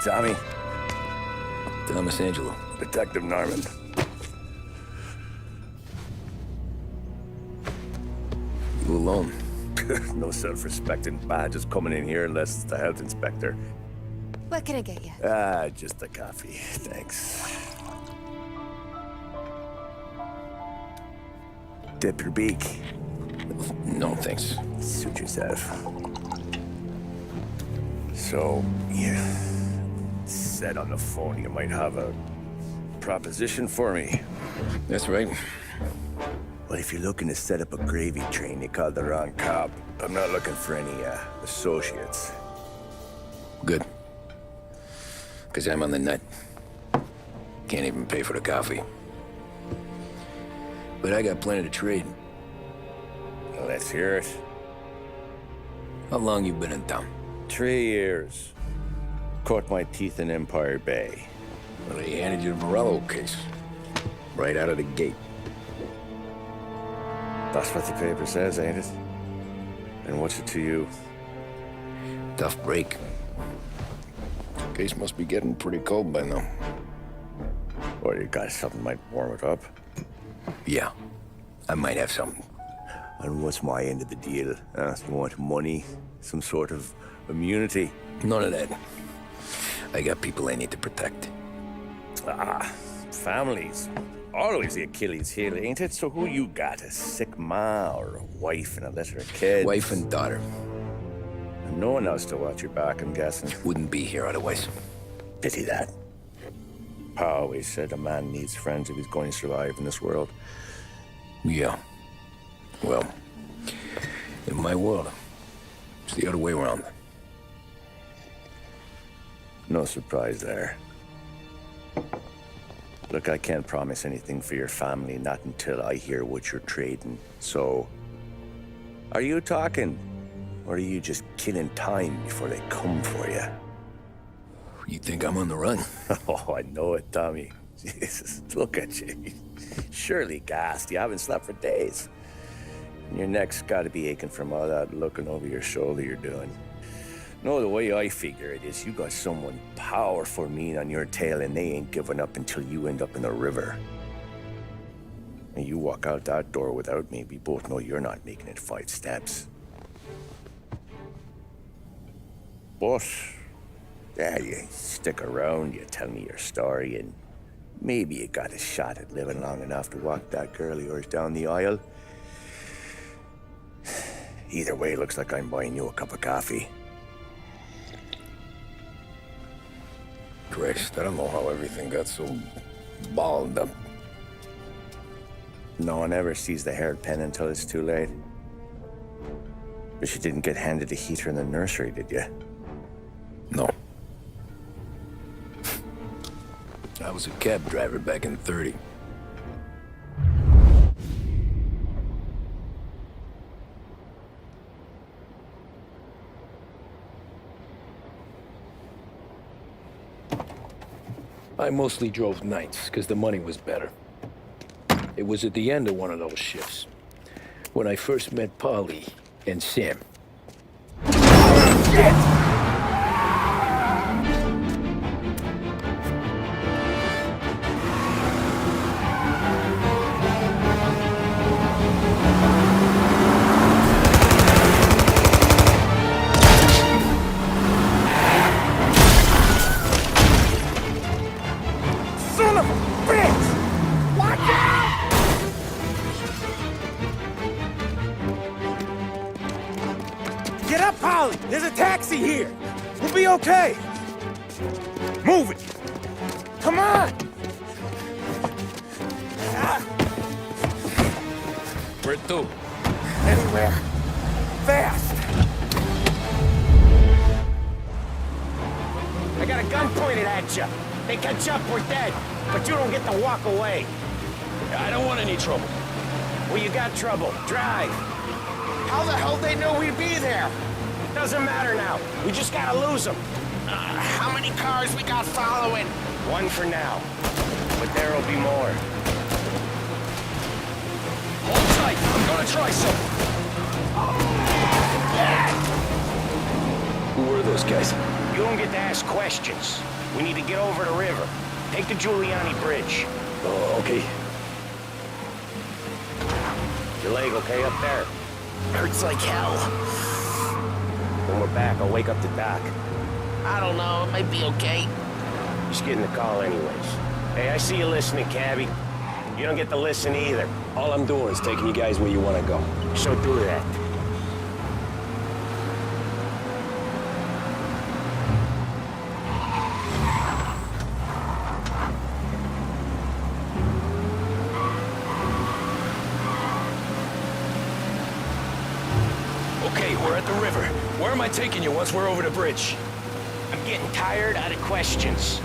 Tommy? Thomas Angelo. Detective Norman. You alone? No self-respecting badges coming in here unless it's the health inspector. What can I get you? Just a coffee. Thanks. Dip your beak. No, thanks. Suit yourself. So, you said on the phone you might have a proposition for me. That's right. Well, if you're looking to set up a gravy train, you called the wrong cop. I'm not looking for any, associates. Good. Because I'm on the nut. Can't even pay for the coffee. But I got plenty to trade. Well, let's hear it. How long you been in town? 3 years. Caught my teeth in Empire Bay. Well, they handed you the Morello case. Right out of the gate. That's what the paper says, ain't it? And what's it to you? Tough break. Case must be getting pretty cold by now. Or you got something might warm it up? Yeah, I might have something. And what's my end of the deal? You want money? Some sort of immunity? None of that. I got people I need to protect. Families. Always the Achilles heel, ain't it? So who you got? A sick ma or a wife and a litter of kids? Wife and daughter. And no one else to watch your back, I'm guessing. Wouldn't be here otherwise. Pity that. Pa always said a man needs friends if he's going to survive in this world. Yeah. Well, in my world, it's the other way around. No surprise there. Look, I can't promise anything for your family, not until I hear what you're trading. So, are you talking? Or are you just killing time before they come for you? You think I'm on the run? Oh, I know it, Tommy. Jesus, look at you. Surely gassed. You haven't slept for days. And your neck's got to be aching from all that looking over your shoulder you're doing. No, the way I figure it is you got someone powerful mean on your tail and they ain't giving up until you end up in the river. And you walk out that door without me, we both know you're not making it 5 steps. But, yeah, you stick around, you tell me your story, and maybe you got a shot at living long enough to walk that girl of yours down the aisle. Either way, looks like I'm buying you a cup of coffee. Christ, I don't know how everything got so balled up. No one ever sees the haired pen until it's too late. But you didn't get handed a heater in the nursery, did you? No. I was a cab driver back in '30. I mostly drove nights, because the money was better. It was at the end of one of those shifts, when I first met Polly and Sam. Get up, Polly! There's a taxi here! We'll be okay! Move it! Come on! Where to? Anywhere. Fast! I got a gun pointed at you. They catch up, we're dead. But you don't get to walk away. I don't want any trouble. Well, you got trouble. Drive. How the hell they know we'd be there? Doesn't matter now. We just gotta lose them. How many cars we got following? One for now. But there'll be more. Hold tight. I'm gonna try something. Who were those guys? You don't get to ask questions. We need to get over the river. Take the Giuliani Bridge. Oh, okay. Your leg okay up there? Hurts like hell. When we're back, I'll wake up the doc. I don't know, it might be okay. Just getting the call anyways. Hey, I see you listening, cabbie. You don't get to listen either. All I'm doing is taking you guys where you want to go. So do that. Okay, we're at the river. Where am I taking you once we're over the bridge? I'm getting tired out of questions.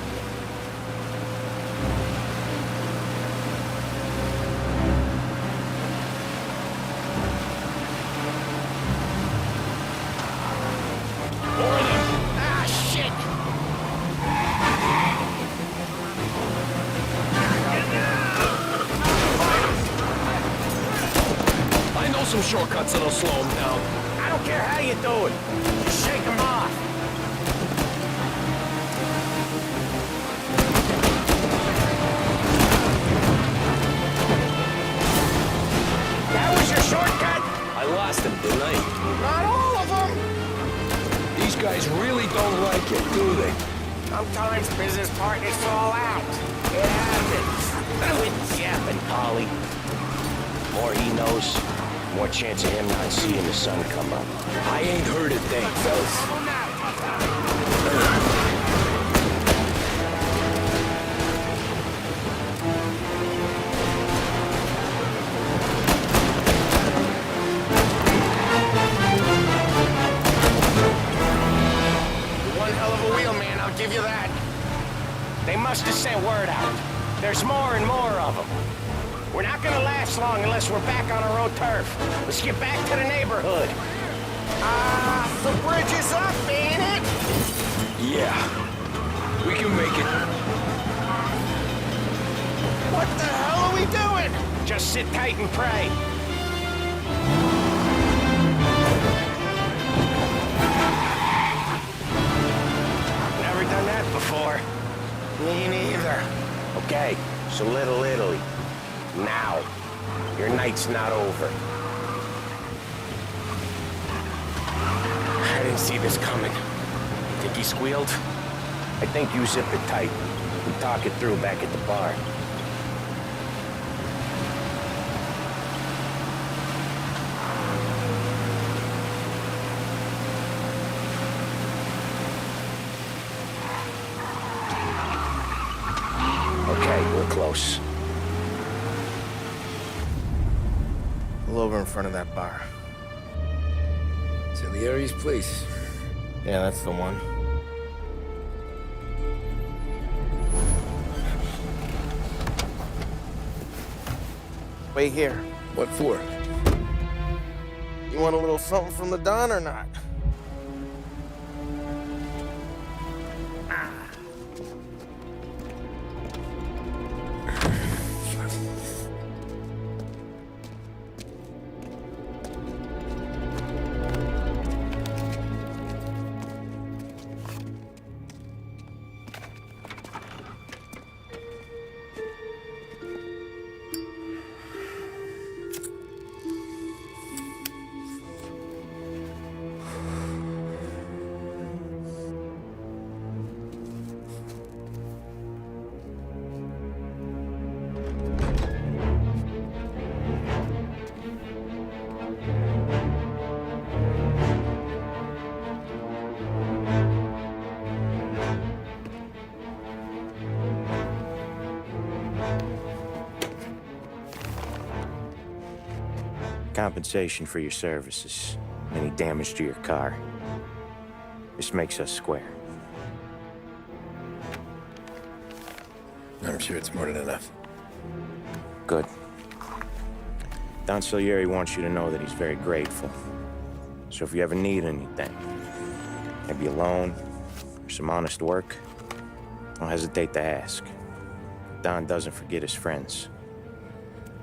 Ah, shit! I know some shortcuts that'll slow them down. I don't care how you do it. Just shake them off. That was your shortcut? I lost him, didn't I? Not all of them! These guys really don't like it, do they? Sometimes business partners fall out. It happens. Quit yapping, Polly. More he knows, more chance of him not seeing the sun come up. I ain't heard a thing, fellas. sent word out. There's more and more of them. We're not gonna last long unless we're back on our own turf. Let's get back to the neighborhood. The bridge is up, ain't it? Yeah. We can make it. What the hell are we doing? Just sit tight and pray. Never done that before. Me neither. Okay, so Little Italy. Now. Your night's not over. I didn't see this coming. Think he squealed? I think you zip it tight. We talk it through back at the bar. Okay, we're close. Pull over in front of that bar. Salieri's place. Yeah, that's the one. Wait here. What for? You want a little something from the Don or not? Compensation for your services. Any damage to your car. This makes us square. I'm sure it's more than enough. Good. Don Salieri wants you to know that he's very grateful. So if you ever need anything, maybe a loan or some honest work, don't hesitate to ask. Don doesn't forget his friends.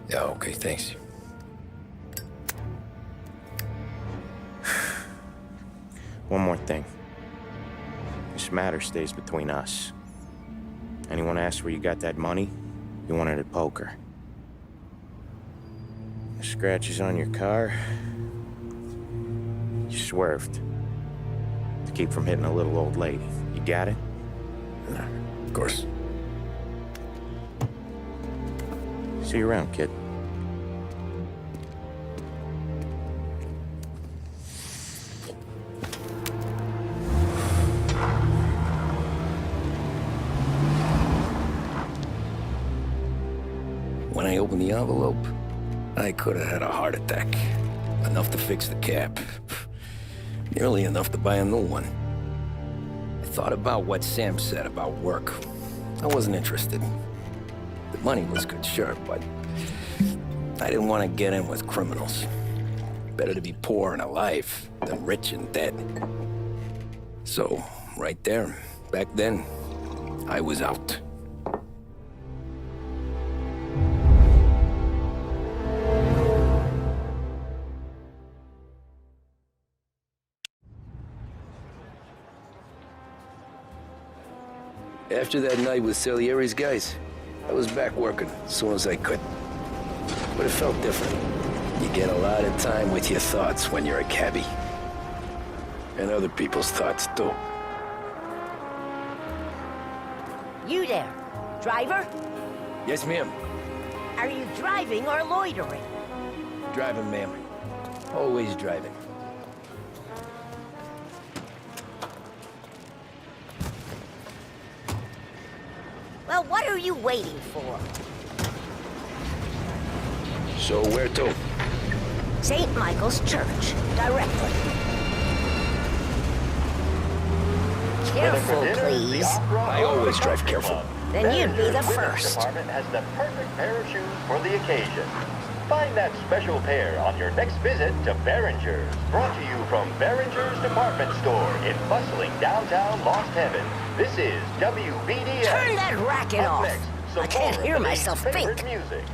Yeah, okay, thanks. One more thing. This matter stays between us. Anyone asks where you got that money, you want it at poker. The scratches on your car, you swerved. To keep from hitting a little old lady. You got it? Of course. See you around, kid. When I opened the envelope, I could have had a heart attack. Enough to fix the cap. Nearly enough to buy a new one. I thought about what Sam said about work. I wasn't interested. The money was good, sure, but I didn't want to get in with criminals. Better to be poor and alive than rich and dead. So, right there, back then, I was out. After that night with Salieri's guys, I was back working as soon as I could. But it felt different. You get a lot of time with your thoughts when you're a cabbie. And other people's thoughts, too. You there, driver? Yes, ma'am. Are you driving or loitering? Driving, ma'am. Always driving. Well, what are you waiting for? So where to? St. Michael's Church, directly. Careful, please. I always drive careful. Then you'd be the Behringer's women's first. department has the perfect pair of shoes for the occasion. Find that special pair on your next visit to Behringer's. Brought to you from Behringer's Department Store in bustling downtown Lost Heaven. This is WBDS. Turn that racket Up off. next, some I can't more hear of myself today's favorite think. music.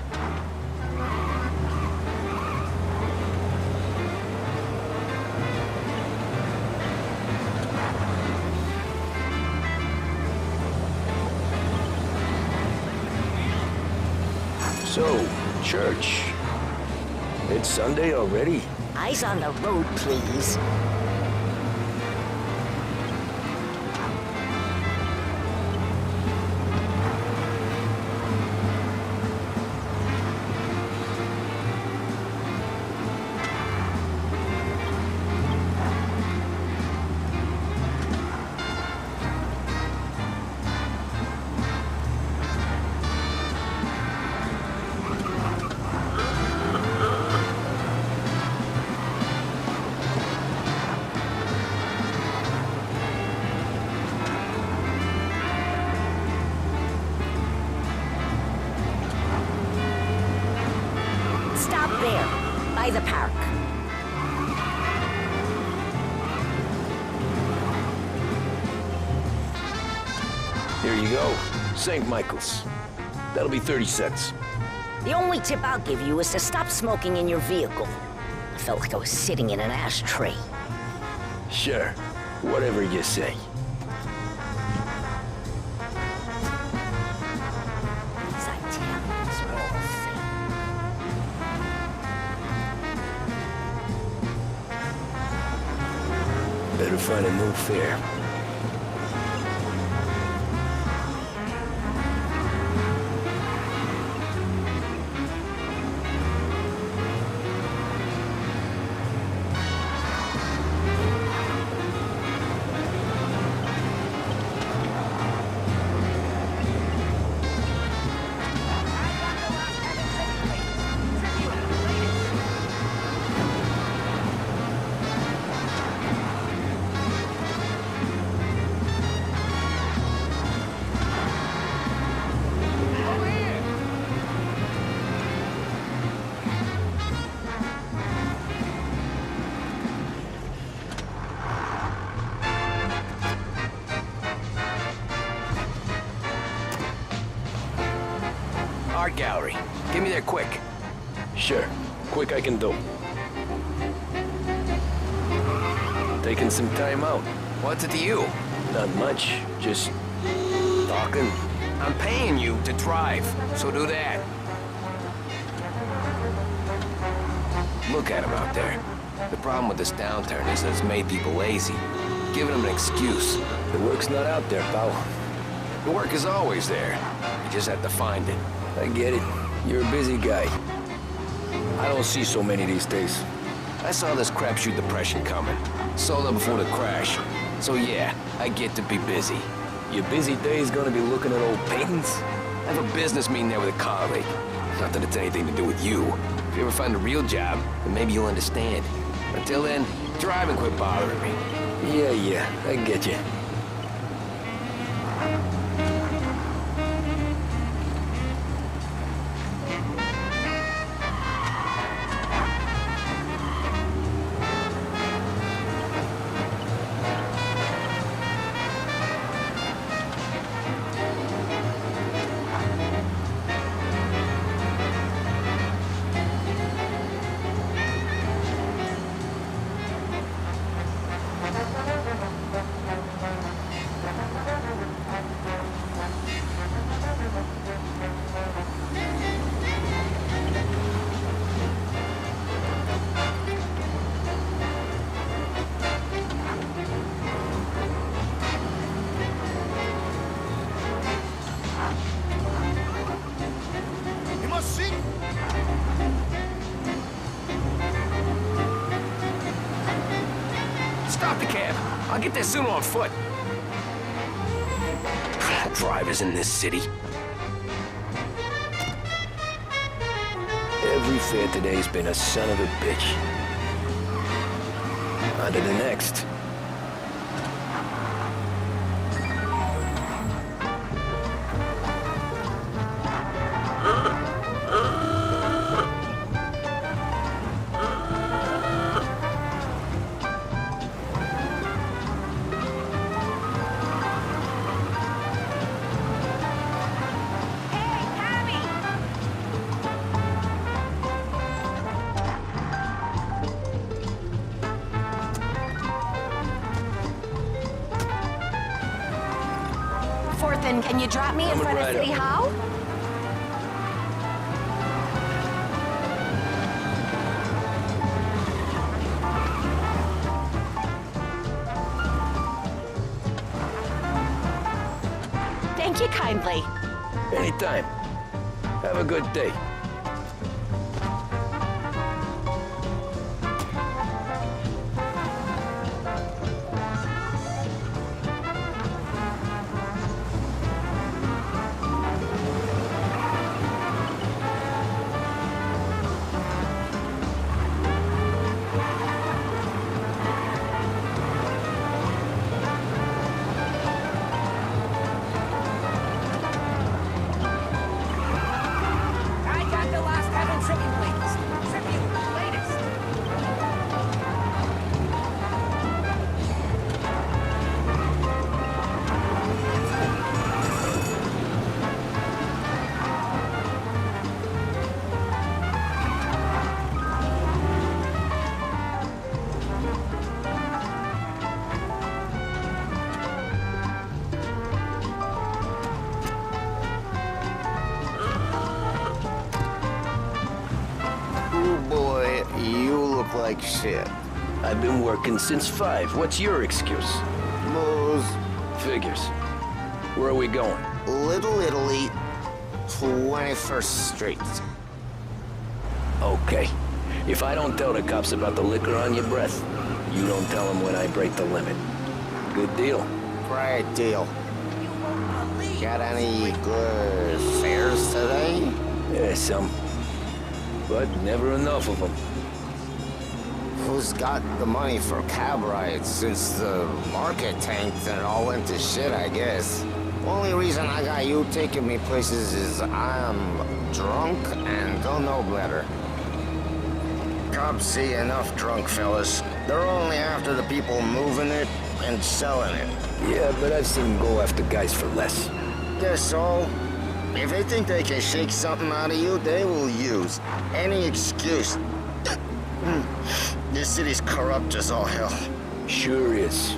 So, church. It's Sunday already? Eyes on the road, please. Stop there, by the park. Here you go. St. Michael's. That'll be 30 cents. The only tip I'll give you is to stop smoking in your vehicle. I felt like I was sitting in an ashtray. Sure. Whatever you say. As I tell this whole thing. Better find a new fare. Art gallery. Get me there quick. Sure. Quick I can do. Taking some time out. What's it to you? Not much. Just talking. I'm paying you to drive, so do that. Look at him out there. The problem with this downturn is that it's made people lazy, giving them an excuse. The work's not out there, pal. The work is always there. You just have to find it. I get it. You're a busy guy. I don't see so many these days. I saw this crapshoot depression coming. Sold up before the crash. So yeah, I get to be busy. Your busy day's gonna be looking at old paintings? I have a business meeting there with a colleague. Not that it's anything to do with you. If you ever find a real job, then maybe you'll understand. Until then, drive and quit bothering me. Yeah, I get you. Stop the cab. I'll get there sooner on foot. Drivers in this city. Every fare today's been a son of a bitch. On to the next. 4th and can you drop me in front of right City up. Hall? Thank you kindly. Anytime. Have a good day. I got the Lost Heaven tribute latest. Tribute latest. Oh boy, you look like shit. I've been working since 5. What's your excuse? Moe's Figures. Where are we going? Little Italy, 21st Street. Okay. If I don't tell the cops about the liquor on your breath, you don't tell them when I break the limit. Good deal. Great deal. Got any good fares today? Yeah, some. But never enough of them. Who's got the money for cab rides since the market tanked and all went to shit, I guess? Only reason I got you taking me places is I'm drunk and don't know better. Cops see enough drunk fellas. They're only after the people moving it and selling it. Yeah, but I've seen them go after guys for less. Guess so. If they think they can shake something out of you, they will use any excuse. This city's corrupt as all hell. Sure is.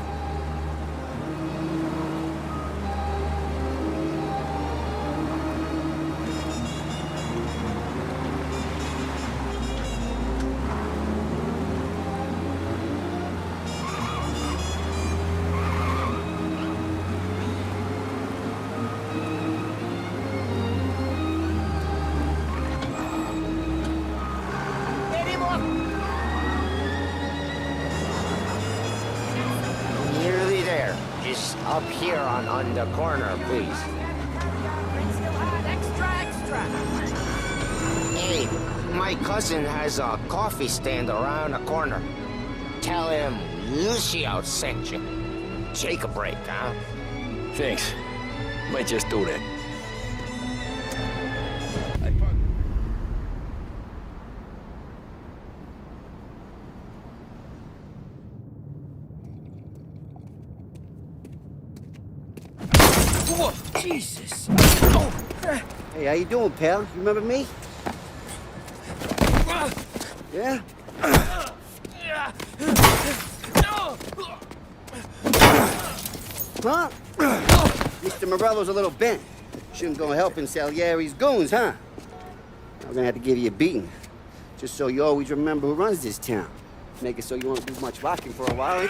Nearly there. Just up here on the corner, please. Still hot, extra, extra. Hey, my cousin has a coffee stand around the corner. Tell him Lucio sent you. Take a break, huh? Thanks. Might just do that. Whoa, Jesus! Hey, how you doing, pal? You remember me? Yeah? Huh? Mr. Morello's a little bent. Shouldn't go helping Salieri's goons, huh? I'm gonna have to give you a beating. Just so you always remember who runs this town. Make it so you won't do much rocking for a while.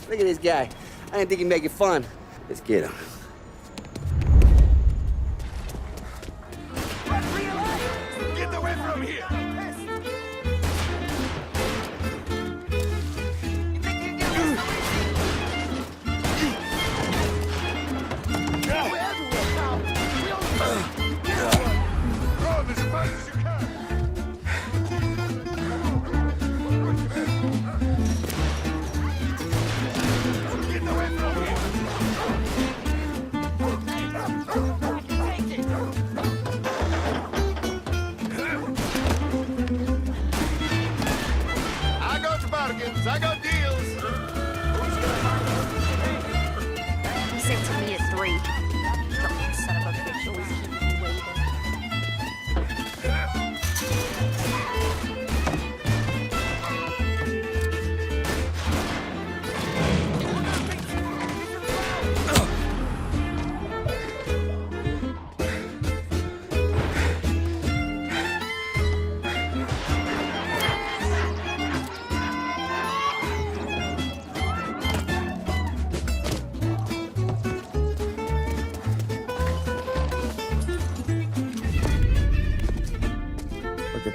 Look at this guy. I didn't think he'd make it fun. Let's get him. Get away from here! Run as fast as you can! Get away from here!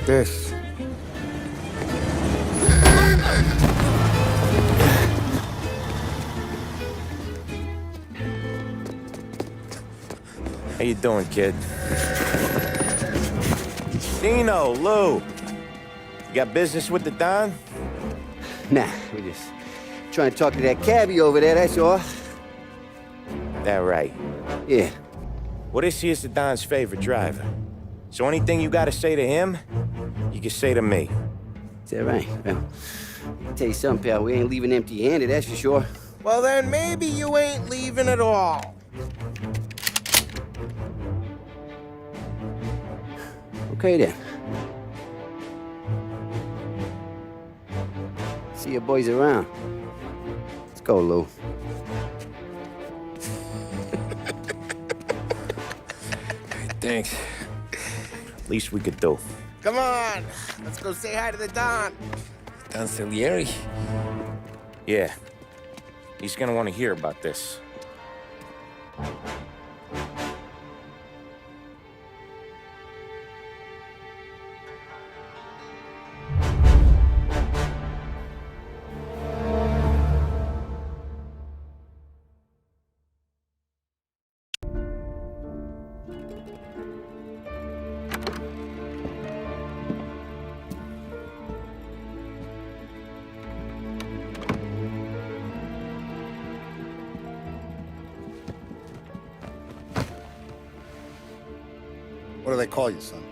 this. How you doing, kid? Dino, Lou. You got business with the Don? Nah, we're just trying to talk to that cabbie over there, that's all. That right. Yeah. Well, this here's the Don's favorite driver. So anything you gotta say to him, you can say to me. Is that right? Well, I'll tell you something, pal. We ain't leaving empty-handed, that's for sure. Well, then maybe you ain't leaving at all. Okay, then. See you boys around. Let's go, Lou. Thanks. Least we could do. Come on, let's go say hi to the Don. Don Salieri? Yeah. He's gonna want to hear about this. What do they call you, son?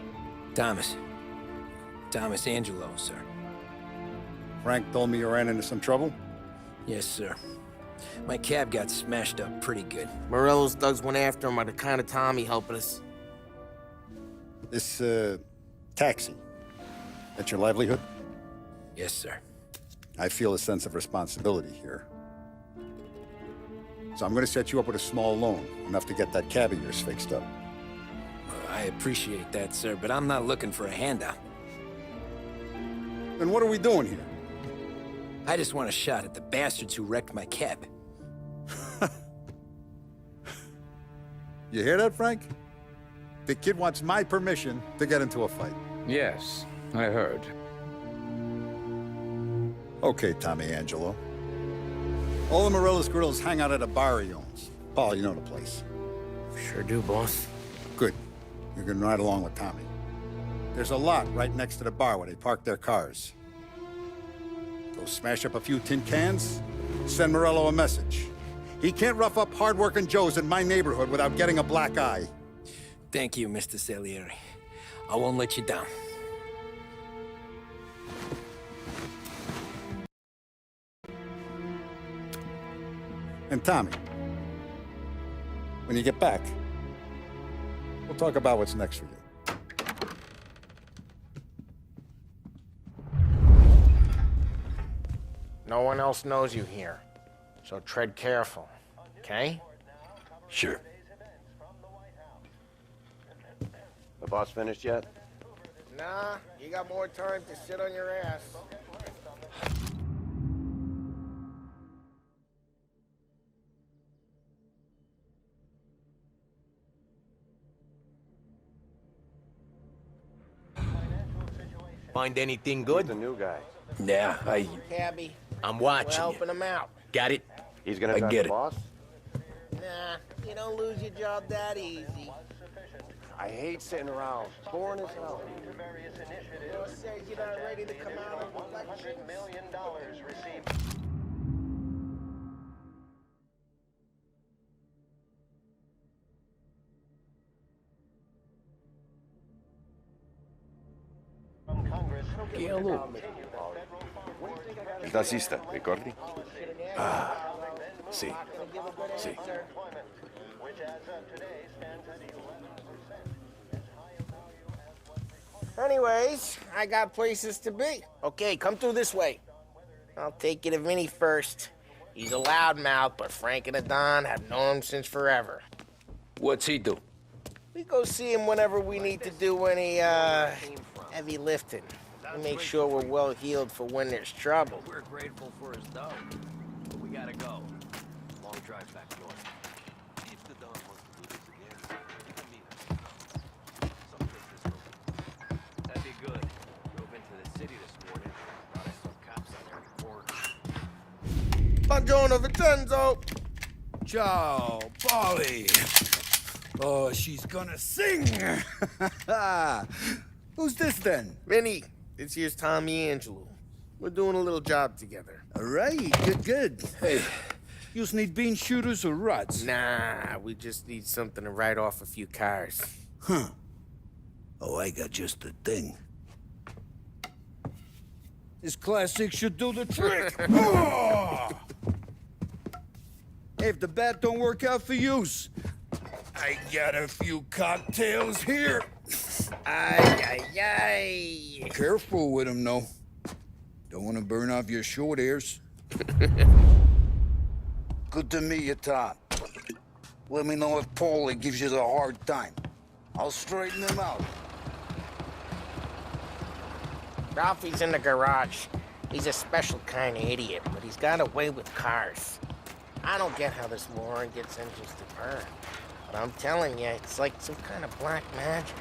Thomas. Thomas Angelo, sir. Frank told me you ran into some trouble? Yes, sir. My cab got smashed up pretty good. Morello's thugs went after him on account of Tommy helping us. This, taxi. That's your livelihood? Yes, sir. I feel a sense of responsibility here. So I'm gonna set you up with a small loan, enough to get that cab of yours fixed up. I appreciate that, sir, but I'm not looking for a handout. Then what are we doing here? I just want a shot at the bastards who wrecked my cab. You hear that, Frank? The kid wants my permission to get into a fight. Yes, I heard. Okay, Tommy Angelo. All the Morello's girls hang out at a bar he owns. Paul, you know the place. Sure do, boss. Good. You're gonna ride along with Tommy. There's a lot right next to the bar where they park their cars. Go smash up a few tin cans, send Morello a message. He can't rough up hardworking Joes in my neighborhood without getting a black eye. Thank you, Mr. Salieri. I won't let you down. And Tommy, when you get back, we'll talk about what's next for you. No one else knows you here, so tread careful, okay? Sure. The boss finished yet? Nah, you got more time to sit on your ass. Find anything good? The new guy. Yeah, Cabby, I'm we're watching you. helping him out. Got it? He's gonna I drive get the it. boss? Nah, you don't lose your job that easy. I hate sitting around. Boring as hell. Who says you're not ready to come out of elections? $100 million received. Il tassista, ricordi? Sì. Sì. Anyways, I got places to be. Okay, come through this way. I'll take you to Vinny first. He's a loudmouth, but Frank and the Don have known him since forever. What's he do? We go see him whenever we need to do any, heavy lifting. We make sure we're well healed for when there's trouble. We're grateful for his dough, but we gotta go. Long drive back north. If the Don wants to do this again, he can meet us. Someplace this open. That'd be good. Buongiorno, Vincenzo. Ciao, Polly. Oh, she's gonna sing. Who's this then? Vinny, this here's Tommy Angelo. We're doing a little job together. All right, good. Hey, you need bean shooters or rods? Nah, we just need something to write off a few cars. Huh. Oh, I got just the thing. This classic should do the trick. Oh! If the bat don't work out for use, I got a few cocktails here. Ay. Careful with them, though. Don't want to burn off your short hairs. Good to meet you, Tom. Let me know if Paulie gives you the hard time. I'll straighten him out. Ralphie's in the garage. He's a special kind of idiot, but he's got a way with cars. I don't get how this moron gets engines to burn. But I'm telling you, it's like some kind of black magic.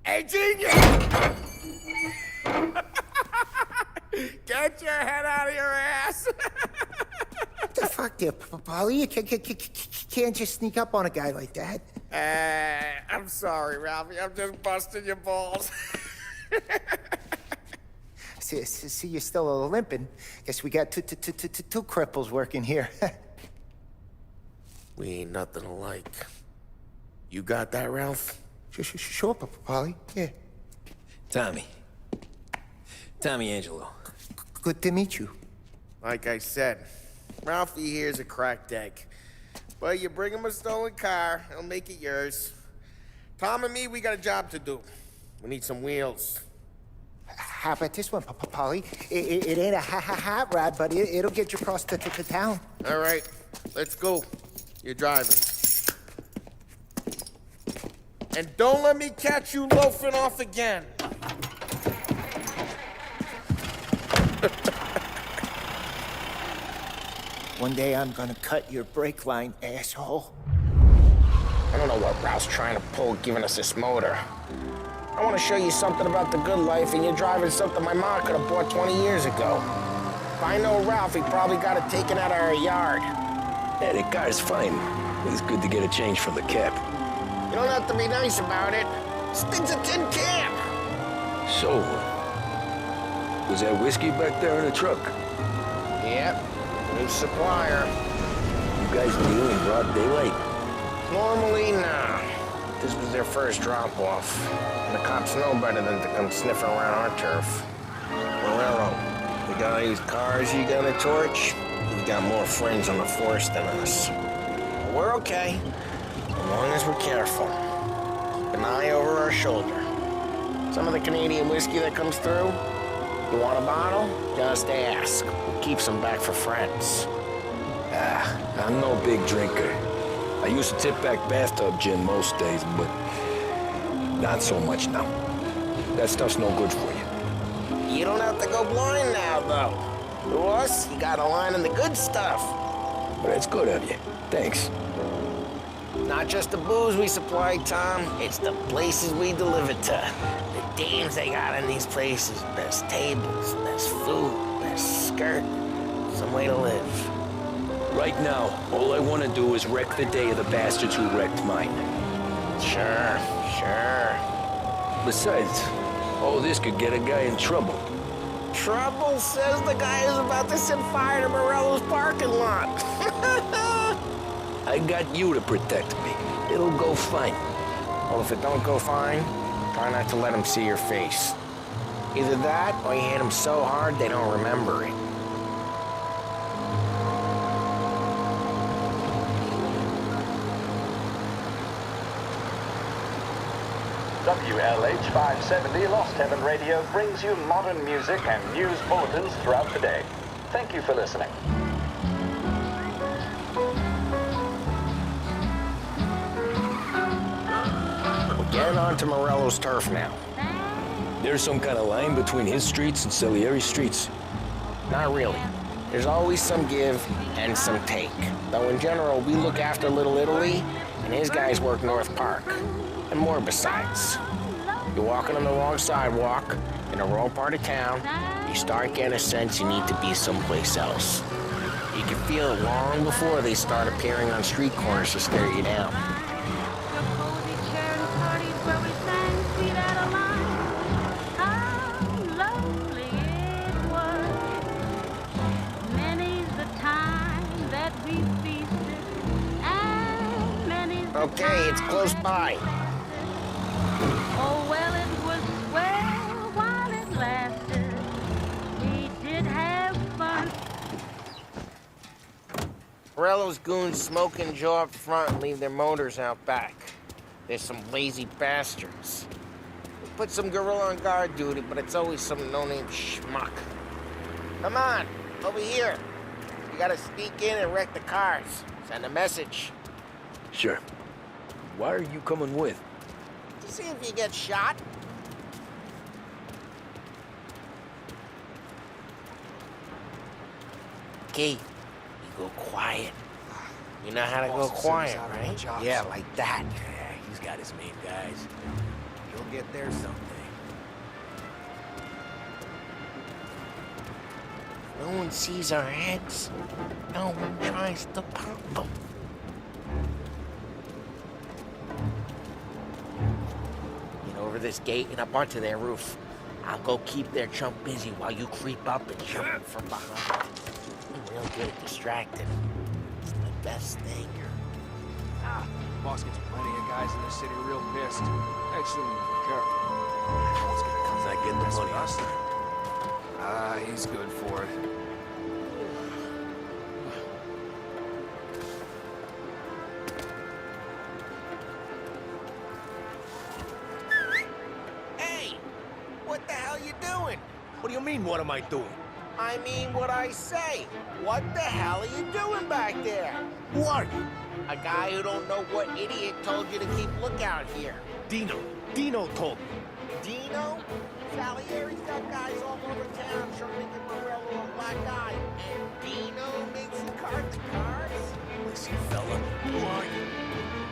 Hey, genius! Get your head out of your ass! What the fuck there, Polly? You can't just sneak up on a guy like that. I'm sorry, Ralphie. I'm just busting your balls. See, you're still limping. Guess we got two cripples working here. We ain't nothing alike. You got that, Ralph? Sure, Polly. Yeah. Tommy Angelo. Good to meet you. Like I said, Ralphie here's a cracked egg. But you bring him a stolen car, he'll make it yours. Tom and me, we got a job to do. We need some wheels. How about this one, Polly? It ain't a hot rod, but it'll get you across to town. All right, let's go. You're driving. And don't let me catch you loafing off again. One day I'm gonna cut your brake line, asshole. I don't know what Ralph's trying to pull giving us this motor. I want to show you something about the good life, and you're driving something my mom could have bought 20 years ago. If I know Ralph, he probably got it taken out of our yard. Yeah, the car's fine. It's good to get a change from the cab. You don't have to be nice about it. This thing's a tin can. So, was that whiskey back there in the truck? Yep, new supplier. You guys deal in broad daylight? Normally, nah. This was their first drop-off. The cops know better than to come sniffing around our turf. Morello, the guy whose cars you gonna torch, he's got more friends on the force than us. But we're okay, as long as we're careful. Keep an eye over our shoulder. Some of the Canadian whiskey that comes through, you want a bottle? Just ask. We'll keep some back for friends. I'm no big drinker. I used to tip back bathtub gin most days, but not so much now. That stuff's no good for you. You don't have to go blind now, though. To us, you got a line in the good stuff. But it's good of you. Thanks. Not just the booze we supply, Tom. It's the places we deliver to. The dames they got in these places. Best tables, best food, best skirt. Some way to live. Right now, all I want to do is wreck the day of the bastards who wrecked mine. Sure. Besides, all this could get a guy in trouble. Trouble, says the guy who's about to set fire to Morello's parking lot. I got you to protect me. It'll go fine. Well, if it don't go fine, try not to let them see your face. Either that, or you hit them so hard they don't remember it. WLH 570 Lost Heaven Radio brings you modern music and news bulletins throughout the day. Thank you for listening. We're getting onto Morello's turf now. There's some kind of line between his streets and Salieri's streets. Not really. There's always some give and some take. Though in general, we look after Little Italy, and his guys work North Park. And more besides. You're walking on the wrong sidewalk, in the wrong part of town, you start getting a sense you need to be someplace else. You can feel it long before they start appearing on street corners to stare you down. Okay, it's close by. Oh, well, it was swell while it lasted. We did have fun. Morello's goons smoke and jaw up front and leave their motors out back. There's some lazy bastards. We put some gorilla on guard duty, but it's always some no-name schmuck. Come on, over here. You gotta sneak in and wreck the cars. Send a message. Sure. Why are you coming with? To see if you get shot. Okay, you go quiet. You know how to go quiet, right? Yeah, like that. Yeah, he's got his main guys. You'll get there someday. No one sees our heads. No one tries to pop them. Over this gate and up onto their roof. I'll go keep their chump busy while you creep up and jump him from behind. I'm real good at distracting. It's the best thing. Boss gets plenty of guys in the city real pissed. Actually, careful. Cause I get the money. He's good for it. What do you mean, what am I doing? I mean what I say. What the hell are you doing back there? Who are you? A guy who don't know what idiot told you to keep lookout here. Dino. Dino told me. Dino? Salieri's got guys all over town trying to get Morello a black eye. And Dino makes you cart the cars? Listen, fella, who are you?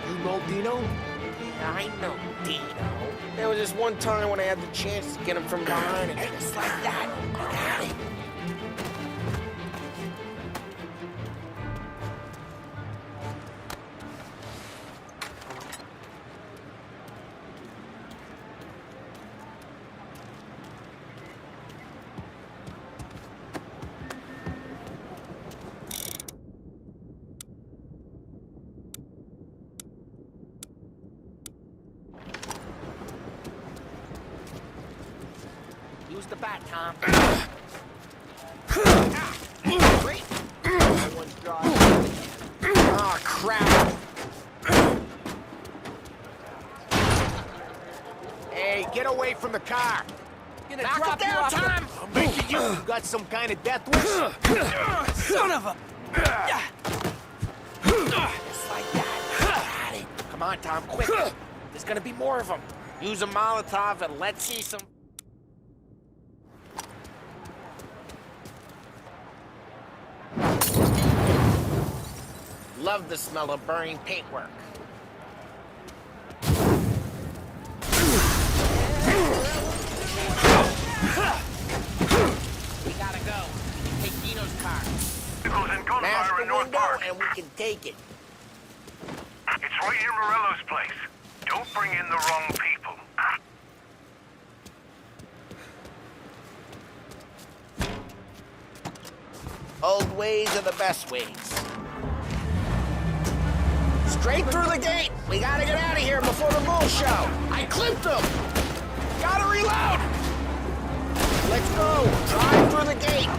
You know Dino? Yeah, I know Dino. There was this one time when I had the chance to get him from behind, and just like that, I got him. Use the bat, Tom. Great. No one's driving. Oh, crap. Hey, get away from the car. Gonna knock it down, Tom. I'm making you. You got some kind of death wish? Son of a... Just like that. Got it. Come on, Tom, quick. There's gonna be more of them. Use a Molotov and let's see some... Love the smell of burning paintwork. We gotta go. Take Dino's car. Smash the window and we can take it. It's right in Morello's place. Don't bring in the wrong people. Old ways are the best ways. Straight through the gate. We gotta get out of here before the bull show. I clipped them. Gotta reload. Let's go. Drive through the gate.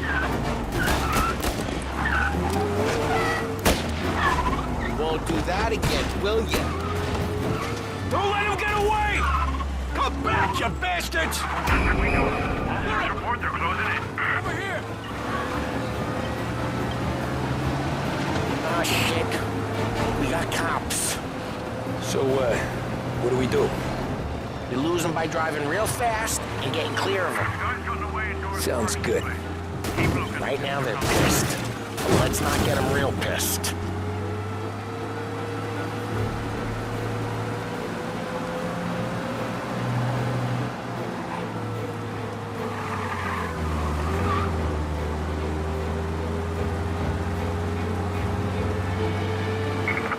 Won't do that again, will you? Don't let him get away! Come back, you bastards! Officers report they're closing in. Over here! Oh, shit. We got cops. So, what do we do? You lose them by driving real fast and getting clear of them. Sounds good. Right now they're pissed. But let's not get them real pissed.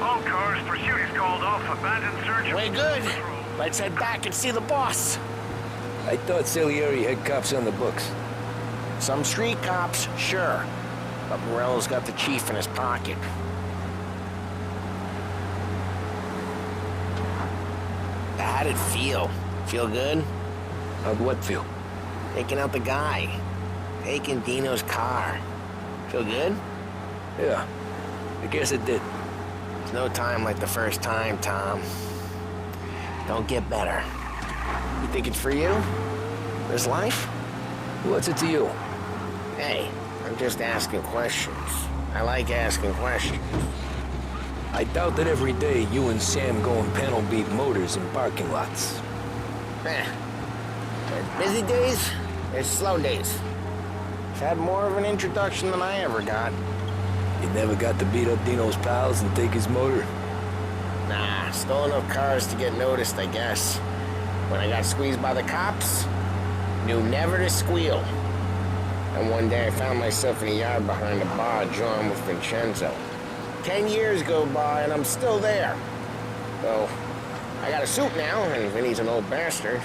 All cars, pursuit is called off. Abandoned search. Way good. Let's head back and see the boss. I thought Salieri had cops on the books. Some street cops, sure. But Morello's got the chief in his pocket. How'd it feel? Feel good? How'd what feel? Taking out the guy. Taking Dino's car. Feel good? Yeah, I guess it did. There's no time like the first time, Tom. Don't get better. You think it's for you? This life? What's it to you? Hey, I'm just asking questions. I like asking questions. I doubt that every day you and Sam go and panel beat motors in parking lots. There's busy days, there's slow days. I've had more of an introduction than I ever got. You never got to beat up Dino's pals and take his motor? Nah, stole enough cars to get noticed, I guess. When I got squeezed by the cops, knew never to squeal. And one day I found myself in a yard behind a bar drawn with Vincenzo. 10 years go by and I'm still there. So, I got a suit now, and Vinny's an old bastard.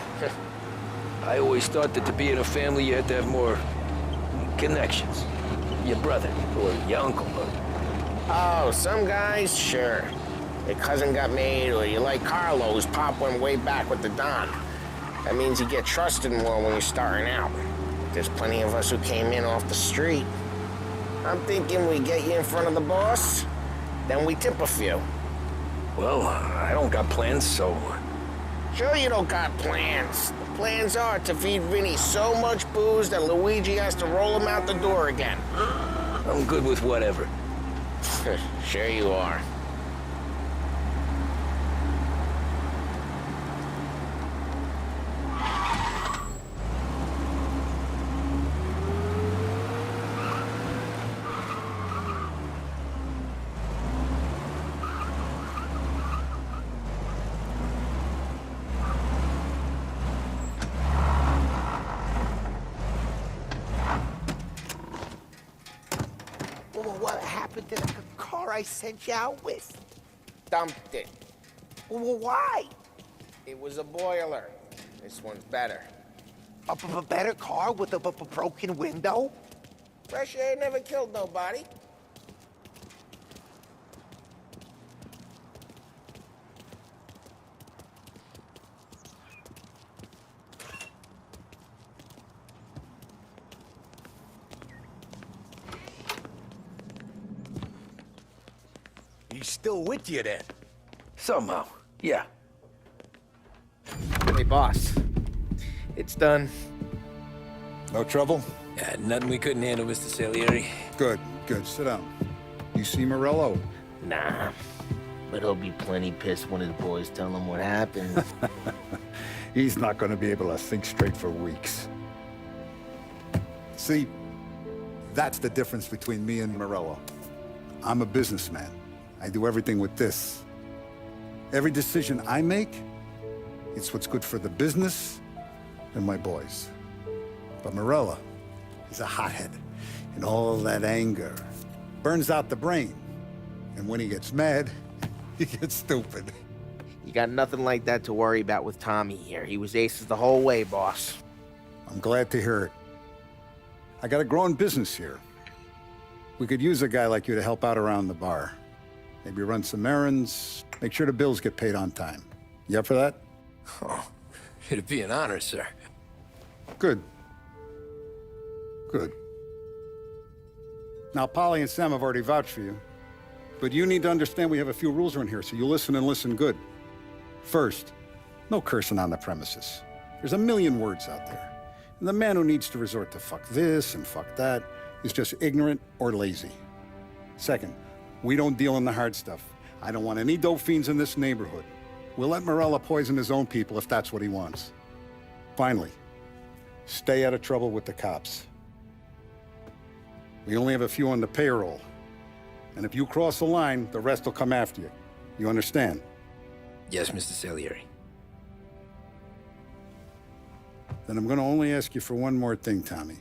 I always thought that to be in a family you had to have more connections. Your brother, or your uncle, or... Oh, some guys, sure. Your cousin got made, or you like Carlos, Pop went way back with the Don. That means you get trusted more when you're starting out. There's plenty of us who came in off the street. I'm thinking we get you in front of the boss, then we tip a few. Well, I don't got plans, so... Sure you don't got plans. The plans are to feed Vinny so much booze that Luigi has to roll him out the door again. I'm good with whatever. Sure you are. What happened to the car I sent you out with? Dumped it. Well, why? It was a boiler. This one's better. A better car with a broken window? Fresh air never killed nobody. He's still with you then? Somehow, yeah. Hey, boss. It's done. No trouble? Yeah, nothing we couldn't handle, Mr. Salieri. Good, good. Sit down. You see Morello? Nah, but he'll be plenty pissed when his boys tell him what happened. He's not going to be able to think straight for weeks. See, that's the difference between me and Morello. I'm a businessman. I do everything with this. Every decision I make, it's what's good for the business and my boys. But Morello is a hothead, and all that anger burns out the brain. And when he gets mad, he gets stupid. You got nothing like that to worry about with Tommy here. He was aces the whole way, boss. I'm glad to hear it. I got a growing business here. We could use a guy like you to help out around the bar. Maybe run some errands, make sure the bills get paid on time. You up for that? Oh, it'd be an honor, sir. Good. Good. Now, Polly and Sam have already vouched for you. But you need to understand we have a few rules around here, so you listen and listen good. First, no cursing on the premises. There's a million words out there. And the man who needs to resort to fuck this and fuck that is just ignorant or lazy. Second, we don't deal in the hard stuff. I don't want any dope fiends in this neighborhood. We'll let Morello poison his own people if that's what he wants. Finally, stay out of trouble with the cops. We only have a few on the payroll. And if you cross the line, the rest will come after you. You understand? Yes, Mr. Salieri. Then I'm gonna only ask you for one more thing, Tommy.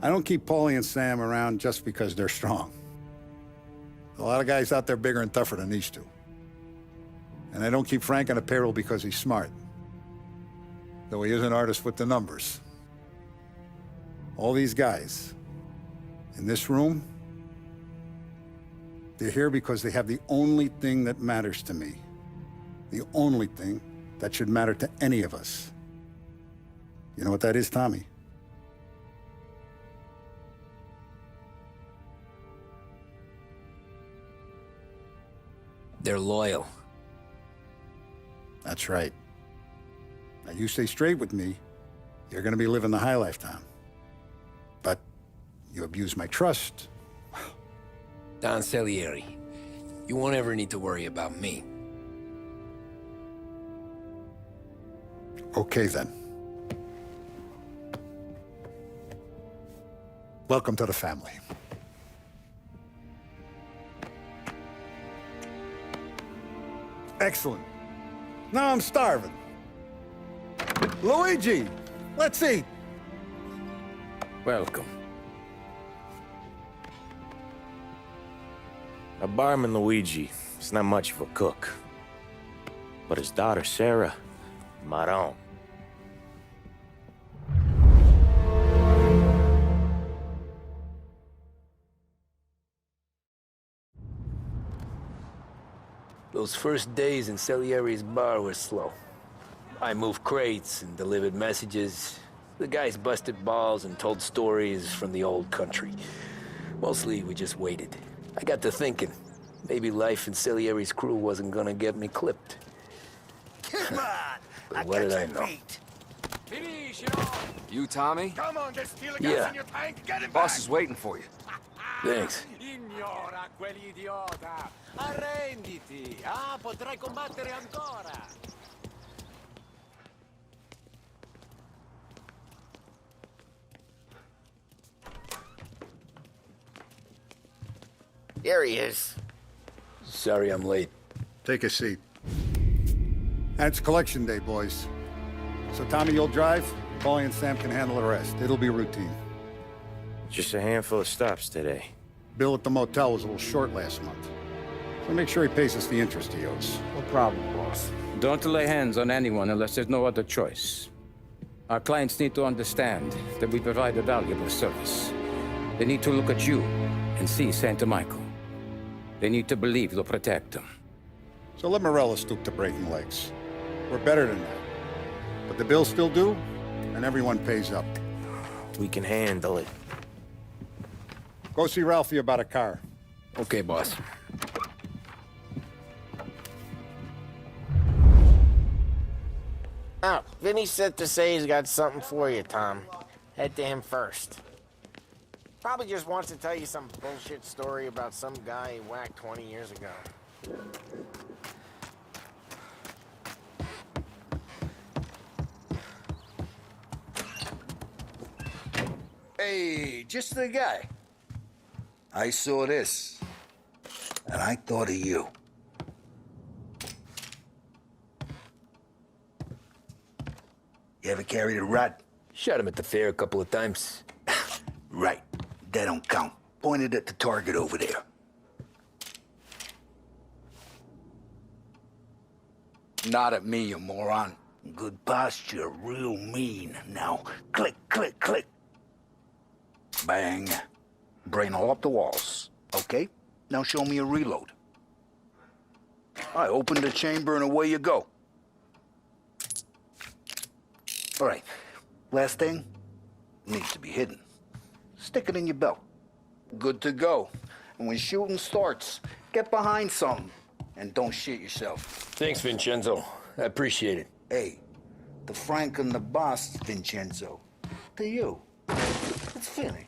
I don't keep Paulie and Sam around just because they're strong. A lot of guys out there bigger and tougher than these two. And I don't keep Frank on the payroll because he's smart. Though he is an artist with the numbers. All these guys in this room, they're here because they have the only thing that matters to me. The only thing that should matter to any of us. You know what that is, Tommy? They're loyal. That's right. Now, you stay straight with me, you're gonna be living the high life, Tom. But you abuse my trust. Don Salieri, you won't ever need to worry about me. Okay, then. Welcome to the family. Excellent. Now I'm starving. Luigi, let's eat. Welcome. Our barman Luigi is not much of a cook. But his daughter Sarah, Maron. Those first days in Salieri's bar were slow. I moved crates and delivered messages. The guys busted balls and told stories from the old country. Mostly, we just waited. I got to thinking, maybe life in Salieri's crew wasn't gonna get me clipped. Come on! But what did I know? You, Tommy? Come on, there's steel Yeah. gas in your tank. Get him Boss back. is waiting for you. Thanks. Ignora quell'idiota! Arrenditi! Ah, potrai combattere ancora! Here he is. Sorry I'm late. Take a seat. And it's collection day, boys. So Tommy, you'll drive. Paulie and Sam can handle the rest. It'll be routine. Just a handful of stops today. Bill at the motel was a little short last month. So make sure he pays us the interest he owes. No problem, boss. Don't lay hands on anyone unless there's no other choice. Our clients need to understand that we provide a valuable service. They need to look at you and see Santa Michael. They need to believe you'll protect them. So let Morella stoop to breaking legs. We're better than that. But the bills still due, and everyone pays up. We can handle it. Go see Ralphie about a car. Okay, boss. Oh, Vinny said to say he's got something for you, Tom. Head to him first. Probably just wants to tell you some bullshit story about some guy he whacked 20 years ago. Hey, just the guy. I saw this, and I thought of you. You ever carried a rod? Shot him at the fair a couple of times. Right. That don't count. Pointed at the target over there. Not at me, you moron. Good posture, real mean. Now, click, click, click. Bang. Brain all up the walls. Okay? Now show me a reload. I open the chamber and away you go. All right. Last thing. Needs to be hidden. Stick it in your belt. Good to go. And when shooting starts, get behind something. And don't shit yourself. Thanks, Vincenzo. I appreciate it. Hey, the Frank and the boss, Vincenzo. To you. It's Vinny.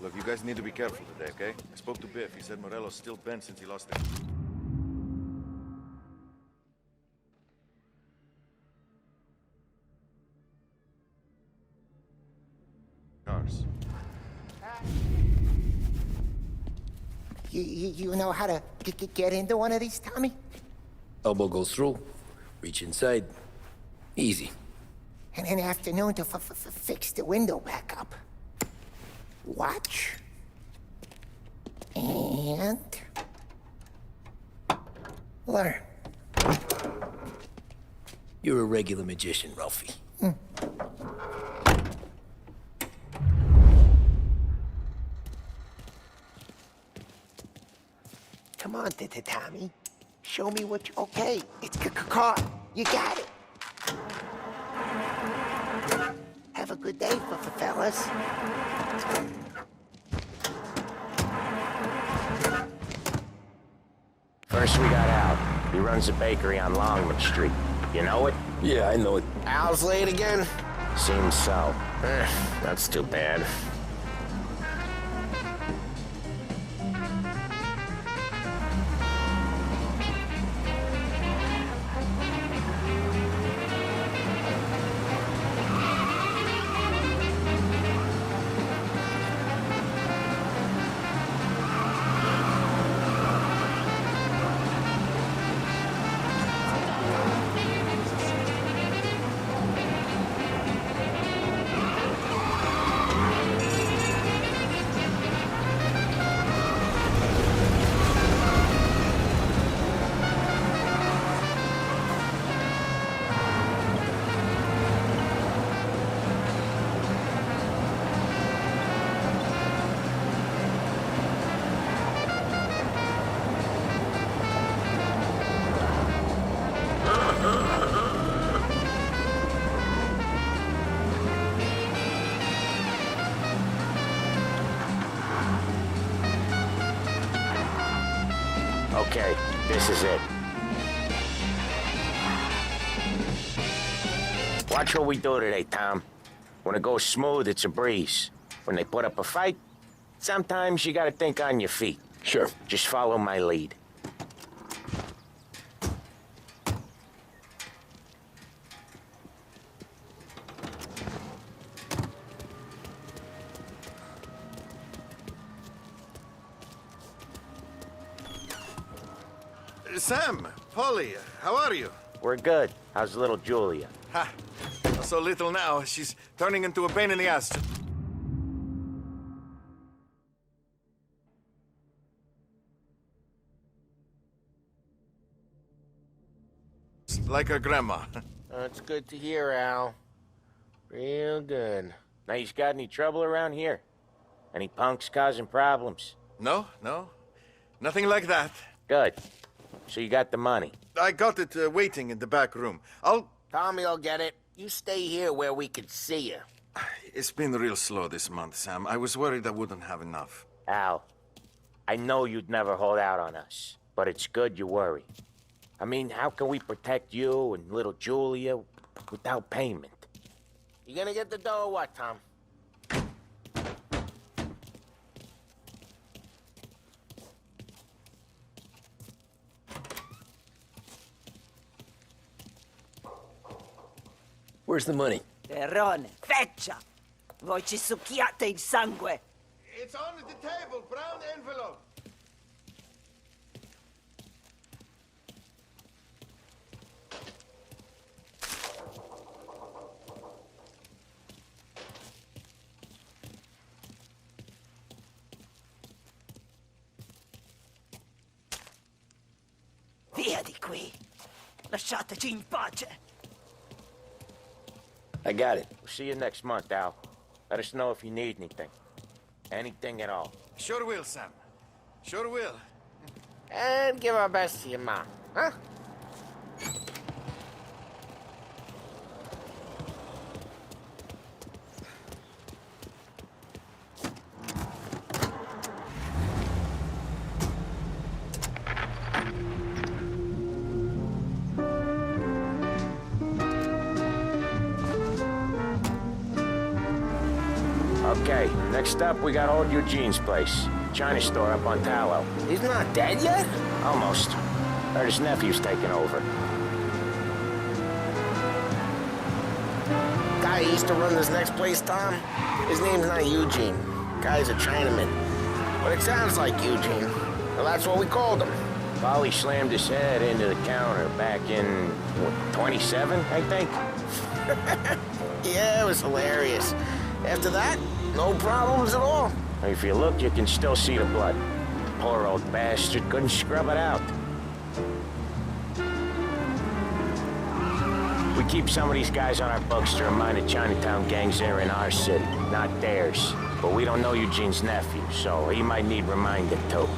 Look, you guys need to be careful today, okay? I spoke to Biff. He said Morello's still bent since he lost the cars. You know how to get into one of these, Tommy? Elbow goes through, reach inside. Easy. And in the afternoon to fix the window back up. Watch. And... learn. You're a regular magician, Ralphie. Come on, Tommy. Show me what you... Okay, it's car. You got it. Have a good day, fellas. First we got Al. He runs a bakery on Longman Street. You know it? Yeah, I know it. Al's late again? Seems so. That's too bad. Okay, this is it. Watch what we do today, Tom. When it goes smooth, it's a breeze. When they put up a fight, sometimes you gotta think on your feet. Sure. Just follow my lead. Sam, Polly, how are you? We're good. How's little Julia? Ha! Not so little now. She's turning into a pain in the ass. Like her grandma. That's good to hear, Al. Real good. Now, you got any trouble around here? Any punks causing problems? No. Nothing like that. Good. So you got the money? I got it waiting in the back room. Tommy'll get it. You stay here where we can see you. It's been real slow this month, Sam. I was worried I wouldn't have enough. Al, I know you'd never hold out on us, but it's good you worry. I mean, how can we protect you and little Julia without payment? You gonna get the dough or what, Tom? Where's the money? Terrone, feccia! Voi ci succhiate il sangue! It's on the table, brown envelope. Via di qui! Lasciateci in pace! I got it. We'll see you next month, Al. Let us know if you need anything. Anything at all. Sure will, Sam. Sure will. And give our best to your mom, huh? Okay, next up, we got old Eugene's place. China store up on Tallow. He's not dead yet? Almost. Heard his nephew's taking over. Guy who used to run this next place, Tom? His name's not Eugene. Guy's a Chinaman. But it sounds like Eugene. Well, that's what we called him. Polly slammed his head into the counter back in, what, 27, I think? Yeah, it was hilarious. After that, no problems at all. If you look, you can still see the blood. Poor old bastard couldn't scrub it out. We keep some of these guys on our books to remind the Chinatown gangs they're in our city, not theirs. But we don't know Eugene's nephew, so he might need reminding too.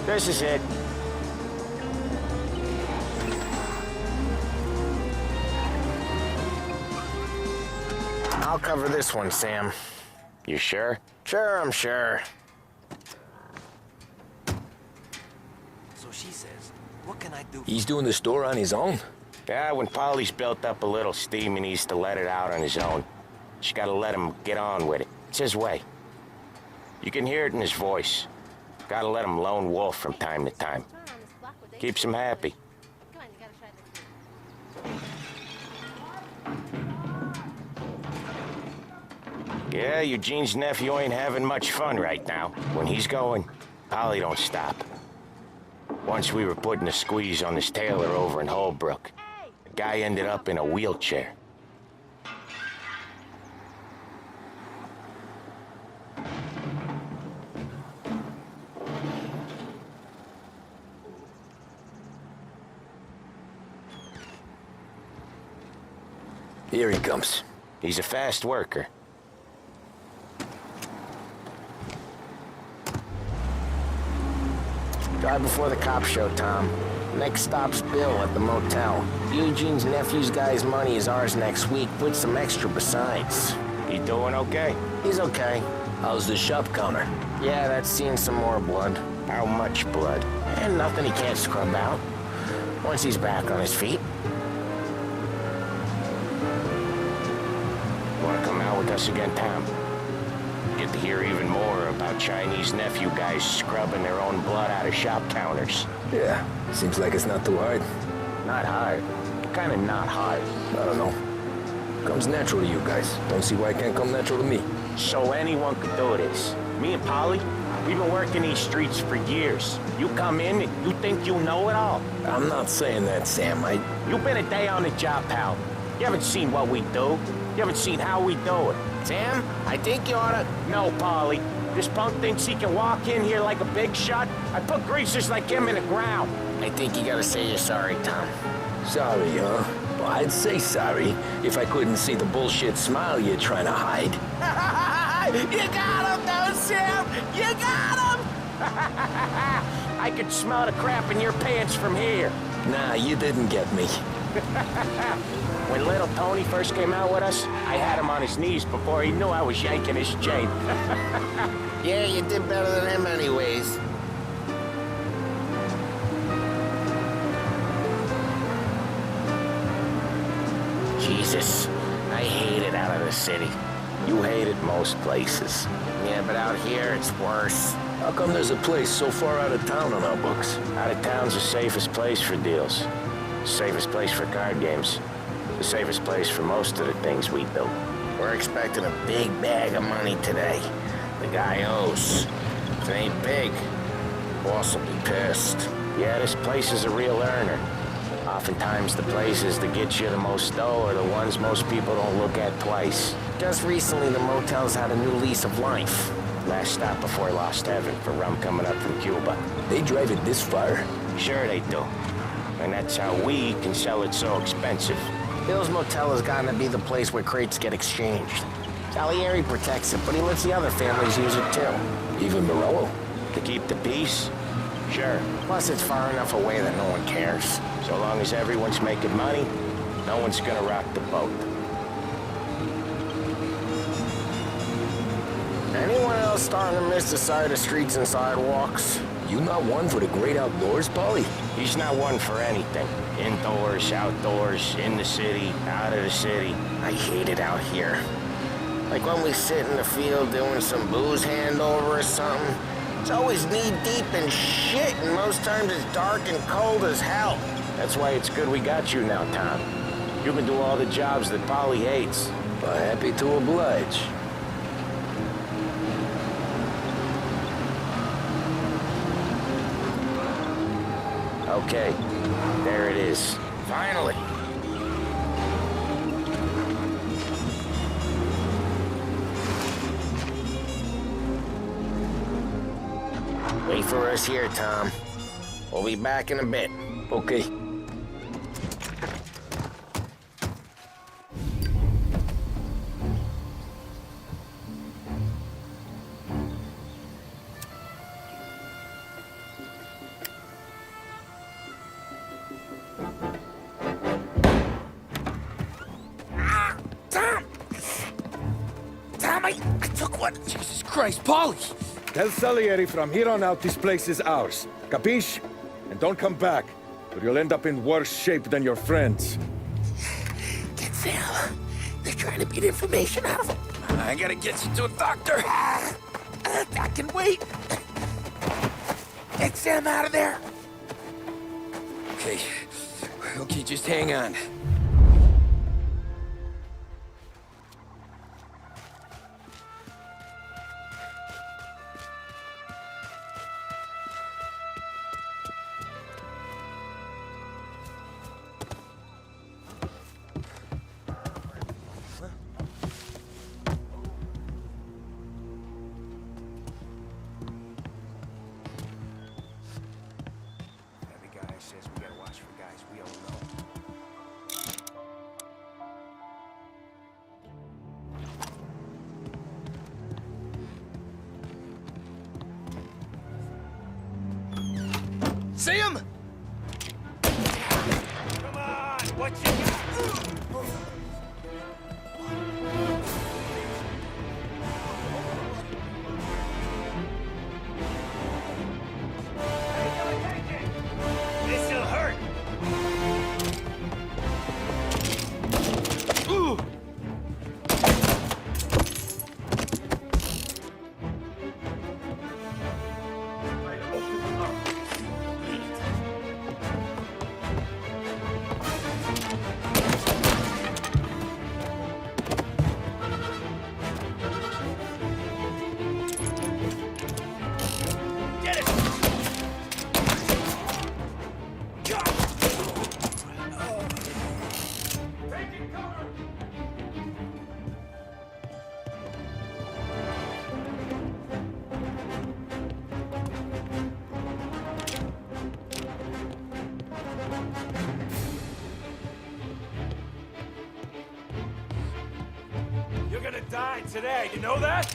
This is it. I'll cover this one, Sam. You sure? Sure, I'm sure. So she says, what can I do? He's doing the store on his own? Yeah, when Polly's built up a little steam, he needs to let it out on his own. Just gotta let him get on with it. It's his way. You can hear it in his voice. Gotta let him lone wolf from time to time. Keeps him happy. Yeah, Eugene's nephew ain't having much fun right now. When he's going, Polly don't stop. Once we were putting a squeeze on this tailor over in Holbrook. The guy ended up in a wheelchair. Here he comes. He's a fast worker. Drive before the cops show, Tom. Next stop's Bill at the motel. Eugene's nephew's guy's money is ours next week. Put some extra besides. He doing okay? He's okay. How's the shop counter? Yeah, that's seeing some more blood. How much blood? And nothing he can't scrub out. Once he's back on his feet. Wanna come out with us again, Tom? Get to hear even more about Chinese nephew guys scrubbing their own blood out of shop counters. Yeah, seems like it's not too hard. Not hard. Kinda not hard. I don't know. Comes natural to you guys. Don't see why it can't come natural to me. So anyone could do this. Me and Polly, we've been working these streets for years. You come in and you think you know it all. I'm not saying that, Sam. You've been a day on the job, pal. You haven't seen what we do. You haven't seen how we do it. Sam, I think you oughta... No, Polly. This punk thinks he can walk in here like a big shot. I put greasers like him in the ground. I think you gotta say you're sorry, Tom. Sorry, huh? Well, I'd say sorry if I couldn't see the bullshit smile you're trying to hide. You got him, though, Sam! You got him! I could smell the crap in your pants from here. Nah, you didn't get me. When little Tony first came out with us, I had him on his knees before he knew I was yanking his chain. Yeah, you did better than him anyways. Jesus, I hate it out of the city. You hate it most places. Yeah, but out here it's worse. How come there's a place so far out of town on our books? Out of town's the safest place for deals. Safest place for card games. The safest place for most of the things we do. We're expecting a big bag of money today. The guy owes. If it ain't big, boss will be pissed. Yeah, this place is a real earner. Oftentimes the places that get you the most dough are the ones most people don't look at twice. Just recently the motel's had a new lease of life. Last stop before Lost Heaven for rum coming up from Cuba. They drive it this far? Sure they do. And that's how we can sell it so expensive. Bill's Motel has gotten to be the place where crates get exchanged. Salieri protects it, but he lets the other families use it too. Even Morello? To keep the peace? Sure. Plus it's far enough away that no one cares. So long as everyone's making money, no one's gonna rock the boat. Anyone else starting to miss the side of streets and sidewalks? You not one for the great outdoors, Polly? He's not one for anything. Indoors, outdoors, in the city, out of the city. I hate it out here. Like when we sit in the field doing some booze handover or something. It's always knee-deep in shit, and most times it's dark and cold as hell. That's why it's good we got you now, Tom. You can do all the jobs that Polly hates. But happy to oblige. Okay, there it is. Finally. Wait for us here, Tom. We'll be back in a bit. Okay. Tom, I took one. Jesus Christ, Polly! Tell Salieri from here on out this place is ours. Capiche? And don't come back, or you'll end up in worse shape than your friends. Get Sam. They're trying to beat information out of him. I gotta get you to a doctor. I can wait. Get Sam out of there. Okay. Okay, just hang on. See him? Come on, what you got? This'll hurt. Ooh. You're gonna die today, you know that?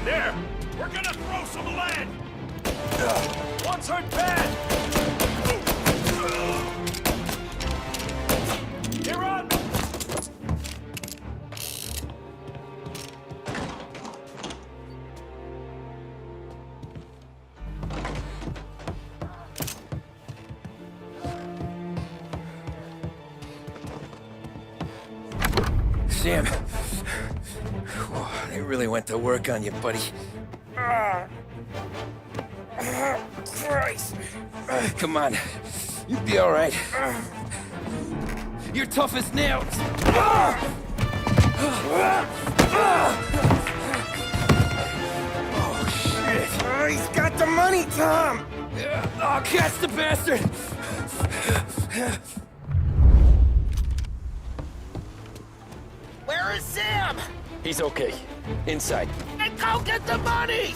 There! We're gonna throw some lead! One's hurt bad! You're on! Sam. Whoa, they really went to work on you, buddy. Christ. Come on. You'll be all right. You're tough as nails. Oh, shit. Oh, he's got the money, Tom. Oh, catch the bastard. Where is Sam? He's okay. Inside. And go get the money!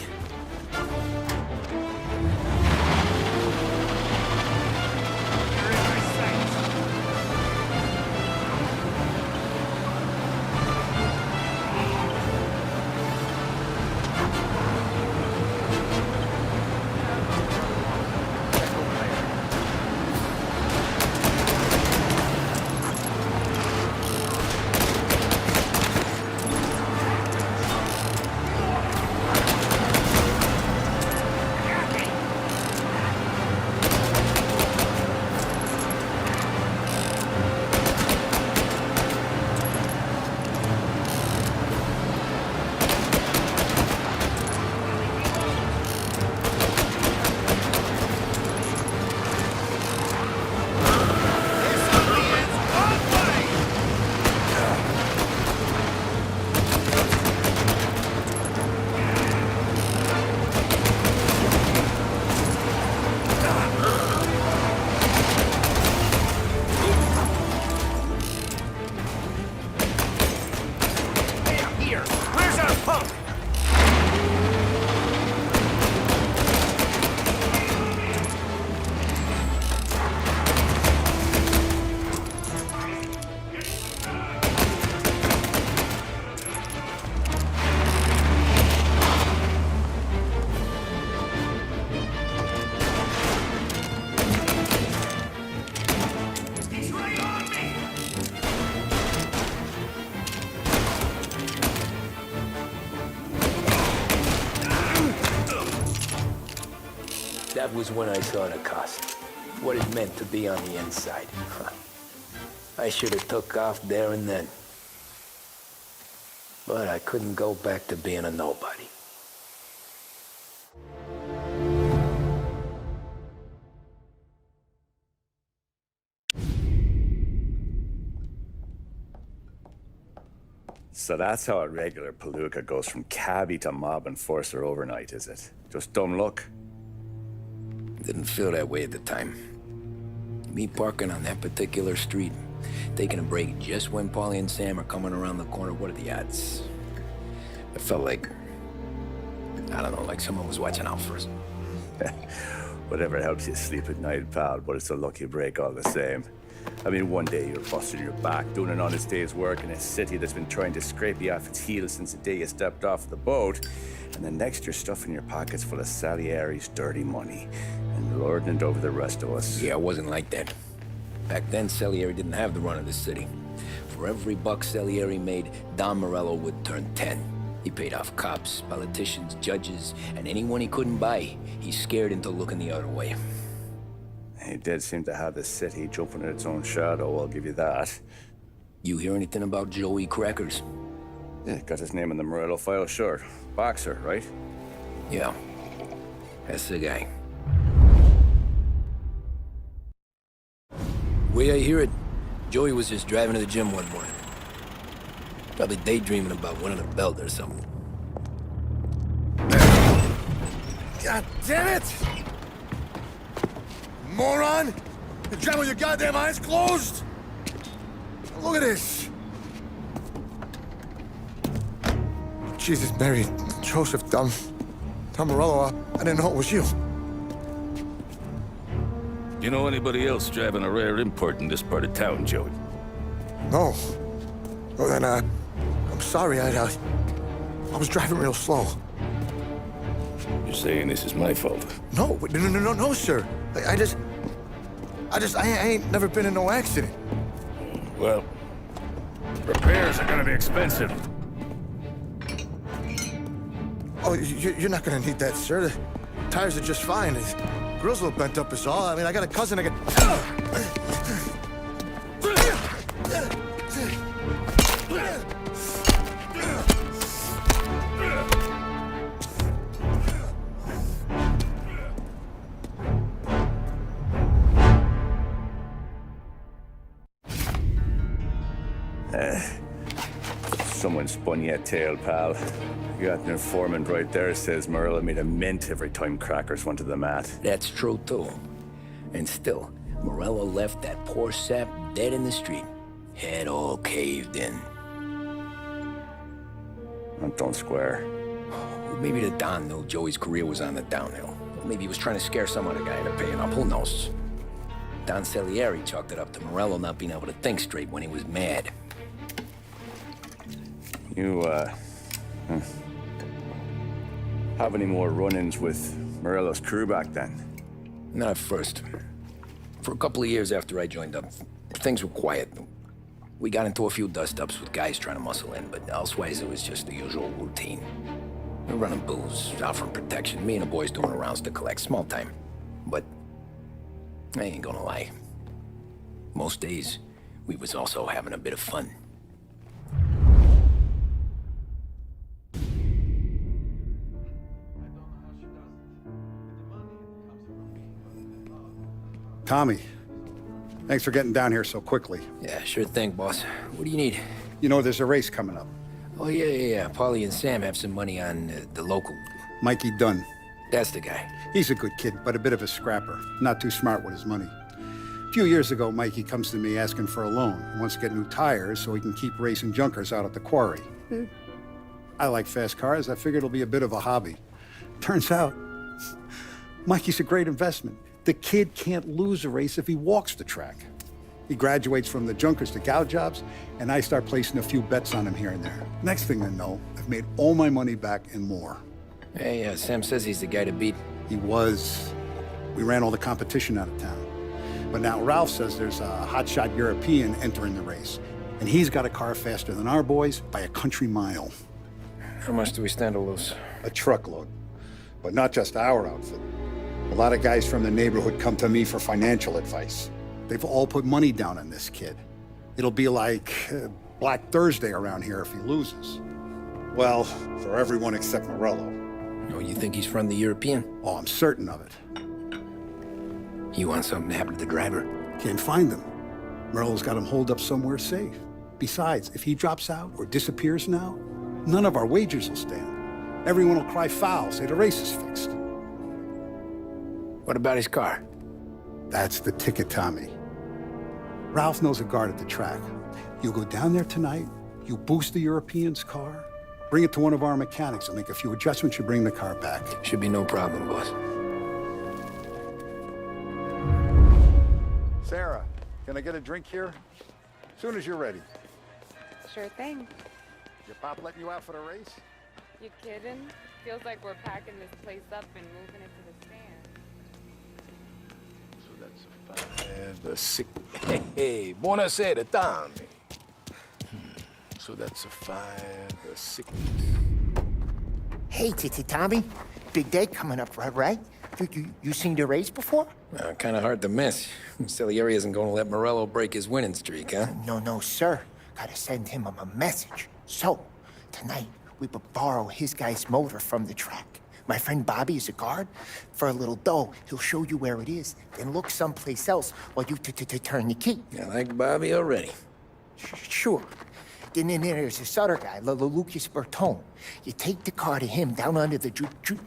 That was when I saw the cost. What it meant to be on the inside. I should have took off there and then. But I couldn't go back to being a nobody. So that's how a regular palooka goes from cabbie to mob enforcer overnight, is it? Just dumb luck? Didn't feel that way at the time. Me parking on that particular street, taking a break just when Paulie and Sam are coming around the corner, what are the odds? I felt like, I don't know, like someone was watching out for us. Whatever helps you sleep at night, pal, but it's a lucky break all the same. I mean, one day you're busting your back, doing an honest day's work in a city that's been trying to scrape you off its heels since the day you stepped off the boat, and the next you're stuffing your pockets full of Salieri's dirty money and lording it over the rest of us. Yeah, it wasn't like that. Back then, Salieri didn't have the run of the city. For every buck Salieri made, Don Morello would turn 10. He paid off cops, politicians, judges, and anyone he couldn't buy, he scared into looking the other way. He did seem to have the city jumping at its own shadow, I'll give you that. You hear anything about Joey Crackers? Yeah, got his name in the Morello file, sure. Boxer, right? Yeah, that's the guy. Way I hear it, Joey was just driving to the gym one morning. Probably daydreaming about winning a belt or something. God damn it! Moron! You're driving with your goddamn eyes closed? Look at this! Jesus, Mary, Joseph, Tom Morello, I didn't know it was you. You know anybody else driving a rare import in this part of town, Joey? No. Well, then, I'm sorry, I was driving real slow. You're saying this is my fault? No, no, sir. I ain't never been in no accident. Well, repairs are gonna be expensive. Oh, you're not gonna need that, sir. The tires are just fine. The grill's a little bent up is all. I mean, I got a cousin I can... someone spun you a tale, pal. You got an informant right there says Morello made a mint every time crackers went to the mat. That's true, too. And still, Morello left that poor sap dead in the street. Head all caved in. That don't square. Maybe the Don knew Joey's career was on the downhill. Maybe he was trying to scare some other guy into paying up. Who knows? Don Salieri chalked it up to Morello not being able to think straight when he was mad. You, have any more run-ins with Morello's crew back then? Not at first. For a couple of years after I joined up, things were quiet. We got into a few dust-ups with guys trying to muscle in, but elsewise it was just the usual routine. We're running booze, out from protection, me and the boys doing rounds to collect, small time. But I ain't gonna lie. Most days, we was also having a bit of fun. Tommy, thanks for getting down here so quickly. Yeah, sure thing, boss. What do you need? You know, there's a race coming up. Oh, yeah. Paulie and Sam have some money on the local. Mikey Dunn. That's the guy. He's a good kid, but a bit of a scrapper. Not too smart with his money. A few years ago, Mikey comes to me asking for a loan. He wants to get new tires so he can keep racing junkers out at the quarry. I like fast cars. I figured it'll be a bit of a hobby. Turns out, Mikey's a great investment. The kid can't lose a race if he walks the track. He graduates from the junkers to gal jobs, and I start placing a few bets on him here and there. Next thing I know, I've made all my money back and more. Hey, Sam says he's the guy to beat. He was. We ran all the competition out of town. But now Ralph says there's a hotshot European entering the race, and he's got a car faster than our boys by a country mile. How much do we stand to lose? A truckload. But not just our outfit. A lot of guys from the neighborhood come to me for financial advice. They've all put money down on this kid. It'll be like Black Thursday around here if he loses. Well, for everyone except Morello. Oh, you think he's from the European? Oh, I'm certain of it. You want something to happen to the driver? Can't find him. Morello's got him holed up somewhere safe. Besides, if he drops out or disappears now, none of our wagers will stand. Everyone will cry foul, say the race is fixed. What about his car? That's the ticket, Tommy. Ralph knows a guard at the track. You go down there tonight, you boost the European's car, bring it to one of our mechanics, and make a few adjustments, you bring the car back. Should be no problem, boss. Sarah, can I get a drink here? As soon as you're ready. Sure thing. Your pop letting you out for the race? You kidding? Feels like we're packing this place up and moving it to the stand. The sick. Hey, buonasera, Tommy. So that's a 5, a 6. Hey, Tommy. Big day coming up, right? You seen the race before? Kind of hard to miss. Salieri isn't going to let Morello break his winning streak, huh? No, sir. Gotta send him a message. So, tonight, we borrow his guy's motor from the track. My friend Bobby is a guard. For a little dough, he'll show you where it is, then look someplace else while you turn the key. I like Bobby already. Sure. Then there's this other guy, Lucas Bertone. You take the car to him down under the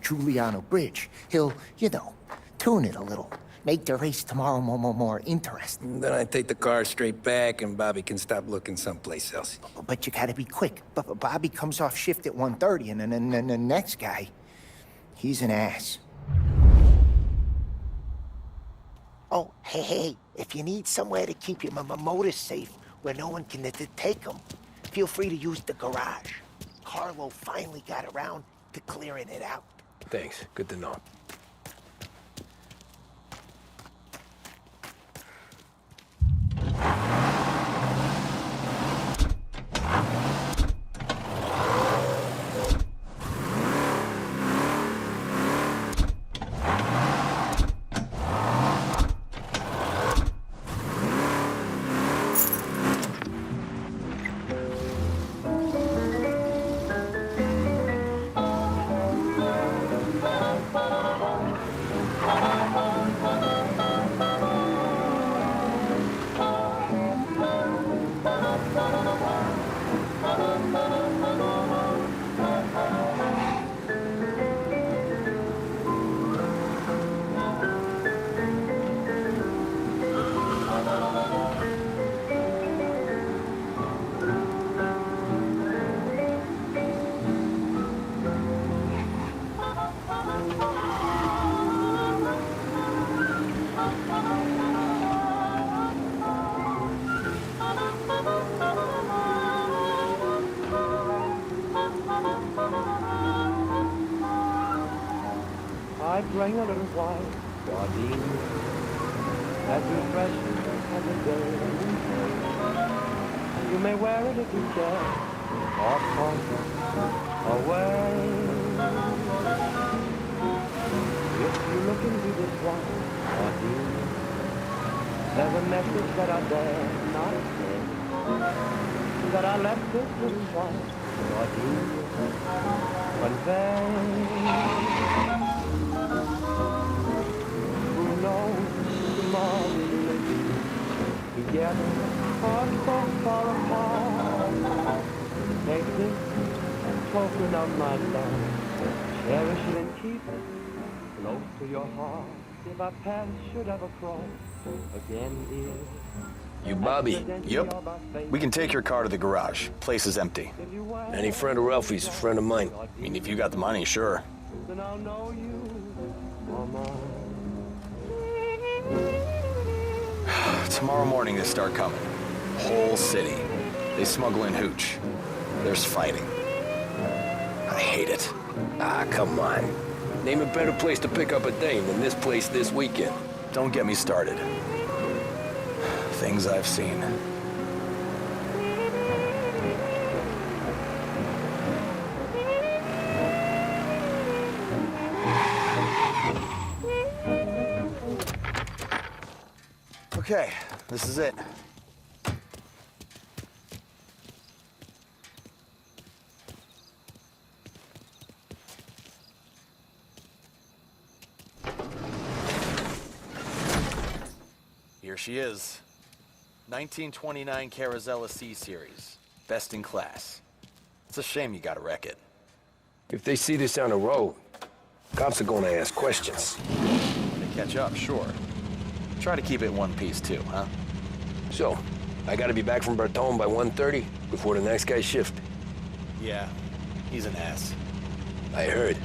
Giuliano Bridge. He'll, tune it a little. Make the race tomorrow more interesting. Then I take the car straight back and Bobby can stop looking someplace else. But you gotta be quick. Bobby comes off shift at 1:30, and then the next guy, he's an ass. Oh, hey, if you need somewhere to keep your motor safe where no one can take them, feel free to use the garage. Carlo finally got around to clearing it out. Thanks. Good to know. I bring a little white sardine as refreshing as a day. You may wear it if you care, or toss it away. If you look into this white sardine, there's a message that I dare not say, that I left this little white sardine convey. Tomorrow we'll be together or so far apart. Take this token of my love, cherish it and keep it close to your heart. If our paths should ever cross again, dear. You Bobby? Yep. We can take your car to the garage. Place is empty. Any friend of Ralphie's a friend of mine. I mean, if you got the money, sure. Then I'll know you are mine. Tomorrow morning they start coming. Whole city. They smuggle in hooch. There's fighting. I hate it. Ah, come on. Name a better place to pick up a dame than this place this weekend. Don't get me started. Things I've seen. Okay, this is it. Here she is. 1929 Carazella C-Series. Best in class. It's a shame you gotta wreck it. If they see this on the road, cops are gonna ask questions. When they catch up, sure. Try to keep it one piece too, huh? So, I gotta be back from Bertone by 1:30 before the next guy's shift. Yeah, he's an ass. I heard.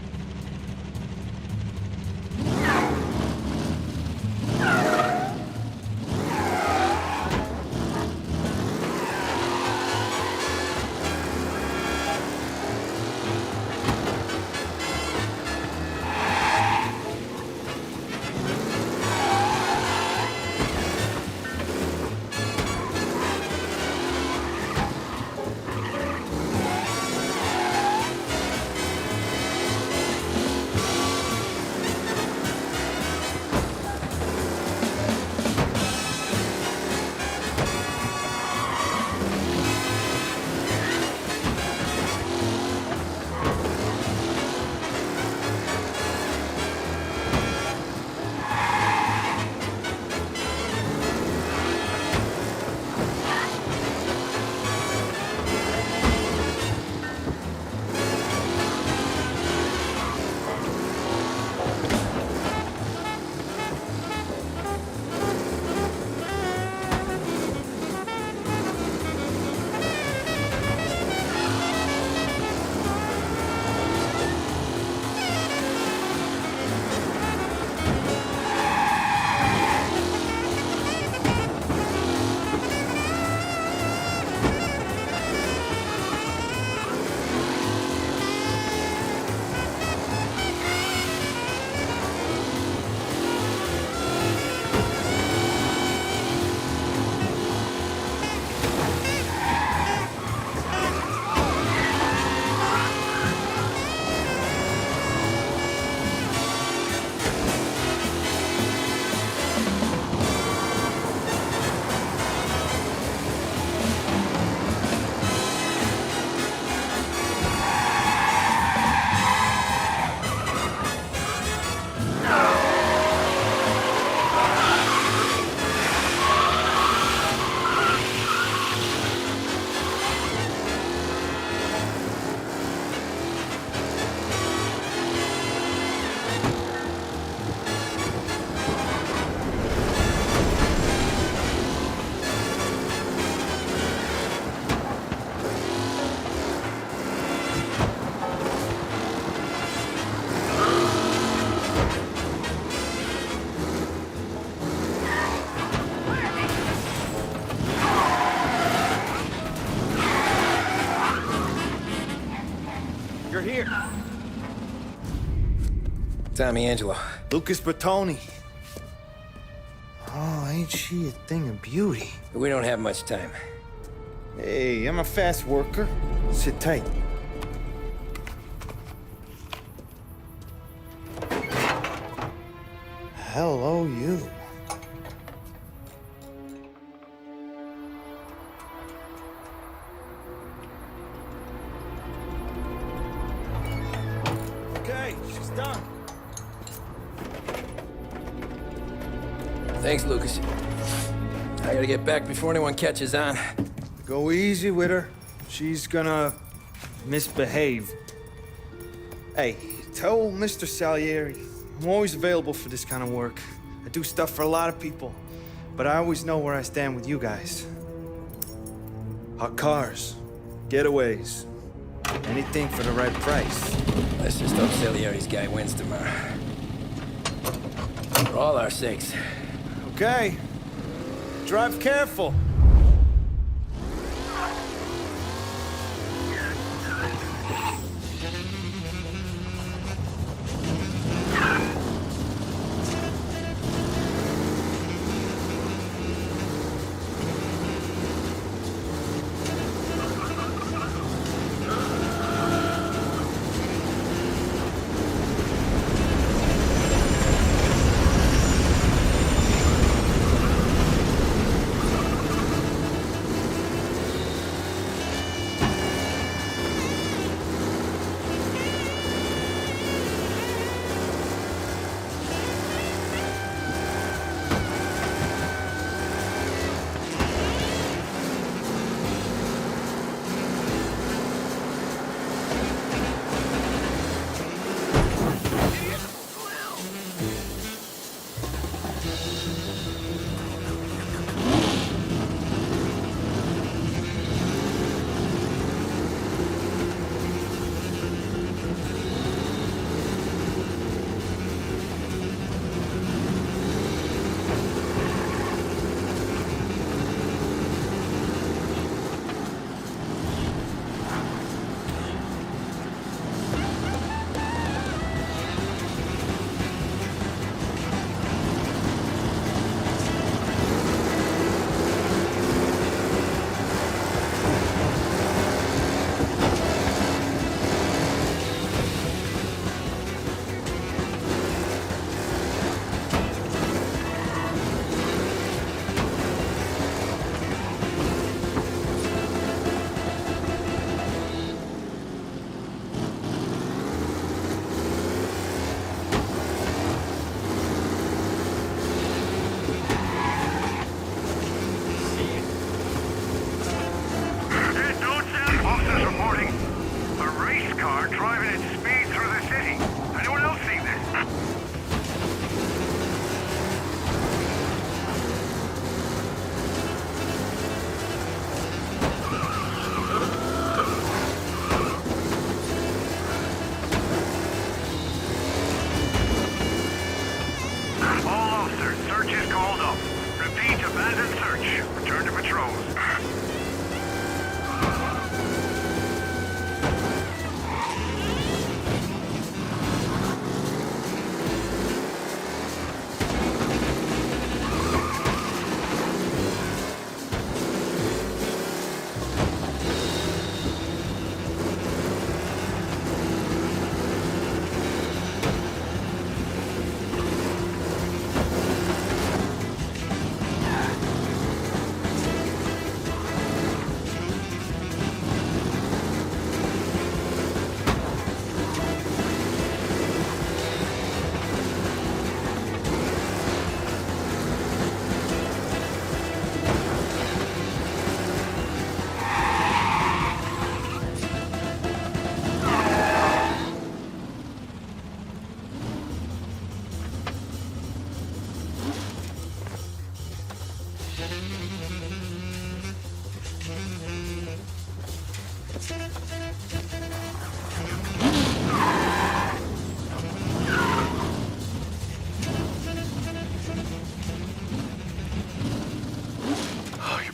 You're here. Tommy Angelo. Lucas Bertoni. Oh, ain't she a thing of beauty? We don't have much time. Hey, I'm a fast worker. Sit tight. Hello, you. Okay, she's done. Thanks, Lucas. I gotta get back before anyone catches on. Go easy with her. She's gonna misbehave. Hey, tell Mr. Salieri I'm always available for this kind of work. I do stuff for a lot of people, but I always know where I stand with you guys. Hot cars, getaways, anything for the right price. Let's just hope Salieri's guy wins tomorrow. For all our sakes. Okay. Drive careful.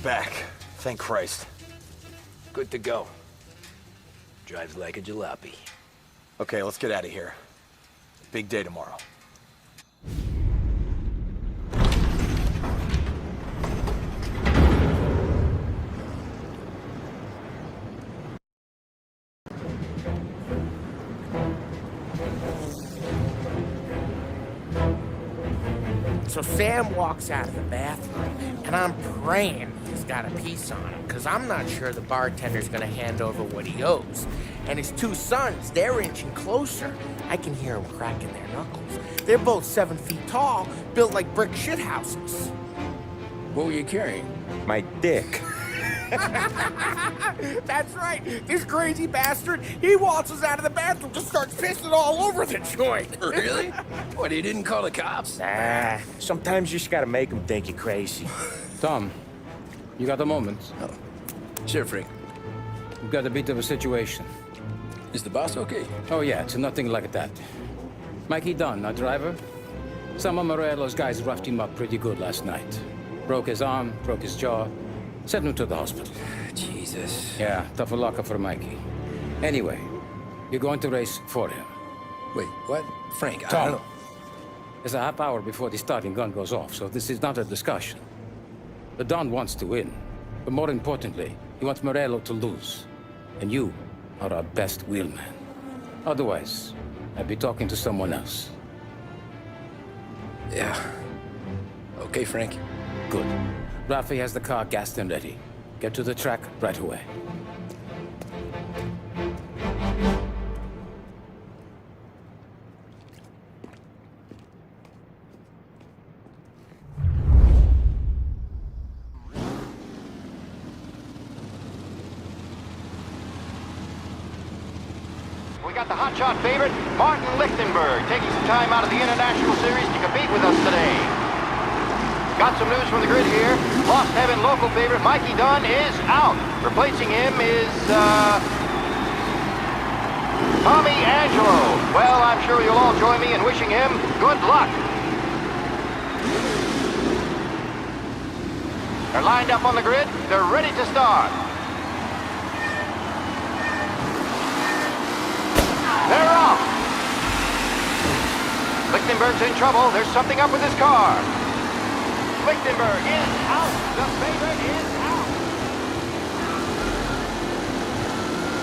Back. Thank Christ. Good to go. Drives like a jalopy. Okay, let's get out of here. Big day tomorrow. So Sam walks out of the bathroom, and I'm praying he's got a piece on him, because I'm not sure the bartender's gonna hand over what he owes. And his two sons, they're inching closer. I can hear them cracking their knuckles. They're both 7 feet tall, built like brick shithouses. What were you carrying? My dick. That's right. This crazy bastard, he waltzes out of the bathroom, just starts pissing all over the joint. Really? What, he didn't call the cops? Nah, sometimes you just gotta make them think you're crazy. Tom, you got a moment? Oh. Sure, Frank. We've got a bit of a situation. Is the boss okay? Oh, yeah, it's nothing like that. Mikey Dunn, our driver. Some of Morello's guys roughed him up pretty good last night. Broke his arm, broke his jaw. Sent him to the hospital. Jesus. Yeah, tough luck for Mikey. Anyway, you're going to race for him. Wait, what? Frank, I Tom, don't know. there's a half hour before the starting gun goes off, so this is not a discussion. The Don wants to win, but more importantly, he wants Morello to lose. And you are our best wheelman. Otherwise, I'd be talking to someone else. Yeah. Okay, Frank. Good. Rafi has the car gassed and ready. Get to the track right away. We got the hotshot favorite, Martin Lichtenberg, taking some time out of the International Series to compete with us today. Got some news from the grid here. Lost Heaven local favorite Mikey Dunn is out. Replacing him is, Tommy Angelo. Well, I'm sure you'll all join me in wishing him good luck. They're lined up on the grid. They're ready to start. They're off. Lichtenberg's in trouble. There's something up with his car. Lichtenberg is out. The favorite is out.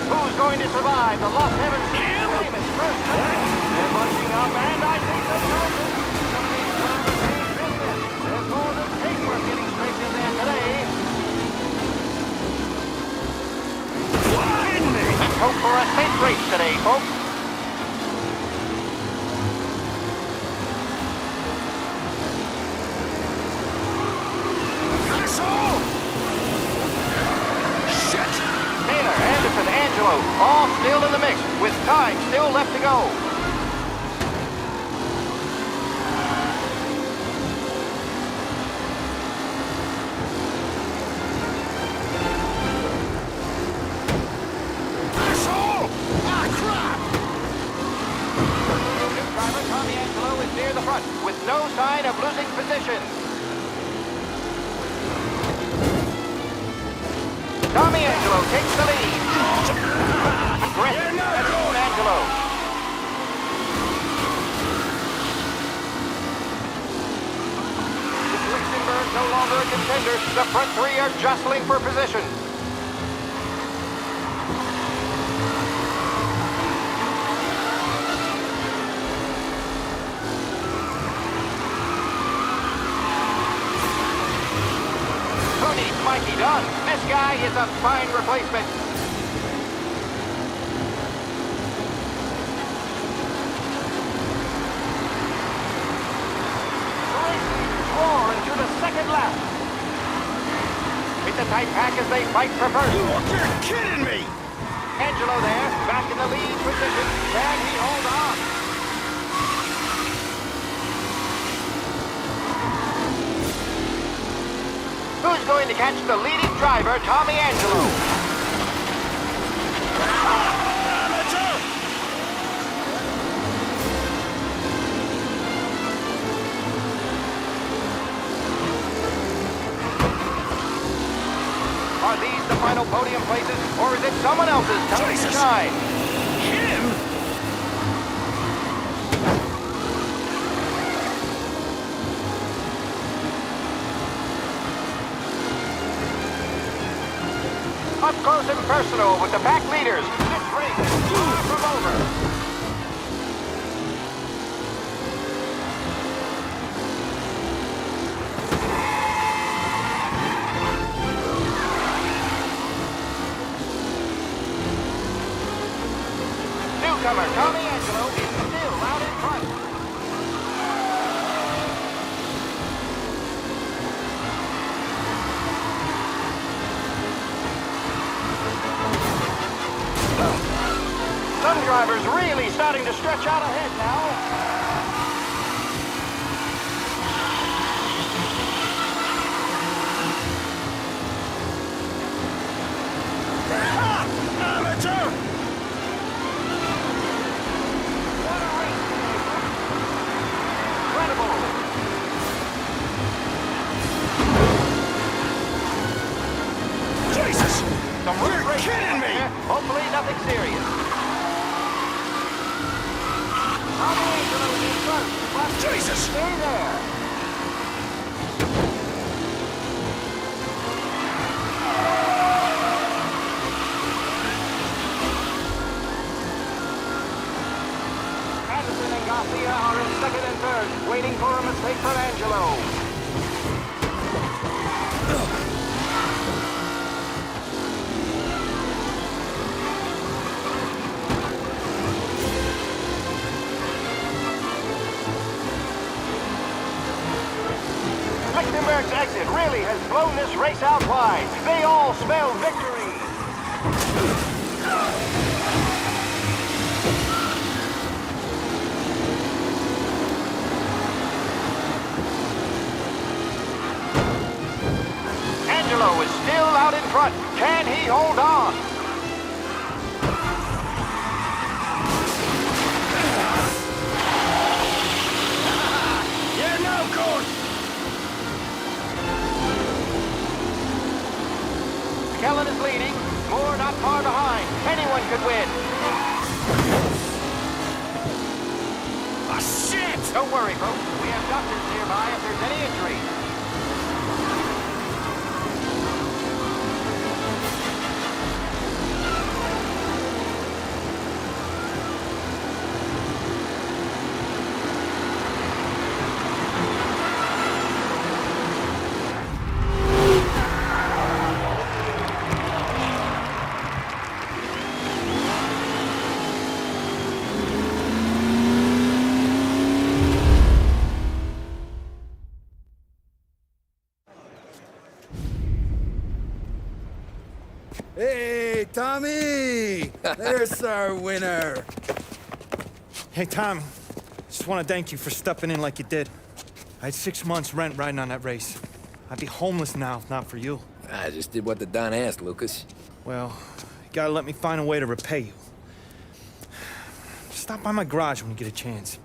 Who's going to survive the Lost Heaven famous first time? They're bunching up, and I think they're chosen. Some of these drivers mean business. There's more than paperwork getting straight in there today. Let's hope for a safe race today, folks. Angelo, all still in the mix, with time still left to go. Crap! New driver Tommy Angelo is near the front, with no sign of losing position. Tommy Angelo takes the lead. Aggressive Angelo. With Lichtenberg no longer a contender, the front three are jostling for position. Who needs Mikey Dunn? This guy is a fine replacement. Roar into the second lap. It's a tight pack as they fight for first. You're kidding me! Angelo there, back in the lead position. Can he hold on? Who's going to catch the leading driver, Tommy Angelo? Are these the final podium places, or is it someone else's time to shine? Him? personal with the pack leaders. This race is far from over. Newcomer Tommy Angelo is still out in front. Some drivers really starting to stretch out ahead now. Amateur! What a race! Incredible! Jesus! Some You're kidding me! Hopefully nothing serious. Tommy Angelo'nun in front, but Jesus! stay there. Anderson and Garcia are in second and third, waiting for a mistake from Angelo. Lichtenberg's exit really has blown this race out wide. They all smell victory. Angelo is still out in front. Can he hold on? You're no good! Kellen is leading. Moore not far behind. Anyone could win. Ah, shit! Don't worry, folks. We have doctors nearby if there's any injury. Hey, Tommy! There's our winner. Hey, Tom. Just want to thank you for stepping in like you did. I had 6 months rent riding on that race. I'd be homeless now if not for you. I just did what the Don asked, Lucas. Well, you gotta let me find a way to repay you. Stop by my garage when you get a chance.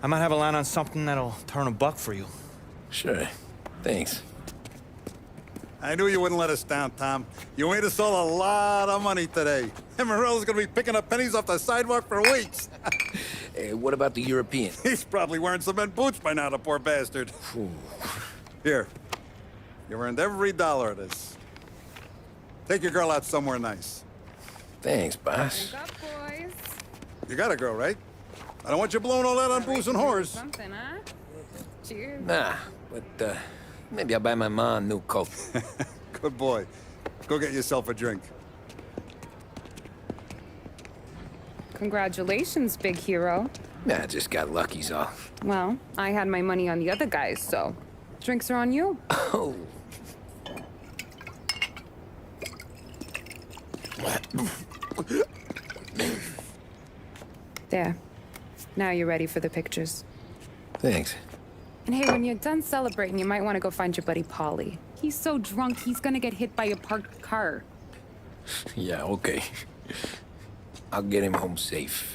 I might have a line on something that'll turn a buck for you. Sure. Thanks. I knew you wouldn't let us down, Tom. You made us all a lot of money today. And Morello's gonna be picking up pennies off the sidewalk for weeks. Hey, what about the European? He's probably wearing cement boots by now, the poor bastard. Here. You earned every dollar of this. Take your girl out somewhere nice. Thanks, boss. Drink up, boys. You got a girl, right? I don't want you blowing all that on booze and whores. Something, huh? Cheers. Nah, but, maybe I'll buy my mom a new coat. Good boy. Go get yourself a drink. Congratulations, big hero. Nah, I just got lucky's all. Well, I had my money on the other guys, so drinks are on you. Oh. There. Now you're ready for the pictures. Thanks. And hey, when you're done celebrating, you might want to go find your buddy Paulie. He's so drunk, he's gonna get hit by a parked car. Yeah, okay. I'll get him home safe.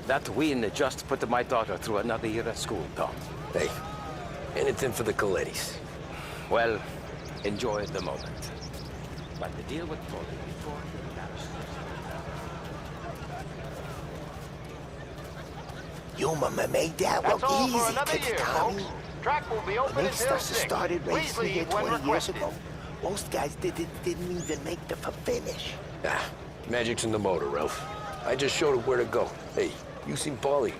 That win just put my daughter through another year at school, Tom. Hey, anything for the Colettis. Well, enjoy the moment. But the deal with Polly before the dash. You made that That's one all easy, for another year, Tommy. folks. Track will be open When they until 6. started Please racing here leave when 20 years requested. ago, most guys didn't even make the finish. Ah, magic's in the motor, Ralph. I just showed it where to go. Hey, you seen Paulie?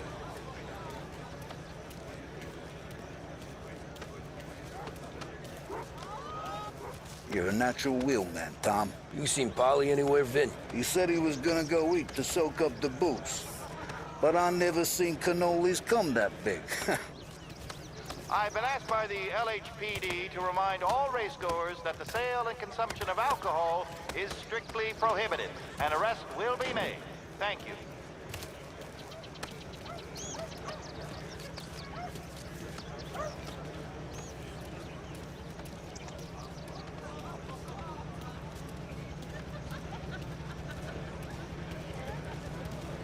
You're a natural wheelman, Tom. You seen Paulie anywhere, Vin? He said he was gonna go eat to soak up the booze. But I never seen cannolis come that big. I've been asked by the LHPD to remind all racegoers that the sale and consumption of alcohol is strictly prohibited. An arrest will be made. Thank you.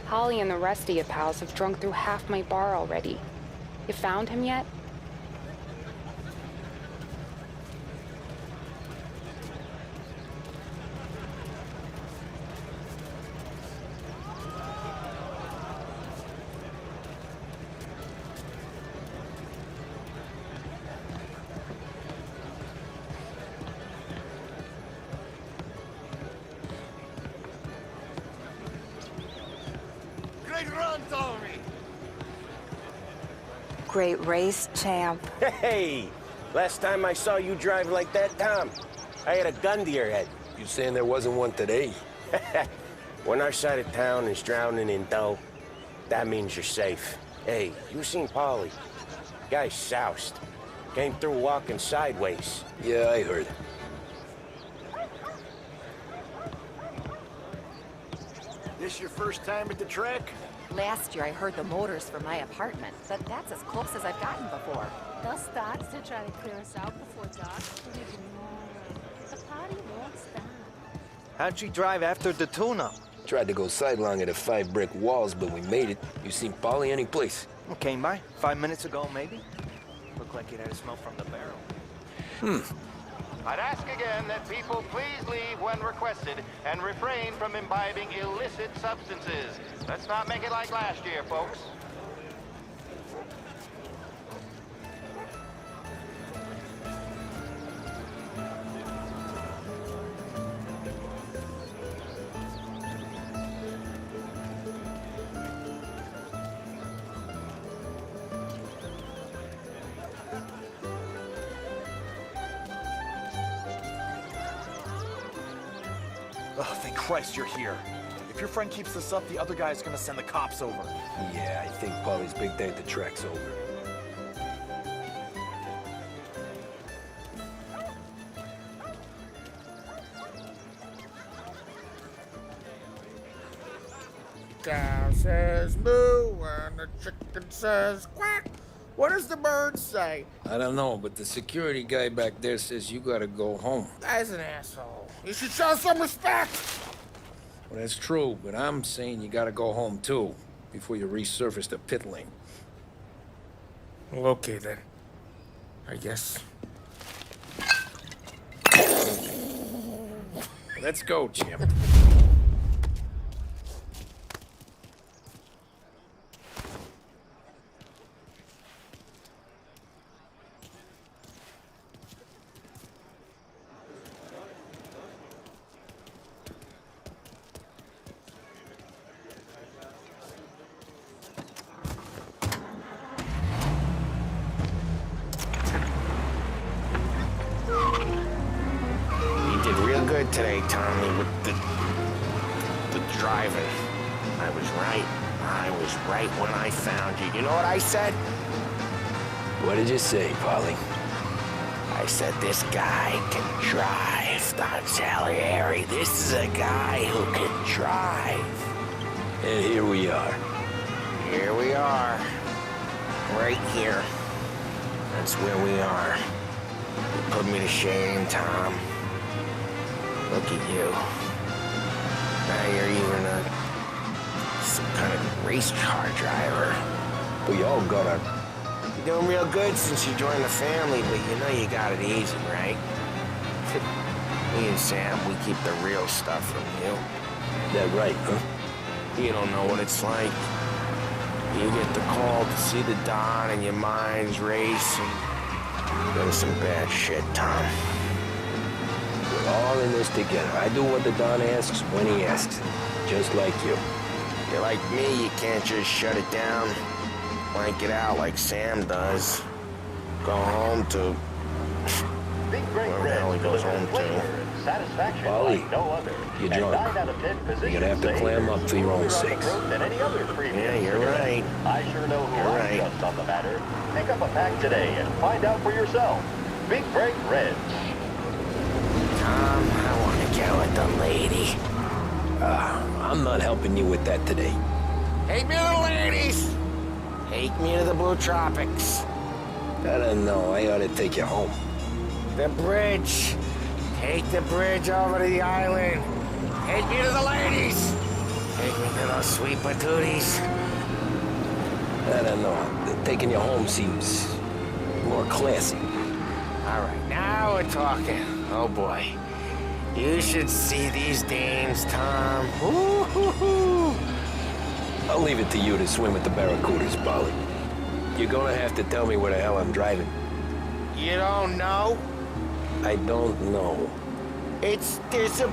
Holly and the rest of you pals have drunk through half my bar already. You found him yet? Great run, Tommy! Great race, champ. Hey! Last time I saw you drive like that, Tom, I had a gun to your head. You saying there wasn't one today? When our side of town is drowning in dough, that means you're safe. Hey, you seen Paulie? Guy's soused. Came through walking sideways. Yeah, I heard. This your first time at the track? Last year I heard the motors from my apartment, but that's as close as I've gotten before. They'll start to try to clear us out before dark. The party won't stop. How'd you drive after the tuna? Tried to go sidelong at the 5 brick walls, but we made it. You seen Paulie any place? Came by 5 minutes ago, maybe. Looked like it had a smell from the barrel. I'd ask again that people please leave when requested and refrain from imbibing illicit substances. Let's not make it like last year, folks. Oh, thank Christ you're here. If your friend keeps this up, the other guy's gonna send the cops over. Yeah, I think Paulie's big day at the track's over. Cow says moo and the chicken says quack. What does the bird say? I don't know, but the security guy back there says you gotta go home. Guy's an asshole. You should show some respect. Well, that's true, but I'm saying you gotta go home too, before you resurface the pit lane. Well, okay then. I guess. Let's go, champ. You did real good today, Tommy, with the driving. I was right. I was right when I found you. You know what I said? What did you say, Paulie? I said, this guy can drive, Don Salieri. This is a guy who can drive. And here we are. Here we are. Right here. That's where we are. You put me to shame, Tom. Look at you. Now you're even some kind of race car driver. We all got our... You're doing real good since you joined the family, but you know you got it easy, right? Me and Sam, we keep the real stuff from you. That right, huh? You don't know what it's like. You get the call to see the Don and your mind's racing. Done some bad shit, Tom. We're all in this together. I do what the Don asks when he asks. Just like you. You're like me, you can't just shut it down. Blank it out like Sam does. Go home to... wherever the hell he goes home to. Polly, you're drunk. You're gonna have to clam up for your own sakes. Yeah, you're right. I sure know who I'm just on the matter. Pick up a pack today and find out for yourself. Big Break Reds. Tom, I want to get with the lady. I'm not helping you with that today. Take me to the ladies! Take me to the Blue Tropics. I don't know. I ought to take you home. The bridge. Take the bridge over to the island. Take me to the ladies. Take me to those sweet patooties. I don't know. Taking you home seems more classy. All right, now we're talking. Oh boy. You should see these dames, Tom. Woo-hoo-hoo. I'll leave it to you to swim with the barracudas, Polly. You're gonna have to tell me where the hell I'm driving. You don't know? I don't know. There's a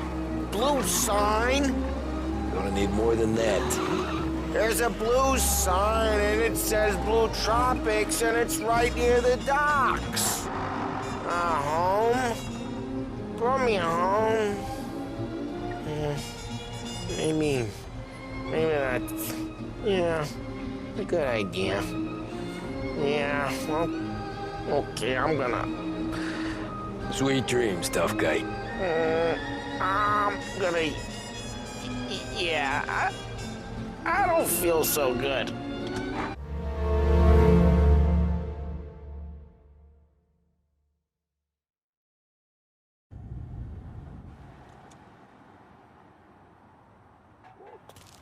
blue sign. Gonna need more than that. There's a blue sign and it says Blue Tropics and it's right near the docks. Home? Brought me home. Maybe that's, a good idea. Yeah, well, okay, I'm gonna... Sweet dreams, tough guy. I'm gonna... Yeah, I don't feel so good.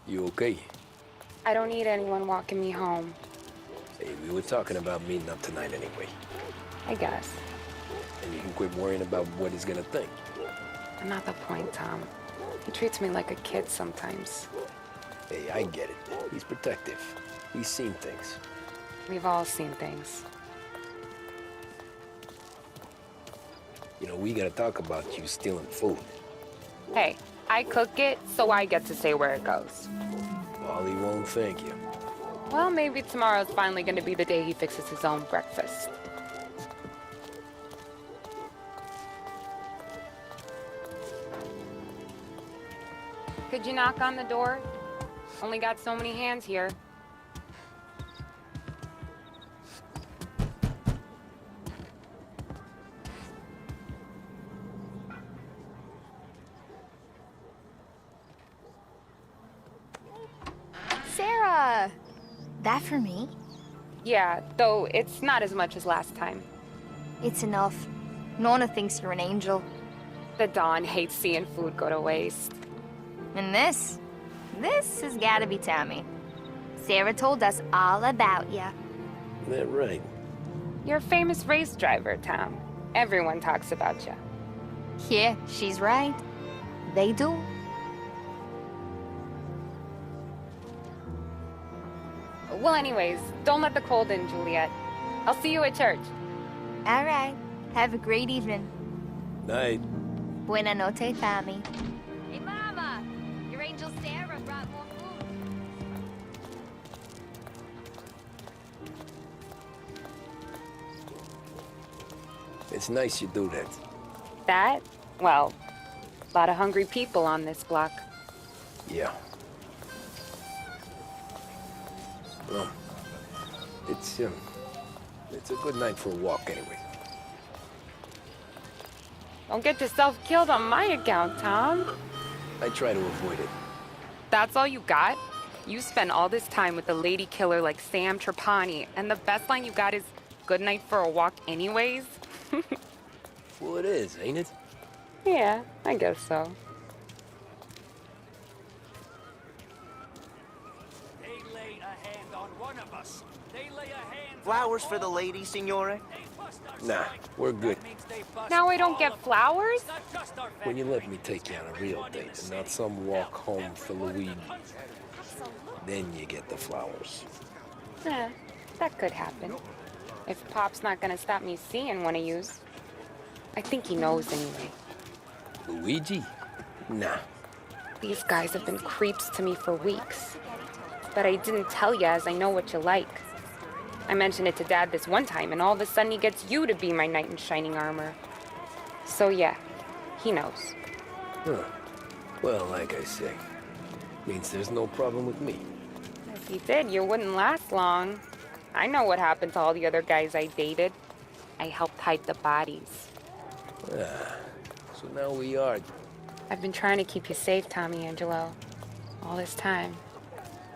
You okay? I don't need anyone walking me home. Hey, we were talking about meeting up tonight anyway. I guess. And you can quit worrying about what he's gonna think. Not the point, Tom. He treats me like a kid sometimes. Hey, I get it. He's protective. He's seen things. We've all seen things. You know, we gotta talk about you stealing food. Hey, I cook it, so I get to say where it goes. Wally won't thank you. Well, maybe tomorrow's finally gonna be the day he fixes his own breakfast. Could you knock on the door? Only got so many hands here. Sarah! That for me? Yeah, though it's not as much as last time. It's enough. Nona thinks you're an angel. The Don hates seeing food go to waste. And this has gotta be Tommy. Sarah told us all about ya. That right? You're a famous race driver, Tom. Everyone talks about you. Yeah, she's right. They do. Well, anyways, don't let the cold in, Juliet. I'll see you at church. All right. Have a great evening. Night. Buena noche, Tommy. Hey, Mama! Your angel Sarah brought more food. It's nice you do that. That? Well, a lot of hungry people on this block. Yeah. Well, it's a good night for a walk anyway. Don't get yourself killed on my account, Tom. I try to avoid it. That's all you got? You spend all this time with a lady killer like Sam Trapani, and the best line you got is, "Good night for a walk anyways"? Well, it is, ain't it? Yeah, I guess so. Ain't late, Flowers for the lady, signore? Nah, we're good. Now I don't get flowers? When you let me take you on a real date and not some walk home for Luigi, then you get the flowers. That could happen. If Pop's not gonna stop me seeing one of yous. I think he knows anyway. Luigi? Nah. These guys have been creeps to me for weeks. But I didn't tell you as I know what you like. I mentioned it to Dad this one time, and all of a sudden he gets you to be my knight in shining armor. So yeah, he knows. Huh. Well, like I say, means there's no problem with me. If he did, you wouldn't last long. I know what happened to all the other guys I dated. I helped hide the bodies. So now we are. I've been trying to keep you safe, Tommy Angelo. All this time.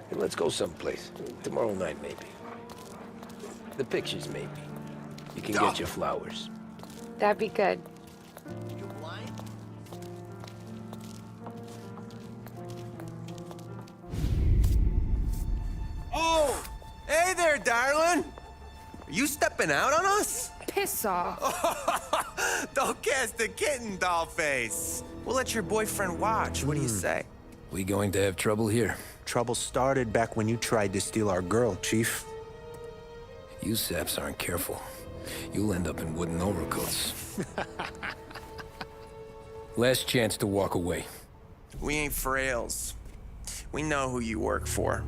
Hey, let's go someplace. Tomorrow night, maybe. The pictures, maybe. You can get your flowers. That'd be good. Oh! Hey there, darling! Are you stepping out on us? Piss off. Don't cast a kitten, dollface. We'll let your boyfriend watch. What do you say? We going to have trouble here? Trouble started back when you tried to steal our girl, Chief. You saps aren't careful. You'll end up in wooden overcoats. Last chance to walk away. We ain't frails. We know who you work for.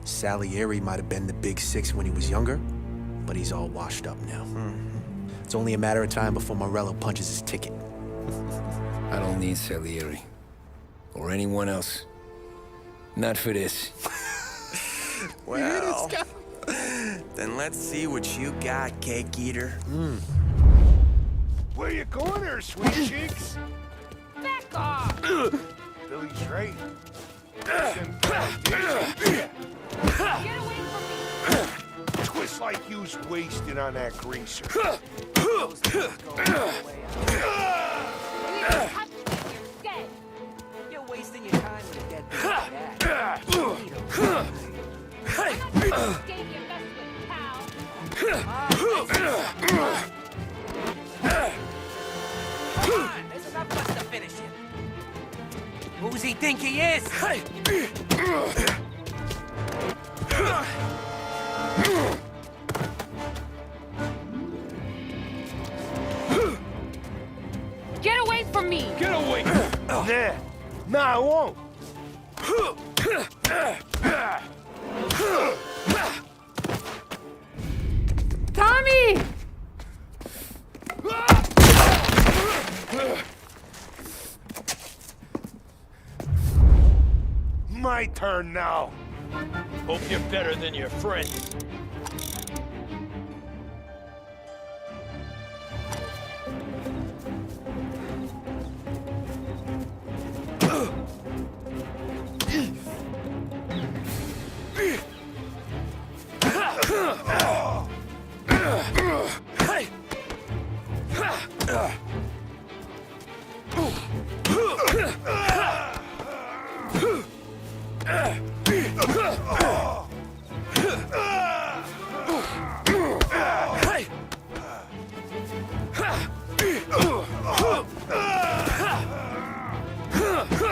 Salieri might have been the big six when he was younger, but he's all washed up now. It's only a matter of time before Morello punches his ticket. I don't need Salieri. Or anyone else. Not for this. Well, then let's see what you got, cake eater. Where you going there, sweet cheeks? Back off! Billy's right. Get away from me! Twist like you's wasted on that greaser. You're wasting your time with a dead boy like that. Come on, there's enough of us to finish him. Who's he think he is? Get away from me! Get away! There. Nah, I won't. Tommy! My turn now. Hope you're better than your friend.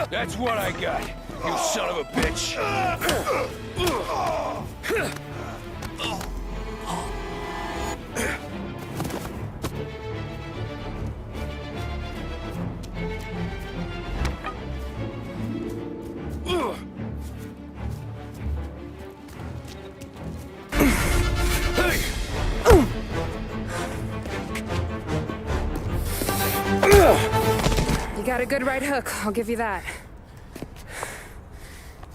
That's what I got, you son of a bitch. You got a good right hook, I'll give you that.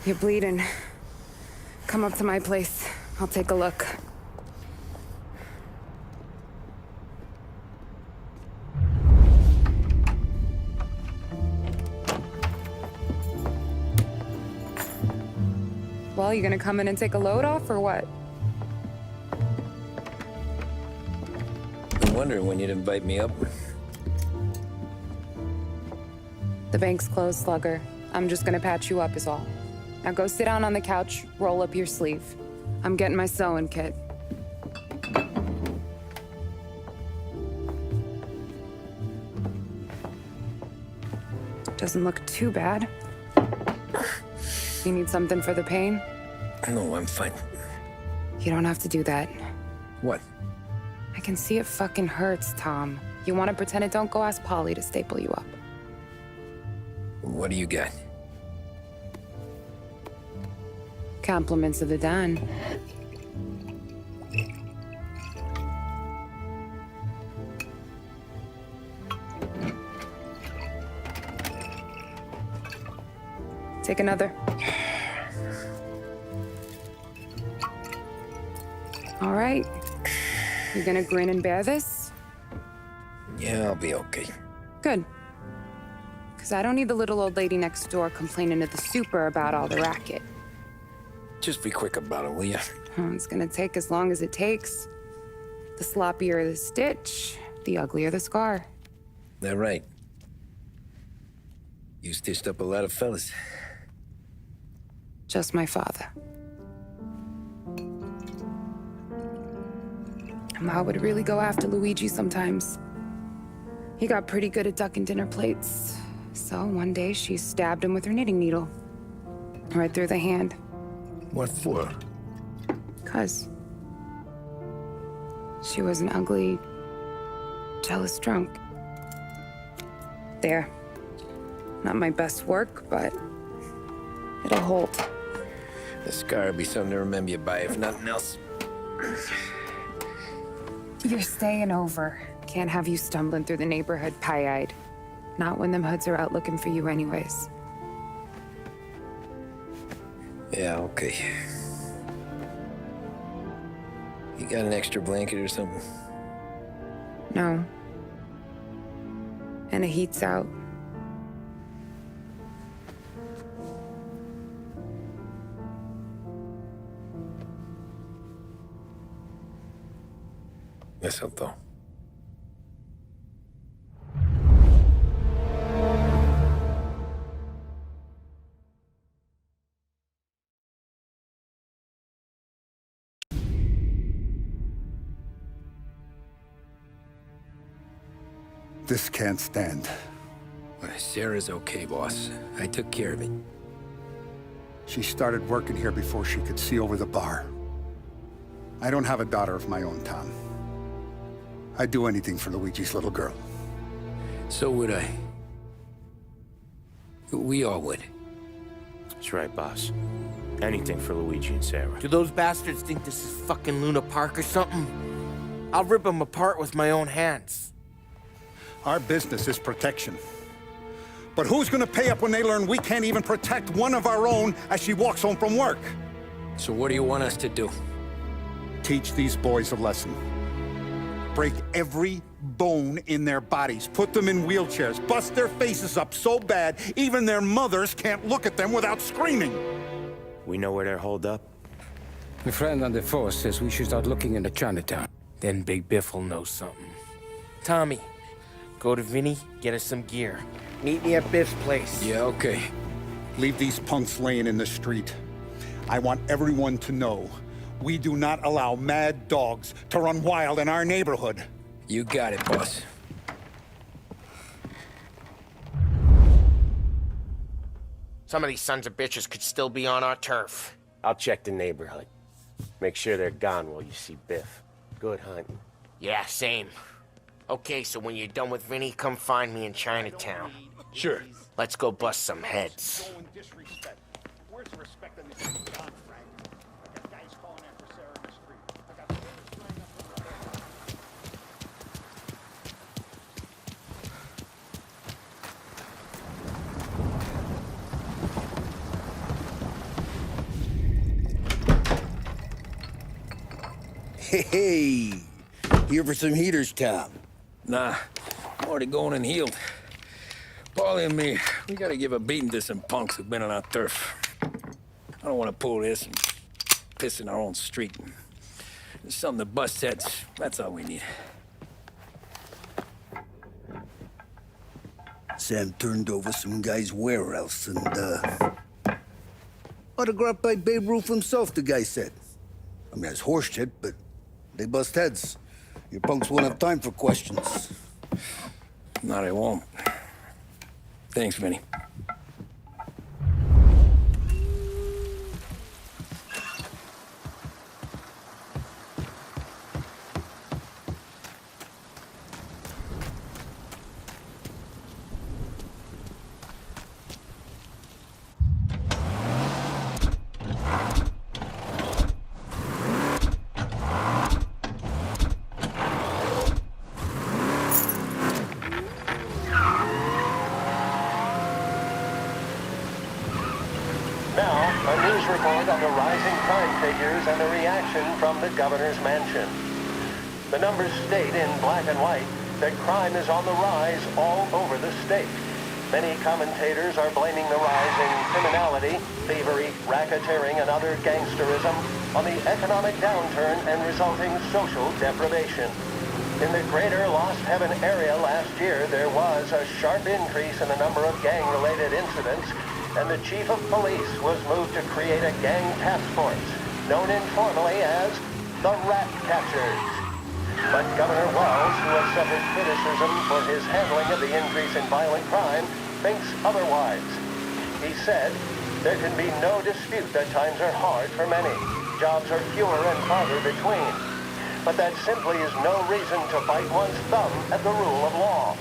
You're bleeding. Come up to my place. I'll take a look. Well, you gonna come in and take a load off, or what? I'm wondering when you'd invite me up. The bank's closed, Slugger. I'm just gonna patch you up is all. Now go sit down on the couch, roll up your sleeve. I'm getting my sewing kit. Doesn't look too bad. You need something for the pain? No, I'm fine. You don't have to do that. What? I can see it fucking hurts, Tom. You want to pretend it don't? Go ask Polly to staple you up. What do you got? Compliments of the Don. Take another. All right. You gonna grin and bear this? Yeah, I'll be okay. Good. Because I don't need the little old lady next door complaining to the super about all the racket. Just be quick about it, will ya? It's gonna take as long as it takes. The sloppier the stitch, the uglier the scar. That right. You stitched up a lot of fellas. Just my father. Ma would really go after Luigi sometimes. He got pretty good at ducking dinner plates. So one day she stabbed him with her knitting needle. Right through the hand. What for? 'Cause she was an ugly, jealous drunk. There. Not my best work, but it'll hold. The scar will be something to remember you by, if nothing else. You're staying over. Can't have you stumbling through the neighborhood pie-eyed. Not when them hoods are out looking for you anyways. Yeah, okay. You got an extra blanket or something? No. And the heat's out. Eso todo. This can't stand. Sarah's okay, boss. I took care of it. She started working here before she could see over the bar. I don't have a daughter of my own, Tom. I'd do anything for Luigi's little girl. So would I. We all would. That's right, boss. Anything for Luigi and Sarah. Do those bastards think this is fucking Luna Park or something? I'll rip them apart with my own hands. Our business is protection. But who's gonna pay up when they learn we can't even protect one of our own as she walks home from work? So what do you want us to do? Teach these boys a lesson. Break every bone in their bodies, put them in wheelchairs, bust their faces up so bad even their mothers can't look at them without screaming. We know where they're holed up. The friend on the force says we should start looking into Chinatown. Then Big Biff will know something. Tommy, go to Vinny, get us some gear. Meet me at Biff's place. Yeah, okay. Leave these punks laying in the street. I want everyone to know we do not allow mad dogs to run wild in our neighborhood. You got it, boss. Some of these sons of bitches could still be on our turf. I'll check the neighborhood. Make sure they're gone while you see Biff. Good hunting. Yeah, same. Okay, so when you're done with Vinny, come find me in Chinatown. Sure. Let's go bust some heads. Where's the respect in this John Frank? I got guys calling after Sarah in the street. I got police flying up Hey, here for some heaters, Tom? Nah, I'm already going and healed. Paulie and me, we gotta give a beating to some punks who've been on our turf. I don't want to pull this and piss in our own street. There's something to bust heads. That's all we need. Sam turned over some guys' warehouse and, Autographed by Babe Ruth himself, the guy said. I mean, it's horse shit, but they bust heads. Your punks won't have time for questions. No, they won't. Thanks, Vinny. Now, a news report on the rising crime figures and the reaction from the governor's mansion. The numbers state in black and white that crime is on the rise all over the state. Many commentators are blaming the rise in criminality, thievery, racketeering, and other gangsterism on the economic downturn and resulting social deprivation. In the greater Lost Heaven area last year, there was a sharp increase in the number of gang-related incidents, and the chief of police was moved to create a gang task force, known informally as the Rat Catchers. But Governor Wells, who has suffered criticism for his handling of the increase in violent crime, thinks otherwise. He said, "There can be no dispute that times are hard for many. Jobs are fewer and farther between. But that simply is no reason to bite one's thumb at the rule of law.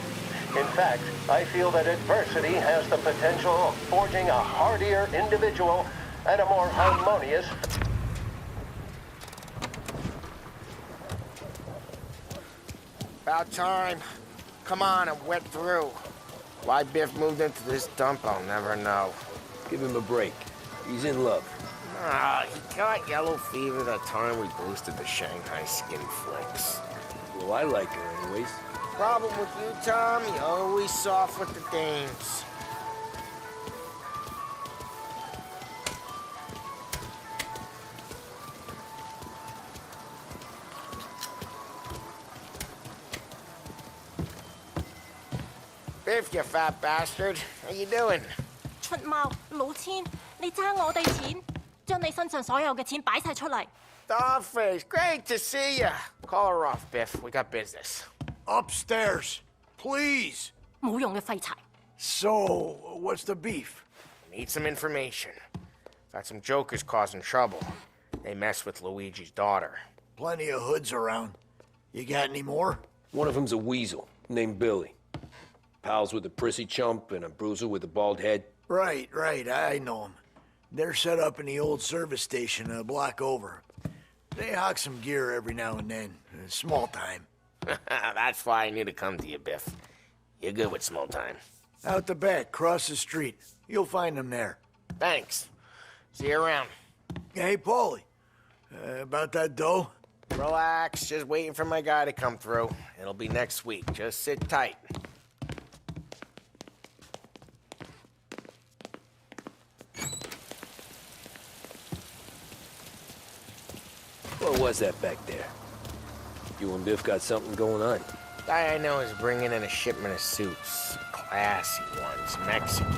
In fact, I feel that adversity has the potential of forging a hardier individual and a more harmonious..." About time. Come on, I'm wet through. Why Biff moved into this dump, I'll never know. Give him a break. He's in love. Ah, he got yellow fever that time we boosted the Shanghai skin flicks. Well, I like her anyways. Problem with you, Tom, you're always soft with the dames. Biff, you fat bastard. How you doing? 出貓，老千，你爭我哋錢，將你身上所有嘅錢擺晒出嚟。Dollface, great to see you. Call her off, Biff. We got business. Upstairs, please. 冇用嘅廢柴。So, what's the beef? Need some information. Got some jokers causing trouble. They mess with Luigi's daughter. Plenty of hoods around. You got any more? One of them's a weasel named Billy. Pals with a prissy chump and a bruiser with a bald head. Right, I know them. They're set up in the old service station a block over. They hawk some gear every now and then. Small time. That's why I knew to come to you, Biff. You're good with small time. Out the back, cross the street. You'll find them there. Thanks. See you around. Hey, Paulie. About that dough? Relax, just waiting for my guy to come through. It'll be next week. Just sit tight. What was that back there? You and Biff got something going on. Guy I know is bringing in a shipment of suits. Classy ones, Mexican.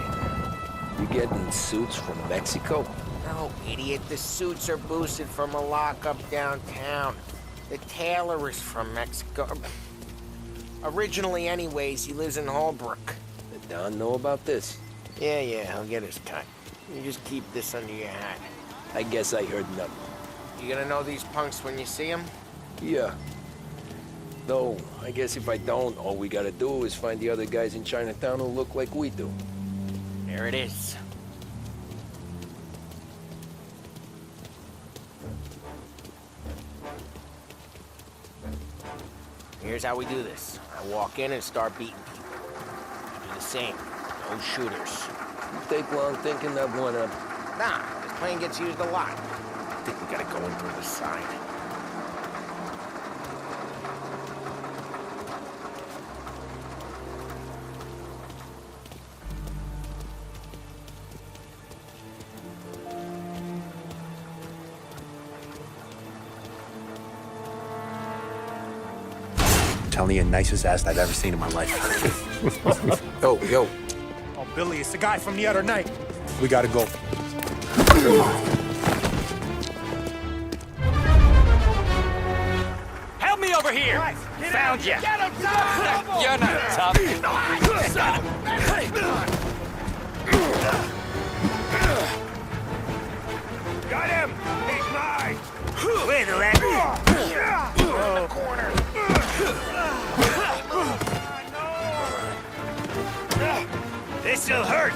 You getting suits from Mexico? No, idiot. The suits are boosted from a lockup downtown. The tailor is from Mexico. Originally, anyways, he lives in Holbrook. Did Don know about this? Yeah, he'll get his cut. You just keep this under your hat. I guess I heard nothing. You gonna know these punks when you see them? Yeah. Though, I guess if I don't, all we gotta do is find the other guys in Chinatown who look like we do. There it is. Here's how we do this. I walk in and start beating people. You do the same. No shooters. You take long thinking that one up. Nah, this plane gets used a lot. I think we gotta go in through the side. Telling you, nicest ass I've ever seen in my life. Yo. Oh, Billy, it's the guy from the other night. We gotta go. Help me over here! Found you! Get him, Tom! You're not tough. Got him! He's mine! Wait a minute. Corner! This'll hurt.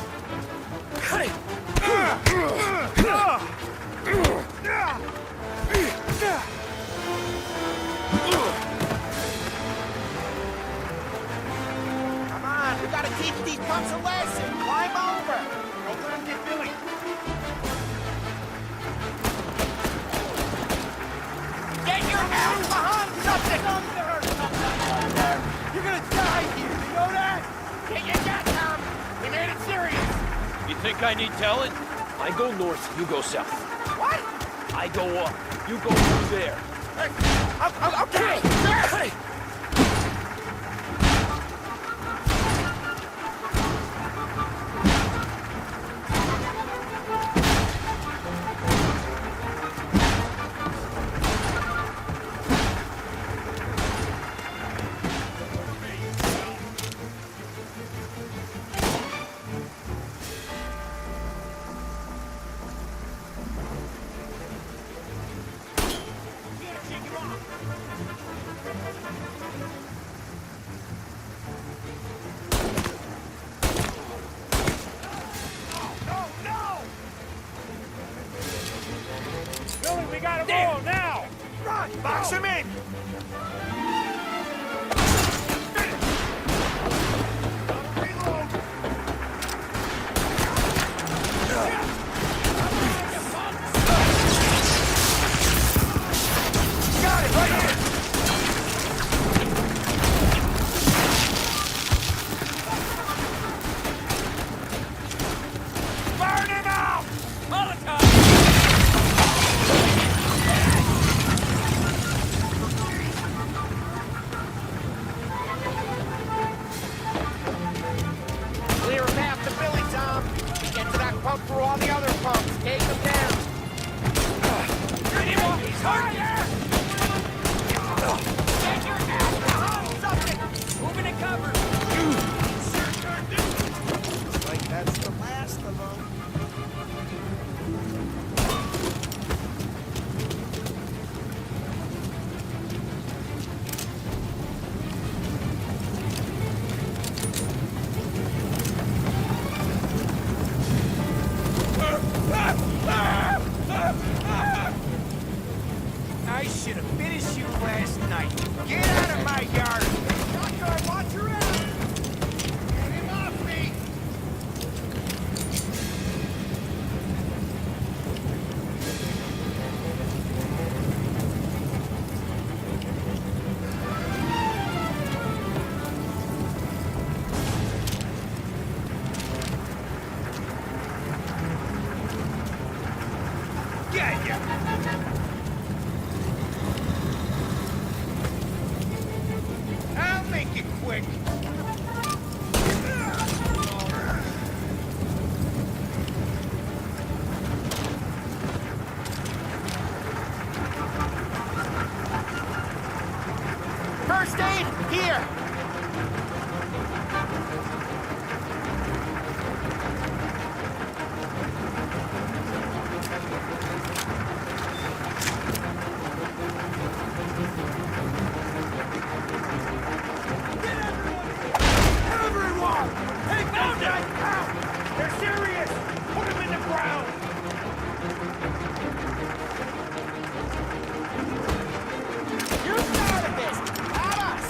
Come on, we gotta teach these punks a lesson. Climb over. Don't let him get Billy. Get your ass behind something! You're gonna die here, you know that? Get your gat, Tom. We made it serious. You think I need telling? I go north, you go south. What? I go up, you go through there. Okay. Billy, we gotta roll now! Run! Box him in! Got it, right here! Burn him out! Molotov! Clear a path to Billy, Tom. Get to that pump through all the other pumps. Take them down. He's hurt! Get your ass behind something! Moving to cover! Looks like that's the last of them. I should have finished you last night. Get out of my yard! Shotgun, watch your ass! Get him off me! Get ya! I'll make it quick. First aid, here. Everyone! Take those guys out! They're serious! Put them in the ground! You started this, not us!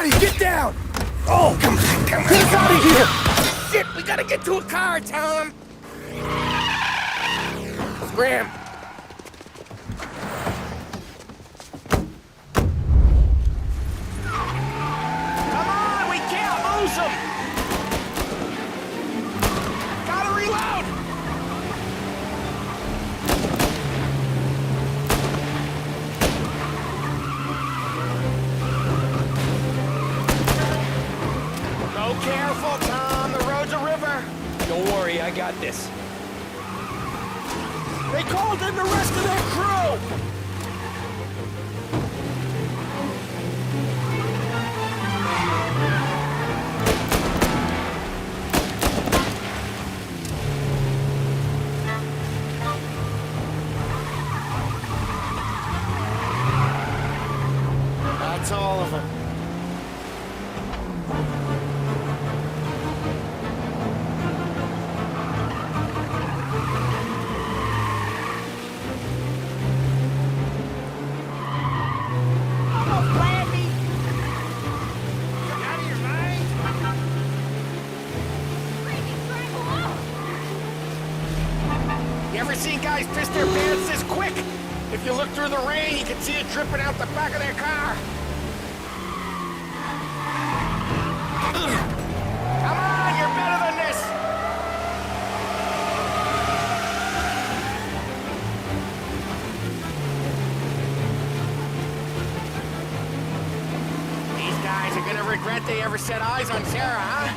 Johnny, get down! Oh, come on. Get us out of here! Shit, we gotta get to a car, Tom! Scram! Come on, we can't lose him! Gotta reload! Go careful, Tom. The road's a river. Don't worry, I got this. They called in the rest of their crew! That's all of them. You ever seen guys piss their pants this quick? If you look through the rain, you can see it dripping out the back of their car. Come on, you're better than this! These guys are gonna regret they ever set eyes on Sarah, huh?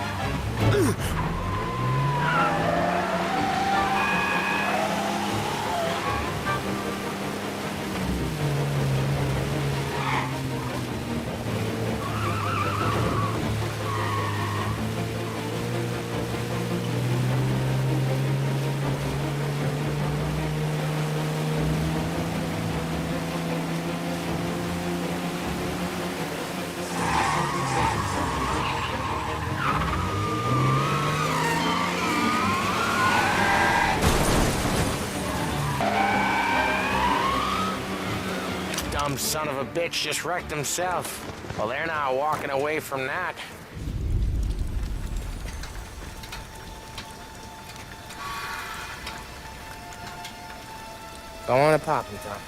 Dumb son of a bitch just wrecked himself. Well, they're not walking away from that. Go on and pop him, Tom.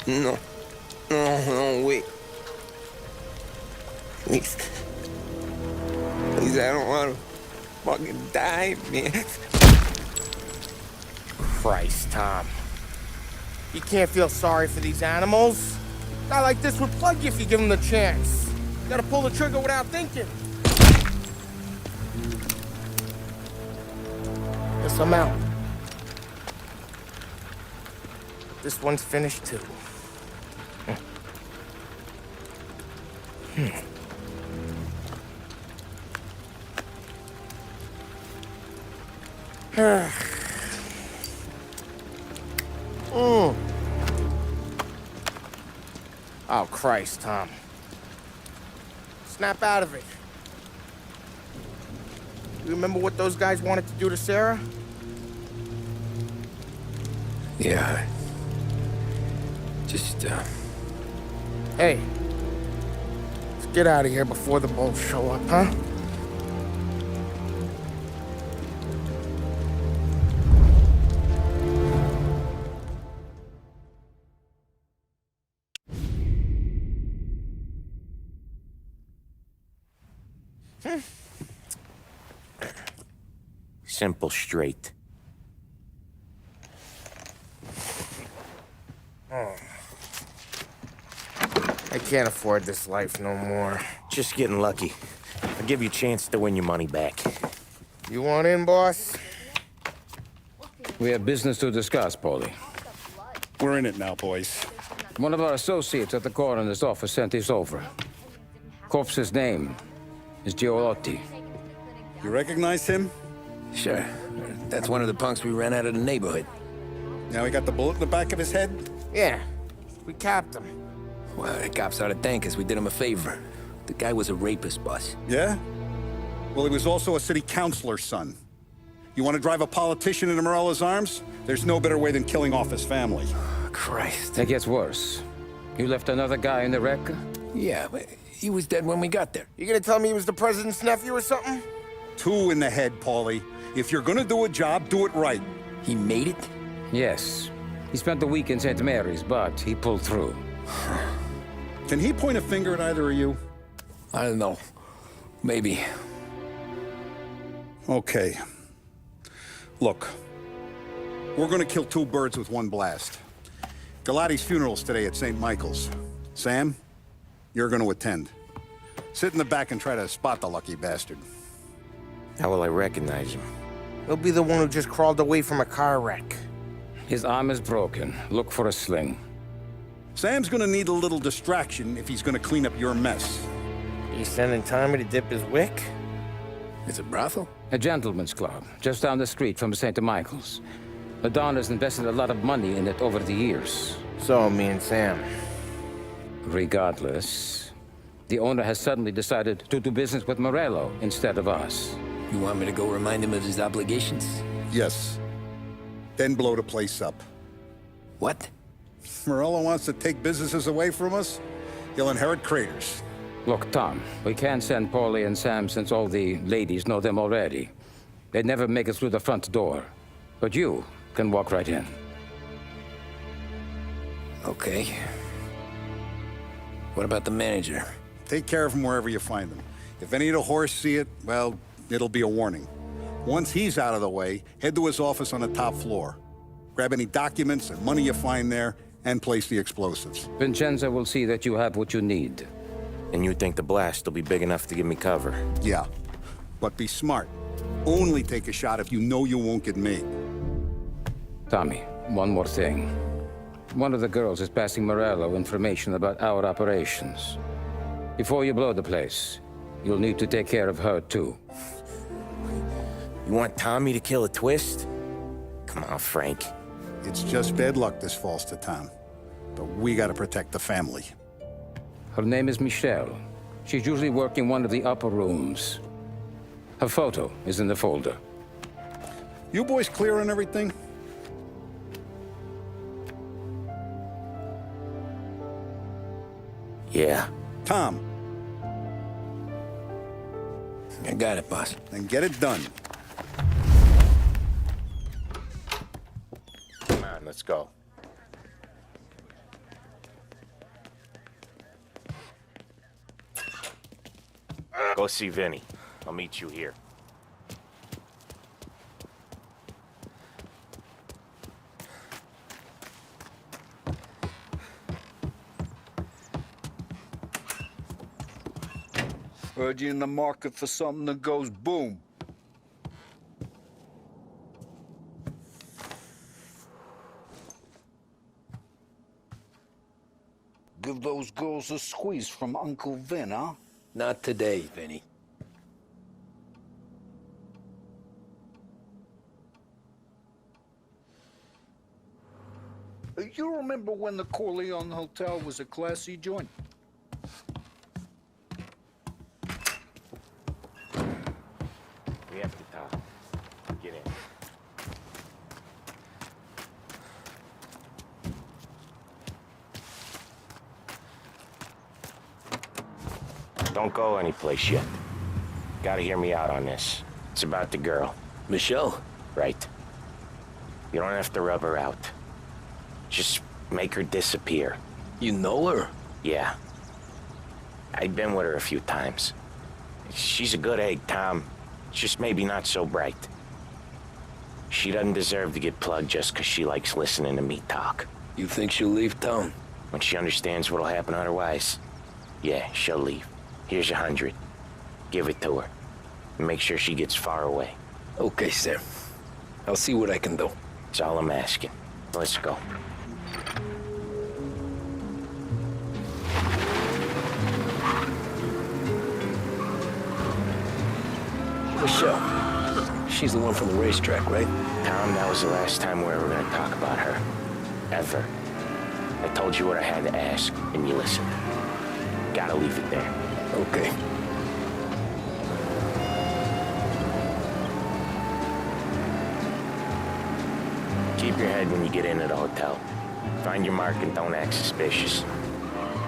No. No, wait. Please. Please, I don't want to fucking die, man. Christ, Tom. You can't feel sorry for these animals. A guy like this would plug you if you give him the chance. You gotta pull the trigger without thinking. Guess I'm out. This one's finished too. Oh, Christ, Tom. Snap out of it. You remember what those guys wanted to do to Sarah? Yeah. Just, Hey. Let's get out of here before the bulls show up, huh? Simple, straight. I can't afford this life no more. Just getting lucky. I'll give you a chance to win your money back. You want in, boss? We have business to discuss, Paulie. We're in it now, boys. One of our associates at the coroner's office sent this over. Corpse's name is Giolotti. You recognize him? Sure. That's one of the punks we ran out of the neighborhood. Now he got the bullet in the back of his head? Yeah. We capped him. Well, the cops ought to thank us. We did him a favor. The guy was a rapist, boss. Yeah? Well, he was also a city councilor's son. You want to drive a politician into Morello's arms? There's no better way than killing off his family. Christ. It gets worse. You left another guy in the wreck? Yeah, but he was dead when we got there. You gonna tell me he was the president's nephew or something? 2 in the head, Paulie. If you're gonna do a job, do it right. He made it? Yes. He spent the week in St. Mary's, but he pulled through. Can he point a finger at either of you? I don't know. Maybe. Okay. Look, we're gonna kill 2 birds with 1 blast. Galati's funeral's today at St. Michael's. Sam, you're gonna attend. Sit in the back and try to spot the lucky bastard. How will I recognize him? He'll be the one who just crawled away from a car wreck. His arm is broken. Look for a sling. Sam's gonna need a little distraction if he's gonna clean up your mess. He's sending Tommy to dip his wick? It's a brothel? A gentleman's club, just down the street from St. Michael's. The Don has invested a lot of money in it over the years. So, me and Sam. Regardless, the owner has suddenly decided to do business with Morello instead of us. You want me to go remind him of his obligations? Yes. Then blow the place up. What? Morello wants to take businesses away from us? He'll inherit craters. Look, Tom, we can't send Paulie and Sam since all the ladies know them already. They'd never make it through the front door. But you can walk right in. Okay. What about the manager? Take care of him wherever you find him. If any of the horse see it, well, it'll be a warning. Once he's out of the way, head to his office on the top floor. Grab any documents and money you find there, and place the explosives. Vincenzo will see that you have what you need. And you think the blast will be big enough to give me cover? Yeah, but be smart. Only take a shot if you know you won't get made. Tommy, one more thing. One of the girls is passing Morello information about our operations. Before you blow the place, you'll need to take care of her, too. You want Tommy to kill a twist? Come on, Frank. It's just bad luck this falls to Tom. But we gotta protect the family. Her name is Michelle. She's usually working one of the upper rooms. Her photo is in the folder. You boys clear on everything? Yeah. Tom. I got it, boss. Then get it done. Come on, let's go. Go see Vinny. I'll meet you here. Heard you in the market for something that goes boom. Give those girls a squeeze from Uncle Vin, huh? Not today, Vinny. You remember when the Corleone Hotel was a classy joint? We have to talk. Get in. Don't go anyplace yet. Gotta hear me out on this. It's about the girl. Michelle? Right. You don't have to rub her out. Just make her disappear. You know her? Yeah. I've been with her a few times. She's a good egg, Tom. Just maybe not so bright. She doesn't deserve to get plugged just because she likes listening to me talk. You think she'll leave town? When she understands what'll happen otherwise, yeah, she'll leave. Here's 100. Give it to her. And make sure she gets far away. Okay, Sam. I'll see what I can do. That's all I'm asking. Let's go. Michelle. She's the one from the racetrack, right? Tom, that was the last time we were ever gonna talk about her. Ever. I told you what I had to ask, and you listened. Gotta leave it there. Keep your head when you get into the hotel. Find your mark and don't act suspicious.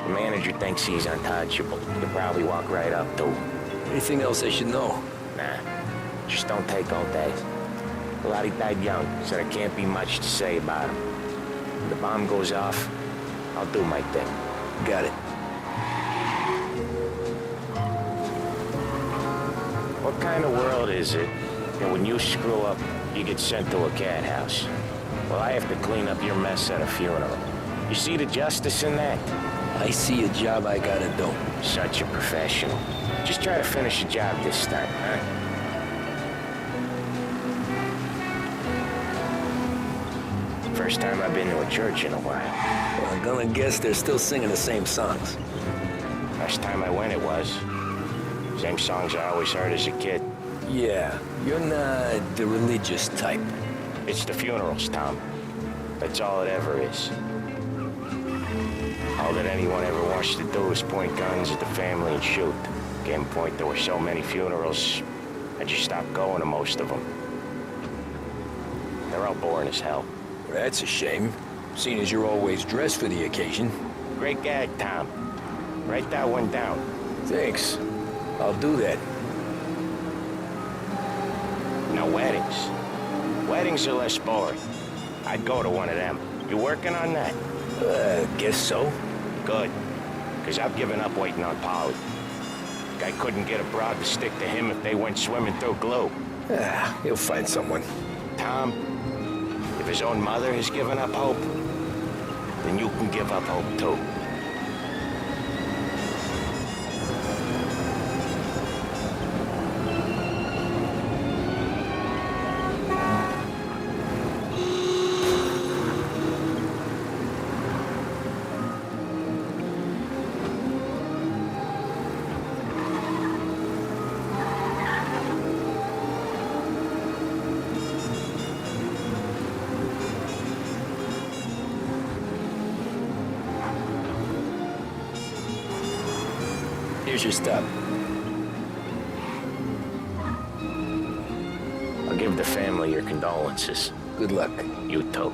The manager thinks he's untouchable. He'll probably walk right up to him. Anything else I should know? Nah, just don't take all day. Well, he died young, so there can't be much to say about him. When the bomb goes off, I'll do my thing. Got it. What kind of world is it that when you screw up, you get sent to a cat house? Well, I have to clean up your mess at a funeral. You see the justice in that? I see a job I gotta do. Such a professional. Just try to finish the job this time, huh? First time I've been to a church in a while. Well, I'm gonna guess they're still singing the same songs. Last time I went, it was. Same songs I always heard as a kid. Yeah, you're not the religious type. It's the funerals, Tom. That's all it ever is. All that anyone ever wants to do is point guns at the family and shoot. Game point, there were so many funerals, I just stopped going to most of them. They're all boring as hell. Well, that's a shame, seeing as you're always dressed for the occasion. Great gag, Tom. Write that one down. Thanks. I'll do that. Now, weddings. Weddings are less boring. I'd go to one of them. You working on that? Guess so. Good. Because I've given up waiting on Polly. Guy couldn't get a broad to stick to him if they went swimming through glue. He'll find someone. Tom, if his own mother has given up hope, then you can give up hope too. Here's your stop. I'll give the family your condolences. Good luck. You too.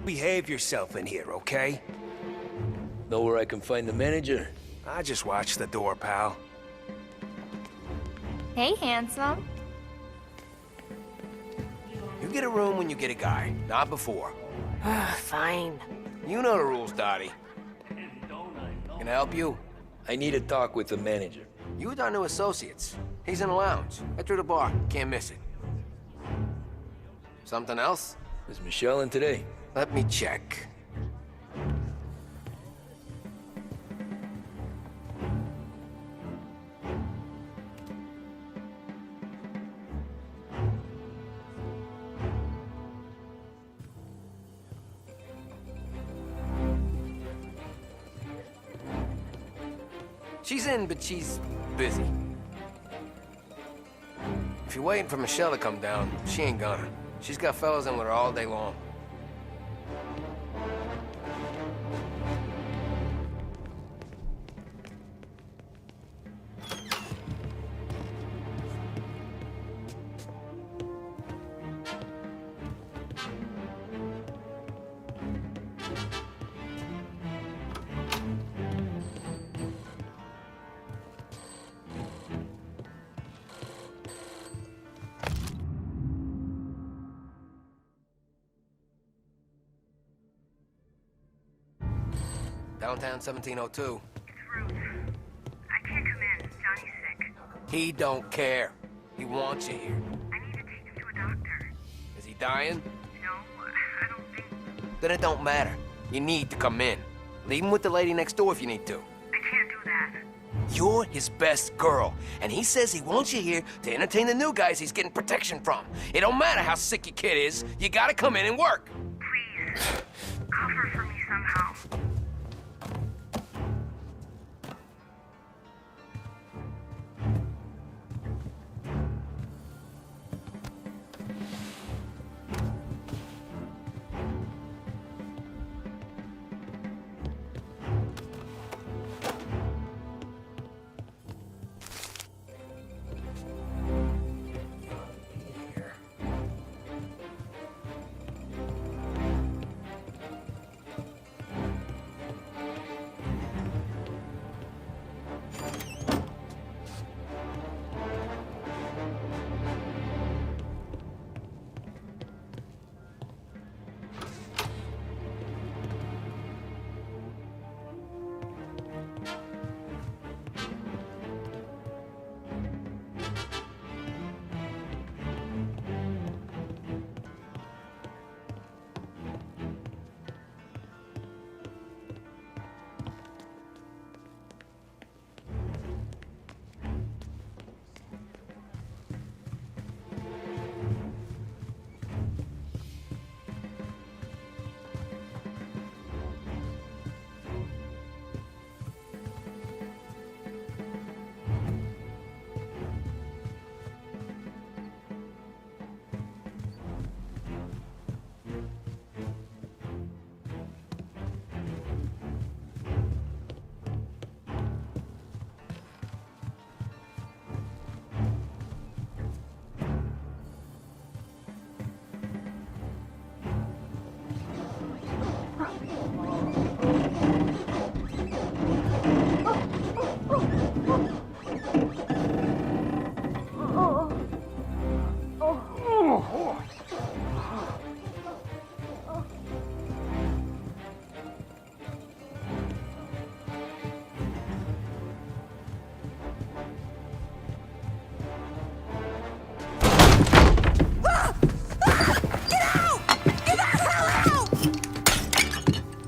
Behave yourself in here, okay? Know where I can find the manager? I just watched the door, pal. Hey, handsome. You get a room when you get a guy, not before. Fine. You know the rules, Dottie. Can I help you? I need a talk with the manager. You with our new associates. He's in the lounge. Right through the bar. Can't miss it. Something else? Is Michelle in today? Let me check. She's in, but she's busy. If you're waiting for Michelle to come down, she ain't gonna. She's got fellas in with her all day long. Downtown 1702. He don't care. He wants you here. I need to take him to a doctor. Is he dying? No, I don't think... Then it don't matter. You need to come in. Leave him with the lady next door if you need to. I can't do that. You're his best girl, and he says he wants you here to entertain the new guys he's getting protection from. It don't matter how sick your kid is, you gotta come in and work. Please, cover for me somehow.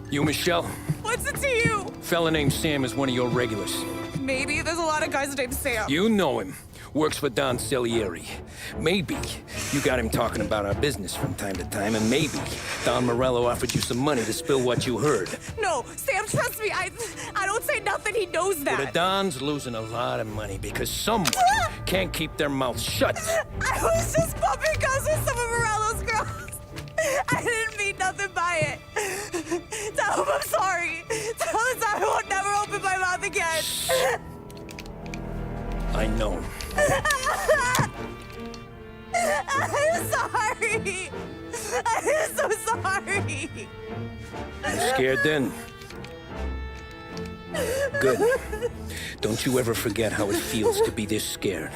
You, Michelle? What's it to you? Fella named Sam is one of your regulars. Maybe there's a lot of guys named Sam. You know him. Works for Don Celieri. Maybe you got him talking about our business from time to time, and maybe Don Morello offered you some money to spill what you heard. No, Sam, trust me. I don't say nothing. He knows that. Well, the Don's losing a lot of money because someone can't keep their mouth shut. I was just bumping guns with some of Morello's girls. I didn't mean nothing by it. Tell him I'm sorry. Tell him I won't never open my mouth again. I know. I'm sorry. I'm so sorry. You scared then? Good. Don't you ever forget how it feels to be this scared.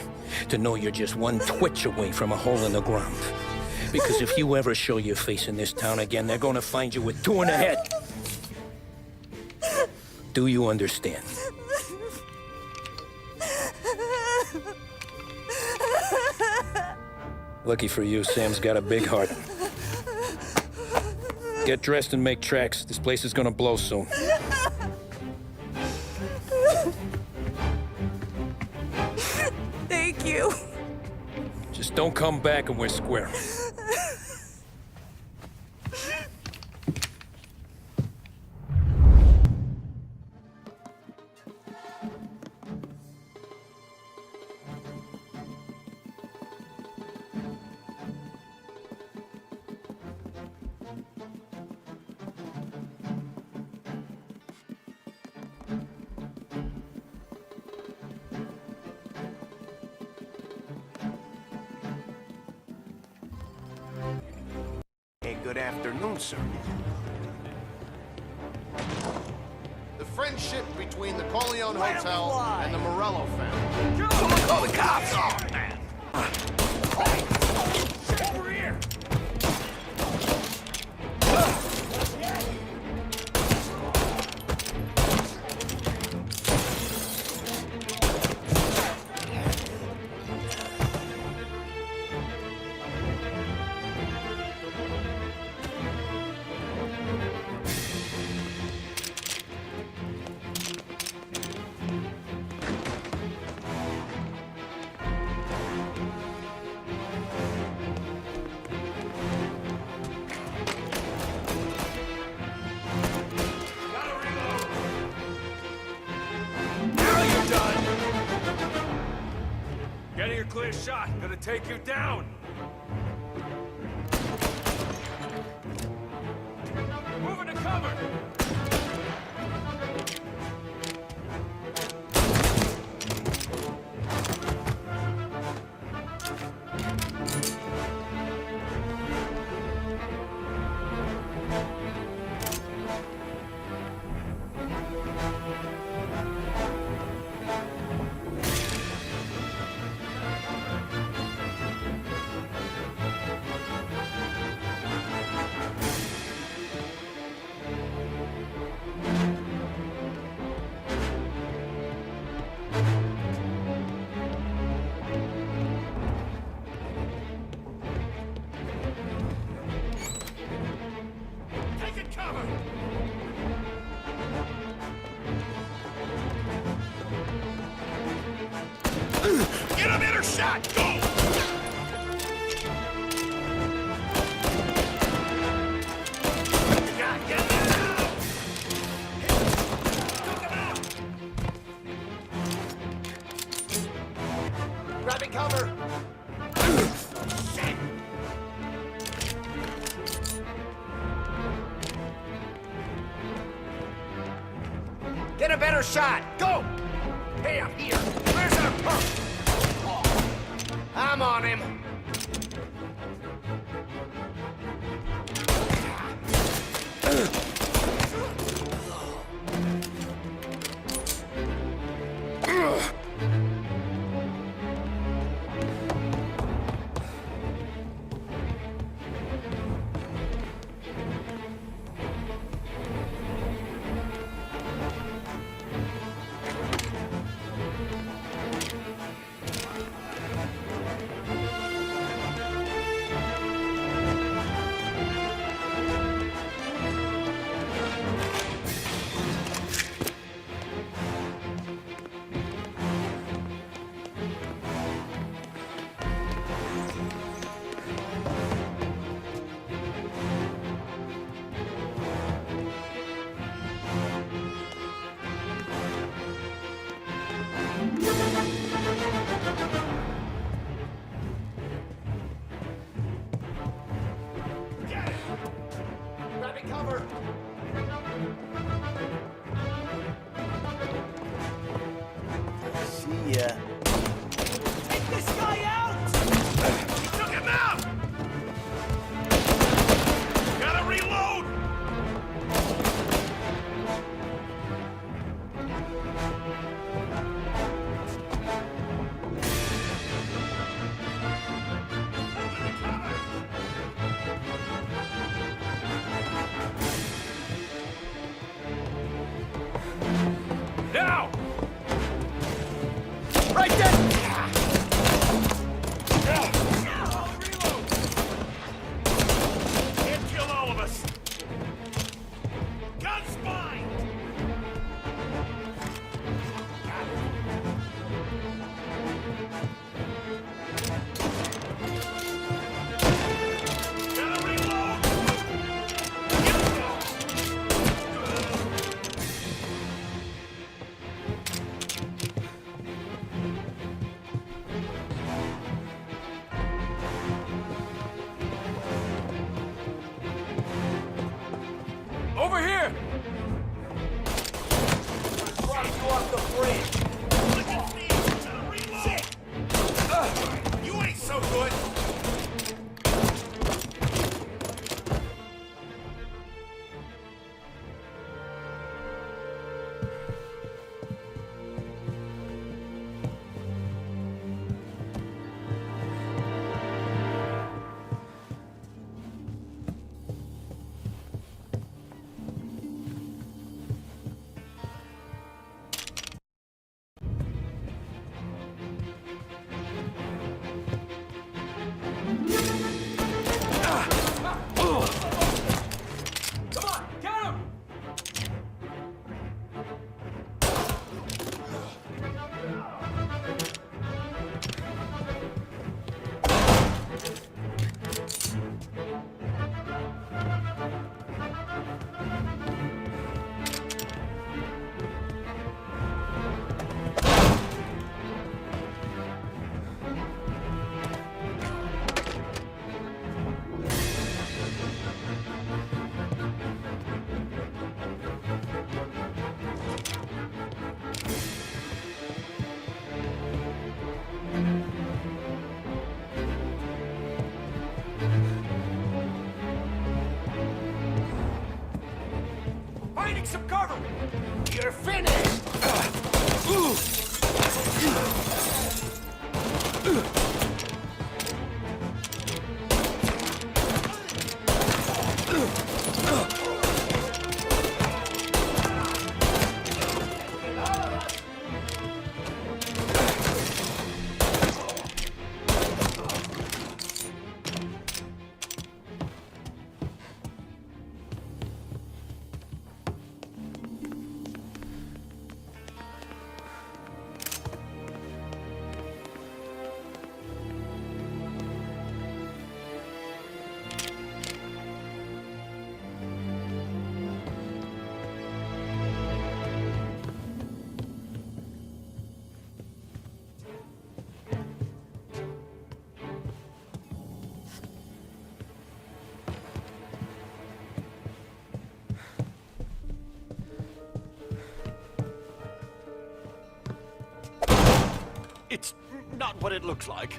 To know you're just one twitch away from a hole in the ground. Because if you ever show your face in this town again, they're gonna find you with 2 in the head. Do you understand? Lucky for you, Sam's got a big heart. Get dressed and make tracks. This place is gonna blow soon. Thank you. Just don't come back and we're square. Good afternoon, sir. The friendship between the Corleone Hotel and the Morello family. Someone call the cops! Oh, man. Over here! clear shot. Gonna take you down. Moving to cover. Taking cover! Get a better shot! Go! God, get him out! Took him out! Grabbing cover! Shit! Get a better shot! Go! Hey, I'm here! Where's our pump? I'm on him! Grabbing cover! See ya. Take this guy out! He took him out! Gotta reload! Now! Right there! Can't kill all of us! Gun spine! Gotta reload! You're finished! It's not what it looks like.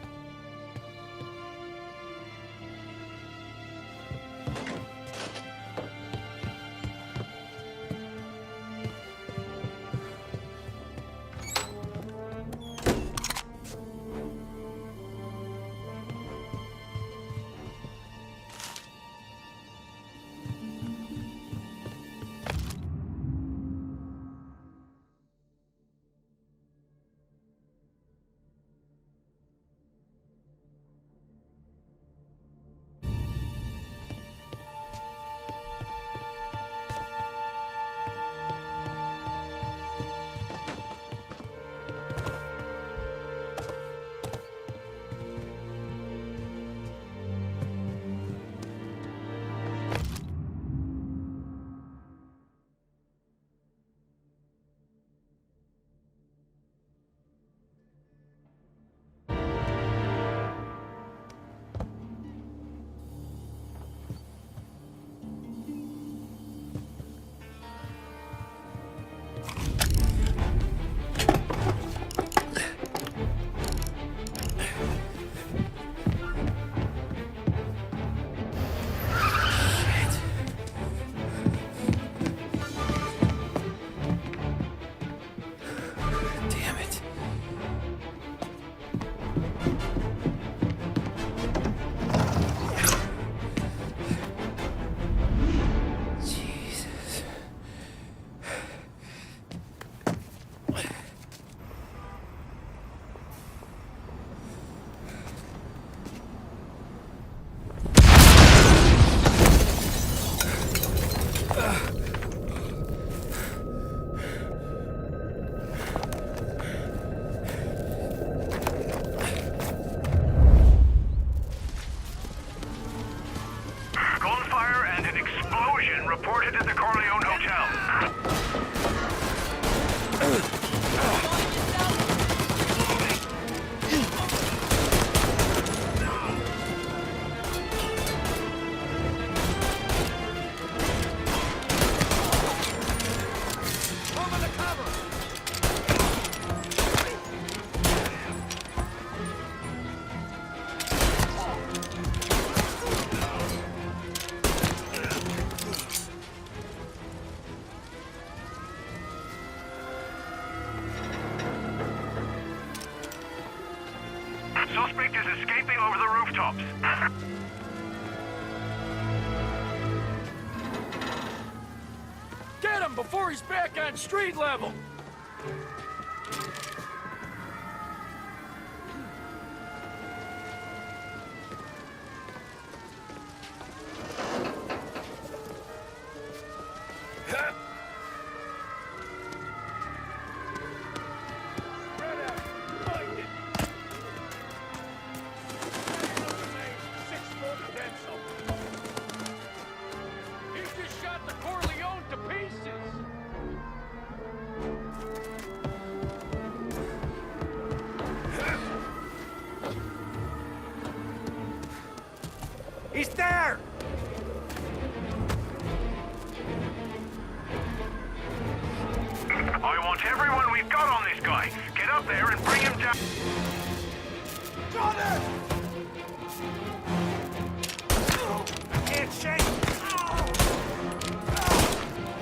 Suspect is escaping over the rooftops. Get him before he's back on street level! He's there! I want everyone we've got on this guy. Get up there and bring him down. Got it! I can't shake.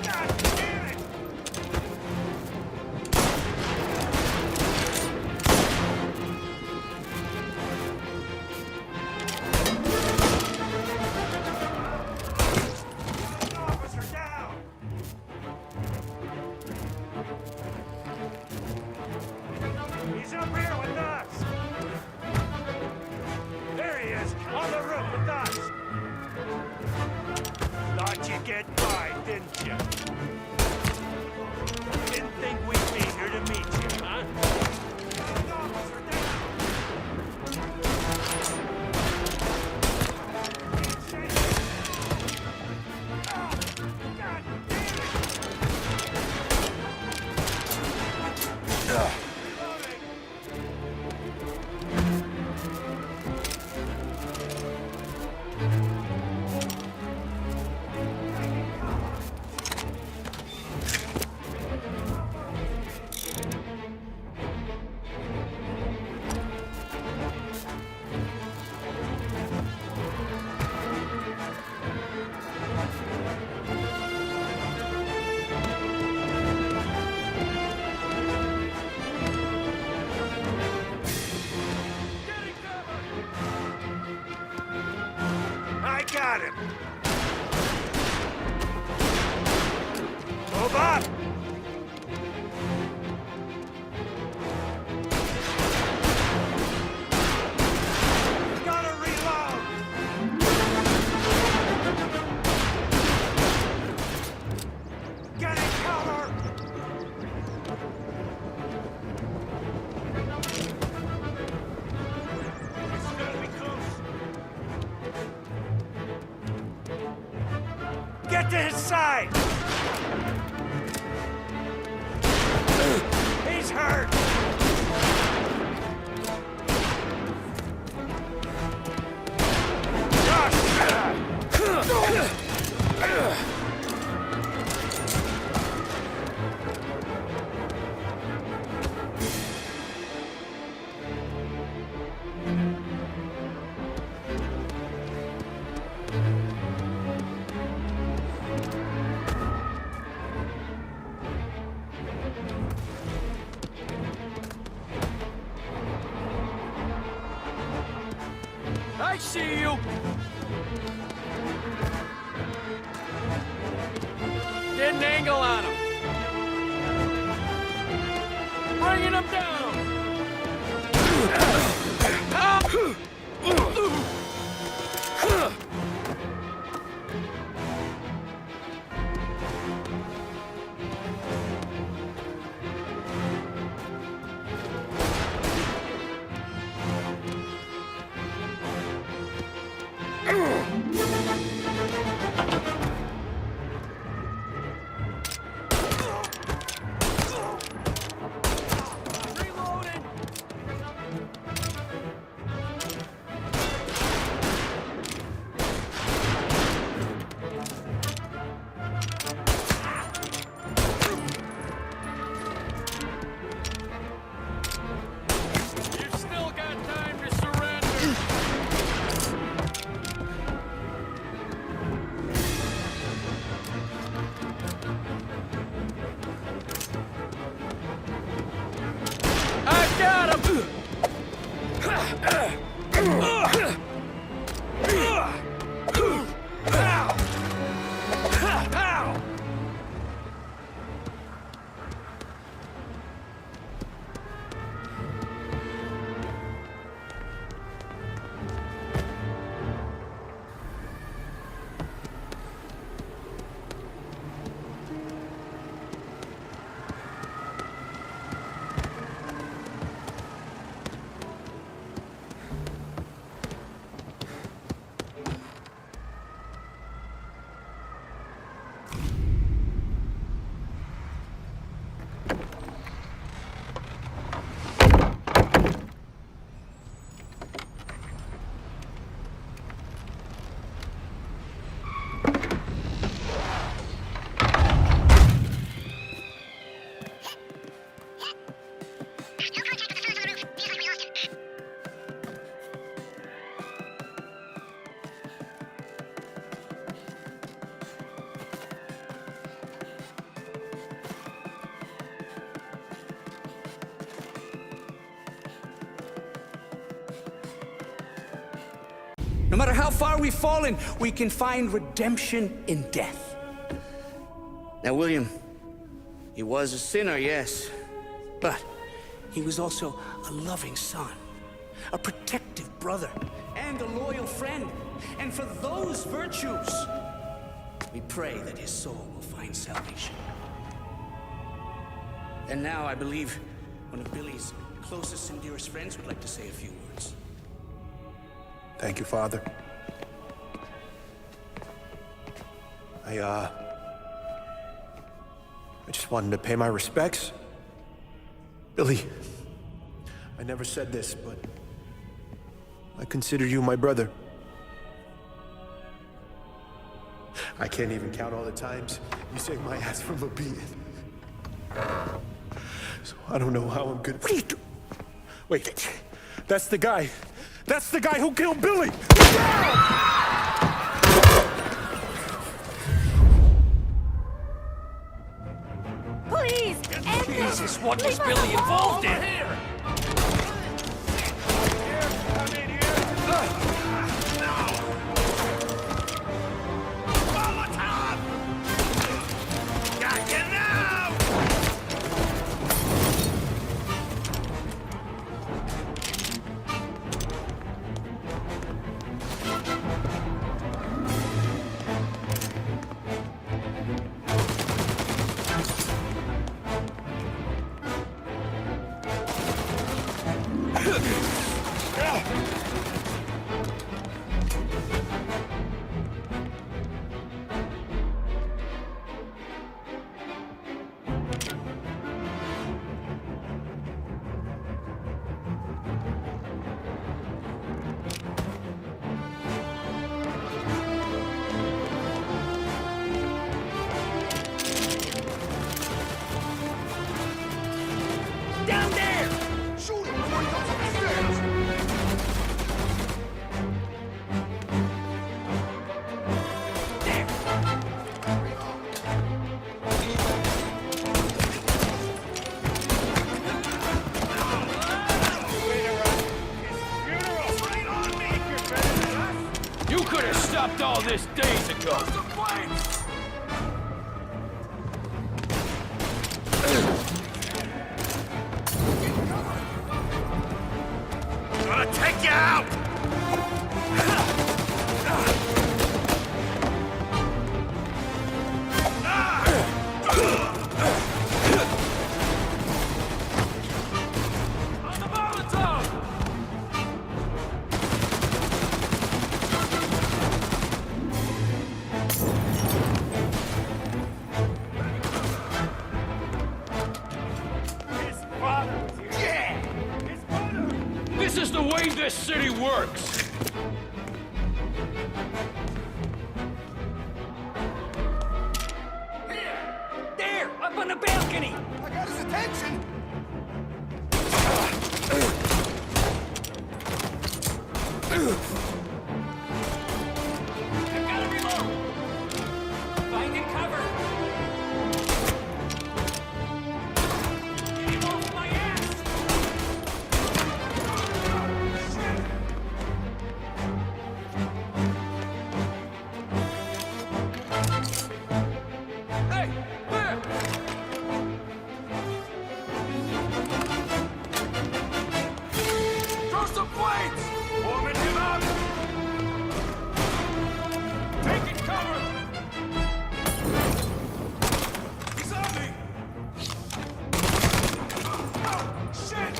God damn it! get by, didn't you? Didn't think we'd be here to meet you, huh? I got him! Move up! Gotta reload! Get in cover! It's gonna be close. Get to his side! He's hurt! I see you! Get an angle on him! Bringing him down! No matter how far we've fallen, we can find redemption in death. Now, William, he was a sinner, yes, but he was also a loving son, a protective brother, and a loyal friend. And for those virtues, We pray that his soul will find salvation. And now I believe one of Billy's closest and dearest friends would like to say a few words. Thank you, Father. I just wanted to pay my respects. Billy, I never said this, but I consider you my brother. I can't even count all the times you saved my ass from a beating. So I don't know how I'm gonna... What are you doing? Wait, that's the guy. That's the guy who killed Billy! Please, end this! Jesus, what was Billy involved in? Got you now! Down there! Shoot him before he comes up the stairs! You could have stopped all this days ago. Gonna take you out! On the Molotov! His father was here. Yeah! His father! This is the way this city works. There, up on the balcony! I got his attention! I've got to reload! Finding cover! Get him off my ass! Hey, there! Throw some plates! Warming him up! Taking cover! He's on me! Oh, shit!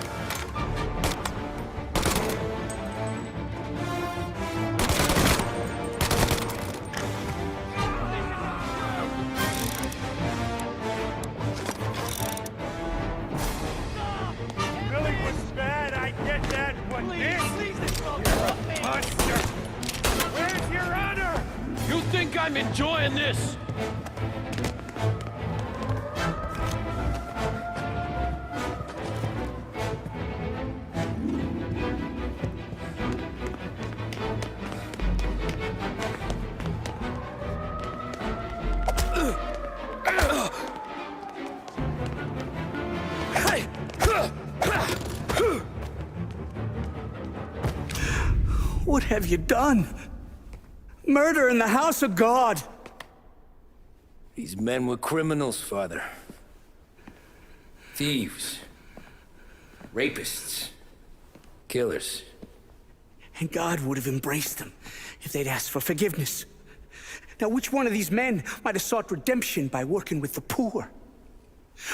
Billy was bad, I get that, but this... Monster! Where's your honor? You think I'm enjoying this? What have you done? Murder in the house of God! These men were criminals, Father. Thieves. Rapists. Killers. And God would have embraced them if they'd asked for forgiveness. Now, which one of these men might have sought redemption by working with the poor?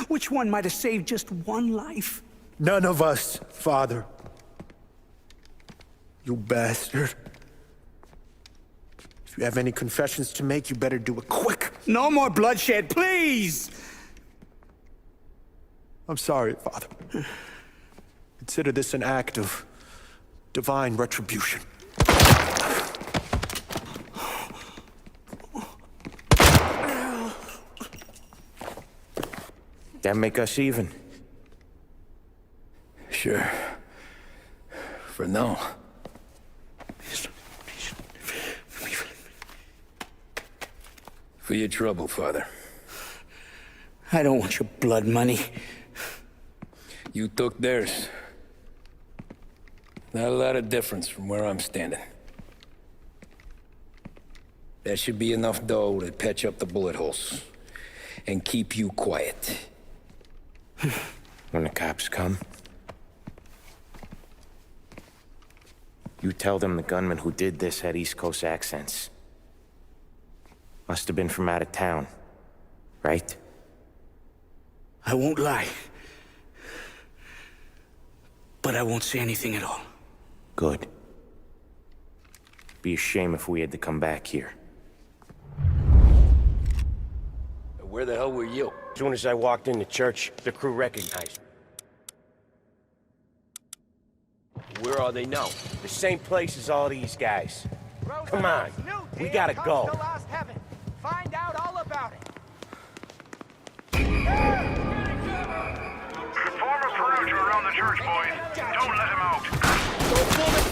Which one might have saved just one life? None of us, Father. You bastard. If you have any confessions to make, you better do it quick. No more bloodshed, please! I'm sorry, Father. Consider this an act of divine retribution. That make us even? Sure. For now. For your trouble, Father. I don't want your blood money. You took theirs. Not a lot of difference from where I'm standing. That should be enough dough to patch up the bullet holes and keep you quiet. When the cops come, you tell them the gunman who did this had East Coast accents. Must have been from out of town, right? I won't lie. But I won't say anything at all. Good. Be a shame if we had to come back here. Where the hell were you? As soon as I walked into church, the crew recognized me. Where are they now? The same place as all these guys. Come on, we gotta go. Lost Heaven. Find out all about it. Form a perimeter around the church, boys. Don't let him out. Don't pull it!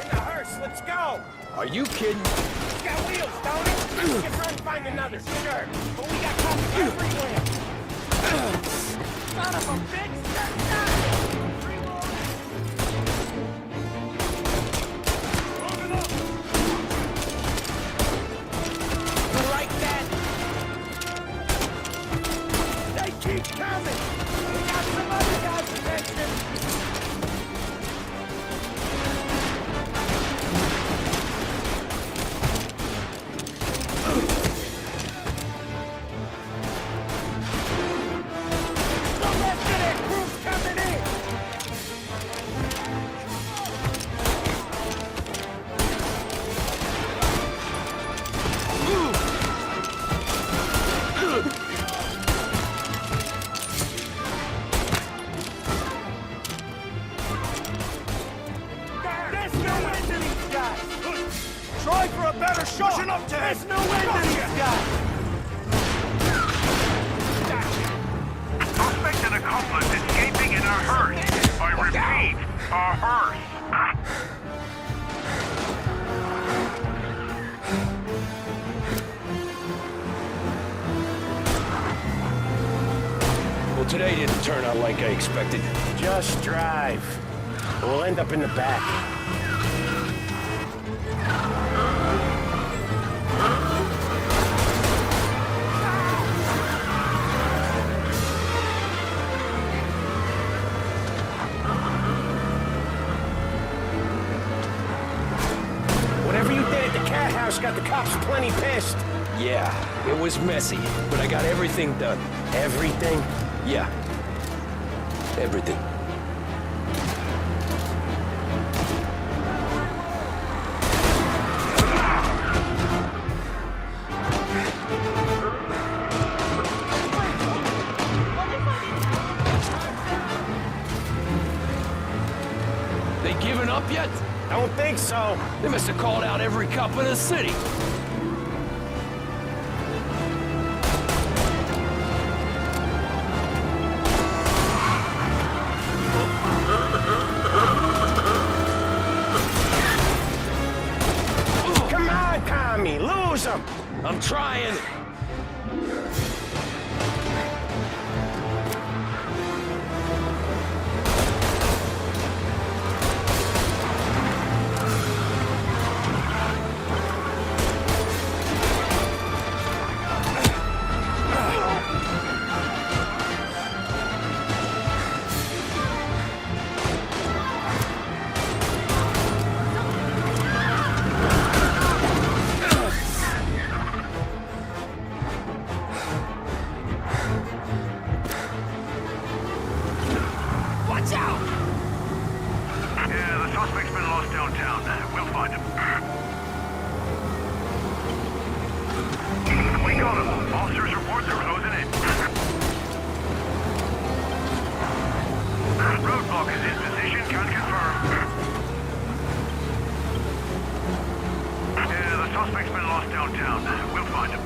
In the hearse, let's go! Are you kidding? It's got wheels, don't it? We can try and find another, sure. But we got cops everywhere! Son of a bitch! Like that! They keep coming! We got some other guys' attention! Try for a better shot! Pushing up to There's no end to these guys! Suspect and accomplice escaping in a hearse. I repeat, a hearse. Well, today didn't turn out like I expected. Just drive. We'll end up in the back. Whatever you did at the cat house got the cops plenty pissed. Yeah, it was messy, but I got everything done. Everything? Yeah. Everything. They giving up yet? Don't think so. They must have called out every cop in the city. Come on, Tommy, lose him. I'm trying. lost downtown. We'll find him. We got him. Officers report they're closing in. Roadblock is in position. Can confirm. Yeah, the suspect's been lost downtown. We'll find him.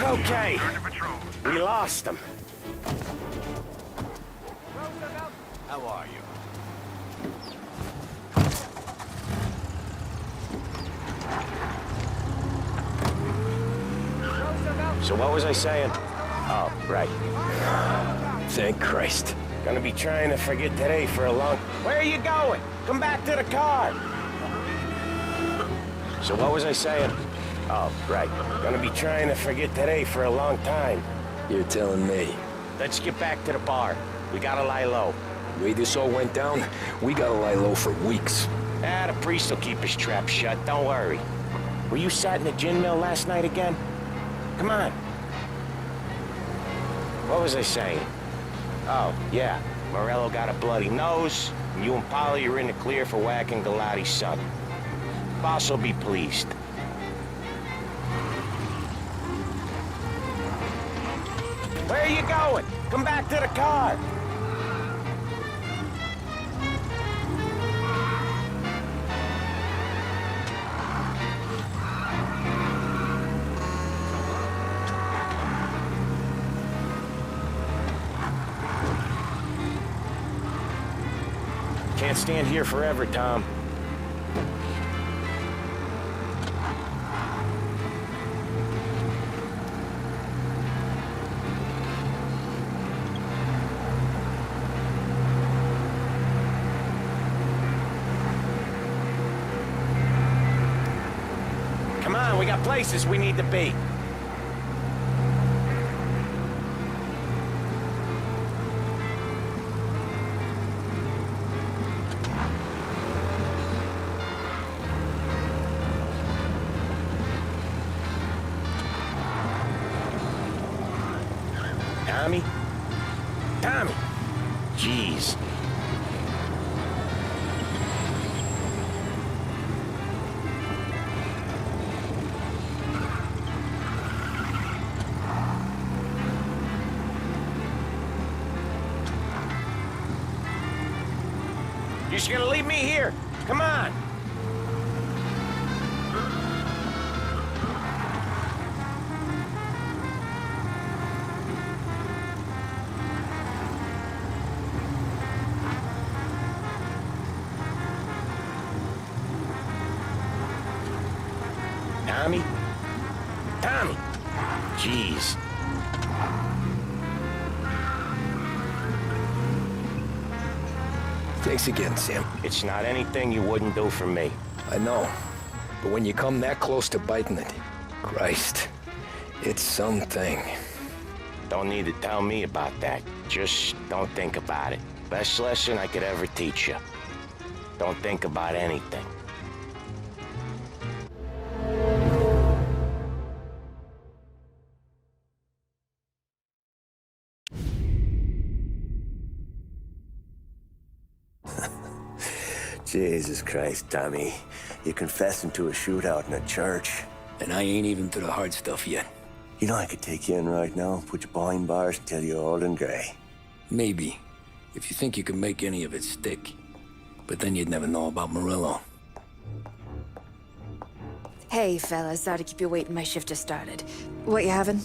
Okay. We lost him. How are you? So what was I saying? Oh, right. Thank Christ. Gonna be trying to forget today for a long... Where are you going? Come back to the car! So what was I saying? Oh, right. Gonna be trying to forget today for a long time. You're telling me. Let's get back to the bar. We gotta lie low. The way this all went down, we gotta lie low for weeks. Ah, the priest will keep his trap shut, don't worry. Were you sat in the gin mill last night again? Come on. What was I saying? Oh, yeah. Morello got a bloody nose, and you and Polly are in the clear for whacking Galati's son. Boss will be pleased. Where are you going? Come back to the car! Can't stand here forever, Tom. Come on, we got places we need to be. Tommy? Tommy! Jeez. You're just gonna leave me here? Come on! Tommy? Tommy! Jeez. Thanks again, Sam. It's not anything you wouldn't do for me. I know. But when you come that close to biting it, Christ, it's something. Don't need to tell me about that. Just don't think about it. Best lesson I could ever teach you. Don't think about anything. Jesus Christ, Tommy. You're confessing to a shootout in a church. And I ain't even to the hard stuff yet. You know I could take you in right now, put you behind bars until you're old and gray. Maybe. If you think you can make any of it stick. But then you'd never know about Morello. Hey, fellas. Sorry to keep you waiting. My shift just started. What you having?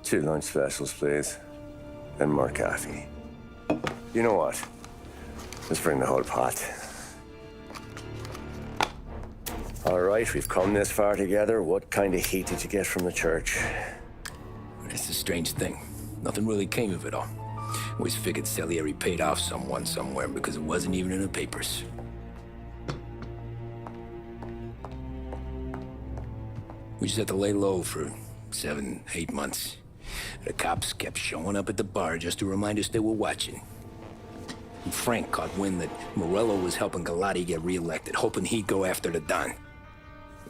2 lunch specials, please. And more coffee. You know what? Let's bring the whole pot. All right, we've come this far together. What kind of heat did you get from the church? It's a strange thing. Nothing really came of it all. Always figured Salieri paid off someone somewhere because it wasn't even in the papers. We just had to lay low for 7, 8 months. The cops kept showing up at the bar just to remind us they were watching. And Frank caught wind that Morello was helping Galati get reelected, hoping he'd go after the Don.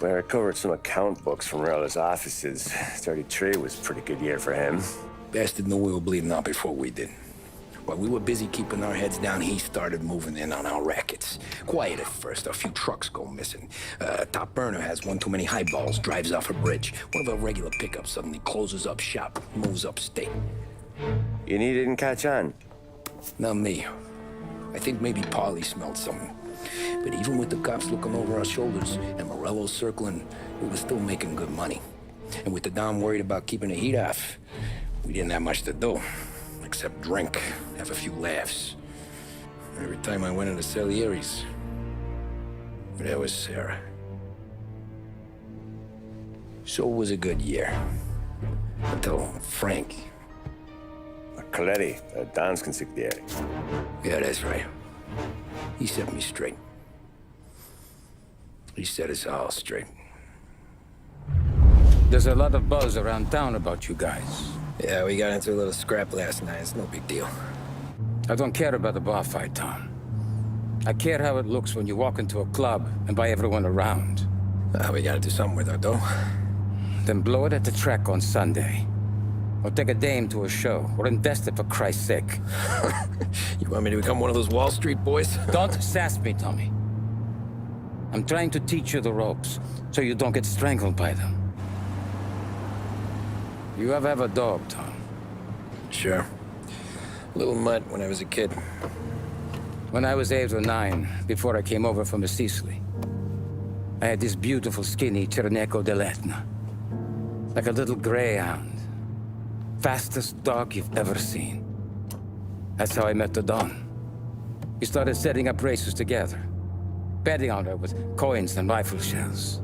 Well, I recovered some account books from Morello's offices. 33 was a pretty good year for him. Bastard knew we were bleeding out before we did. While we were busy keeping our heads down, he started moving in on our rackets. Quiet at first, a few trucks go missing. Top burner has one too many highballs, drives off a bridge. One of our regular pickups suddenly closes up shop, moves upstate. You didn't catch on? Not me. I think maybe Paulie smelled something. But even with the cops looking over our shoulders and Morello circling, we were still making good money. And with the Don worried about keeping the heat off, we didn't have much to do. Except drink, have a few laughs. Every time I went into Salieri's, there was Sarah. So it was a good year. Until Frank. Coletti, Don's consigliere. Yeah, that's right. He set me straight. He set us all straight. There's a lot of buzz around town about you guys. Yeah, we got into a little scrap last night. It's no big deal. I don't care about the bar fight, Tom. I care how it looks when you walk into a club and by everyone around. We gotta do something with our dough. Then blow it at the track on Sunday. Or take a dame to a show. Or invest it, for Christ's sake. You want me to become one of those Wall Street boys? Don't sass me, Tommy. I'm trying to teach you the ropes, so you don't get strangled by them. You ever have a dog, Tom? Sure. Little mutt when I was a kid. When I was 8 or 9, before I came over from Sicily, I had this beautiful, skinny Cerneco dell'Etna. Like a little greyhound. Fastest dog you've ever seen. That's how I met the Don. We started setting up races together. Betting on her with coins and rifle shells.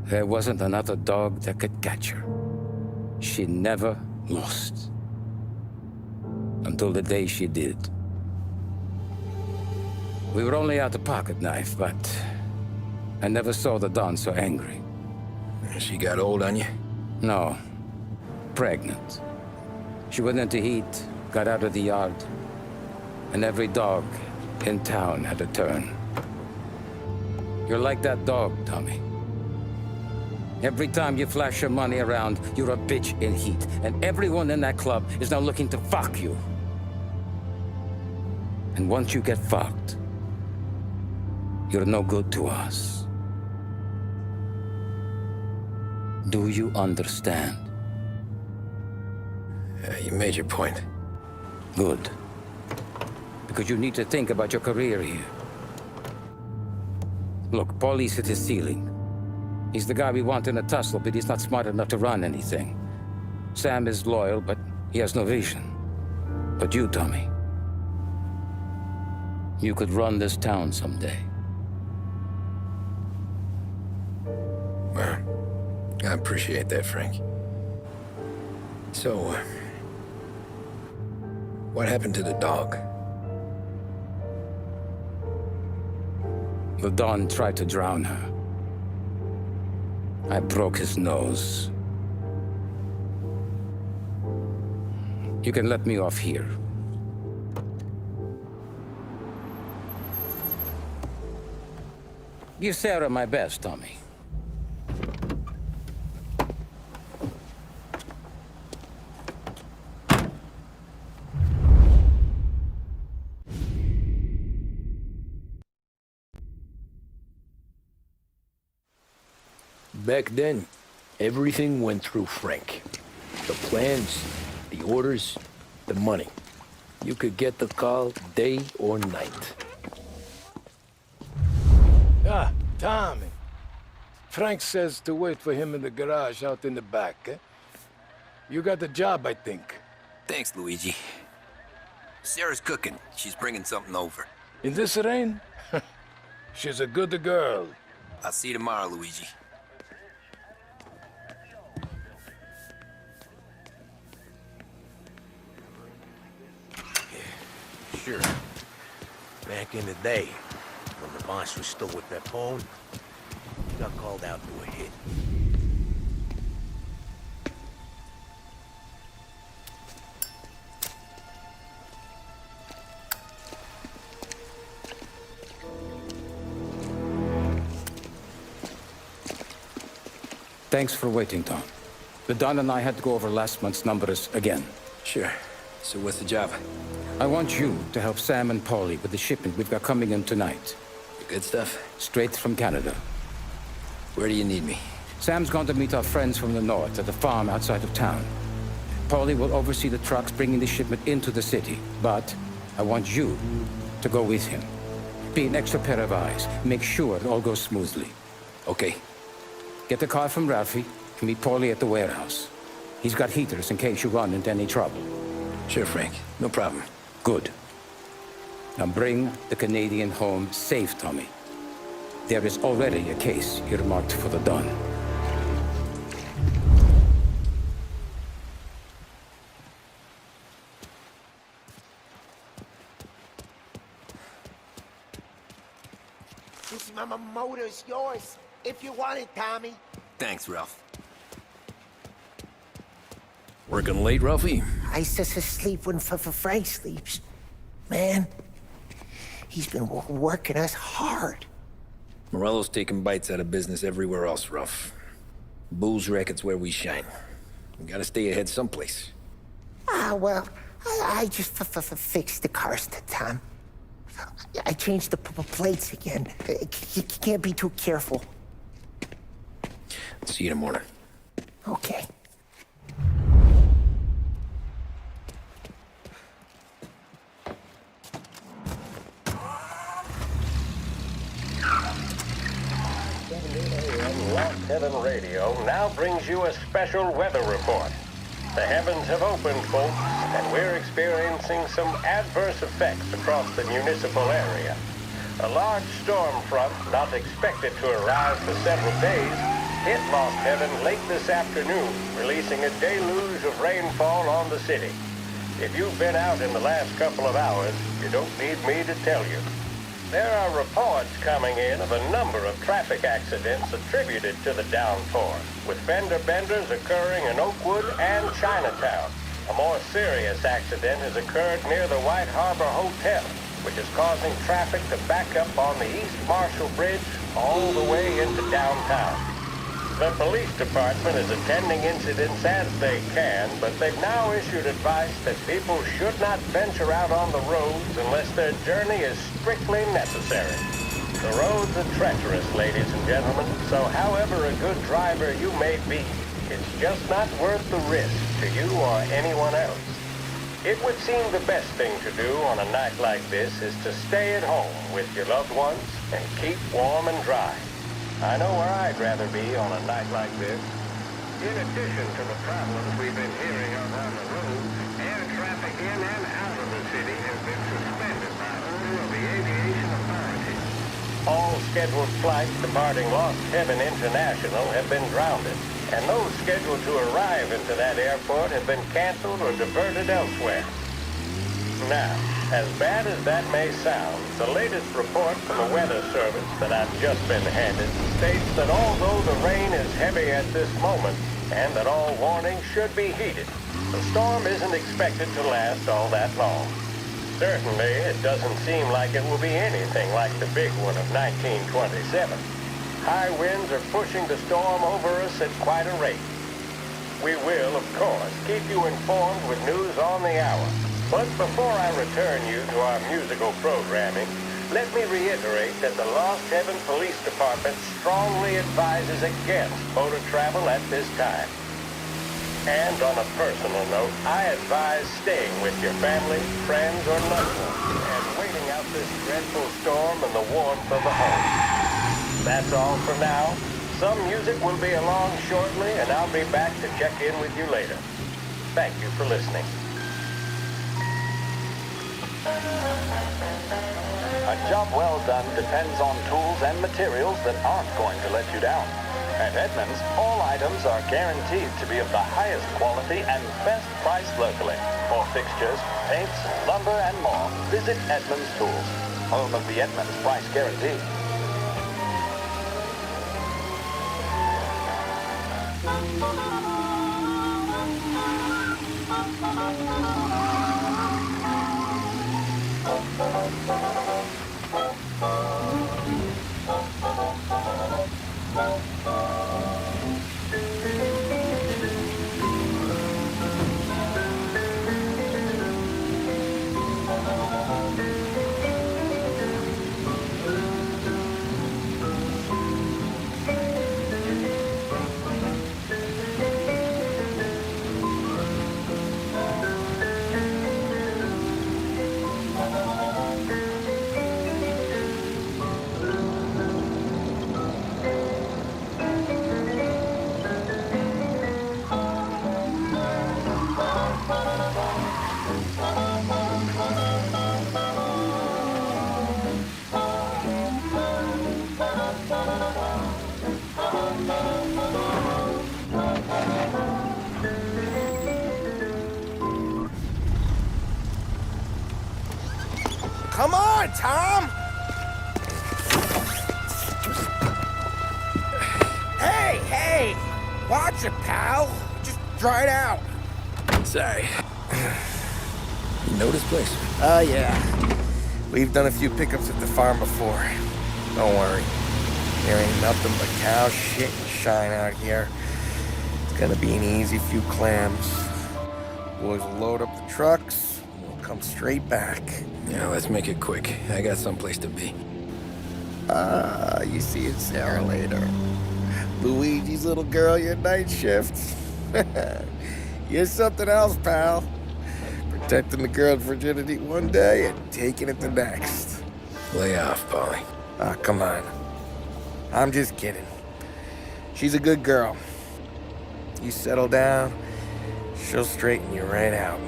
There wasn't another dog that could catch her. She never lost. Until the day she did. We were only out a pocket knife, but I never saw the Don so angry. She got old on you? No. Pregnant. She went into heat, got out of the yard, and every dog in town had a turn. You're like that dog, Tommy. Every time you flash your money around, you're a bitch in heat. And everyone in that club is now looking to fuck you. And once you get fucked, you're no good to us. Do you understand? You made your point. Good. Because you need to think about your career here. Look, Paulie's hit his ceiling. He's the guy we want in a tussle, but he's not smart enough to run anything. Sam is loyal, but he has no vision. But you, Tommy, you could run this town someday. Well, I appreciate that, Frank. So, what happened to the dog? The Don tried to drown her. I broke his nose. You can let me off here. Give Sarah my best, Tommy. Back then, everything went through Frank. The plans, the orders, the money. You could get the call day or night. Ah, Tommy. Frank says to wait for him in the garage out in the back, eh? You got the job, I think. Thanks, Luigi. Sarah's cooking. She's bringing something over. In this rain? She's a good girl. I'll see you tomorrow, Luigi. Sure. Back in the day, when the boss was still with that phone, he got called out to a hit. Thanks for waiting, Tom. But Don and I had to go over last month's numbers again. Sure. So what's the job? I want you to help Sam and Paulie with the shipment we've got coming in tonight. The good stuff? Straight from Canada. Where do you need me? Sam's gone to meet our friends from the north at the farm outside of town. Paulie will oversee the trucks bringing the shipment into the city. But I want you to go with him. Be an extra pair of eyes. Make sure it all goes smoothly. Okay. Get the car from Ralphie and meet Paulie at the warehouse. He's got heaters in case you run into any trouble. Sure, Frank. No problem. Good. Now bring the Canadian home safe, Tommy. There is already a case earmarked for the Don. This motor's yours, if you want it, Tommy. Thanks, Ralph. Working late, Ralphie? I sleep when Frank sleeps. Man, he's been working us hard. Morello's taking bites out of business everywhere else, Ralph. Booze racket's where we shine. We gotta stay ahead someplace. Well, I just fixed the cars, Tom. I changed the plates again. You can't be too careful. See you in the morning. Okay. Lost Heaven Radio now brings you a special weather report. The heavens have opened, folks, and we're experiencing some adverse effects across the municipal area. A large storm front, not expected to arrive for several days, hit Lost Heaven late this afternoon, releasing a deluge of rainfall on the city. If you've been out in the last couple of hours, you don't need me to tell you. There are reports coming in of a number of traffic accidents attributed to the downpour, with fender benders occurring in Oakwood and Chinatown. A more serious accident has occurred near the White Harbor Hotel, which is causing traffic to back up on the East Marshall Bridge all the way into downtown. The police department is attending incidents as they can, but they've now issued advice that people should not venture out on the roads unless their journey is strictly necessary. The roads are treacherous, ladies and gentlemen, so however a good driver you may be, it's just not worth the risk to you or anyone else. It would seem the best thing to do on a night like this is to stay at home with your loved ones and keep warm and dry. I know where I'd rather be on a night like this. In addition to the problems we've been hearing of on the road, air traffic in and out of the city has been suspended by order of the aviation authority. All scheduled flights departing Lost Heaven International have been grounded, and those scheduled to arrive into that airport have been canceled or diverted elsewhere. Now, as bad as that may sound, the latest report from the Weather Service that I've just been handed states that although the rain is heavy at this moment, and that all warnings should be heeded, the storm isn't expected to last all that long. Certainly, it doesn't seem like it will be anything like the big one of 1927. High winds are pushing the storm over us at quite a rate. We will, of course, keep you informed with news on the hour. But before I return you to our musical programming, let me reiterate that the Lost Heaven Police Department strongly advises against motor travel at this time. And on a personal note, I advise staying with your family, friends, or loved ones and waiting out this dreadful storm in the warmth of the home. That's all for now. Some music will be along shortly, and I'll be back to check in with you later. Thank you for listening. A job well done depends on tools and materials that aren't going to let you down. At Edmunds, all items are guaranteed to be of the highest quality and best price locally. For fixtures, paints, lumber, and more, visit Edmunds Tools, home of the Edmunds Price Guarantee. Come on, Tom! Hey! Watch it, pal. Just dry it out. Sorry. You know this place? Yeah. We've done a few pickups at the farm before. Don't worry. There ain't nothing but cow shit and shine out here. It's gonna be an easy few clams. Boys will load up the trucks, and we'll come straight back. Yeah, let's make it quick. I got someplace to be. You see it, Sarah, later. Luigi's little girl, your night shift. You're something else, pal. Protecting the girl's virginity one day and taking it the next. Lay off, Polly. Ah, come on. I'm just kidding. She's a good girl. You settle down, she'll straighten you right out.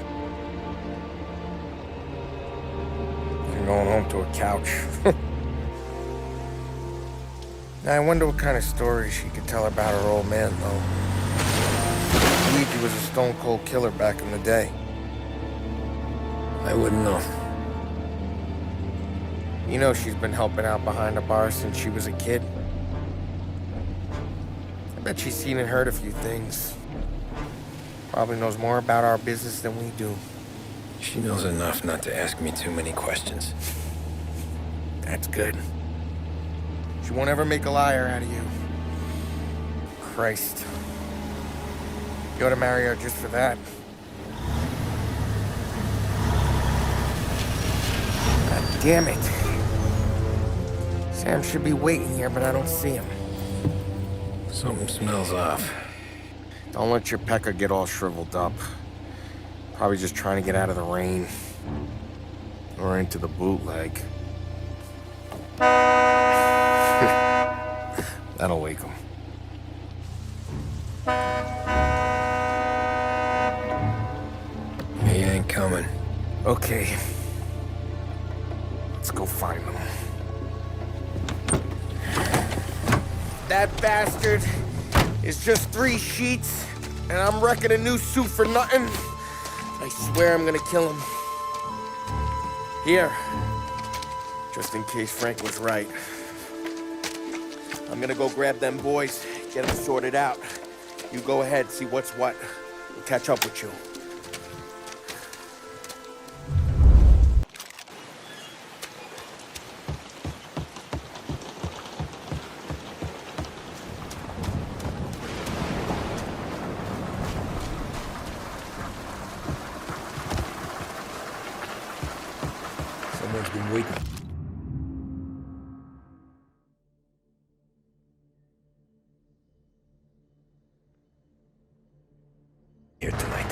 You're going home to a couch. I wonder what kind of stories she could tell about her old man, though. Luigi was a stone-cold killer back in the day. I wouldn't know. You know she's been helping out behind the bar since she was a kid. I bet she's seen and heard a few things. Probably knows more about our business than we do. She knows enough not to ask me too many questions. That's good. She won't ever make a liar out of you. Christ. You ought to marry her just for that. God damn it. Sam should be waiting here, but I don't see him. Something smells off. Don't let your pecker get all shriveled up. Probably just trying to get out of the rain. Or into the bootleg. That'll wake him. He ain't coming. Okay. Let's go find him. That bastard is just 3 sheets, and I'm wrecking a new suit for nothing. I swear I'm gonna kill him. Here. Just in case Frank was right. I'm gonna go grab them boys, get them sorted out. You go ahead, see what's what. We'll catch up with you. Someone's been waiting. Here tonight.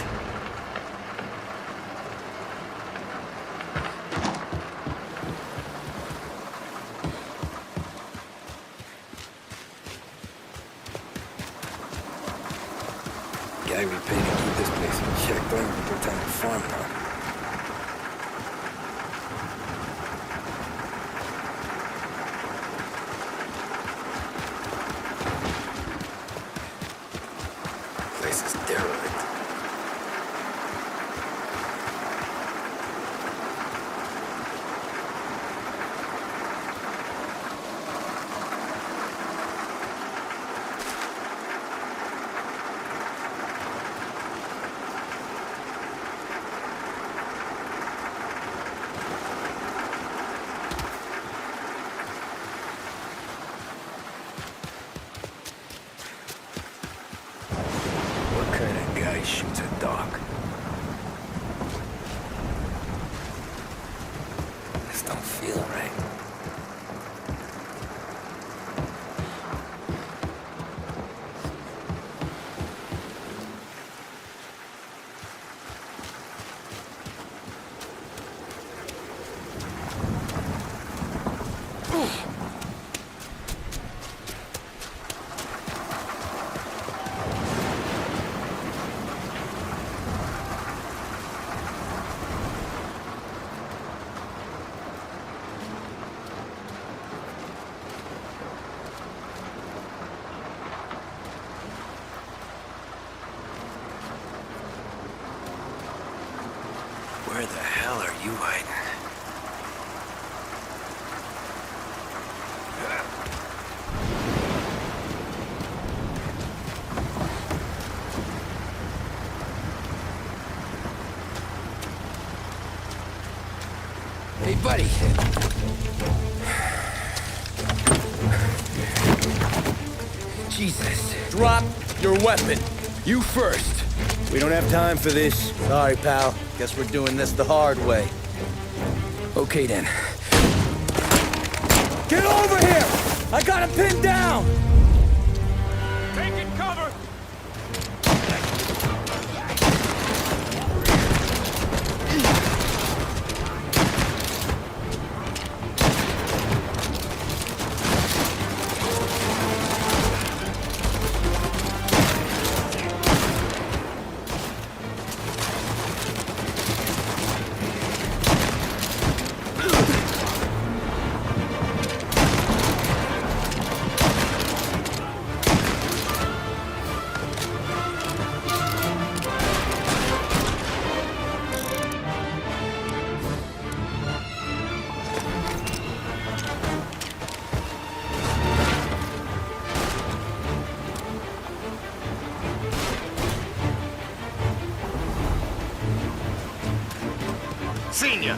Guy we paid to keep this place in check, don't even get time to farm now. Place is derelict. What kind of guy shoots a dog? This don't feel right. Where the hell are you hiding? Hey, buddy. Jesus. Drop your weapon. You first. We don't have time for this. Sorry, pal. Guess we're doing this the hard way. Okay, then. Get over here! I got him pinned down! Taking cover! Senior.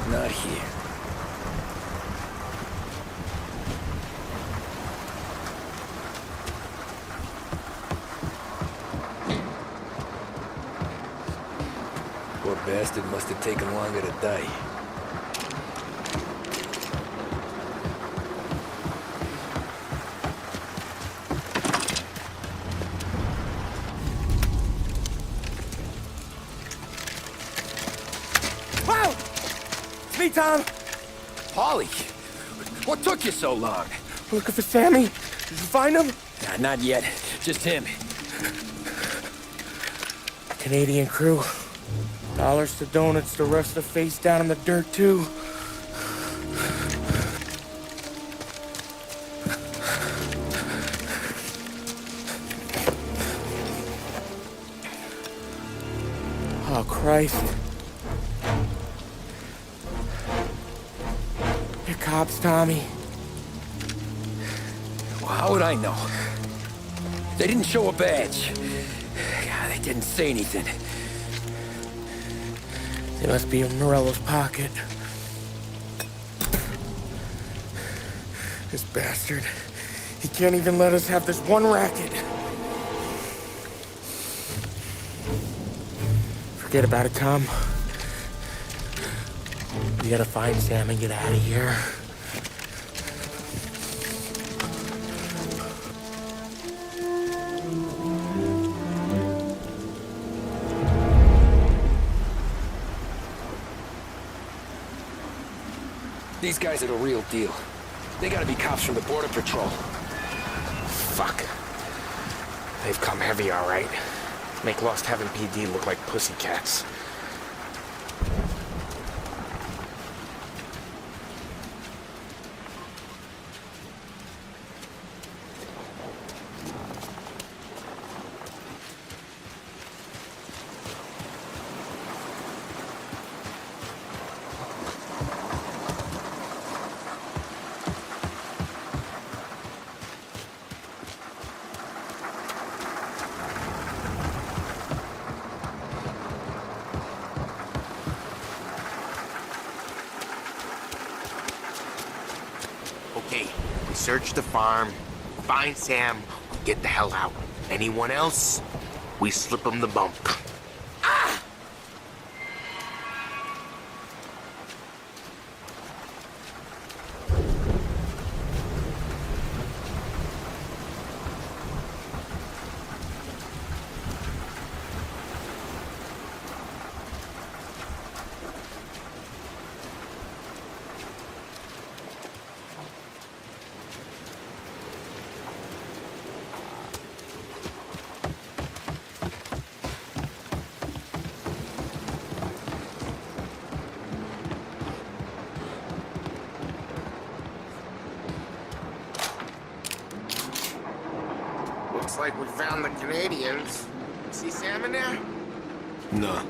Not here. Poor bastard must have taken longer to die. Wow! It's me, Tom. Polly, what took you so long? Looking for Sammy. Did you find him? Nah, not yet. Just him. Canadian crew. Dollars to donuts, the rest of the face down in the dirt, too. Oh, Christ. They're cops, Tommy. Well, how would I know? They didn't show a badge. God, they didn't say anything. They must be in Morello's pocket. This bastard. He can't even let us have this one racket. Forget about it, Tom. We gotta find Sam and get out of here. These guys are the real deal. They gotta be cops from the Border Patrol. Fuck. They've come heavy, all right. Make Lost Heaven PD look like pussycats. Okay, we search the farm, find Sam, get the hell out. Anyone else, we slip them the bump. Ah! Looks like we found the Canadians. See Sam in there? No.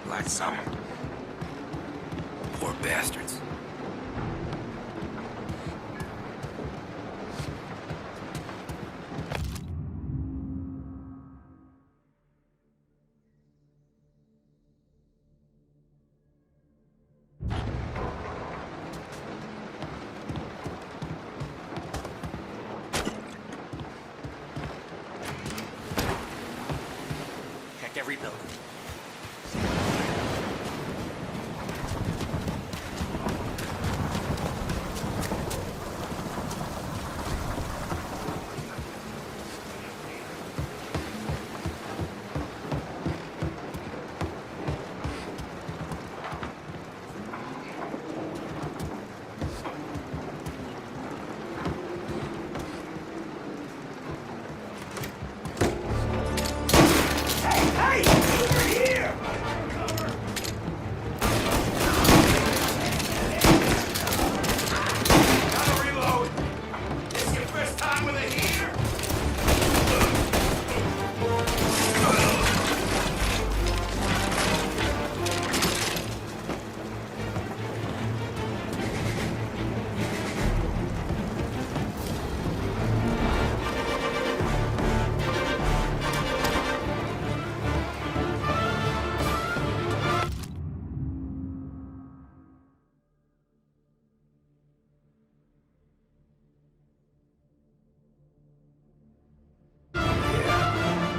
Like some. Poor bastards. Check every building. Hey! Over here! Gotta reload! This your first time with a heater?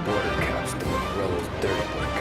Border cops doing Rello's dirty work.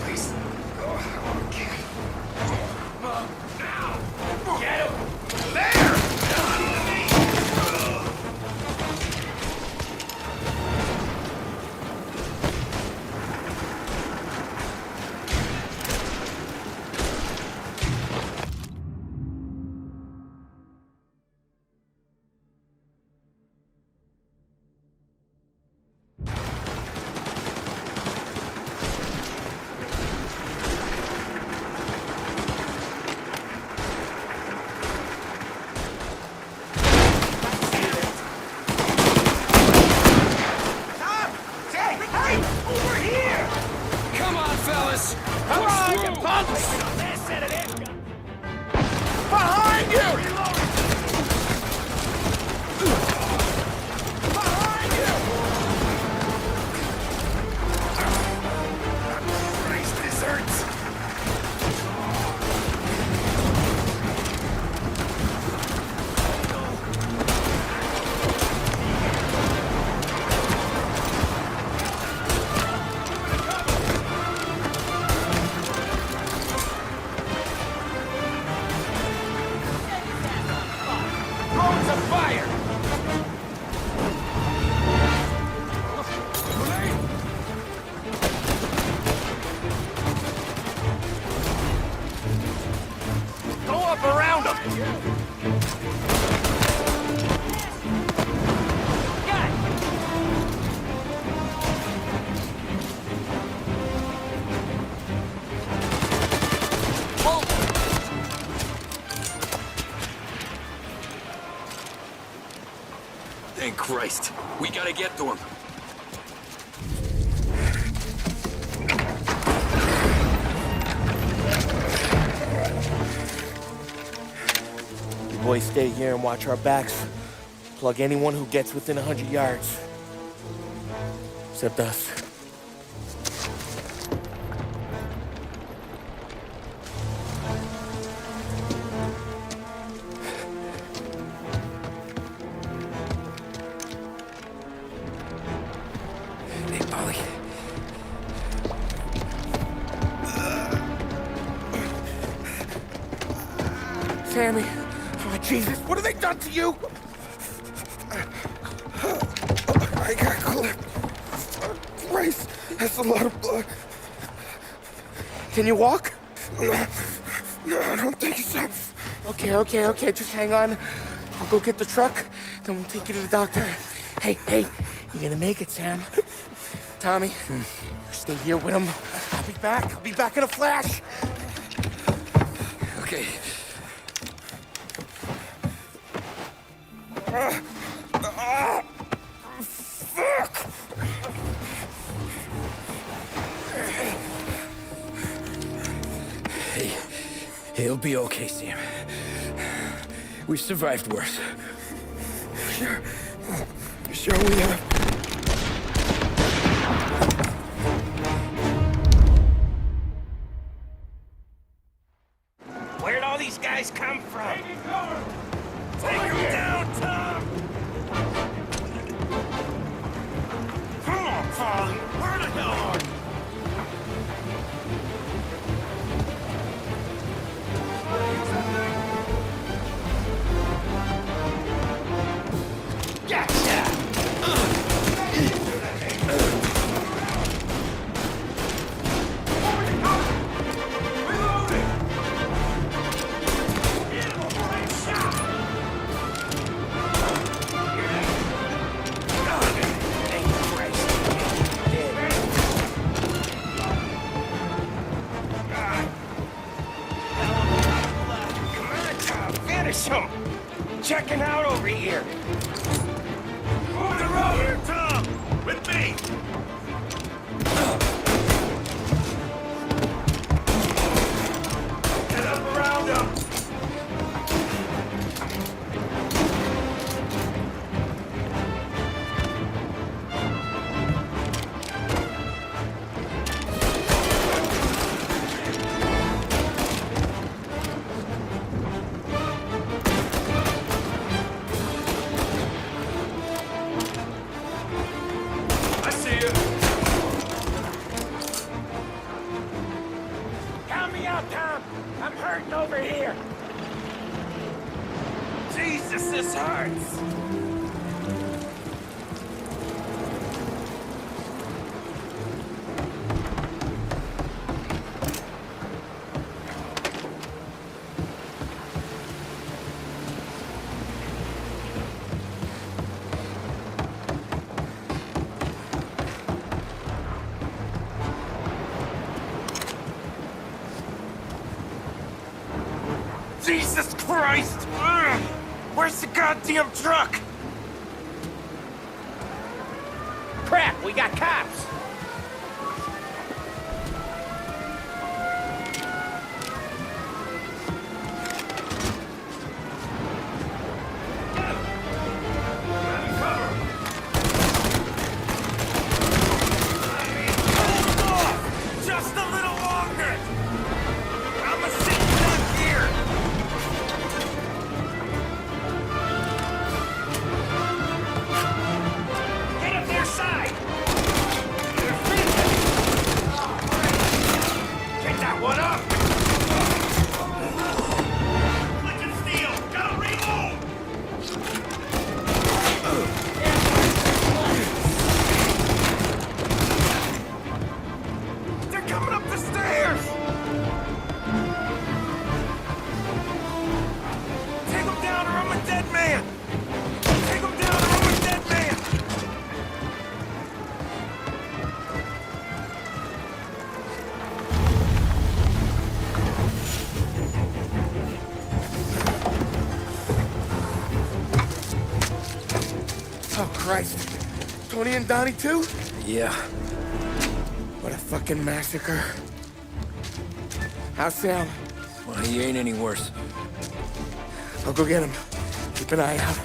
Please. Oh, okay. Now! Get him! There! Hey! Over here! Come on, fellas! Come Push on, through. you punks! Behind you! Behind you! Christ, this hurts! Drones of fire! Go up around them! Thank Christ. We gotta get to him. You boys stay here and watch our backs. Plug anyone who gets within 100 yards. Except us. Sammy. Oh, Jesus, what have they done to you? I got clipped. Christ, that's a lot of blood. Can you walk? No, I don't think so. Okay, just hang on. I'll go get the truck, then we'll take you to the doctor. Hey, you're gonna make it, Sam. Tommy, you stay here with him. I'll be back in a flash. Okay. Fuck! Hey, he'll be okay, Sam. We've survived worse. Sure we have. Where'd all these guys come from? Take them down, Tom! Come on, Tom! Where the hell are you? Checking out over here. On the road here, Tom! With me! Get up around him! I'm hurting over here. Jesus, this hurts. Jesus Christ! Ugh. Where's the goddamn truck? Crap, we got cops! Oh, Christ. Tony and Donnie, too? Yeah. What a fucking massacre. How's Sam? Well, he ain't any worse. I'll go get him. Keep an eye out.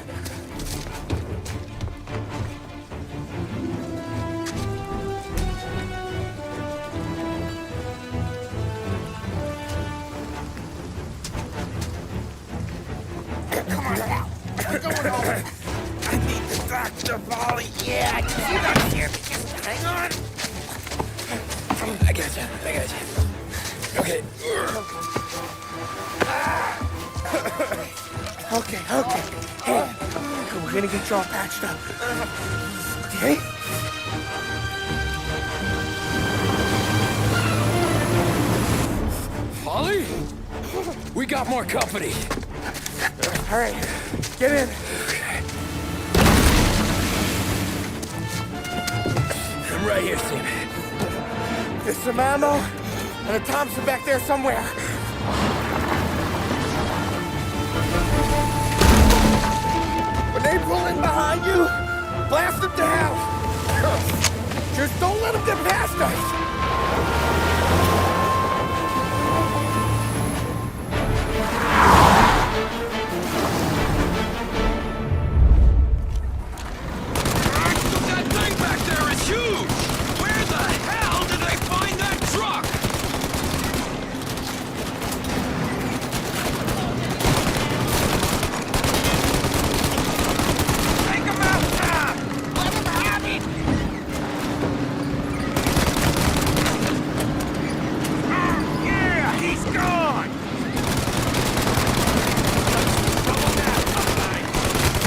Come on now. We're going home. I need the doctor, Molly. Yeah, you don't hear me. Just hang on. I got you. Okay. Okay. Hey, we're gonna get you all patched up. Okay? Ollie? We got more company. All right, get in. I'm right here, Sam. There's some ammo and a Thompson back there somewhere. When they pull in behind you, blast them to hell. Just don't let them get past us. That thing back there is huge! Where the hell did they find that truck? Take him out, Tom! Let him have it! Yeah, he's gone!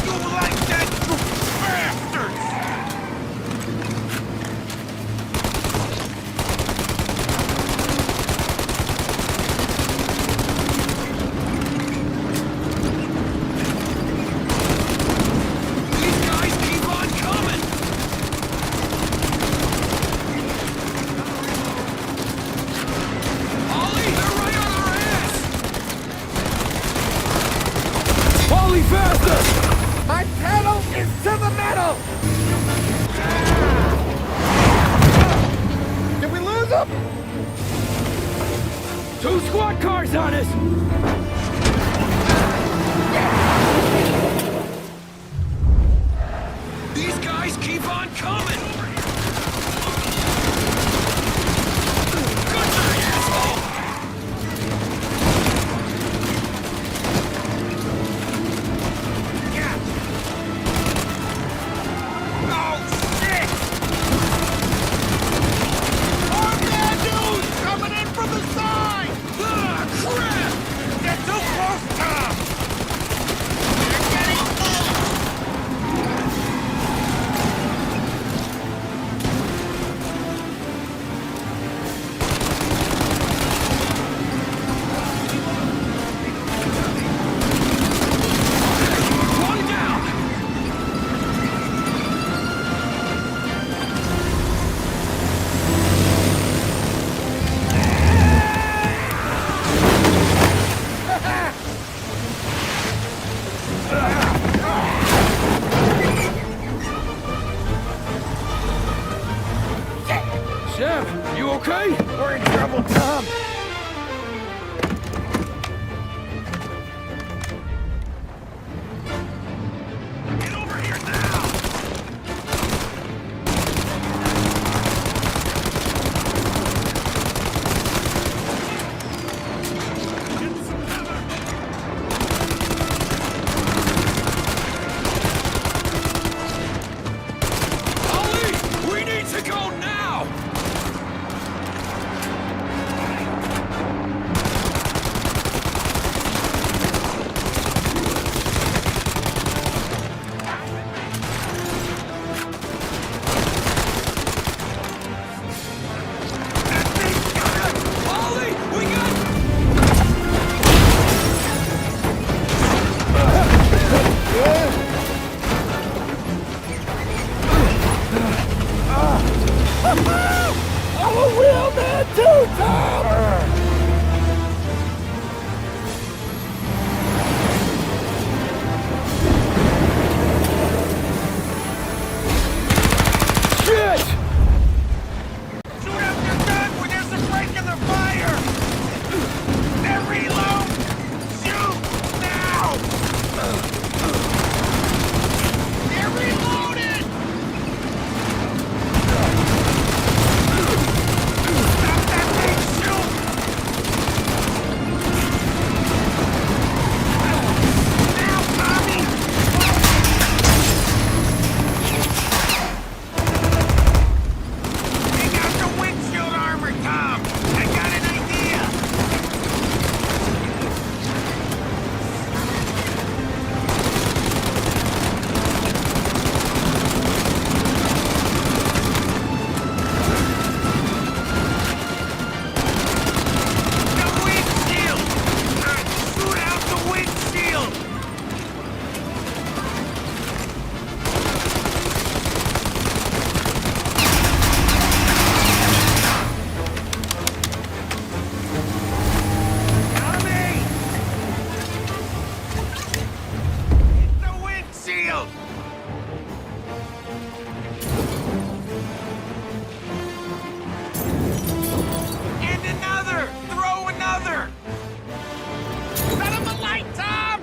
You like that, you bastards! These guys keep on coming! Ollie, they're right on our ass! Ollie, faster! My pedal is to the metal! Did we lose them? 2 squad cars on us! These guys keep on coming! Good night, asshole! Yeah. Oh, shit! More bad news coming in from the side! Ah, crap! Get too close, Tom! They're getting close! killed! And another! Throw another! Set him alight, Tom!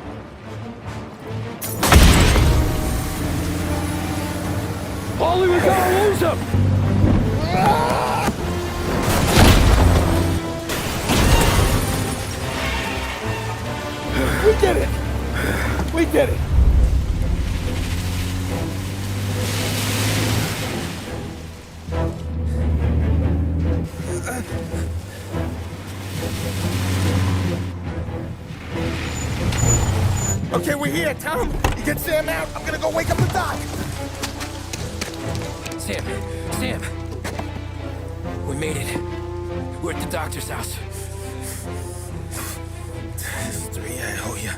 Paulie, we gotta lose him! We did it! We did it! Okay, we're here, Tom. You get Sam out. I'm gonna go wake up the doc. Sam! We made it. We're at the doctor's house. This is 3, I owe you.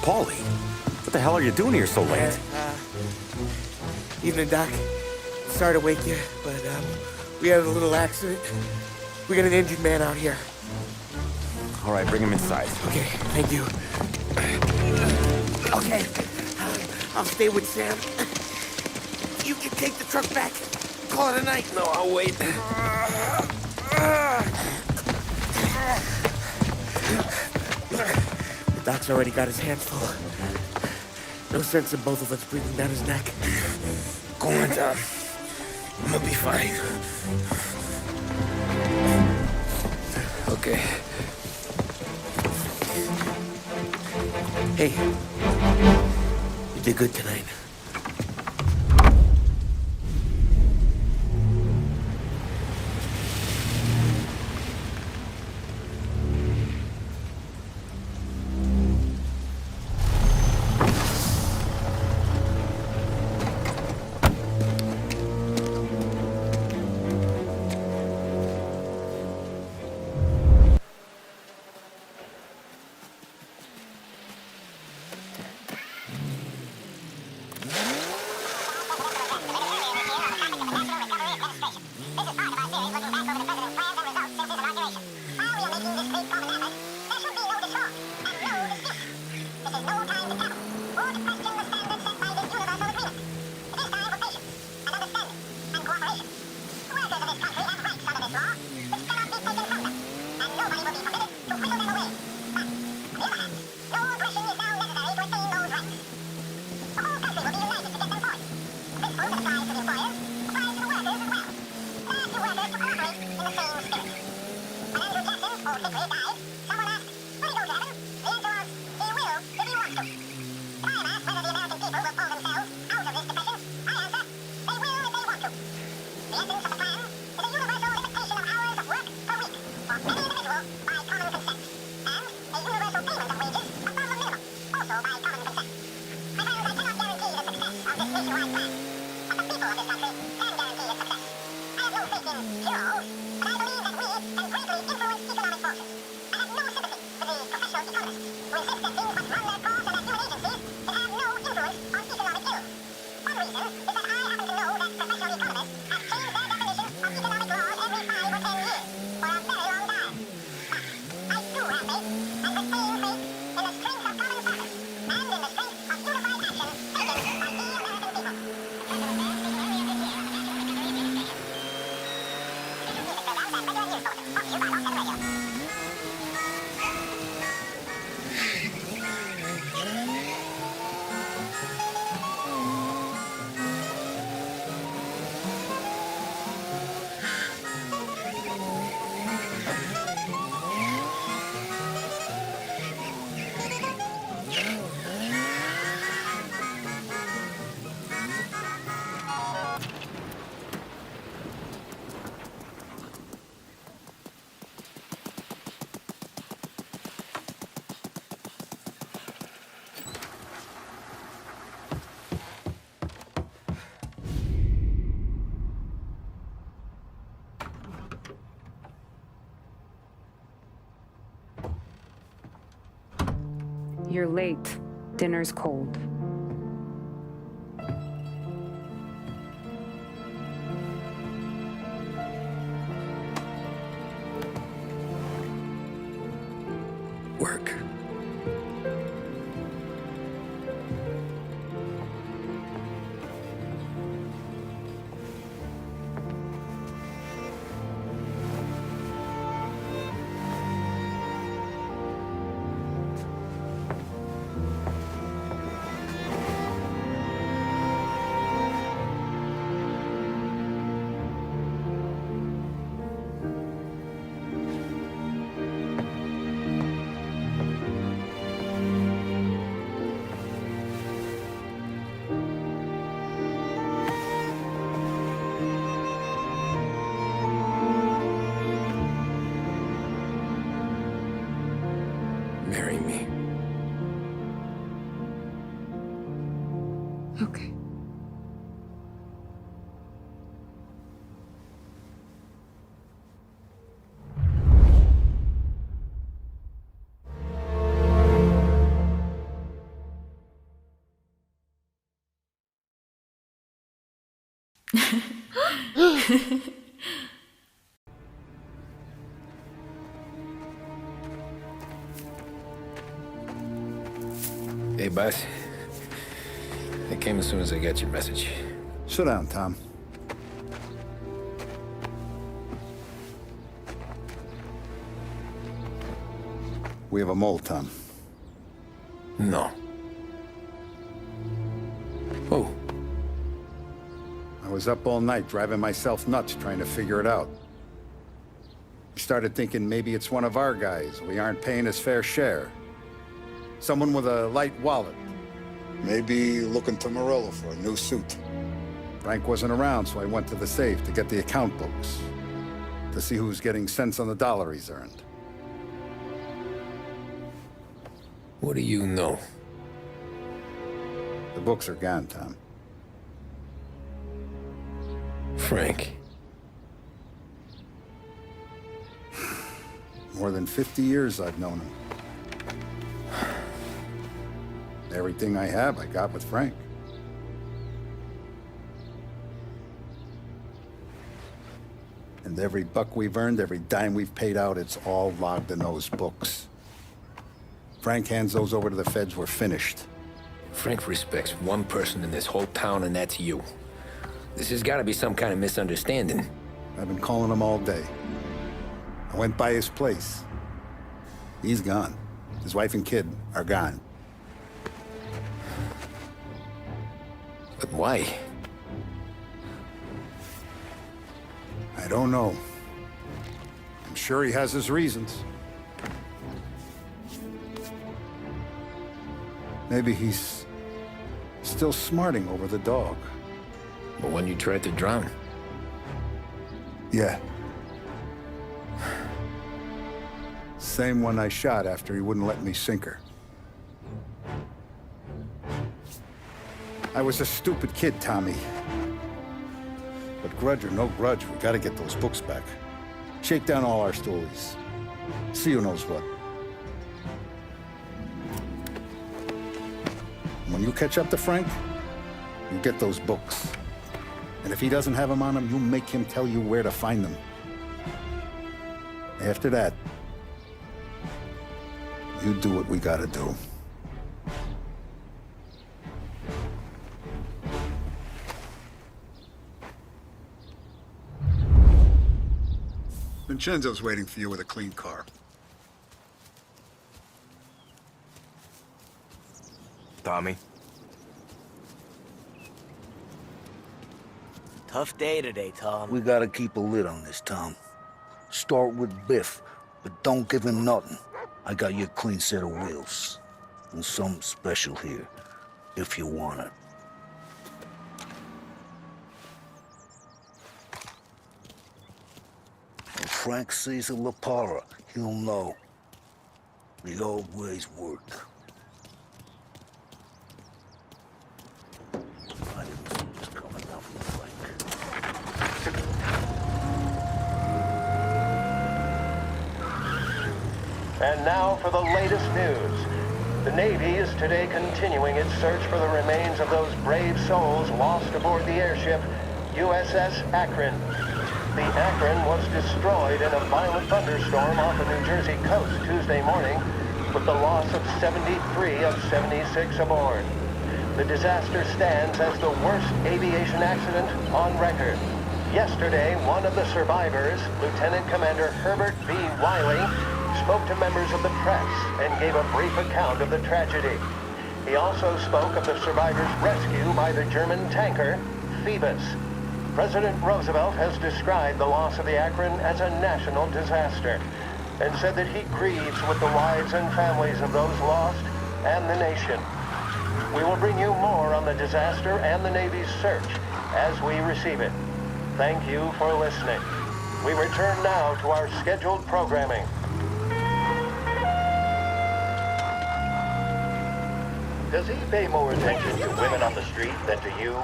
Paulie, what the hell are you doing here so late? Evening, Doc. Sorry to wake you, but we had a little accident. We got an injured man out here. All right, bring him inside. Okay, thank you. Okay, I'll stay with Sam. You can take the truck back. Call it a night. No, I'll wait. The doc's already got his hands full. No sense in both of us breathing down his neck. Go on, Tom. I'm gonna be fine. Okay. Hey, you did good tonight. You're late. Dinner's cold. Okay. Hey, boss. I came as soon as I got your message. Sit down, Tom. We have a mole, Tom. No. Who? I was up all night driving myself nuts trying to figure it out. I started thinking maybe it's one of our guys. We aren't paying his fair share. Someone with a light wallet. Maybe looking to Morello for a new suit. Frank wasn't around, so I went to the safe to get the account books. To see who's getting cents on the dollar he's earned. What do you know? The books are gone, Tom. Frank. More than 50 years I've known him. Everything I have, I got with Frank. And every buck we've earned, every dime we've paid out, it's all logged in those books. Frank hands those over to the feds, we're finished. Frank respects one person in this whole town, and that's you. This has got to be some kind of misunderstanding. I've been calling him all day. I went by his place. He's gone. His wife and kid are gone. But why? I don't know. I'm sure he has his reasons. Maybe he's still smarting over the dog. The one you tried to drown? Yeah. Same one I shot after he wouldn't let me sink her. I was a stupid kid, Tommy. But grudge or no grudge, we gotta get those books back. Shake down all our stories. See who knows what. When you catch up to Frank, you get those books. And if he doesn't have them on him, you make him tell you where to find them. After that, you do what we gotta do. Vincenzo's waiting for you with a clean car. Tommy? Tough day today, Tom. We gotta keep a lid on this, Tom. Start with Biff, but don't give him nothing. I got you a clean set of wheels. And something special here, if you want it. When Frank sees a La Parra, he'll know. The old ways work. And now for the latest news. The Navy is today continuing its search for the remains of those brave souls lost aboard the airship USS Akron. The Akron was destroyed in a violent thunderstorm off the New Jersey coast Tuesday morning, with the loss of 73 of 76 aboard. The disaster stands as the worst aviation accident on record. Yesterday, one of the survivors, Lieutenant Commander Herbert B. Wiley, spoke to members of the press and gave a brief account of the tragedy. He also spoke of the survivors' rescue by the German tanker, Phoebus. President Roosevelt has described the loss of the Akron as a national disaster and said that he grieves with the wives and families of those lost and the nation. We will bring you more on the disaster and the Navy's search as we receive it. Thank you for listening. We return now to our scheduled programming. Does he pay more attention to women on the street than to you?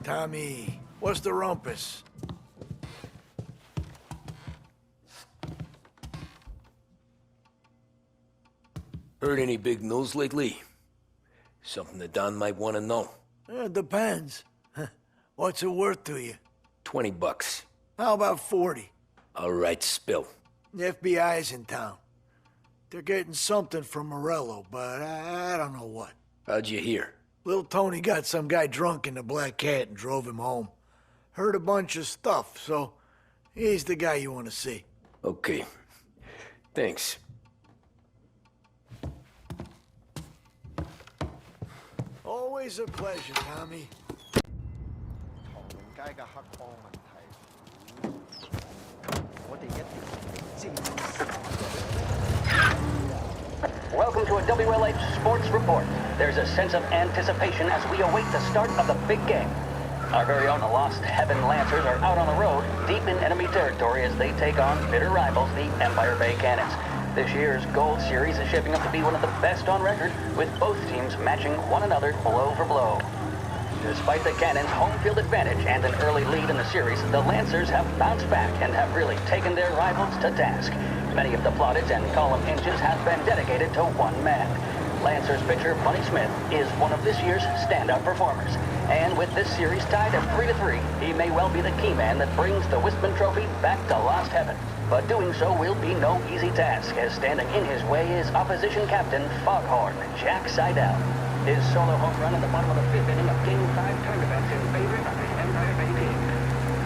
Tommy, what's the rumpus? Heard any big news lately? Something that Don might want to know. Depends. What's it worth to you? $20. How about 40? All right, spill. The FBI's in town. They're getting something from Morello, but I don't know what. How'd you hear? Little Tony got some guy drunk in the Black Cat and drove him home. Heard a bunch of stuff, so he's the guy you want to see. Okay. Thanks. Always a pleasure, Tommy. Welcome to a WLH Sports Report. There's a sense of anticipation as we await the start of the big game. Our very own Lost Heaven Lancers are out on the road, deep in enemy territory as they take on bitter rivals, the Empire Bay Cannons. This year's Gold Series is shaping up to be one of the best on record, with both teams matching one another blow for blow. Despite the Cannons' home field advantage and an early lead in the series, the Lancers have bounced back and have really taken their rivals to task. Many of the plaudits and column inches have been dedicated to one man. Lancers pitcher Bunny Smith is one of this year's standout performers. And with this series tied at 3-3, he may well be the key man that brings the Wistman Trophy back to Lost Heaven. But doing so will be no easy task, as standing in his way is opposition captain Foghorn Jack Seidel. His solo home run at the bottom of the fifth inning of Game 5 turned events in favor of the Empire Bay team.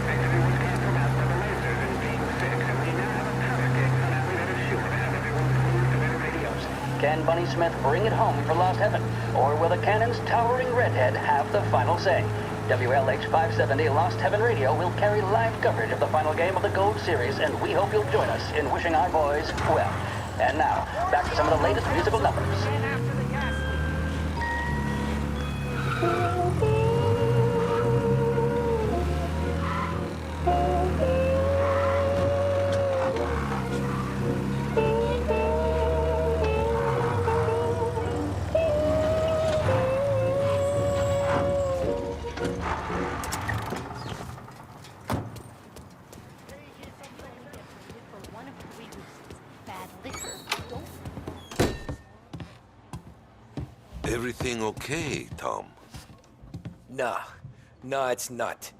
Victory was canceled out for the Lancers in Game 6, and we now have a powder keg finale that is sure to have everyone glued to their radios. Can Bunny Smith bring it home for Lost Heaven, or will the Cannon's towering redhead have the final say? WLH 570 Lost Heaven Radio will carry live coverage of the final game of the Gold Series, and we hope you'll join us in wishing our boys well. And now, back to some of the latest musical numbers. Everything okay, Tom? Nah, it's not.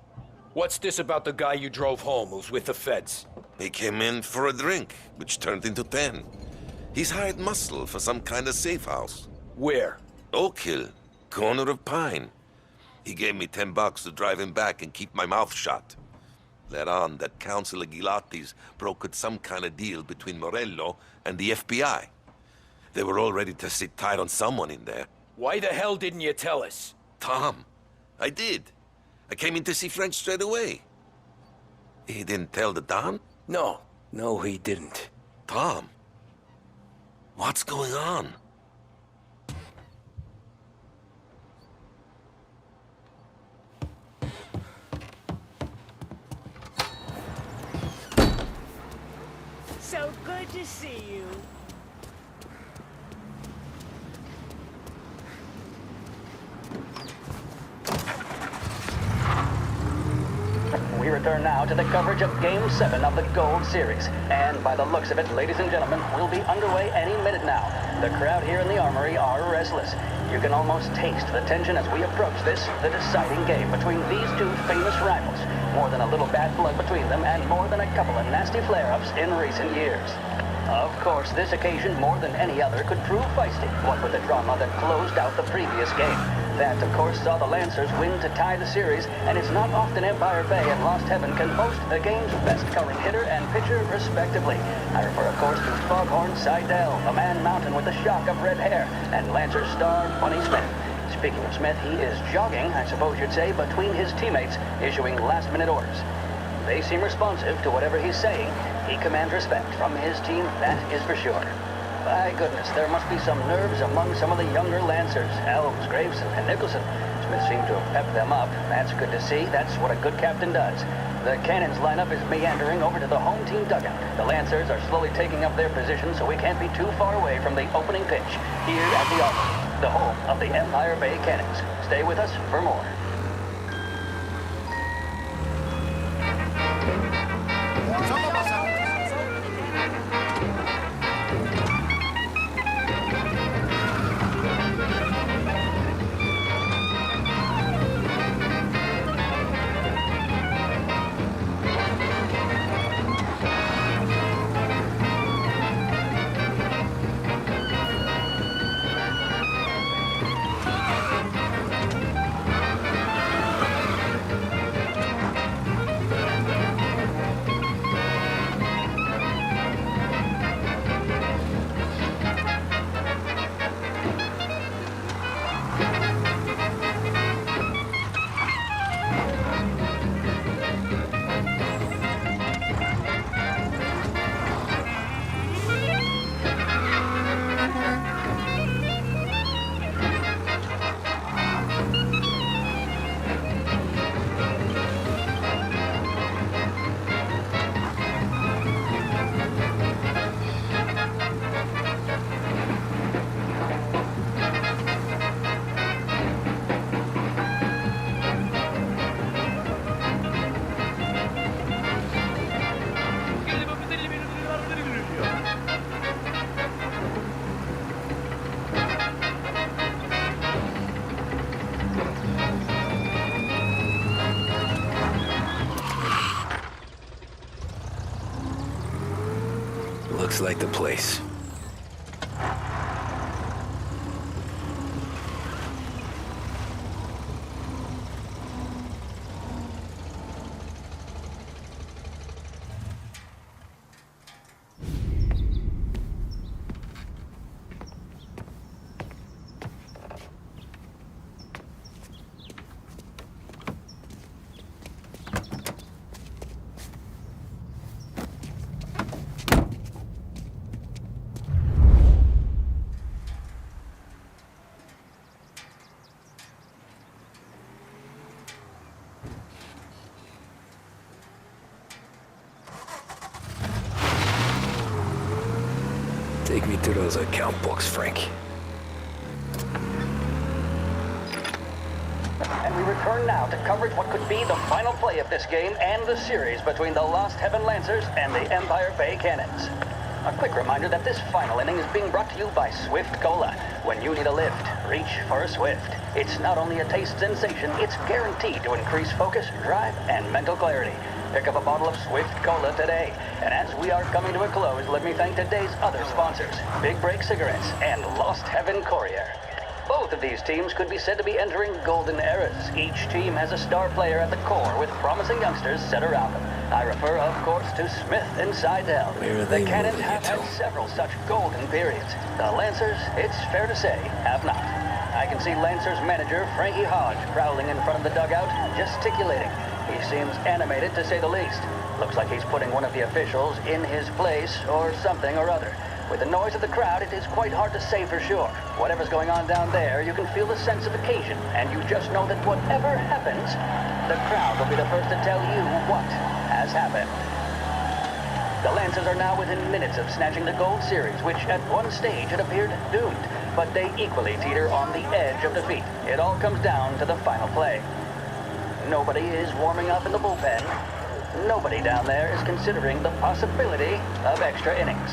What's this about the guy you drove home who's with the feds? He came in for a drink, which turned into 10. He's hired muscle for some kind of safe house. Where? Oak Hill, corner of Pine. He gave me $10 to drive him back and keep my mouth shut. Let on that Councilor Gilatti's brokered some kind of deal between Morello and the FBI. They were all ready to sit tight on someone in there. Why the hell didn't you tell us? Tom, I did. I came in to see French straight away. He didn't tell the Don? No, he didn't. Tom, what's going on? So good to see you. We return now to the coverage of Game 7 of the Gold Series. And by the looks of it, ladies and gentlemen, we'll be underway any minute now. The crowd here in the Armory are restless. You can almost taste the tension as we approach this, the deciding game between these two famous rivals. More than a little bad blood between them, and more than a couple of nasty flare-ups in recent years. Of course, this occasion, more than any other, could prove feisty, what with the drama that closed out the previous game. That, of course, saw the Lancers win to tie the series, and it's not often Empire Bay and Lost Heaven can boast the game's best coloring hitter and pitcher, respectively. I refer, of course, to Foghorn Seidel, a man mountain with a shock of red hair, and Lancers star Bunny Smith. Speaking of Smith, he is jogging, I suppose you'd say, between his teammates, issuing last-minute orders. They seem responsive to whatever he's saying. He commands respect from his team, that is for sure. My goodness, there must be some nerves among some of the younger Lancers. Elves, Graves, and Nicholson. Smith seemed to have pepped them up. That's good to see. That's what a good captain does. The cannons lineup is meandering over to the home team dugout. The Lancers are slowly taking up their position, so we can't be too far away from the opening pitch here at the Albany, the home of the Empire Bay Cannons. Stay with us for more. Looks like the place. Take me to those account books, Frank. And we return now to coverage what could be the final play of this game and the series between the Lost Heaven Lancers and the Empire Bay Cannons. A quick reminder that this final inning is being brought to you by Swift Cola. When you need a lift, reach for a Swift. It's not only a taste sensation, it's guaranteed to increase focus, drive, and mental clarity. Pick up a bottle of Swift Cola today. And as we are coming to a close, let me thank today's other sponsors, Big Break Cigarettes and Lost Heaven Courier. Both of these teams could be said to be entering golden eras. Each team has a star player at the core with promising youngsters set around them. I refer, of course, to Smith and Seidel. The Cannons have had several such golden periods. The Lancers, it's fair to say, have not. I can see Lancers manager Frankie Hodge prowling in front of the dugout, gesticulating. He seems animated, to say the least. Looks like he's putting one of the officials in his place, or something or other. With the noise of the crowd, it is quite hard to say for sure. Whatever's going on down there, you can feel the sense of occasion, and you just know that whatever happens, the crowd will be the first to tell you what has happened. The Lancers are now within minutes of snatching the Gold Series, which at one stage had appeared doomed, but they equally teeter on the edge of defeat. It all comes down to the final play. Nobody is warming up in the bullpen. Nobody down there is considering the possibility of extra innings.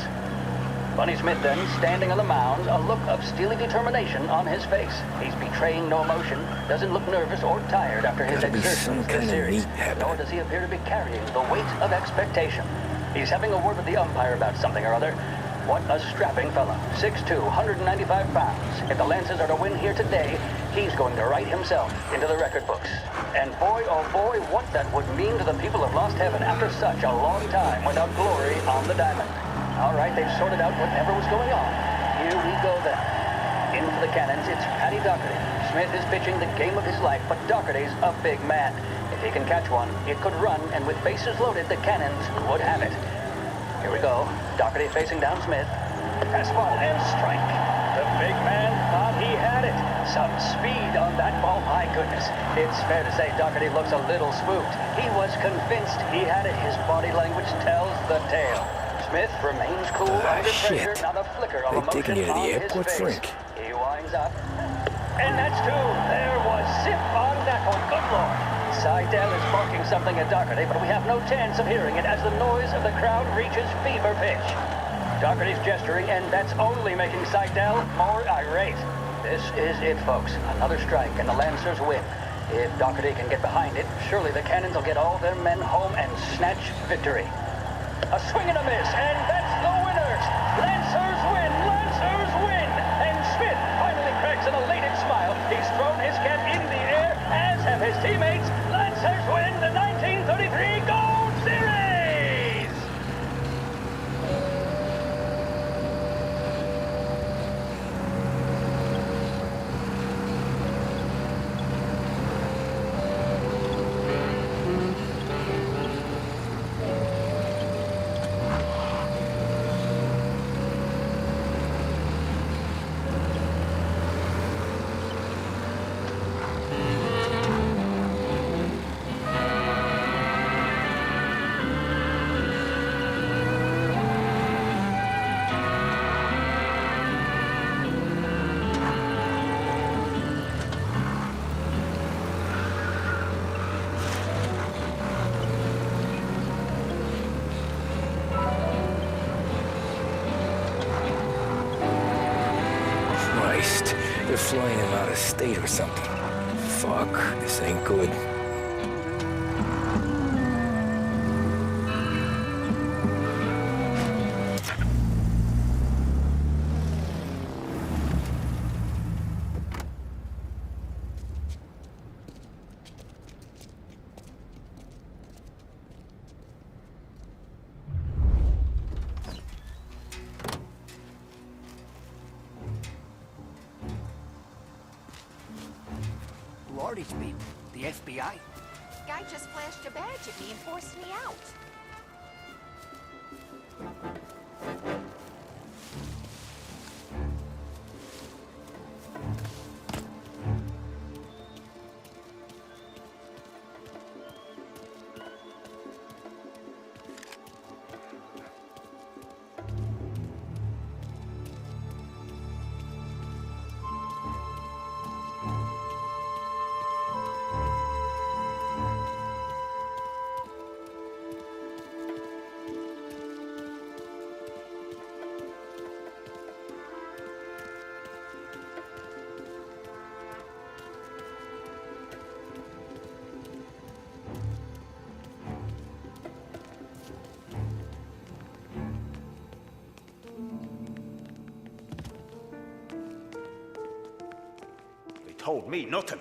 Bunny Smith then, standing on the mound, a look of steely determination on his face. He's betraying no emotion, doesn't look nervous or tired after his exertions this series, nor does he appear to be carrying the weight of expectation. He's having a word with the umpire about something or other. What a strapping fella. 6'2", 195 pounds. If the Lancers are to win here today, he's going to write himself into the record books. And boy, oh boy, what that would mean to the people of Lost Heaven after such a long time without glory on the diamond. All right, they've sorted out whatever was going on. Here we go then. In for the Cannons, it's Paddy Doherty. Smith is pitching the game of his life, but Doherty's a big man. If he can catch one, it could run, and with bases loaded, the Cannons would have it. Here we go. Doherty facing down Smith. Fastball and strike. The big man thought he had it. Some speed on that ball, my goodness. It's fair to say Doherty looks a little spooked. He was convinced he had it. His body language tells the tale. Smith remains cool under pressure, not a flicker of emotion taking you to the on airport, his face. Frank? He winds up. And that's two. There was zip on that one. Good Lord. Seidel is barking something at Doherty, but we have no chance of hearing it as the noise of the crowd reaches fever pitch. Doherty's gesturing, and that's only making Seidel more irate. This is it, folks. Another strike, and the Lancers win. If Doherty can get behind it, surely the Cannons will get all their men home and snatch victory. A swing and a miss, and that's the winners! Lancers win! Lancers win! And Smith finally cracks an elated smile. He's thrown his cap in the air, as have his teammates. Lancers win the 1933 Gold Series! They're flying him out of state or something. Fuck, this ain't good. Who are these people? The FBI? Guy just flashed a badge at me and forced me out. Told me nothing.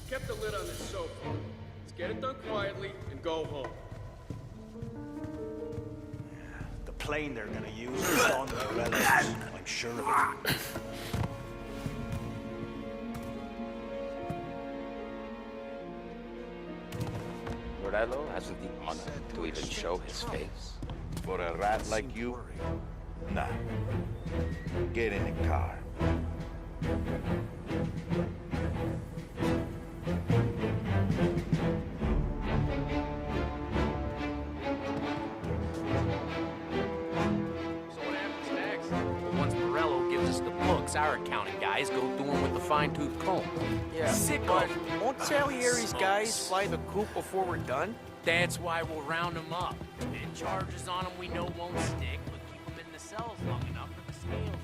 Kept the lid on this so far. Let's get it done quietly and go home. The plane they're gonna use is on Morello's. I'm sure of it. Morello hasn't the honor to even show his face. For a rat like you? Nah. Get in the car. Our accounting guys go through them with the fine-tooth comb. Yeah, Sicko. but won't Sally Harry's guys fly the coop before we're done? That's why we'll round them up. And charges on them we know won't stick, but keep them in the cells long enough for the scales.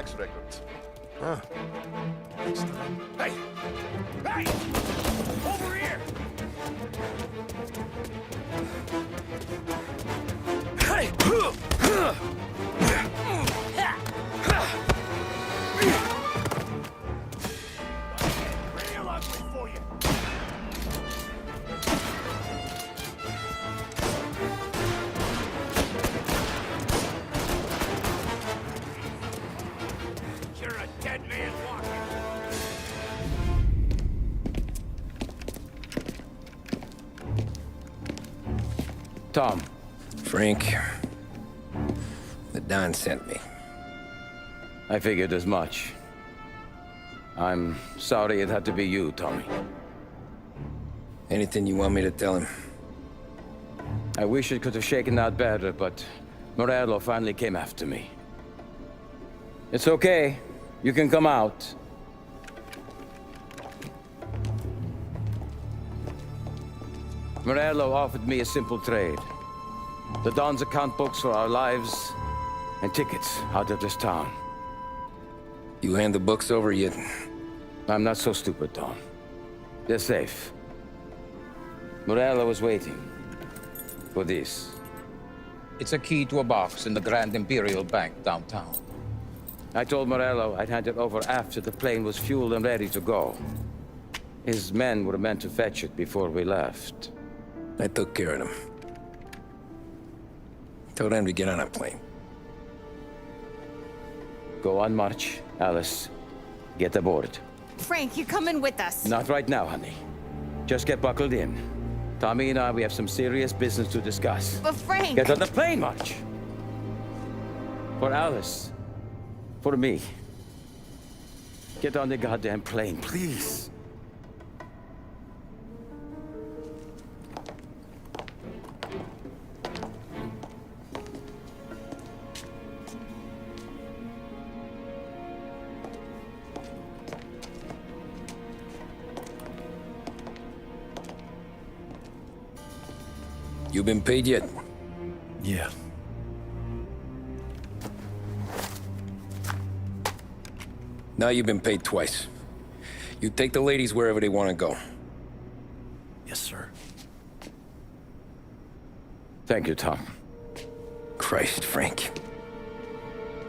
tax records. Huh. Hey! Hey! Over here! Hey! Real ugly for you! You're a dead man walking. Tom. Frank. The Don sent me. I figured as much. I'm sorry it had to be you, Tommy. Anything you want me to tell him? I wish it could have shaken out better, but Morello finally came after me. It's okay. You can come out. Morello offered me a simple trade. The Don's account books for our lives and tickets out of this town. You hand the books over yet? I'm not so stupid, Tom. They're safe. Morello was waiting for this. It's a key to a box in the Grand Imperial Bank downtown. I told Morello I'd hand it over after the plane was fueled and ready to go. His men were meant to fetch it before we left. I took care of them. Told them to get on a plane. Go on, march, Alice. Get aboard. Frank, you're coming with us. Not right now, honey. Just get buckled in. Tommy and I, we have some serious business to discuss. But Frank... Get on the plane, March. For Alice. For me. Get on the goddamn plane, please. You been paid yet? Yeah. Now you've been paid twice. You take the ladies wherever they want to go. Yes, sir. Thank you, Tom. Christ, Frank.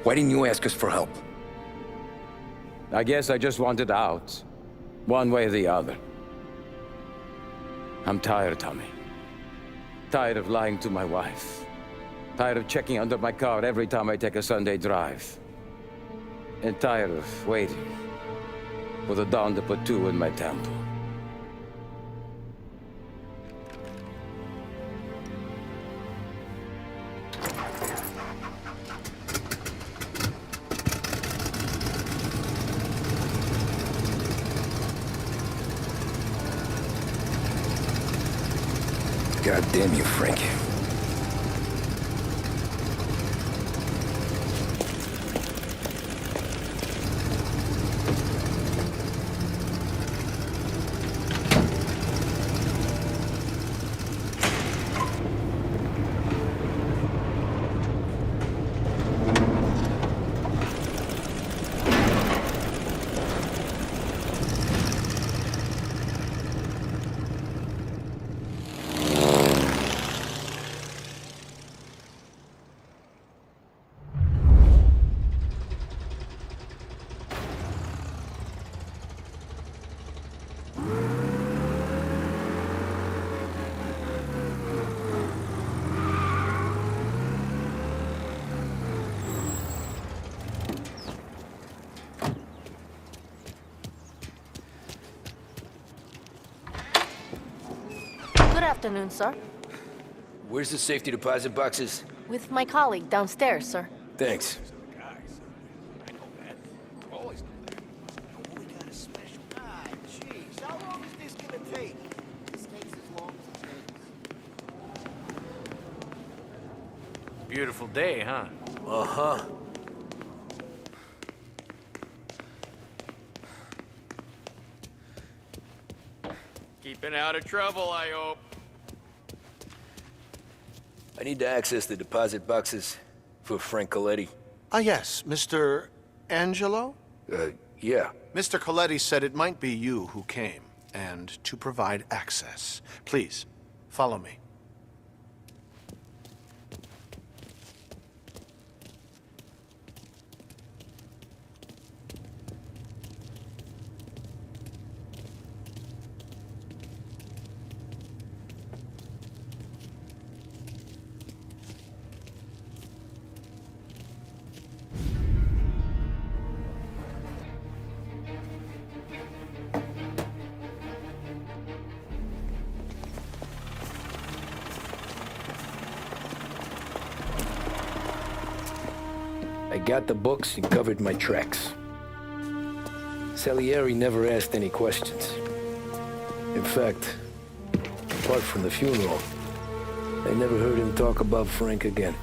Why didn't you ask us for help? I guess I just wanted out. One way or the other. I'm tired, Tommy. Tired of lying to my wife. Tired of checking under my car every time I take a Sunday drive. And tired of waiting for the dawn to put two in my temple. God damn you, Frank. Good afternoon, sir. Where's the safety deposit boxes? With my colleague downstairs, sir. Thanks. Beautiful day, huh? Uh-huh. Keeping out of trouble, I hope. I need to access the deposit boxes for Frank Coletti. Ah, yes, Mr. Angelo? Yeah. Mr. Coletti said it might be you who came, and to provide access. Please, follow me. I got the books and covered my tracks. Salieri never asked any questions. In fact, apart from the funeral, I never heard him talk about Frank again.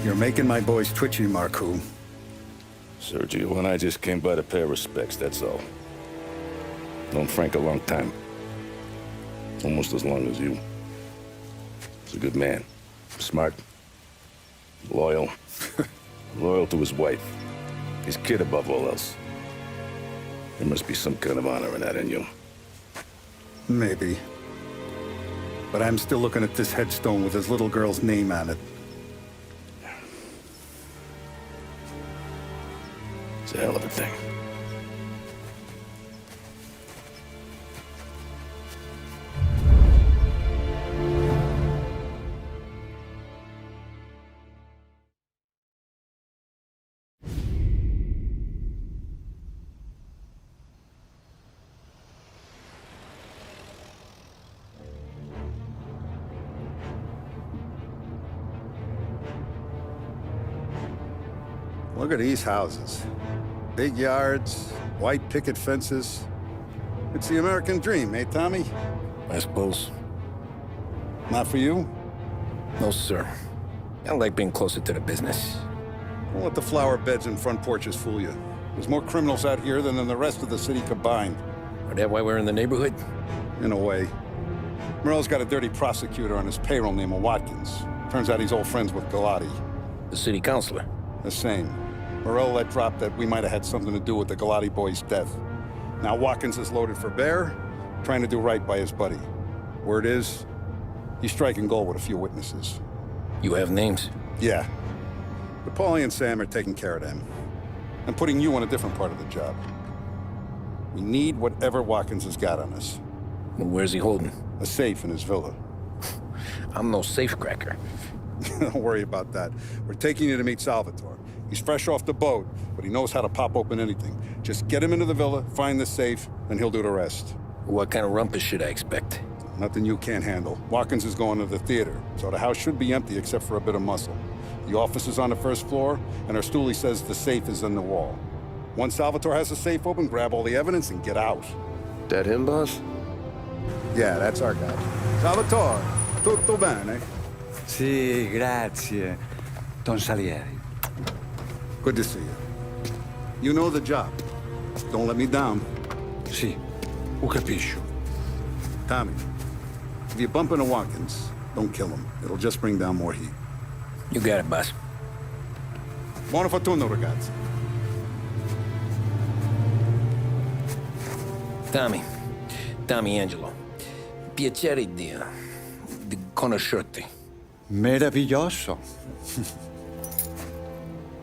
You're making my boys twitchy, Marcoux. Sergio and I just came by to pay respects, that's all. Known Frank a long time. Almost as long as you. He's a good man. Smart. Loyal. Loyal to his wife. His kid above all else. There must be some kind of honor in that in you. Maybe. But I'm still looking at this headstone with his little girl's name on it. It's a hell of a thing. Look at these houses. Big yards, white picket fences. It's the American dream, eh, Tommy? I suppose. Not for you? No, sir. I like being closer to the business. Don't let the flower beds and front porches fool you. There's more criminals out here than in the rest of the city combined. Is that why we're in the neighborhood? In a way. Morell's got a dirty prosecutor on his payroll named Watkins. Turns out he's old friends with Galati. The city councilor? The same. Morell let drop that we might have had something to do with the Galati boy's death. Now Watkins is loaded for bear, trying to do right by his buddy. Word is, he's striking gold with a few witnesses. You have names? Yeah. But Paulie and Sam are taking care of them. I'm putting you on a different part of the job. We need whatever Watkins has got on us. Well, where's he holding? A safe in his villa. I'm no safecracker. Don't worry about that. We're taking you to meet Salvatore. He's fresh off the boat, but he knows how to pop open anything. Just get him into the villa, find the safe, and he'll do the rest. What kind of rumpus should I expect? Nothing you can't handle. Watkins is going to the theater, so the house should be empty except for a bit of muscle. The office is on the first floor, and our stoolie says the safe is in the wall. Once Salvatore has the safe open, grab all the evidence and get out. That him, boss? Yeah, that's our guy. Salvatore, tutto bene? Sì, grazie, Don Salieri. Good to see you. You know the job. Don't let me down. Sì, ho capisco. Tommy, if you bump into Watkins, don't kill him. It'll just bring down more heat. You got it, boss. Buona fortuna, ragazzi. Tommy Angelo. Piacere di conoscerti. Meraviglioso.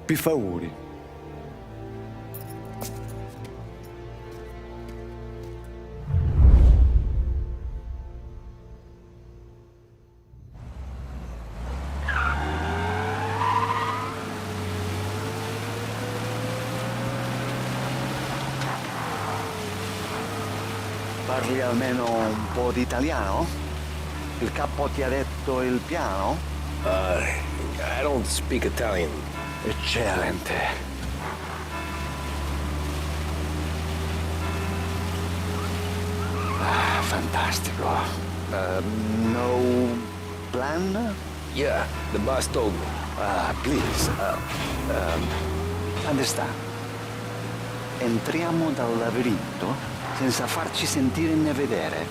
Per favore. Parli almeno un po' di italiano? Il capo ti ha detto il piano? I don't speak Italian. Eccellente. Fantastico. No plan? Yeah, the boss told me. Please. Understand. Entriamo dal labirinto senza farci sentire né vedere.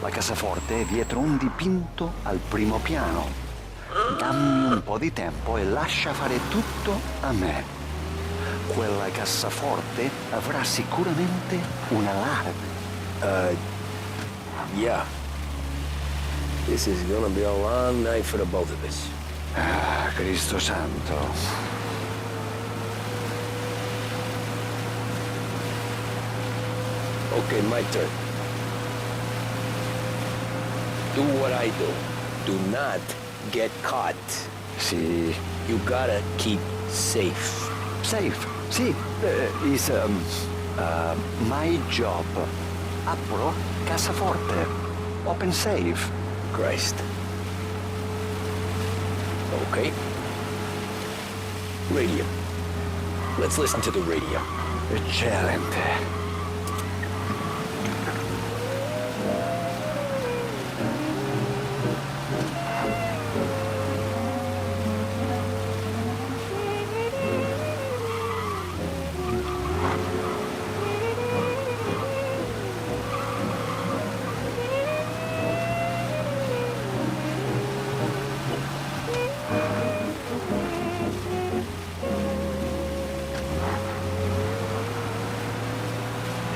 La cassaforte è dietro un dipinto al primo piano. Dammi un po' di tempo e lascia fare tutto a me. Quella cassaforte avrà sicuramente un allarme. Yeah. This is gonna be a long night for the both of us. Cristo santo. Okay, my turn. Do what I do. Do not get caught. Sì. You gotta keep safe. Safe? Sì. Is my job. Apro cassaforte. Open safe. Christ. Okay. Radio. Let's listen to the radio. Eccellente.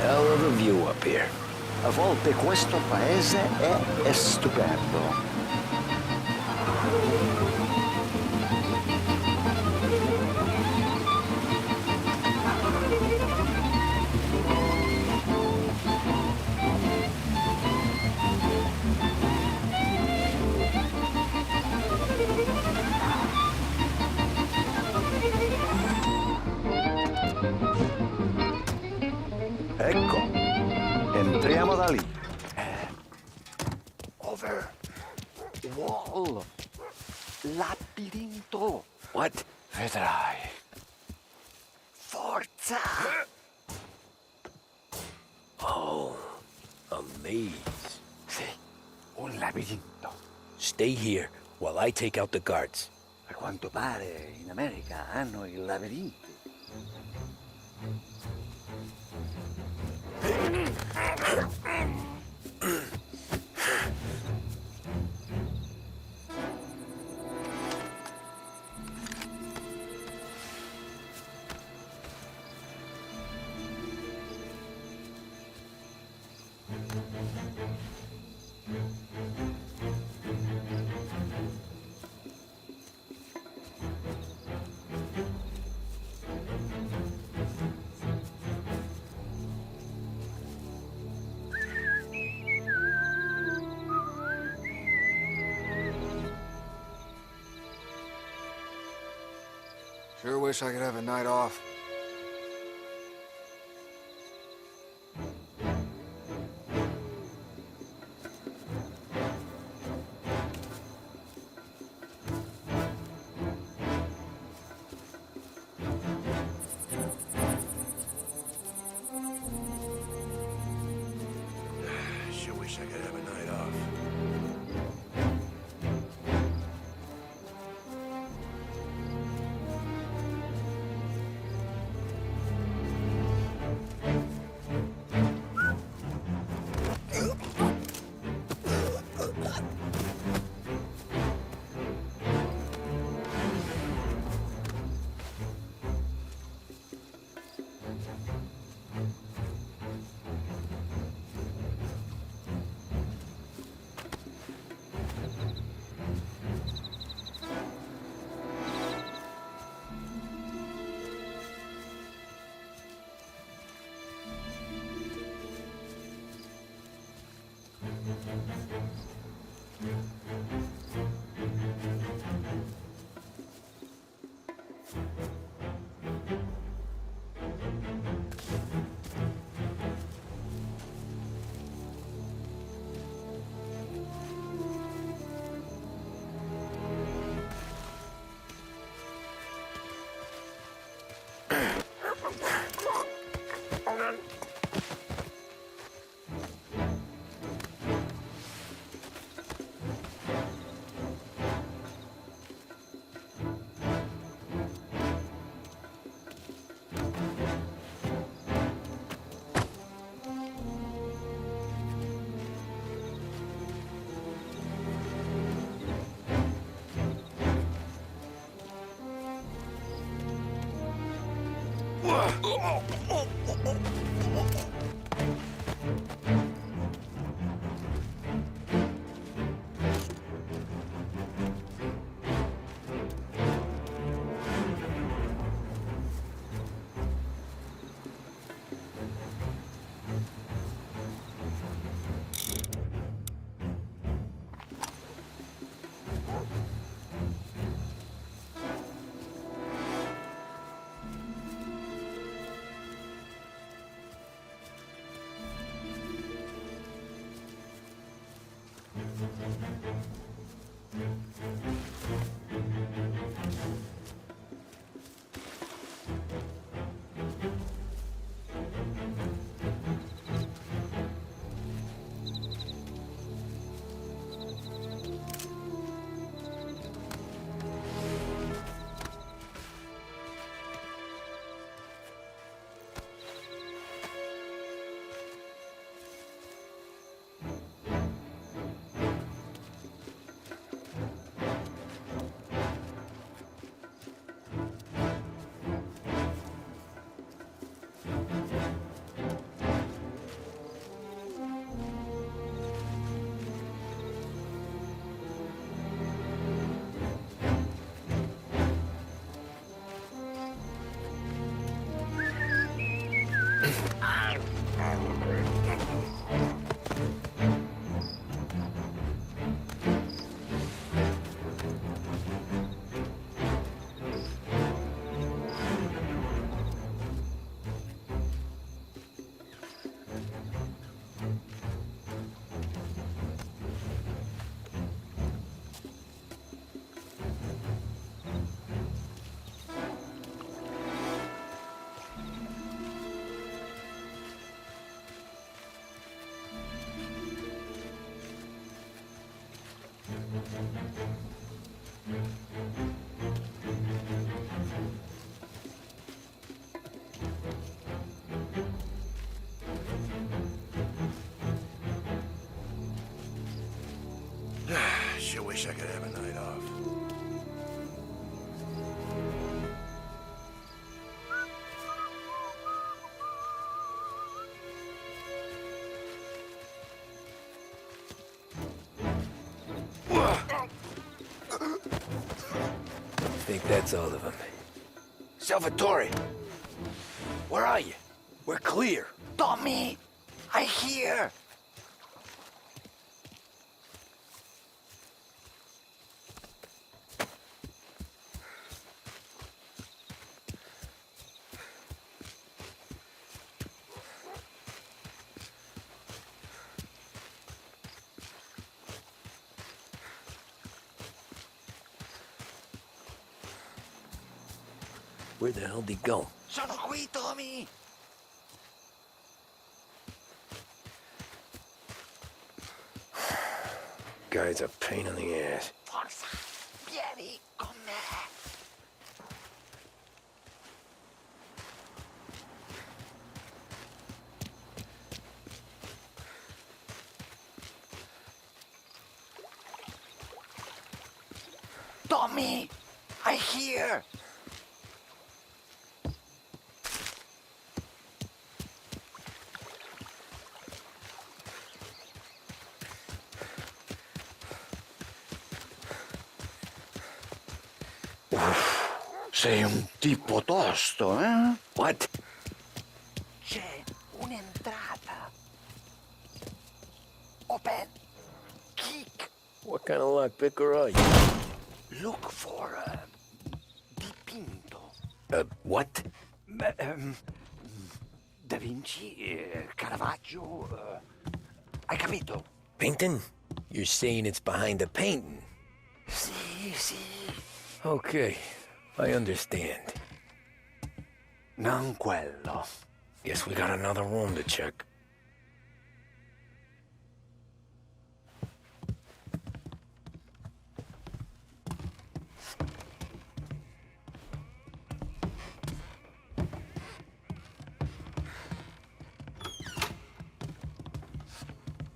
Hell of a view up here. A volte questo paese è stupendo. Ecco, entriamo da lì. Over. Wall. Labirinto. What? Vedrai. Forza! Oh, a maze. Sì, un labirinto. Stay here while I take out the guards. A quanto pare in America hanno i labirinti. Sure wish I could have a night off. Sure wish I could have a night off. Sure wish I could have a night off. I think that's all of them. Salvatore! Where are you? We're clear. Tommy, I hear. Where the hell did he go? Sono qui, Tommy. Guy's a pain in the ass. Forza, vieni con me. Tommy, I hear. Sei un tipo tosto, eh? What? C'è un'entrata. Open. Kick. What kind of lockpicker are you? Look for a dipinto. What? Da Vinci, Caravaggio. Hai capito? Painting? You're saying it's behind the painting? Sì, sì. Okay, I understand. Non quello. Guess we got another room to check.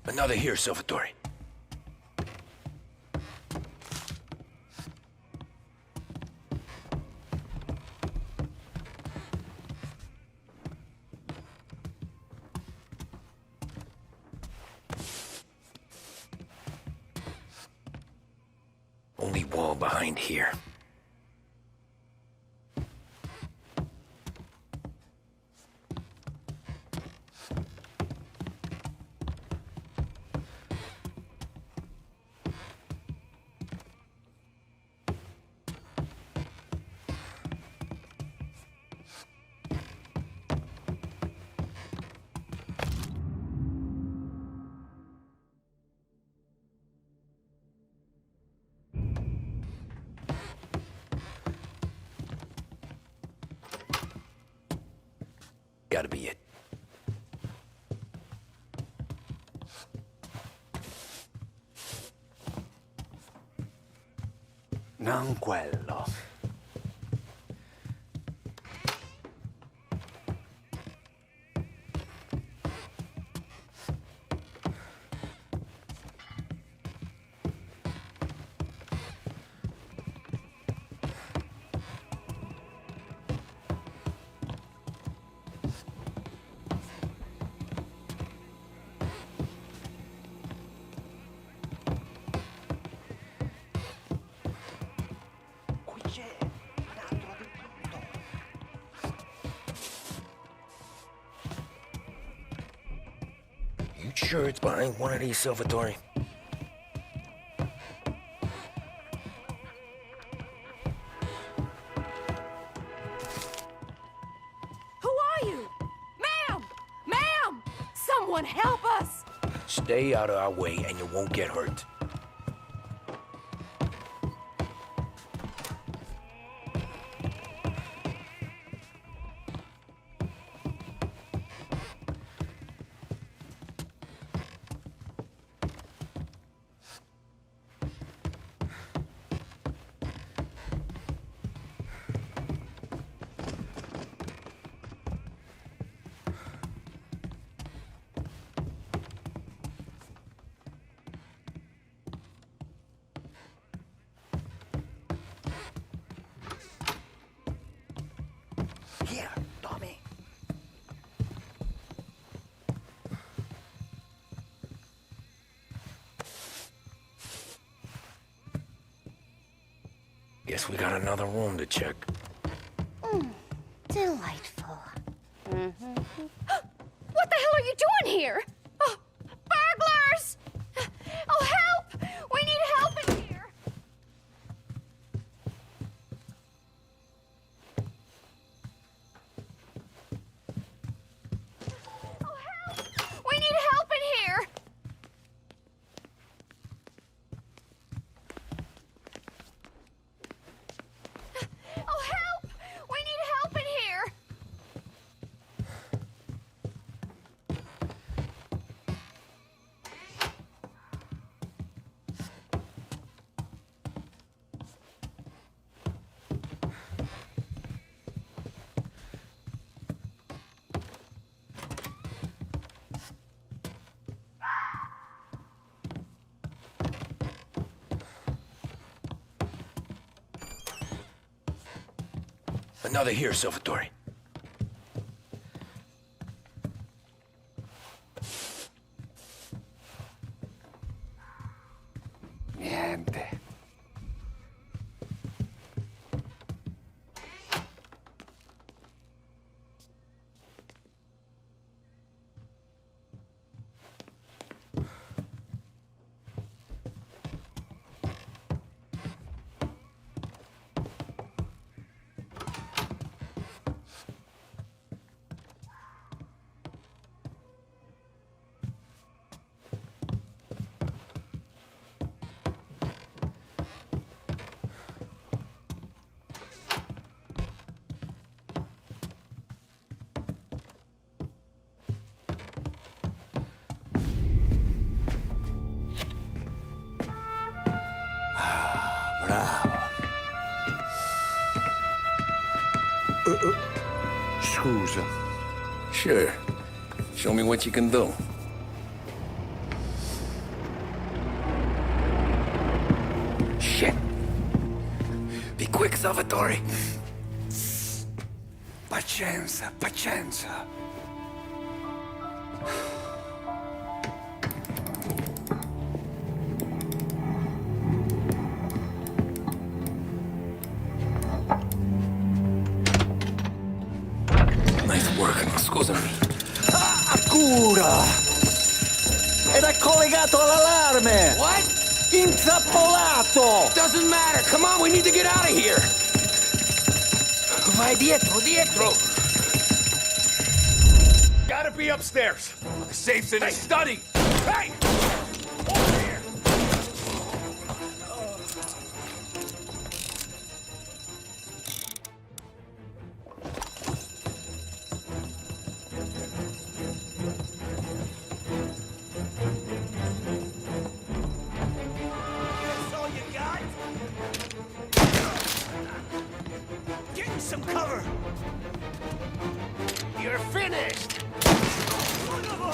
Another here, Salvatore. tunnel behind here. Gotta be it. Non quello. You sure it's behind one of these, Salvatore? Who are you? Ma'am! Ma'am! Someone help us! Stay out of our way and you won't get hurt. Here, Tommy. Guess we got another room to check. Delightful. What the hell are you doing here? Oh, burglars! Oh, help! We need help in here! Oh, help! We need help in here! Oh, help! We need help in here! Another here, Salvatore. Niente. Scusa. Sure. Show me what you can do. Shit. Be quick, Salvatore. Pazienza, pazienza. Nice work, scusami. Cura! Ed è collegato all'allarme! What? Intrappolato! Doesn't matter. Come on, we need to get out of here. Vai dietro, dietro. Gotta be upstairs. The safe's in his study. Hey! Over here! That's all you got? Getting some cover. You're finished. Son of a...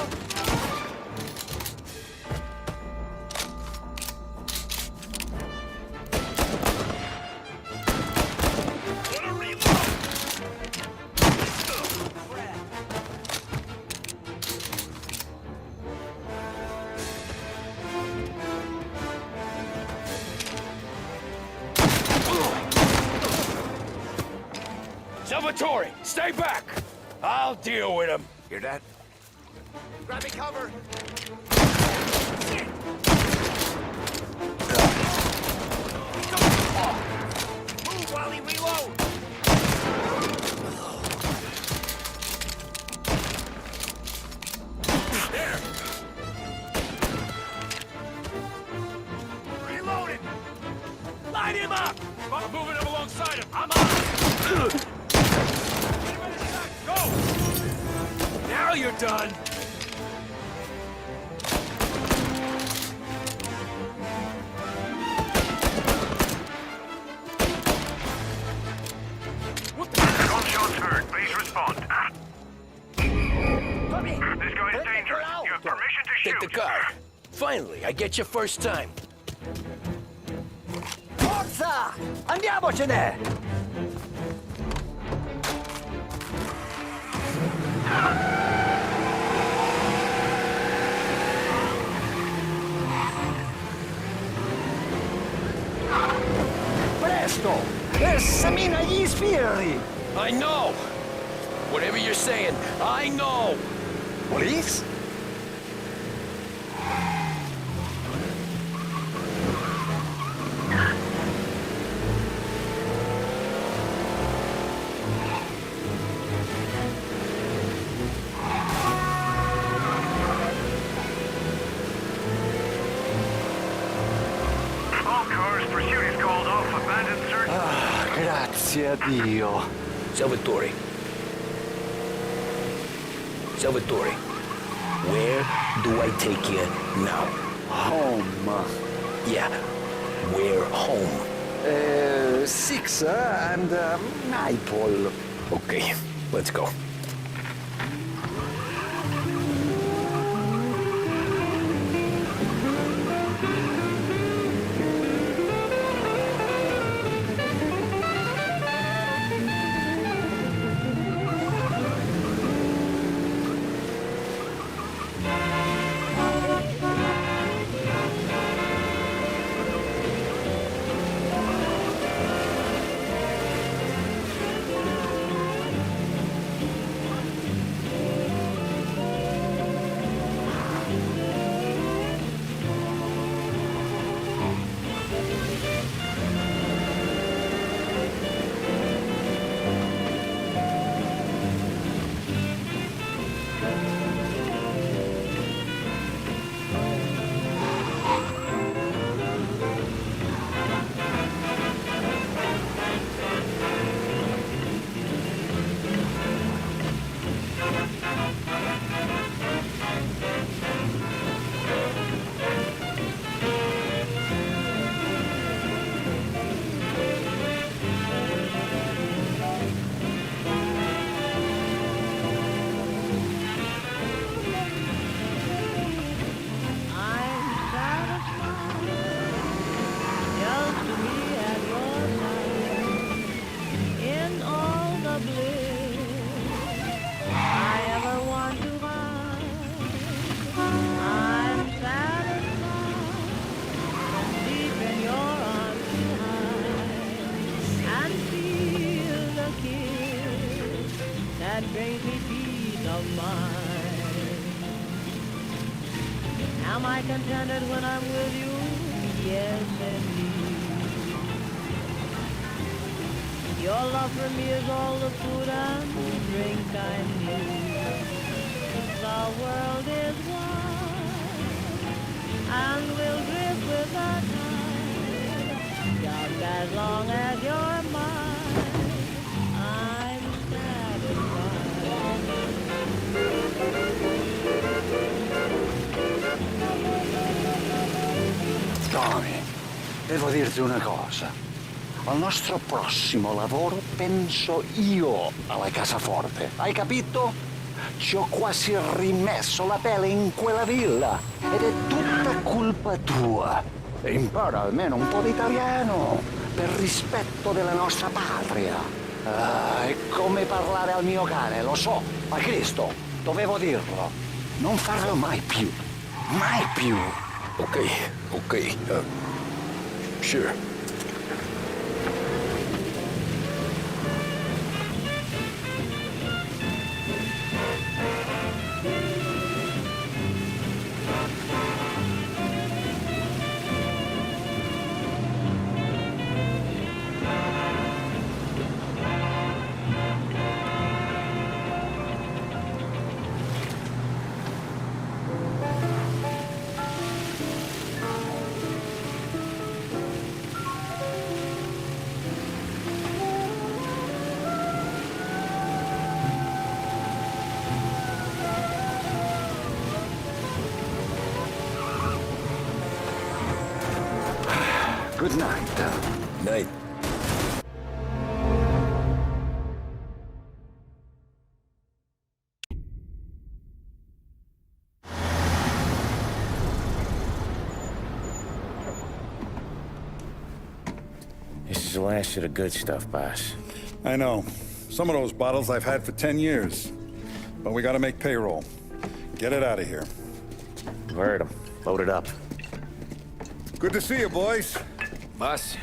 Gonna reload! Salvatore, stay back! I'll deal with him. Hear that? Grab me cover! Move while he reloads! There! Reloading! Light him up! I'm moving him alongside him! I'm on! Go! Now you're done! Gunshots heard. Please respond. This guy is dangerous. You have permission to shoot. Take the car. Finally, I get you first time. Forza! Andiamocene! Presto! Semina gli sbirri! I know! Whatever you're saying, I know! Police? All cars, pursuit is called off. Abandoned search. Grazie a Dio. Salvatore. Salvatore. Where do I take you now? Home. Yeah, we're home. Six and Maple. Okay, let's go. and greatly peace of mind. Am I contented when I'm with you? Yes, indeed. Your love for me is all the food and drink I need. The world is wide and will drift with the tide. Just as long as you're mine, I'm satisfied. Tommy, devo dirti una cosa. Al nostro prossimo lavoro penso io alla cassaforte. Hai capito? Ci ho quasi rimesso la pelle in quella villa. Ed è tutta colpa tua. E impara almeno un po' di italiano. Per rispetto della nostra patria. È come parlare al mio cane, lo so. Ma Cristo, dovevo dirlo. Non farlo mai più. Mai più. Okay. Sure. Good night. Night. This is the last of the good stuff, boss. I know. Some of those bottles I've had for 10 years. But we gotta make payroll. Get it out of here. You've heard him. Load it up. Good to see you, boys. Boss,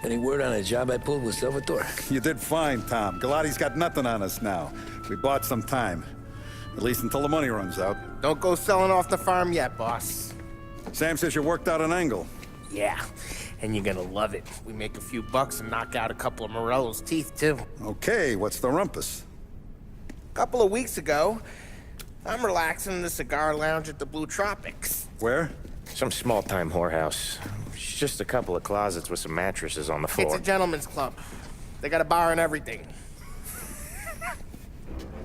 any word on a job I pulled with Salvatore? You did fine, Tom. Galati's got nothing on us now. We bought some time. At least until the money runs out. Don't go selling off the farm yet, boss. Sam says you worked out an angle. Yeah, and you're gonna love it. We make a few bucks and knock out a couple of Morello's teeth, too. Okay, what's the rumpus? A couple of weeks ago, I'm relaxing in the cigar lounge at the Blue Tropics. Where? Some small-time whorehouse. It's just a couple of closets with some mattresses on the floor. It's a gentleman's club. They got a bar and everything.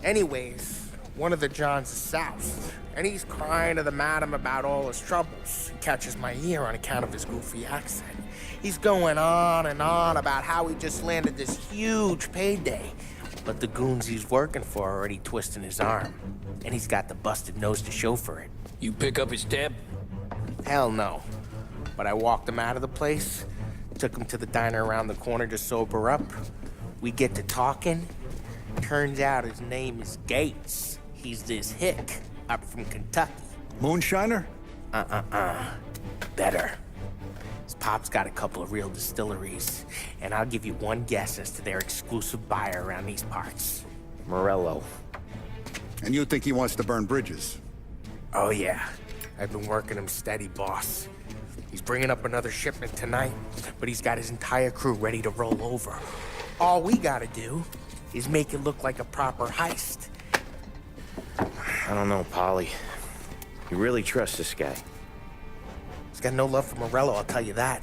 Anyways, one of the Johns is south, and he's crying to the madam about all his troubles. He catches my ear on account of his goofy accent. He's going on and on about how he just landed this huge payday. But the goons he's working for are already twisting his arm. And he's got the busted nose to show for it. You pick up his tab? Hell no. But I walked him out of the place, took him to the diner around the corner to sober up. We get to talking. Turns out his name is Gates. He's this hick up from Kentucky. Moonshiner? Better. His pop's got a couple of real distilleries, and I'll give you one guess as to their exclusive buyer around these parts. Morello. And you think he wants to burn bridges? Oh, yeah. I've been working him steady, boss. He's bringing up another shipment tonight, but he's got his entire crew ready to roll over. All we gotta do is make it look like a proper heist. I don't know, Polly. You really trust this guy? He's got no love for Morello, I'll tell you that.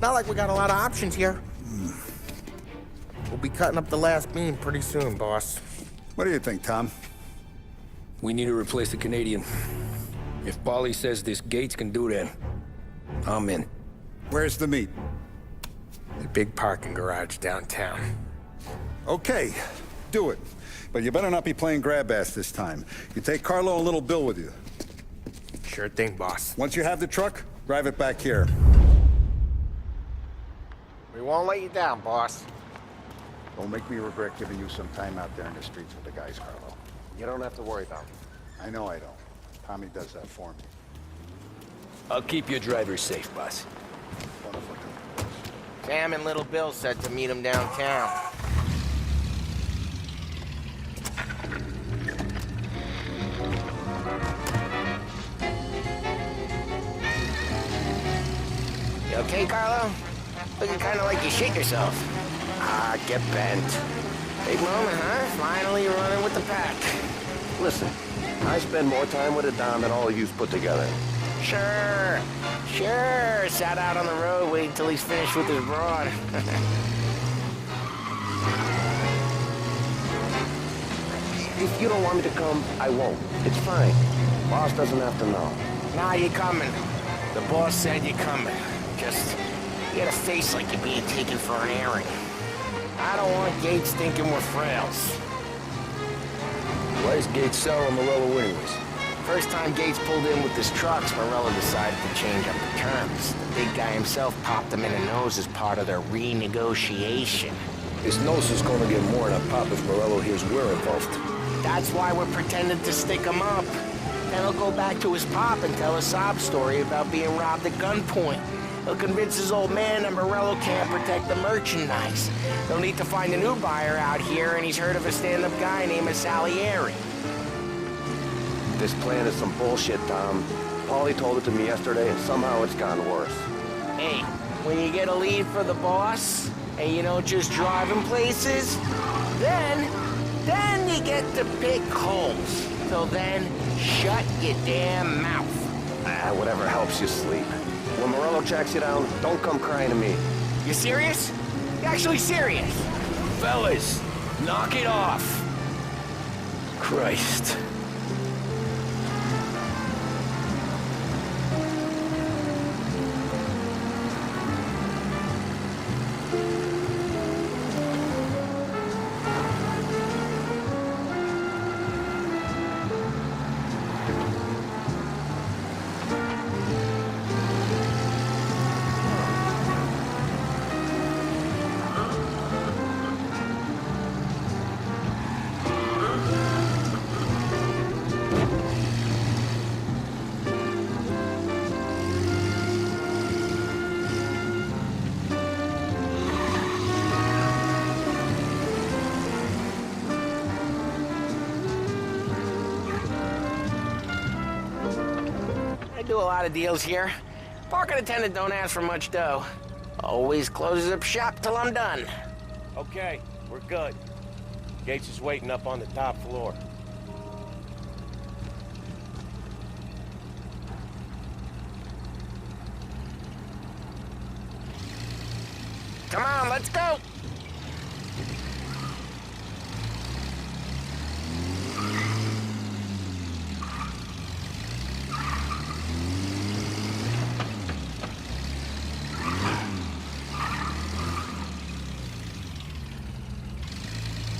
Not like we got a lot of options here. We'll be cutting up the last beam pretty soon, boss. What do you think, Tom? We need to replace the Canadian. If Polly says this Gates can do that, I'm in. Where's the meet? The big parking garage downtown. Okay, do it. But you better not be playing grab ass this time. You take Carlo and Little Bill with you. Sure thing, boss. Once you have the truck, drive it back here. We won't let you down, boss. Don't make me regret giving you some time out there in the streets with the guys, Carlo. You don't have to worry about it. I know I don't. Tommy does that for me. I'll keep your driver safe, boss. Wonderful. Sam and Little Bill said to meet him downtown. okay, Carlo? Looking kind of like you shit yourself. Ah, get bent. Big moment, huh? Finally running with the pack. Listen, I spend more time with a Don than all of yous put together. Sure. Sat out on the road waiting till he's finished with his broad. If you don't want me to come, I won't. It's fine. Boss doesn't have to know. Nah, you're coming. The boss said you're coming. Just, you got a face like you're being taken for an airing. I don't want Gates thinking we're frails. Why is Gates selling Morello anyways? First time Gates pulled in with his trucks, Morello decided to change up the terms. The big guy himself popped him in the nose as part of their renegotiation. His nose is gonna get more than a pop if Morello hears we're involved. That's why we're pretending to stick him up. Then he'll go back to his pop and tell a sob story about being robbed at gunpoint. He'll convince his old man that Morello can't protect the merchandise. They'll need to find a new buyer out here, and he's heard of a stand-up guy named Salieri. This plan is some bullshit, Tom. Paulie told it to me yesterday, and somehow it's gotten worse. Hey, when you get a lead for the boss, and you don't just drive him places, then you get to pick holes. So then, shut your damn mouth. Whatever helps you sleep. When Morello tracks you down, don't come crying to me. You serious? You actually serious? Fellas, knock it off. Christ. I do a lot of deals here. Parking attendant don't ask for much dough. Always closes up shop till I'm done. Okay, we're good. Gates is waiting up on the top floor. Come on, let's go!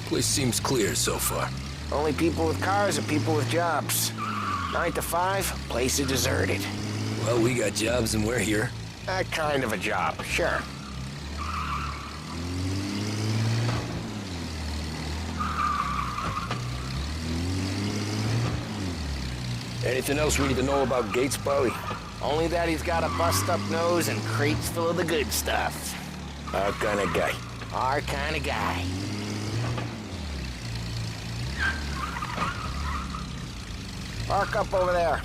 Place seems clear so far. Only people with cars are people with jobs. 9 to 5, place is deserted. Well, we got jobs and we're here. That kind of a job, sure. Anything else we need to know about Gates, Paulie? Only that he's got a bust-up nose and crates full of the good stuff. Our kind of guy. Our kind of guy. Park up over there.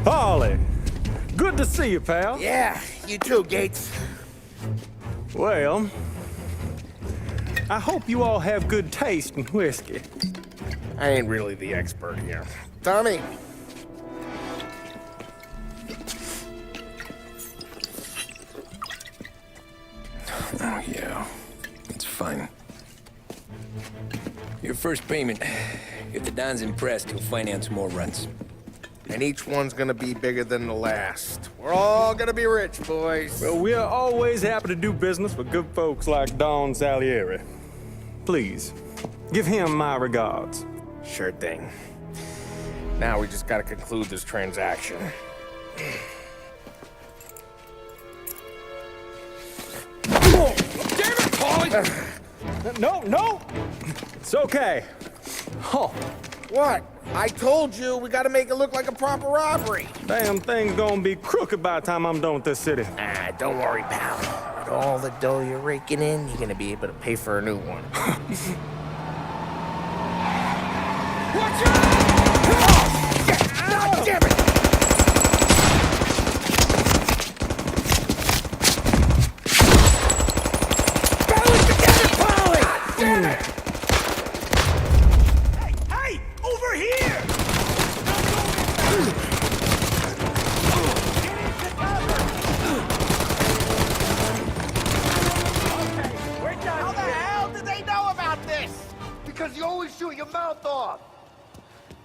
Paulie, good to see you, pal. Yeah, you too, Gates. Well, I hope you all have good taste in whiskey. I ain't really the expert here. Tommy. Oh, yeah. It's fine. Your first payment. If the Don's impressed, he'll finance more runs. And each one's gonna be bigger than the last. We're all gonna be rich, boys. Well, we're always happy to do business with good folks like Don Salieri. Please, give him my regards. Sure thing. Now we just gotta conclude this transaction. Oh, damn it, Paulie! No! It's okay. Oh. What? I told you, we gotta make it look like a proper robbery. Damn thing's gonna be crooked by the time I'm done with this city. Ah, don't worry, pal. With all the dough you're raking in, you're gonna be able to pay for a new one. Watch out!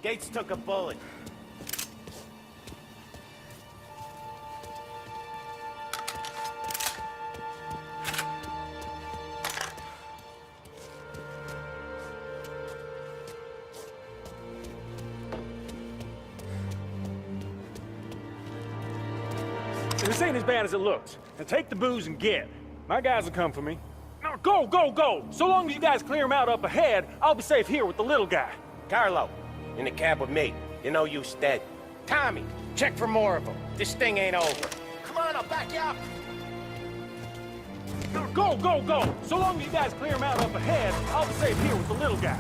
Gates took a bullet. This ain't as bad as it looks. Now take the booze and get. My guys will come for me. Now go, go, go! So long as you guys clear him out up ahead, I'll be safe here with the little guy. Carlo, in the cab with me. You know you dead. Tommy, check for more of them. This thing ain't over. Come on, I'll back you up. Now go, go, go! So long as you guys clear him out up ahead, I'll be safe here with the little guy.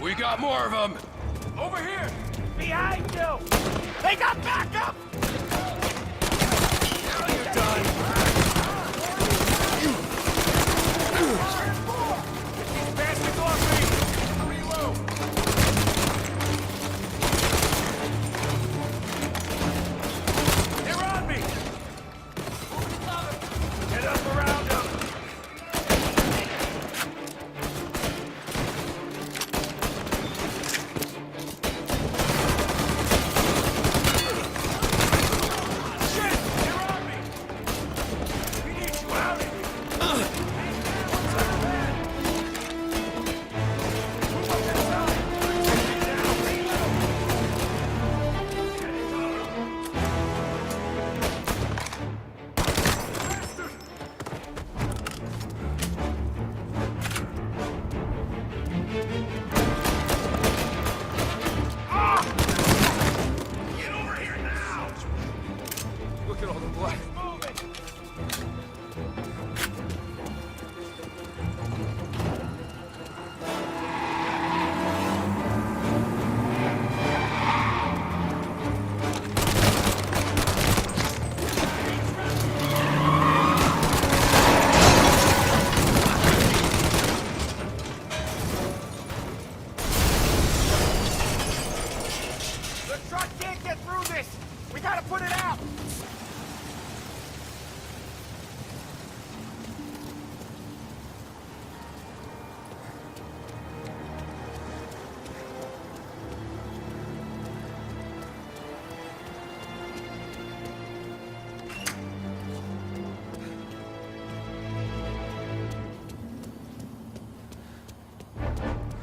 We got more of them! Over here! Behind you! They got backup! Now you're done! These bastards off me! Reload! They're on me! Get up around them!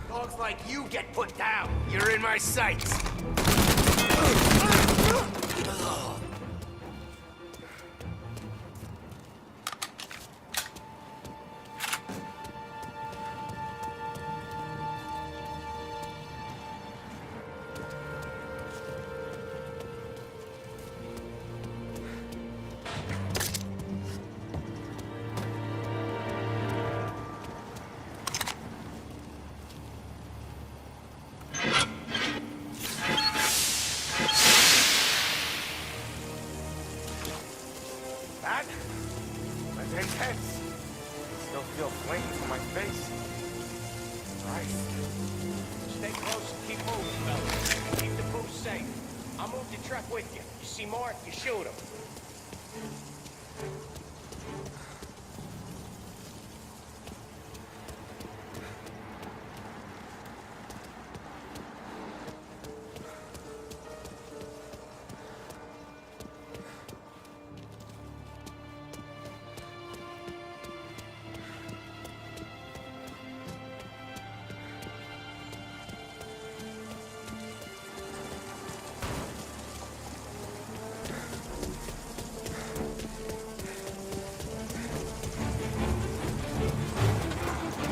Dogs like you get put down. You're in my sights. Intense. Still feel flames on my face. Christ. Stay close and keep moving, fellas. Keep the booth safe. I'll move the truck with you. You see more, you shoot him.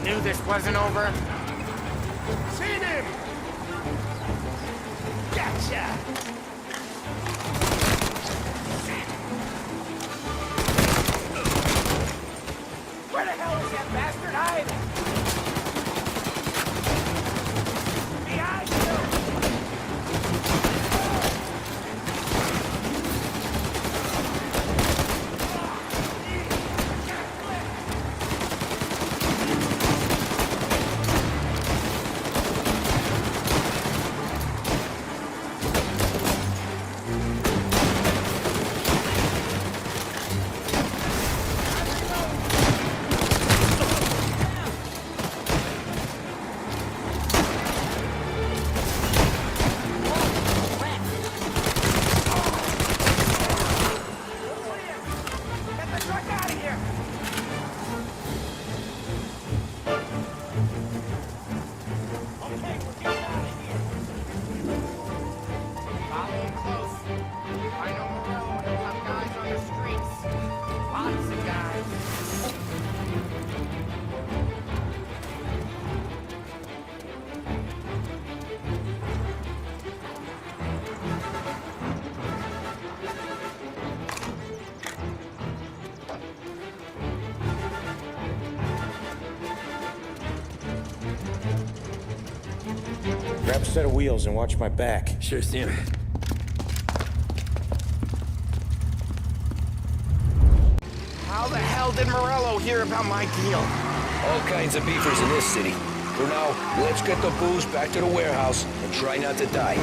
Knew this wasn't over. Seen him! Gotcha! Where the hell is that bastard hiding? Behind you! Get the truck out of here! Okay, we're getting out of here. Follow him close. I know Morello and he'll have guys on the streets. Lots of guys. Grab a set of wheels and watch my back. Sure thing. How the hell did Morello hear about my deal? All kinds of beefers in this city. For now, let's get the booze back to the warehouse and try not to die.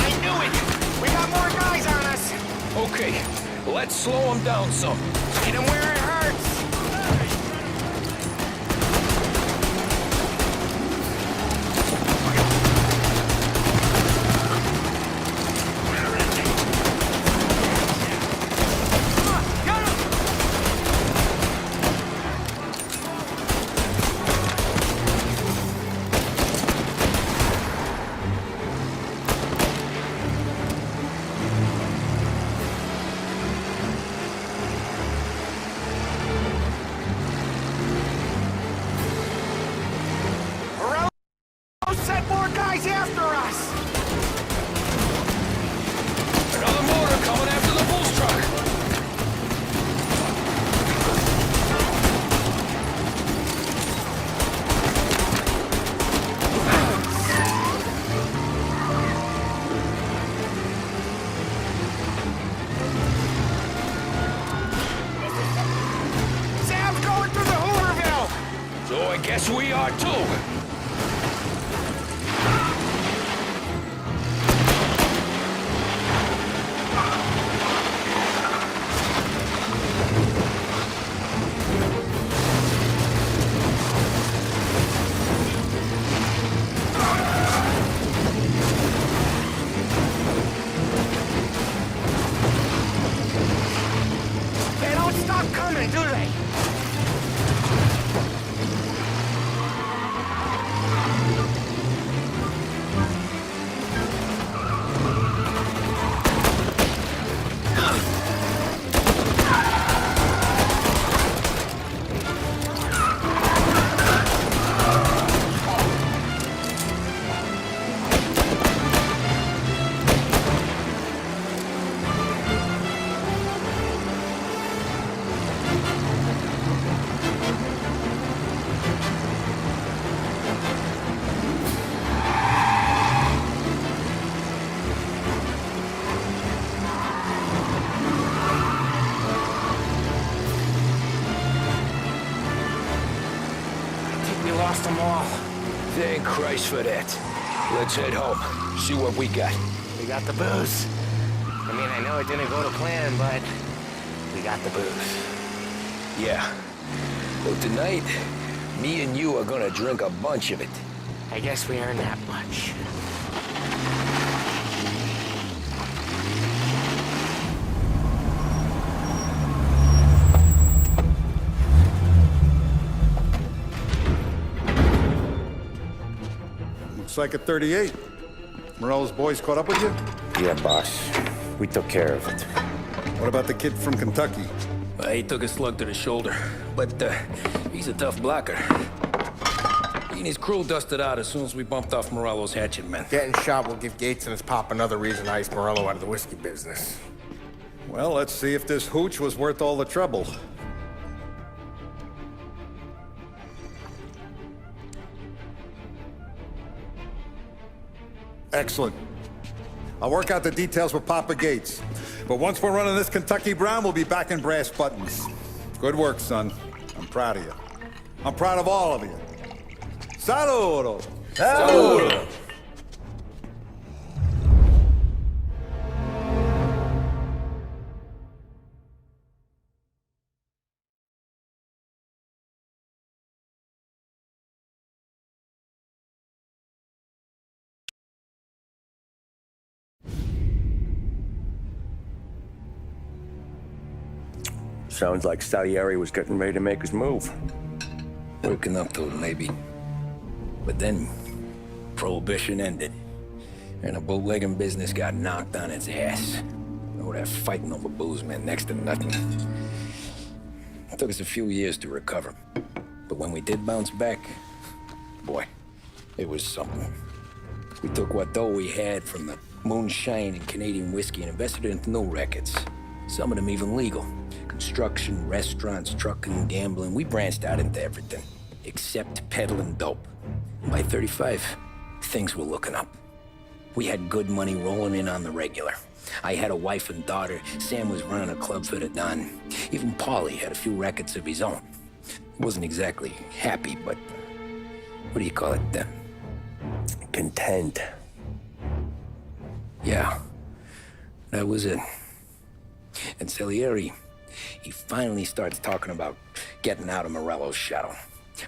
I knew it! We got more guys on us! Okay, let's slow them down some. Hit him where it hurts! Send more guys after us! Another motor coming after the booze truck. Sam's going through the Hooverville! So I guess we are too. They don't stop coming, do they? We lost them all. Thank Christ for that. Let's head home. See what we got. We got the booze. I mean, I know it didn't go to plan, but we got the booze. Yeah. Well, tonight, me and you are gonna drink a bunch of it. I guess we earned that much. Looks like a 38. Morello's boys caught up with you? Yeah, boss. We took care of it. What about the kid from Kentucky? He took a slug to the shoulder, but he's a tough blocker. He and his crew dusted out as soon as we bumped off Morello's hatchet men. Getting shot will give Gates and his pop another reason to ice Morello out of the whiskey business. Well, let's see if this hooch was worth all the trouble. Excellent. I'll work out the details with Papa Gates. But once we're running this Kentucky Brown, we'll be back in brass buttons. Good work, son. I'm proud of you. I'm proud of all of you. Saludo! Saludo! Sounds like Salieri was getting ready to make his move. Working up to it, maybe. But then, Prohibition ended, and the bootlegging business got knocked on its ass. Oh, that fighting over booze meant next to nothing. It took us a few years to recover. But when we did bounce back, boy, it was something. We took what dough we had from the moonshine and Canadian whiskey and invested it into new rackets. Some of them even legal. Construction, restaurants, trucking, gambling. We branched out into everything, except peddling dope. By 35, things were looking up. We had good money rolling in on the regular. I had a wife and daughter. Sam was running a club for the Don. Even Paulie had a few rackets of his own. He wasn't exactly happy, but what do you call it? Content. Yeah, that was it. And Salieri, he finally starts talking about getting out of Morello's shadow.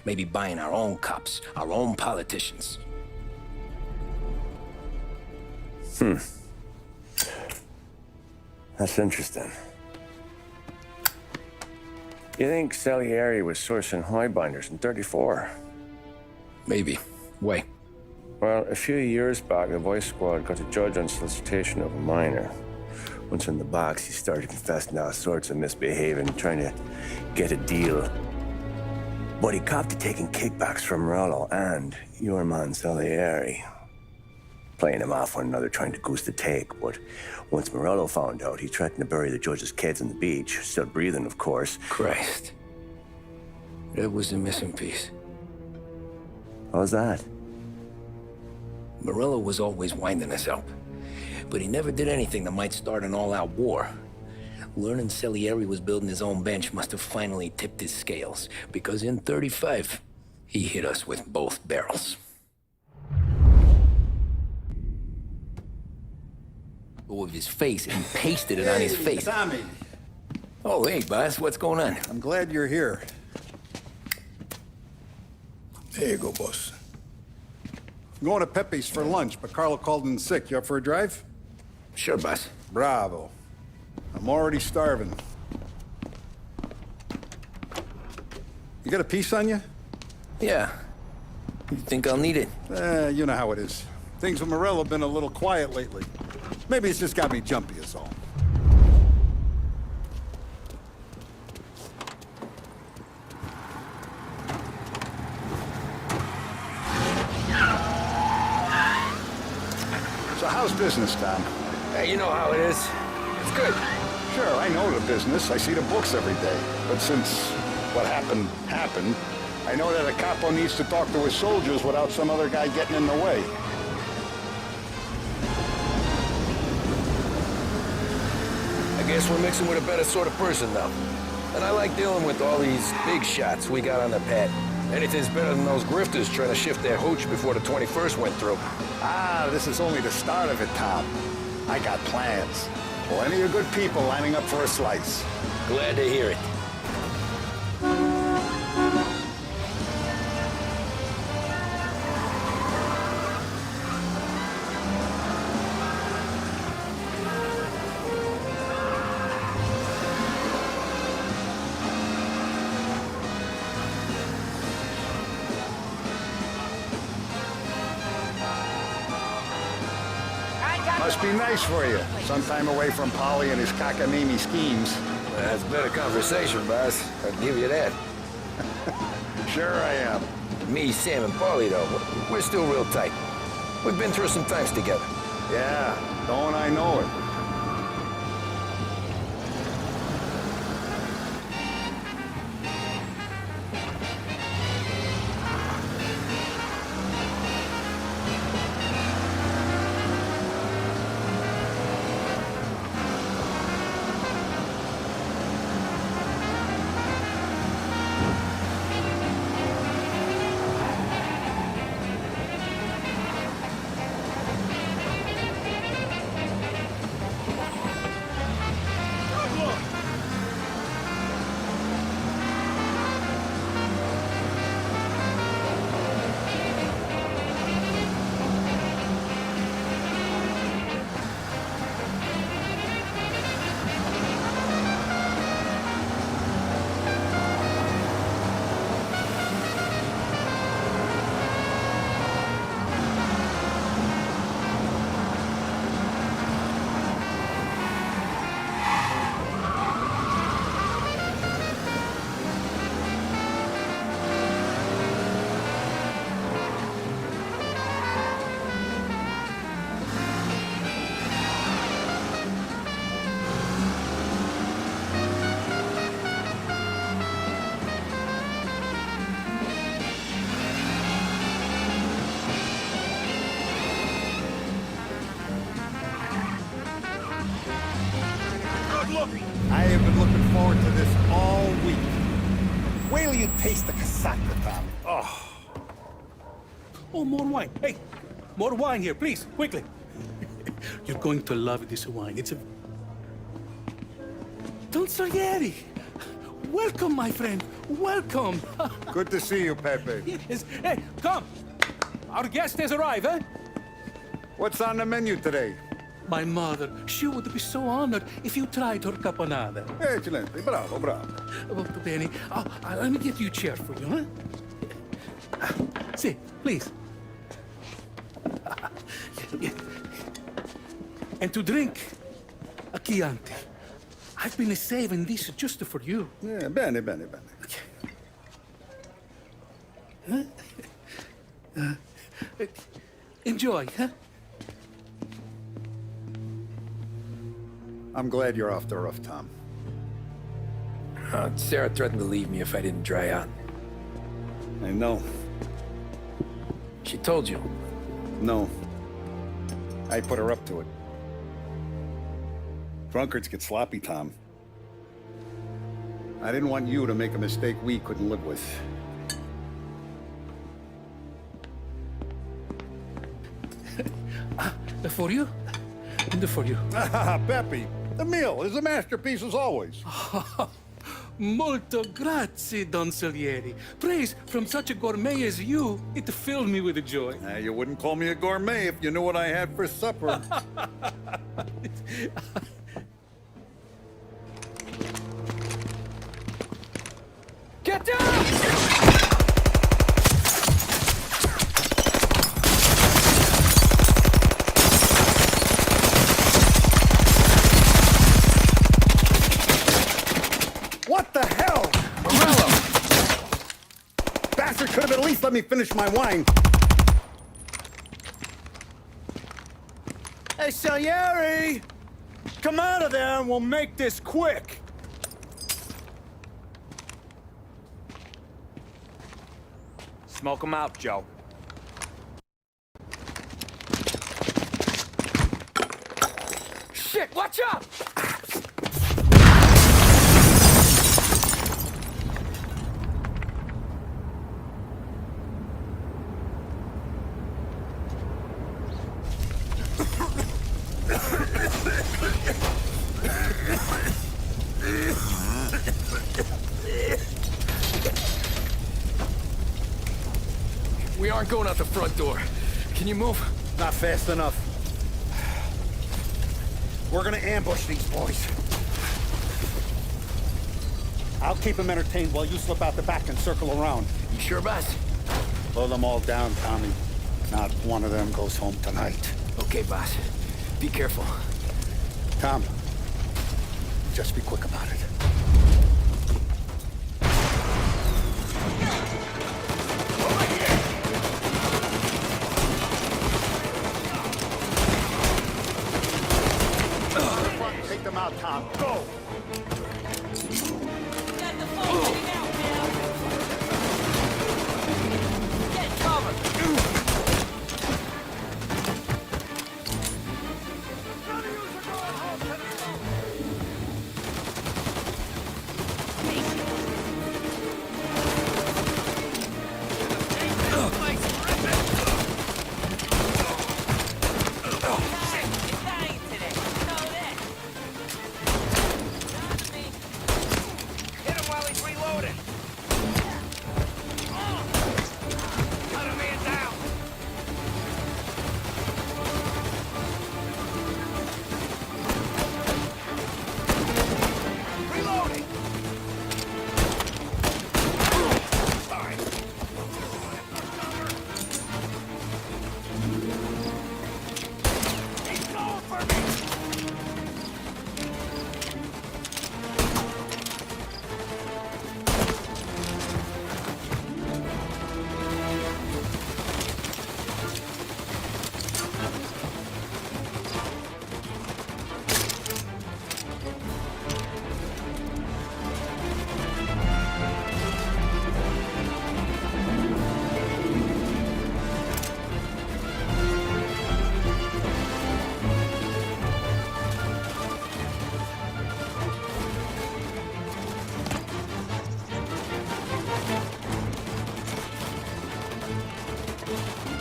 Maybe buying our own cops, our own politicians. That's interesting. You think Salieri was sourcing highbinders in 34? Maybe. Why? Well, a few years back, the Vice Squad got a judge on solicitation of a minor. Once in the box, he started confessing all sorts of misbehaving, trying to get a deal. But he copped to taking kickbacks from Morello and your man Salieri. Playing them off one another, trying to goose the take. But once Morello found out, he threatened to bury the judge's kids on the beach. Still breathing, of course. Christ. That was the missing piece. How's that? Morello was always winding us up. But he never did anything that might start an all-out war. Learning Salieri was building his own bench must have finally tipped his scales, because in 35, he hit us with both barrels. With his face, and he pasted it on his face. Tommy! Oh, hey, boss, what's going on? I'm glad you're here. There you go, boss. I'm going to Pepe's for lunch, but Carlo called in sick. You up for a drive? Sure, boss. Bravo. I'm already starving. You got a piece on you? Yeah. You think I'll need it? You know how it is. Things with Morello have been a little quiet lately. Maybe it's just got me jumpy is all. So how's business, Tom? Hey, you know how it is. It's good. Sure, I know the business. I see the books every day. But since what happened, I know that a capo needs to talk to his soldiers without some other guy getting in the way. I guess we're mixing with a better sort of person now. And I like dealing with all these big shots we got on the pad. Anything's better than those grifters trying to shift their hooch before the 21st went through. Ah, this is only the start of it, Tom. I got plans. Plenty of good people lining up for a slice. Glad to hear it. Must be nice for you. Some time away from Polly and his cockamamie schemes. That's better conversation, boss. I'll give you that. Sure I am. Me, Sam, and Paulie, though, we're still real tight. We've been through some times together. Yeah, don't I know it? I have been looking forward to this all week. Wait till you taste the casaca, Tommy. Oh. Oh, more wine. Hey, more wine here, please, quickly. You're going to love this wine. It's a... Don Salieri. Welcome, my friend. Welcome. Good to see you, Pepe. Yes. Hey, come. Our guest has arrived, eh? What's on the menu today? My mother, she would be so honored if you tried her caponata. Excellent. Bravo, bravo. Molto bene. Oh, let me get you a chair for you, huh? See, please. Yeah. And to drink, a Chianti. I've been saving this just for you. Yeah, bene, bene, bene. Okay. Huh? Enjoy, huh? I'm glad you're off the roof, Tom. Sarah threatened to leave me if I didn't dry out. I know. She told you? No. I put her up to it. Drunkards get sloppy, Tom. I didn't want you to make a mistake we couldn't live with. For you? And for you. Pepe, the meal is a masterpiece as always. Molto grazie, Don Salieri. Praise from such a gourmet as you, it filled me with joy. You wouldn't call me a gourmet if you knew what I had for supper. Get down! What the hell? Morello! Bastard could have at least let me finish my wine. Hey, Salieri! Come out of there and we'll make this quick. Smoke 'em out, Joe. Shit, watch out! We aren't going out the front door. Can you move? Not fast enough. We're gonna ambush these boys. I'll keep them entertained while you slip out the back and circle around. You sure, boss? Blow them all down, Tommy. Not one of them goes home tonight. Okay, boss. Be careful. Tom, just be quick about it. Over here! him out, Tom. Go! Got the phone ringing out, man. Get cover. Hit him while he's reloading. Cut a man down. Reloading. Sorry. He's going for me.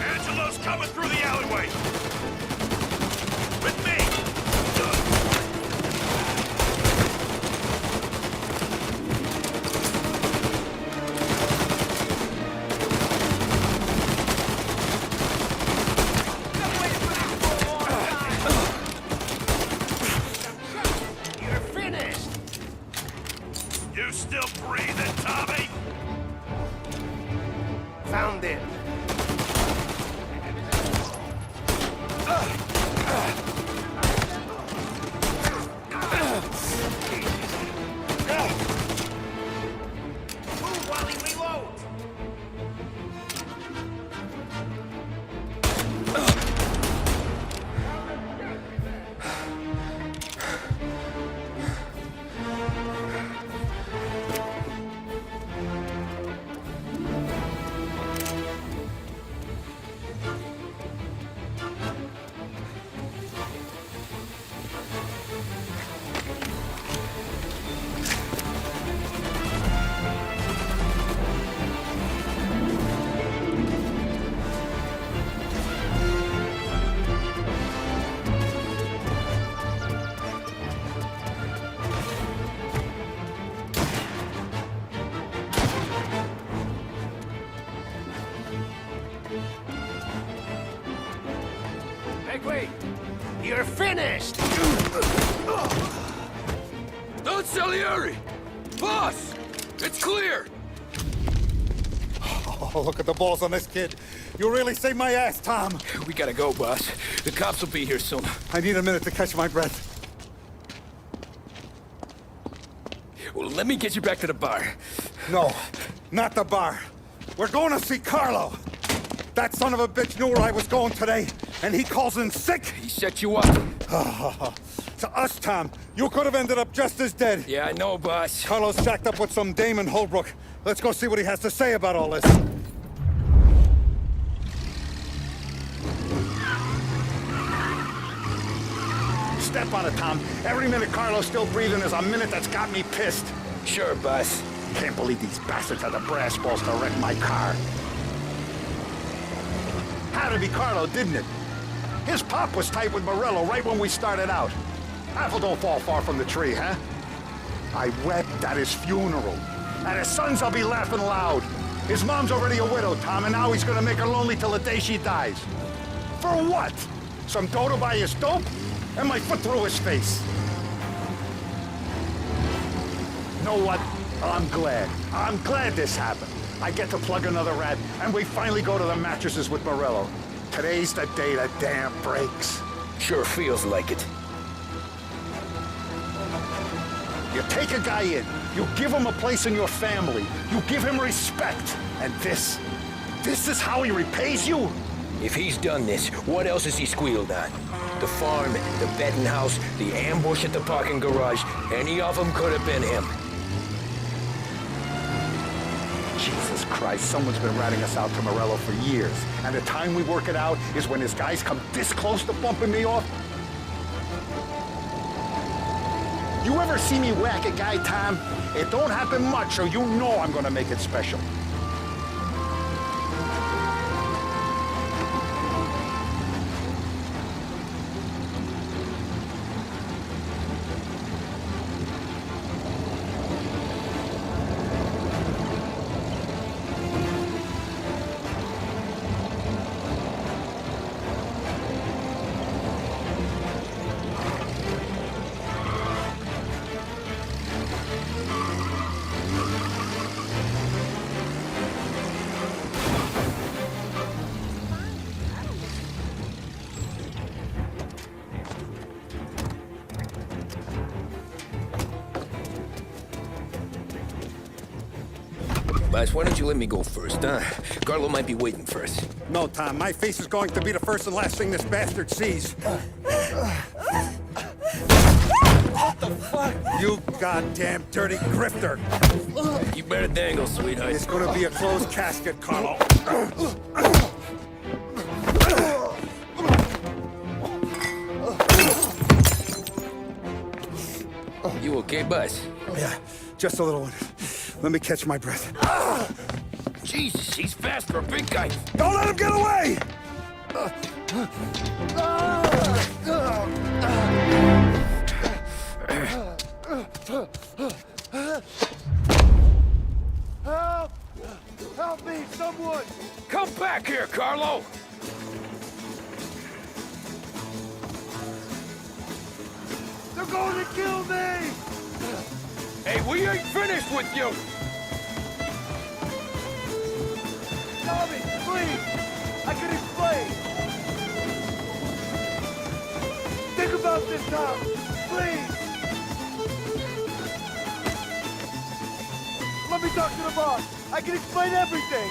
Angelo's coming through the alleyway. With me. You're finished. You still breathing, Tommy? Found it. Move while he reloads. Wait. You're finished. Don't Salieri! Boss! It's clear! Oh, look at the balls on this kid. You really saved my ass, Tom. We gotta go, boss. The cops will be here soon. I need a minute to catch my breath. Well, let me get you back to the bar. No, not the bar. We're going to see Carlo. That son of a bitch knew where I was going today, and he calls in sick. He set you up. To us, Tom. You could have ended up just as dead. Yeah, I know, boss. Carlo's jacked up with some dame in Holbrook. Let's go see what he has to say about all this. Step on it, Tom. Every minute Carlo's still breathing is a minute that's got me pissed. Sure, boss. Can't believe these bastards had the brass balls to wreck my car. Had to be Carlo, didn't it? His pop was tight with Morello right when we started out. Apple don't fall far from the tree, huh? I wept at his funeral. At his son's, I'll be laughing loud. His mom's already a widow, Tom, and now he's gonna make her lonely till the day she dies. For what? Some dough to buy his dope? And my foot through his face. Know what? I'm glad. I'm glad this happened. I get to plug another rat, and we finally go to the mattresses with Morello. Today's the day the dam breaks. Sure feels like it. You take a guy in, you give him a place in your family, you give him respect, and this is how he repays you? If he's done this, what else has he squealed on? the farm, the betting house, the ambush at the parking garage. Any of them could have been him. Jesus Christ, someone's been ratting us out to Morello for years. And the time we work it out is when his guys come this close to bumping me off? You ever see me whack a guy, Tom? It don't happen much, so you know I'm gonna make it special. Boss, why don't you let me go first, huh? Carlo might be waiting for us. No, Tom, my face is going to be the first and last thing this bastard sees. What the fuck? You goddamn dirty grifter! You better dangle, sweetheart. It's gonna be a closed casket, Carlo. You okay, boss? Yeah, just a little one. Let me catch my breath. Jesus, he's fast for a big guy. Don't let him get away! Help! Help me, someone! Come back here, Carlo! They're going to kill me! Hey, we ain't finished with you! Tommy, please! I can explain! Think about this, Tom! Please! Let me talk to the boss! I can explain everything!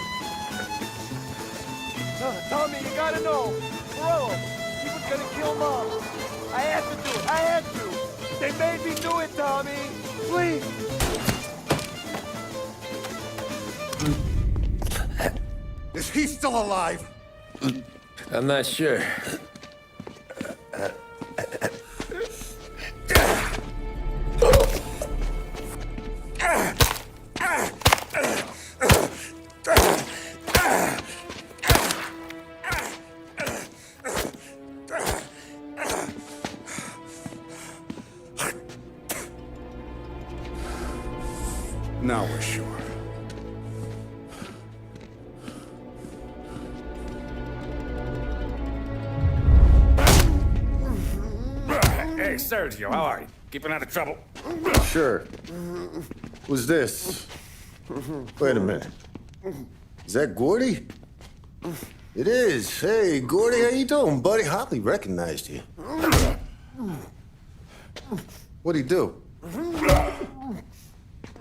Tommy, you gotta know! Morello, he was gonna kill Mom! I had to do it! I had to! They made me do it, Tommy! Please! Is he still alive? I'm not sure. Now we're sure. Hey, Sergio, how are you? Keeping out of trouble? Sure. Who's this? Wait a minute. Is that Gordy? It is. Hey, Gordy, how you doing, buddy? Hardly recognized you. What'd he do?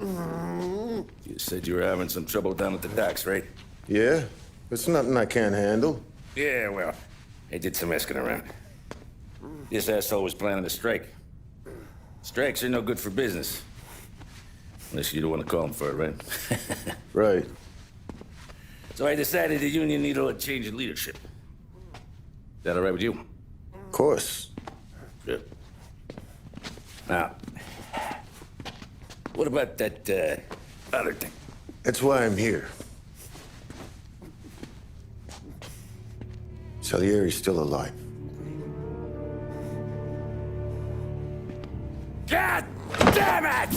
You said you were having some trouble down at the docks, right? Yeah? It's nothing I can't handle. Yeah, well, I did some asking around. This asshole was planning a strike. Strikes are no good for business. Unless you don't want to call him for it, right? Right. So I decided the union needed a change in leadership. Is that all right with you? Of course. Good. Now, what about that, other thing? That's why I'm here. Salieri's still alive. God damn it!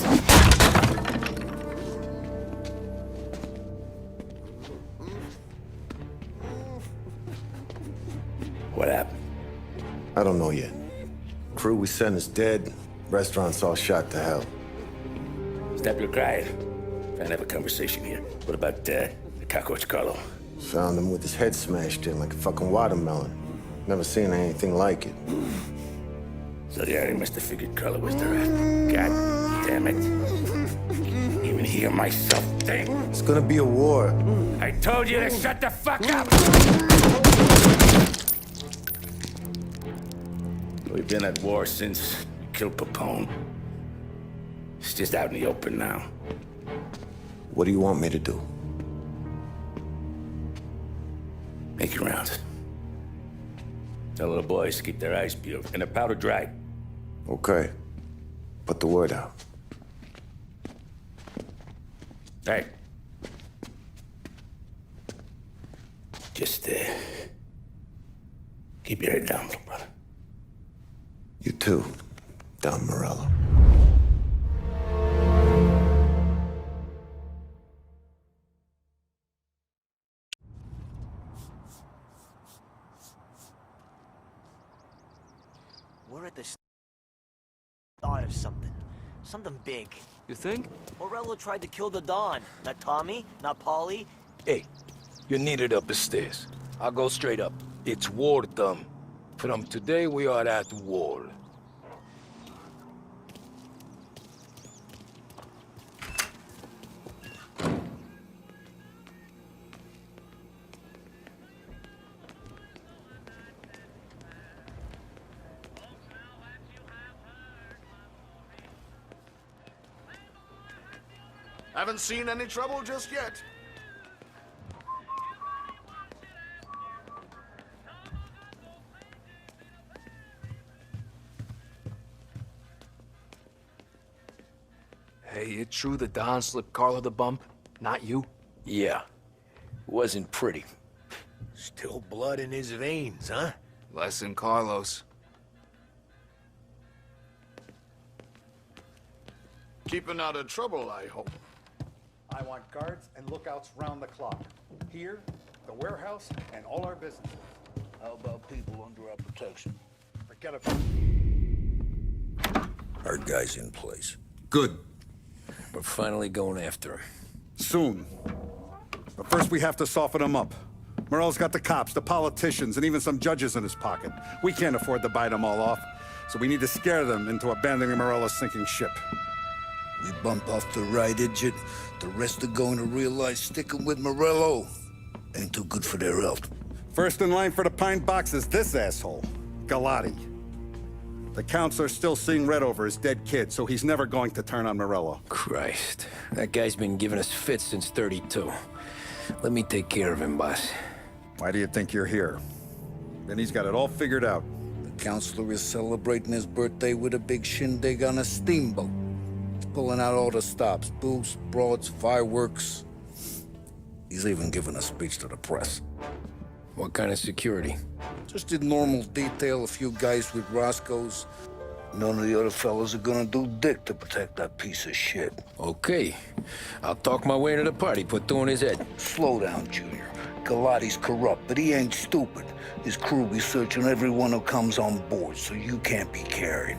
What happened? I don't know yet. Crew we sent is dead. Restaurant's all shot to hell. Stop your crying. Trying to have a conversation here. What about, the cockroach Carlo? Found him with his head smashed in like a fucking watermelon. Never seen anything like it. So the Ari must have figured Carlo was the rat. God damn it. Even hear myself think. It's gonna be a war. I told you to shut the fuck up! We've been at war since we killed Capone. It's just out in the open now. What do you want me to do? Make your rounds. Tell the boys to keep their eyes peeled and their powder dry. Okay. Put the word out. Hey. Just, keep your head down, little brother. You too, Don Morello. We're at the start of something. Something big. You think? Morello tried to kill the Don. Not Tommy, not Paulie. Hey, you're needed up the stairs. I'll go straight up. It's war, Tom. From today, we are at war. Haven't seen any trouble just yet. Hey, it true the Don slipped Carlo the bump? Not you? Yeah. Wasn't pretty. Still blood in his veins, huh? Less than Carlos. Keeping out of trouble, I hope. I want guards and lookouts round the clock. Here, the warehouse, and all our businesses. How about people under our protection? Forget it. Our guy's in place. Good. We're finally going after him. Soon. But first we have to soften him up. Morello's got the cops, the politicians, and even some judges in his pocket. We can't afford to bite them all off, so we need to scare them into abandoning Morello's sinking ship. We bump off the right idiot, the rest are going to realize sticking with Morello ain't too good for their health. First in line for the pine box is this asshole, Galati. The counselor's still seeing red over his dead kid, so he's never going to turn on Morello. Christ, that guy's been giving us fits since 32. Let me take care of him, boss. Why do you think you're here? Then he's got it all figured out. The counselor is celebrating his birthday with a big shindig on a steamboat. He's pulling out all the stops, booze, broads, fireworks. He's even giving a speech to the press. What kind of security? Just did normal detail, a few guys with Roscoe's. None of the other fellas are gonna do dick to protect that piece of shit. Okay. I'll talk my way into the party, put two in his head. Slow down, Junior. Galati's corrupt, but he ain't stupid. His crew be searching everyone who comes on board, so you can't be carried.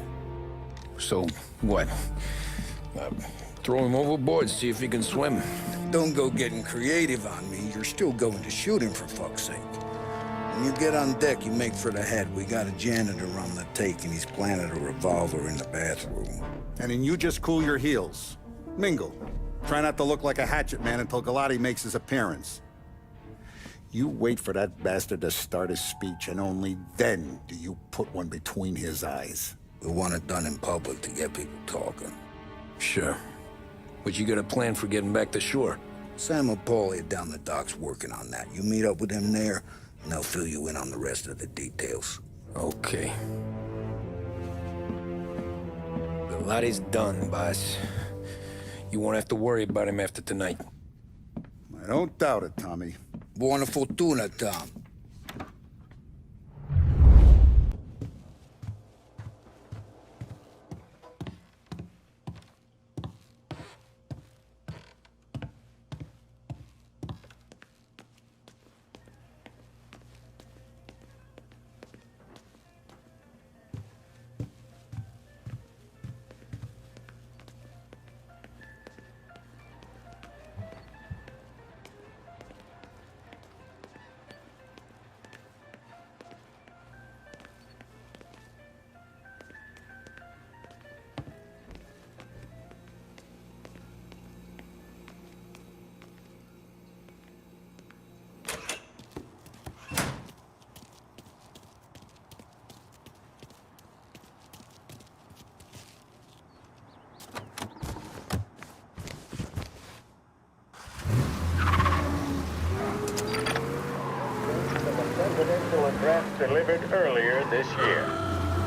So, what? Throw him overboard, see if he can swim. Don't go getting creative on me. You're still going to shoot him, for fuck's sake. When you get on deck, you make for the head. We got a janitor on the take, and he's planted a revolver in the bathroom. And then you just cool your heels. Mingle. Try not to look like a hatchet man until Galati makes his appearance. You wait for that bastard to start his speech, and only then do you put one between his eyes. We want it done in public to get people talking. Sure. But you got a plan for getting back to shore? Sam and Paulie down the docks working on that. You meet up with them there, and they'll fill you in on the rest of the details. Okay. Galati's done, boss. You won't have to worry about him after tonight. I don't doubt it, Tommy. Buona fortuna, Tom. threat delivered earlier this year.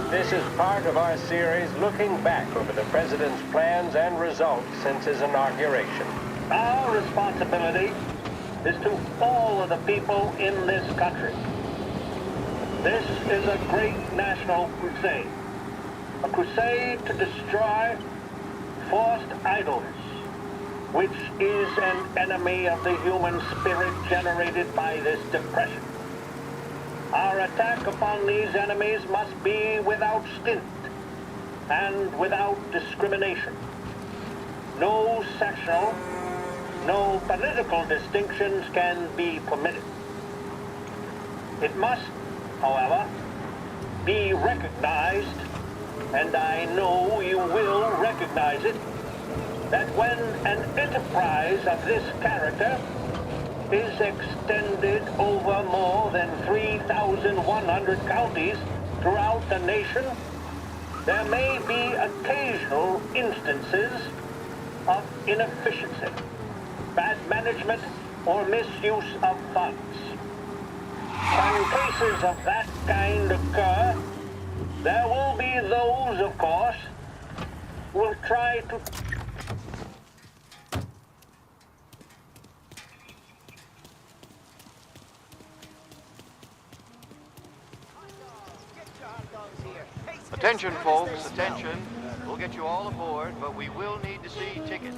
This is part of our series looking back over the President's plans and results since his inauguration. Our responsibility is to all of the people in this country. This is a great national crusade. A crusade to destroy forced idleness, which is an enemy of the human spirit generated by this depression. Our attack upon these enemies must be without stint and without discrimination. No sectional, no political distinctions can be permitted. It must, however, be recognized, and I know you will recognize it, that when an enterprise of this character is extended over more than 3,100 counties throughout the nation, there may be occasional instances of inefficiency, bad management, or misuse of funds. When cases of that kind occur, there will be those, of course, who will try to... Attention, folks, attention. We'll get you all aboard, but we will need to see tickets.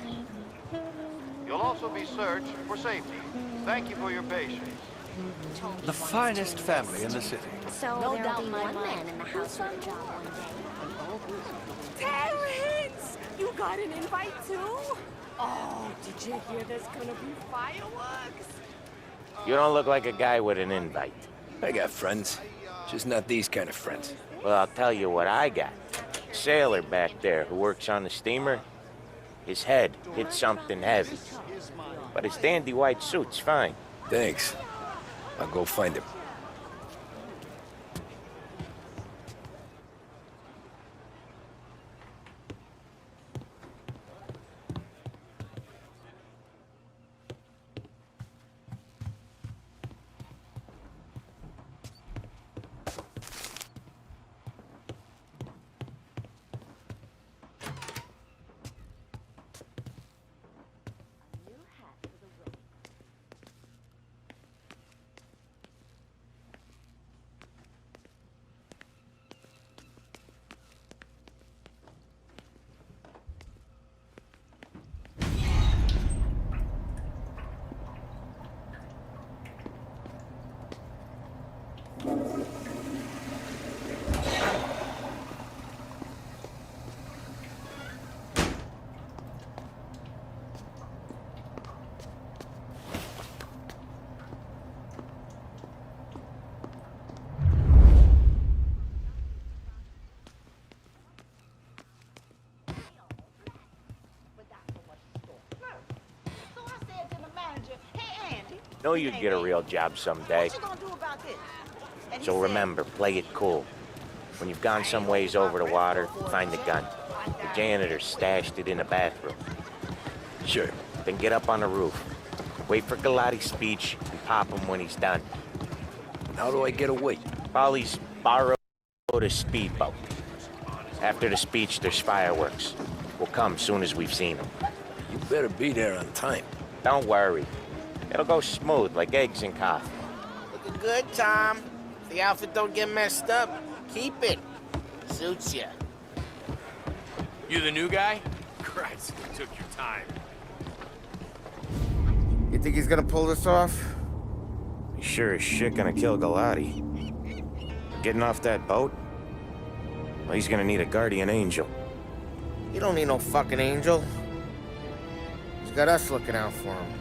You'll also be searched for safety. Thank you for your patience. The finest family in the city. So no there'll be one man in the house for a job one day. Terrence! You got an invite too? Oh, did you hear there's gonna be fireworks? You don't look like a guy with an invite. I got friends, just not these kind of friends. Well, I'll tell you what I got. Sailor back there who works on the steamer. His head hit something heavy. But his dandy white suit's fine. Thanks. I'll go find him. Know you'd get a real job someday. What you gonna do about this? So remember, play it cool. When you've gone some ways over the water, find the gun. The janitor stashed it in the bathroom. Sure. Then get up on the roof. Wait for Galati's speech and pop him when he's done. How do I get away? Polly's borrowed a speedboat. After the speech, there's fireworks. We'll come soon as we've seen them. You better be there on time. Don't worry. It'll go smooth like eggs and coffee. Looking good, Tom. If the outfit don't get messed up, keep it. Suits ya. You the new guy? Christ, you took your time. You think he's gonna pull this off? He's sure as shit gonna kill Galati. Getting off that boat? Well, he's gonna need a guardian angel. You don't need no fucking angel. He's got us looking out for him.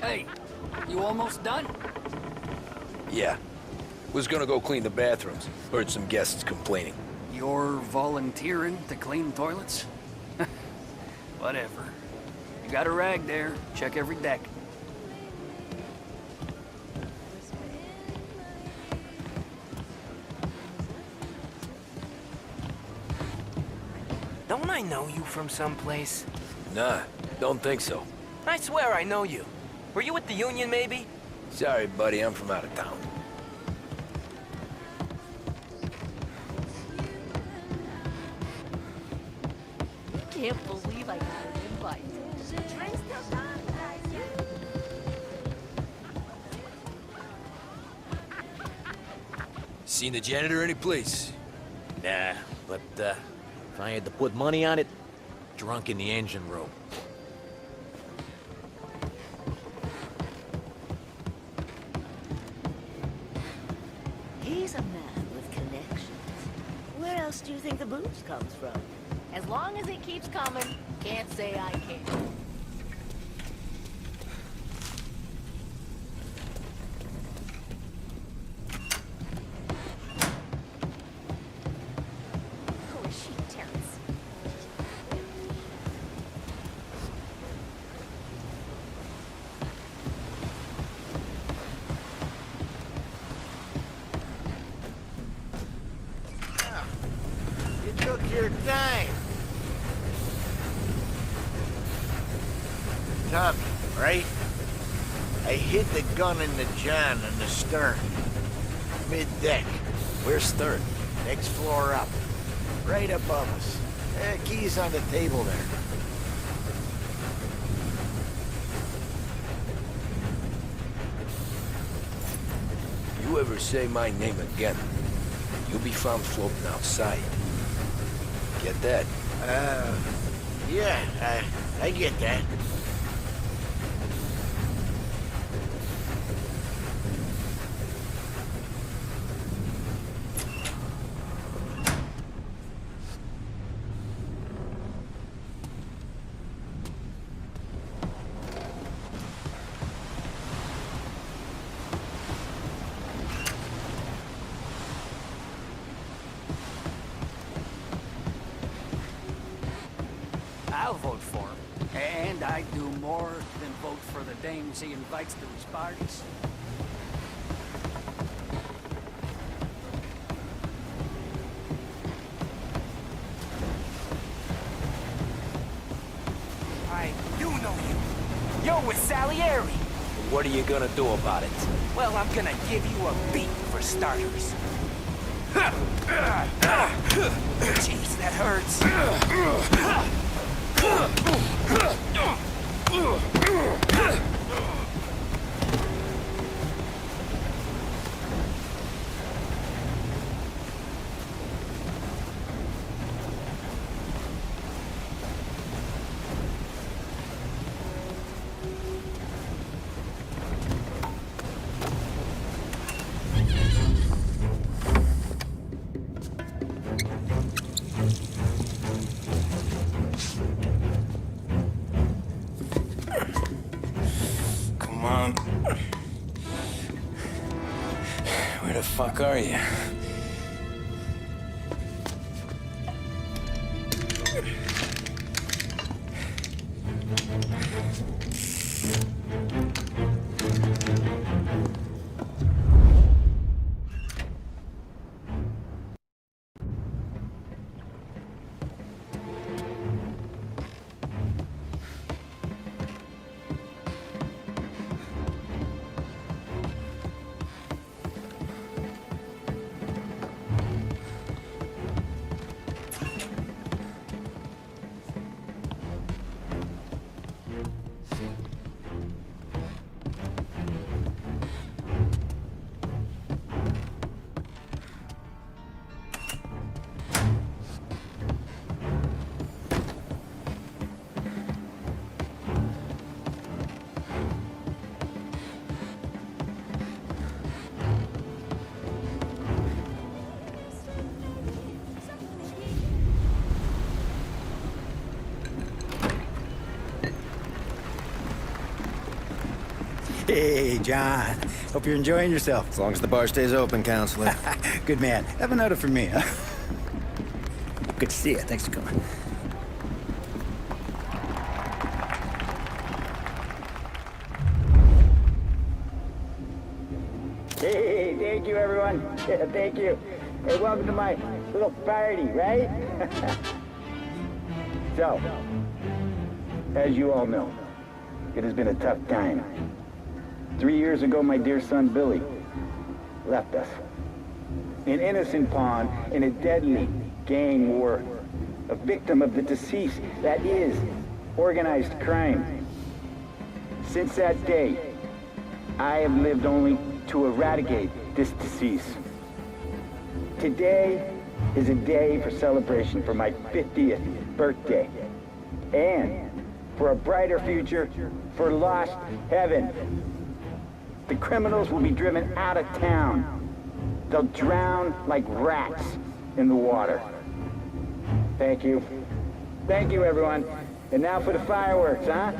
Hey, you almost done? Yeah. Was gonna go clean the bathrooms. Heard some guests complaining. You're volunteering to clean toilets? Whatever. got a rag there. Check every deck. Don't I know you from someplace? Nah, don't think so. I swear I know you. Were you at the Union, maybe? Sorry, buddy, I'm from out of town. Can't believe I got an invite. Drink's still gone, guys. Seen the janitor any place? Nah, but if I had to put money on it, drunk in the engine room. He's a man with connections. Where else do you think the booze comes from? As long as it keeps coming, can't say I can't. Who is she, Terrence? You took your time. Tommy, right? I hid the gun in the John in the stern. Mid-deck. Where's stern? Next floor up. Right above us. Keys on the table there. You ever say my name again, you'll be found floating outside. Get that? Yeah, I get that. I'll vote for him. And I do more than vote for the dames he invites to his parties. I do know you. You're with Salieri. What are you gonna do about it? Well, I'm gonna give you a beat for starters. Jeez, that hurts. Come on. Where the fuck are you? Hey, John. Hope you're enjoying yourself. As long as the bar stays open, counselor. Good man. Have another for me, huh? Good to see you. Thanks for coming. Thank you, everyone. Thank you. Hey, welcome to my little party, right? So, as you all know, it has been a tough time. 3 years ago, my dear son Billy left us. An innocent pawn in a deadly gang war. A victim of the deceased, that is, organized crime. Since that day, I have lived only to eradicate this disease. Today is a day for celebration for my 50th birthday. And for a brighter future for Lost Heaven. The criminals will be driven out of town. They'll drown like rats in the water. Thank you. Thank you, everyone. And now for the fireworks, huh?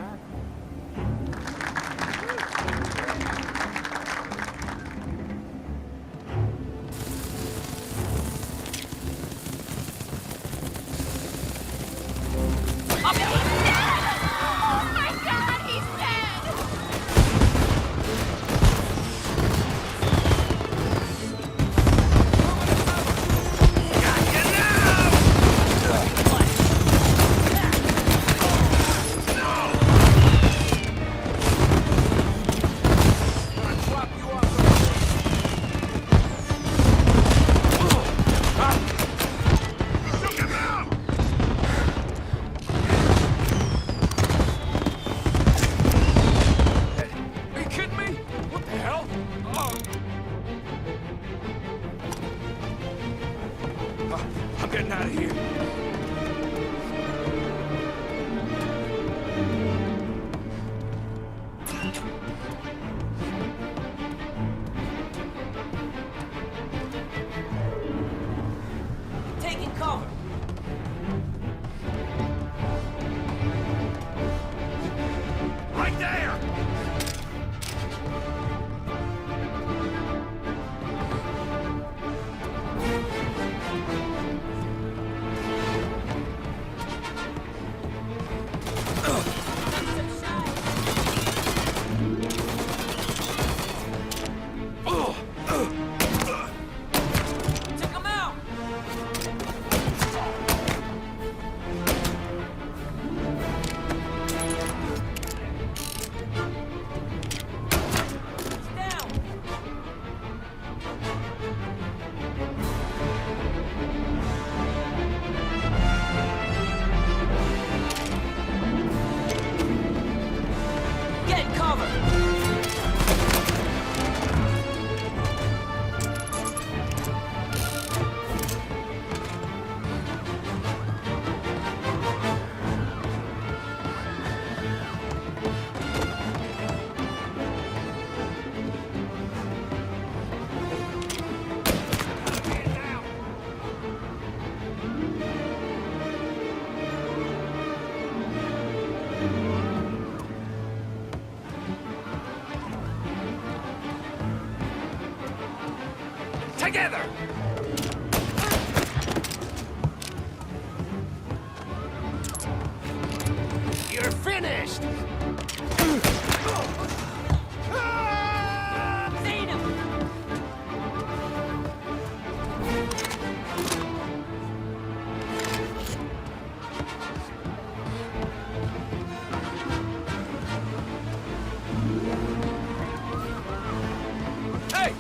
Together! You're finished! Seen him! Hey!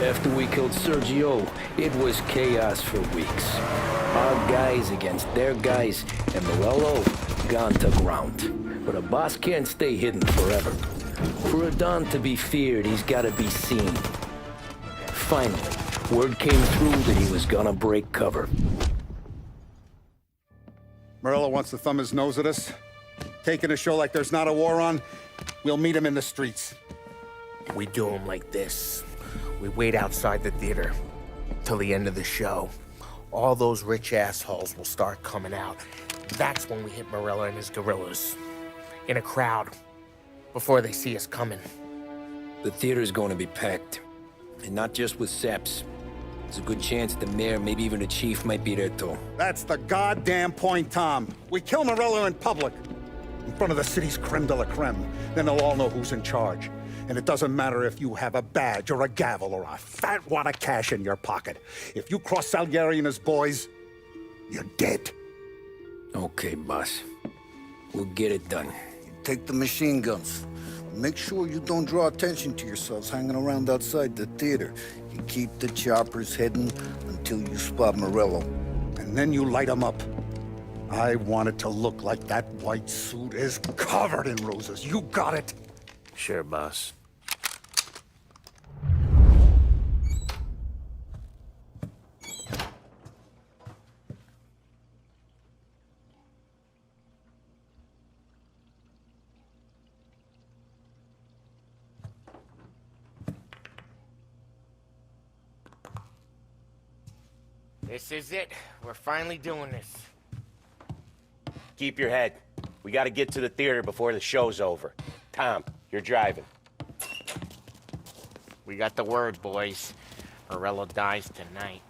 After we killed Sergio, it was chaos for weeks. Our guys against their guys, and Morello gone to ground. But a boss can't stay hidden forever. For a Don to be feared, he's gotta be seen. Finally, word came through that he was gonna break cover. Morello wants to thumb his nose at us. Taking a show like there's not a war on, we'll meet him in the streets. We do him like this. We wait outside the theater till the end of the show. All those rich assholes will start coming out. That's when we hit Morello and his guerrillas. In a crowd. Before they see us coming. The theater's going to be packed. And not just with saps. There's a good chance the mayor, maybe even the chief, might be there too. That's the goddamn point, Tom. We kill Morello in public. In front of the city's creme de la creme. Then they'll all know who's in charge. And it doesn't matter if you have a badge or a gavel or a fat wad of cash in your pocket. If you cross Salieri and his boys, you're dead. Okay, boss. We'll get it done. Take the machine guns. Make sure you don't draw attention to yourselves hanging around outside the theater. You keep the choppers heading until you spot Morello. And then you light them up. I want it to look like that white suit is covered in roses. You got it? Sure, boss. This is it. We're finally doing this. Keep your head. We gotta get to the theater before the show's over. Tom, you're driving. We got the word, boys. Morello dies tonight.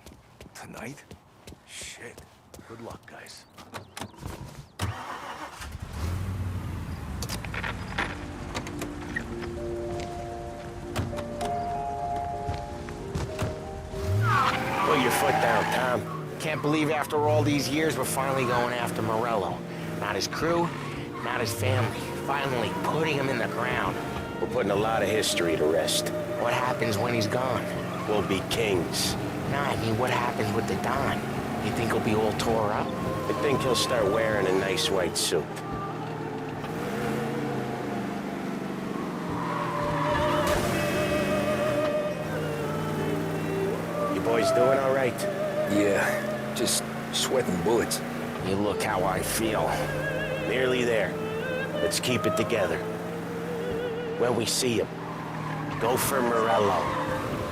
Tonight? Shit. Good luck, guys. Put your foot down, Tom. Can't believe after all these years we're finally going after Morello. Not his crew, not his family. Finally putting him in the ground. We're putting a lot of history to rest. What happens when he's gone? We'll be kings. Nah, I mean, what happens with the Don? You think he'll be all tore up? I think he'll start wearing a nice white suit. You boys doing all right? Yeah, just sweating bullets. You look how I feel. Nearly there. Let's keep it together. When we see him, go for Morello.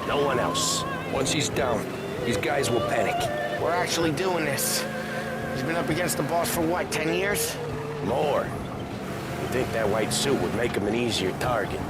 No one else. Once he's down, these guys will panic. We're actually doing this. He's been up against the boss for what, 10 years? More. You think that white suit would make him an easier target?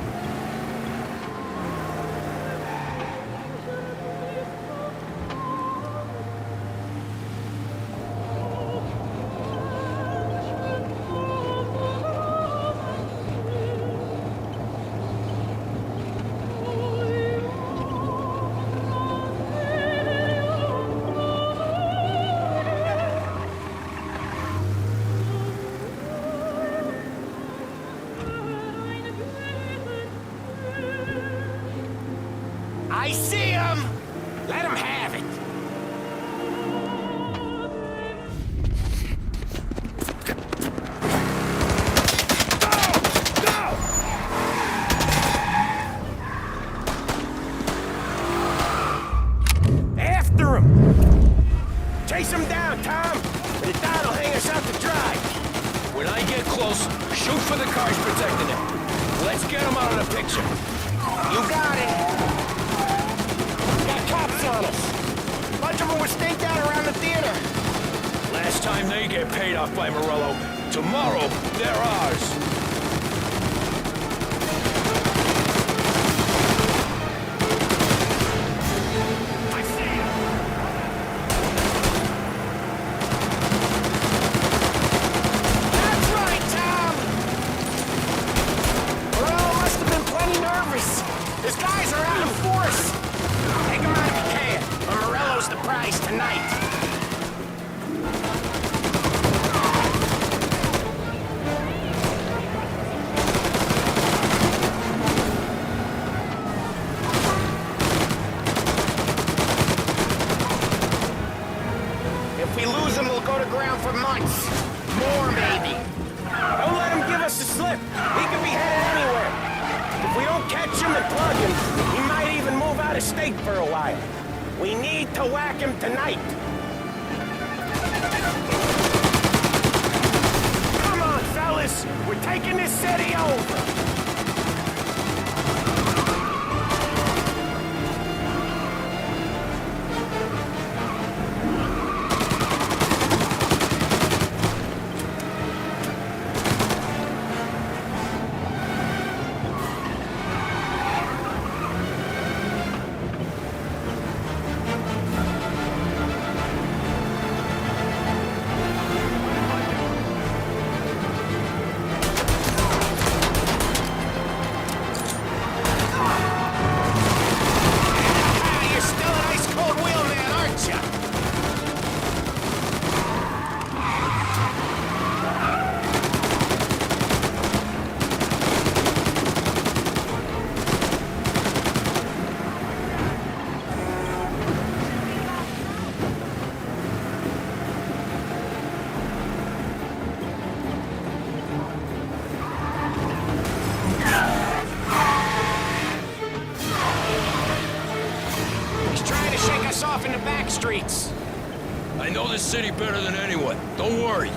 I see him! Let him have it! After him! Chase him down, Tom! The Don will hang us out to dry! When I get close, shoot for the cars protecting him. Let's get him out of the picture. You got it! Got cops on us! Bunch of them were staked out around the theater! Last time they get paid off by Morello, tomorrow they're ours. His guys are out of force! Take him out if you can, or Morello's the prize tonight! If we lose him, we'll go to ground for months. More, maybe. Don't let him give us the slip! He could be headed anywhere! don't catch him and plug him, he might even move out of state for a while. We need to whack him tonight. Come on, fellas. We're taking this city over. Streets. I know this city better than anyone. Don't worry.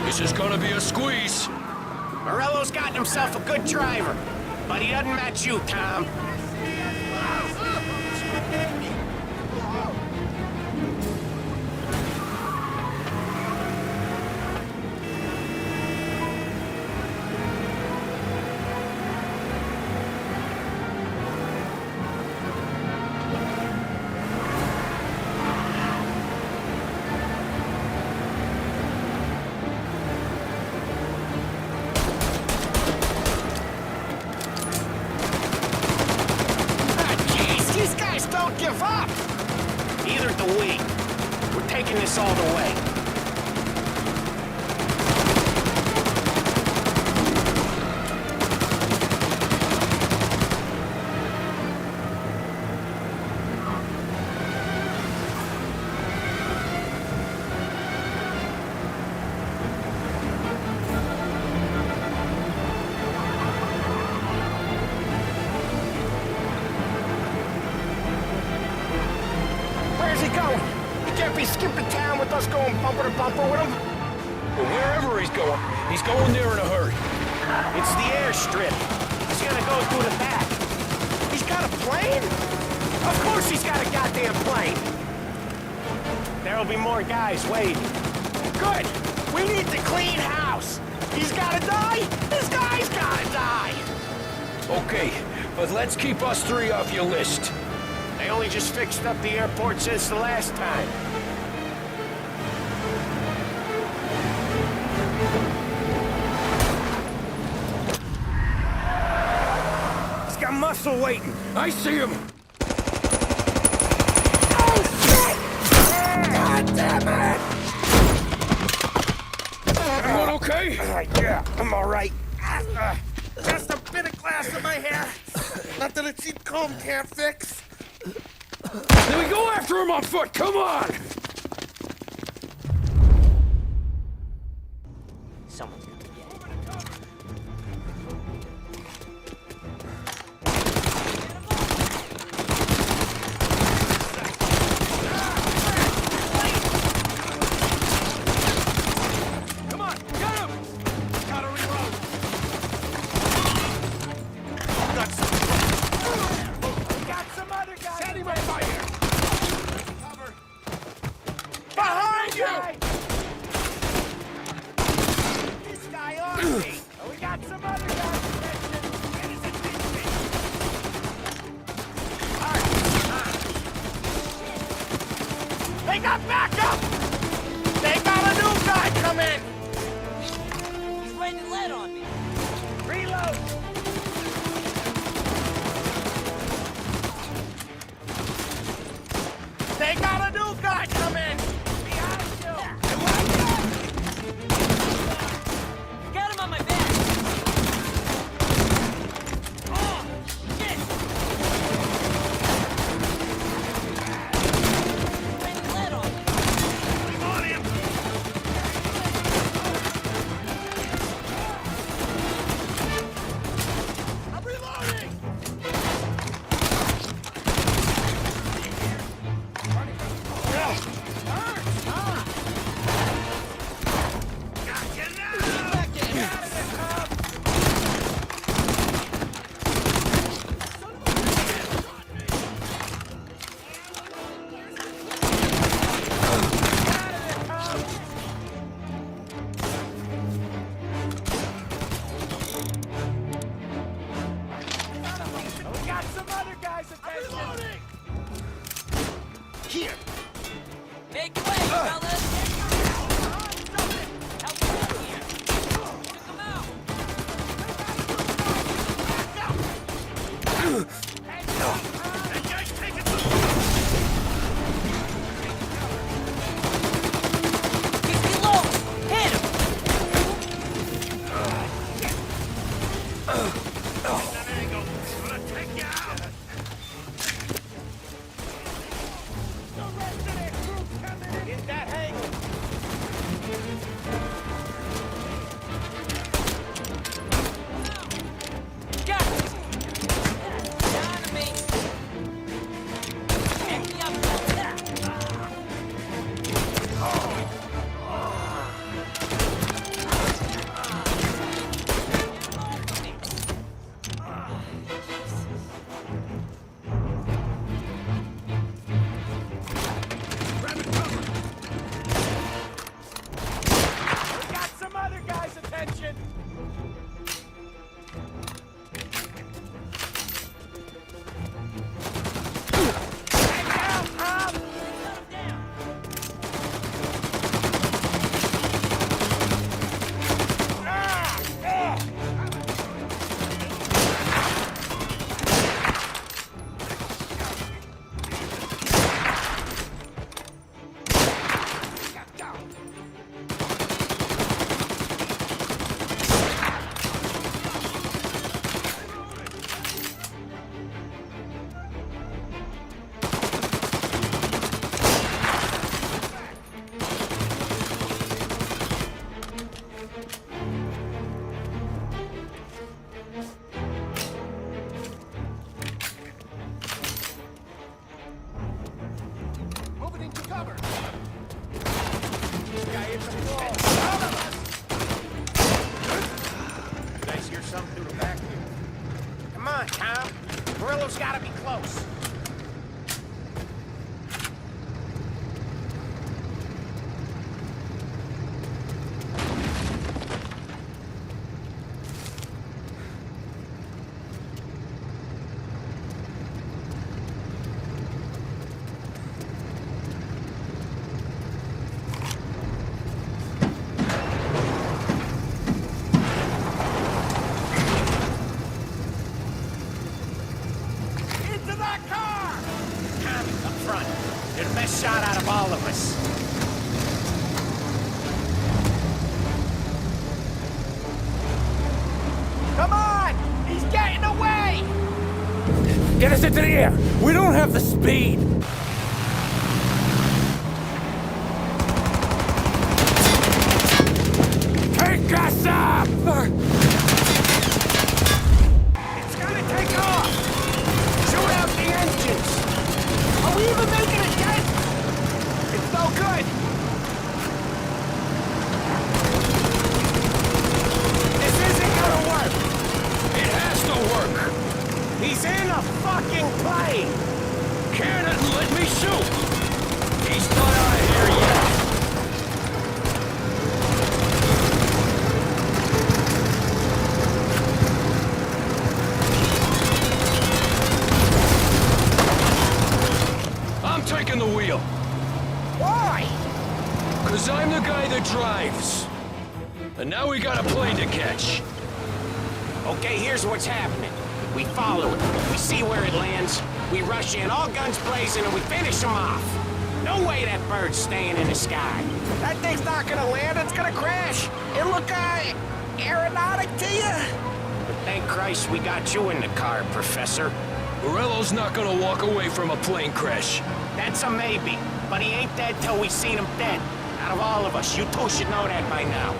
This is gonna be a squeeze. Morello's gotten himself a good driver, but he doesn't match you, Tom. Give up! Neither do we. We're taking this all the way. Skipping town with us going bumper to bumper with him? Well, wherever he's going there in a hurry. It's the airstrip. He's gonna go through the back. He's got a plane? Of course he's got a goddamn plane. There'll be more guys waiting. Good. We need to clean house. He's gotta die. This guy's gotta die. Okay, but let's keep us three off your list. They only just fixed up the airport since the last time. Muscle waiting. I see him. Oh, shit! God damn it! Everyone okay? Yeah, I'm all right. Just a bit of glass in my hair. Nothing a cheap comb can't fix. Then we go after him on foot. Come on! Someone's gonna get it. They got backup! They got a new guy coming! He's raining lead on me. Reload! They got a new guy coming! Behind you! Got him on my back! Oh, shit! Make way, fellas! Help me out here! Took him out! That guy's taking some... He's below! Hit him! Come on, Tom. Murillo's gotta be close. Shot out of all of us. Come on! He's getting away! Get us into the air! We don't have the speed! Take us up! It's gonna take off! Shoot out the engines! Are we even making a dent? It's no good! This isn't gonna work! It has to work! He's in a fucking plane! Cannon, let me shoot! He's not out of here yet! I'm taking the wheel. Why? 'Cause I'm the guy that drives. And now we got a plane to catch. Okay, here's what's happening. We follow it. We see where it lands. We rush in, all guns blazing, and we finish him off. No way that bird's staying in the sky. That thing's not gonna land, it's gonna crash. It look, aeronautic to you? But thank Christ we got you in the car, Professor. Morello's not gonna walk away from a plane crash. That's a maybe, but he ain't dead till we seen him dead. Out of all of us, you two should know that by now.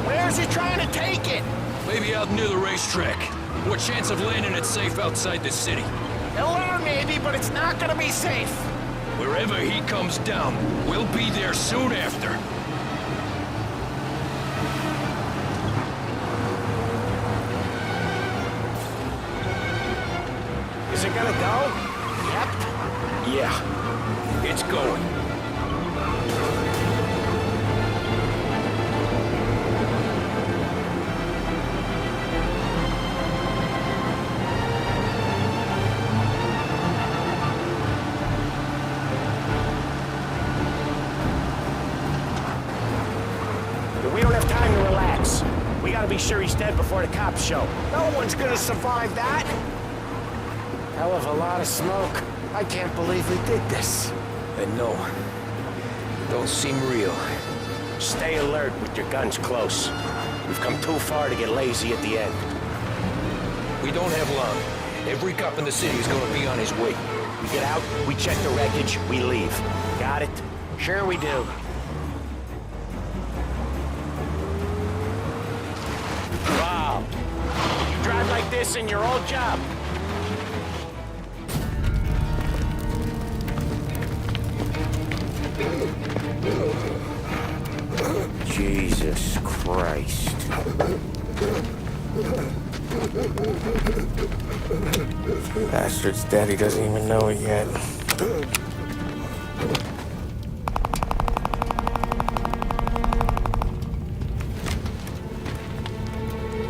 Where's he trying to take it? Maybe out near the racetrack. What chance of landing it safe outside the city? He'll learn maybe, but it's not gonna be safe. Wherever he comes down, we'll be there soon after. Is it gonna go? Yep. Yeah, it's going. almost dead before the cops show. No one's gonna survive that. Hell of a lot of smoke. I can't believe we did this. I know. It don't seem real. Stay alert with your guns close. We've come too far to get lazy at the end. We don't have long. Every cop in the city is gonna be on his way. We get out, we check the wreckage, we leave. Got it? Sure we do. Wow. You drive like this in your old job? Jesus Christ. Bastard's daddy doesn't even know it yet.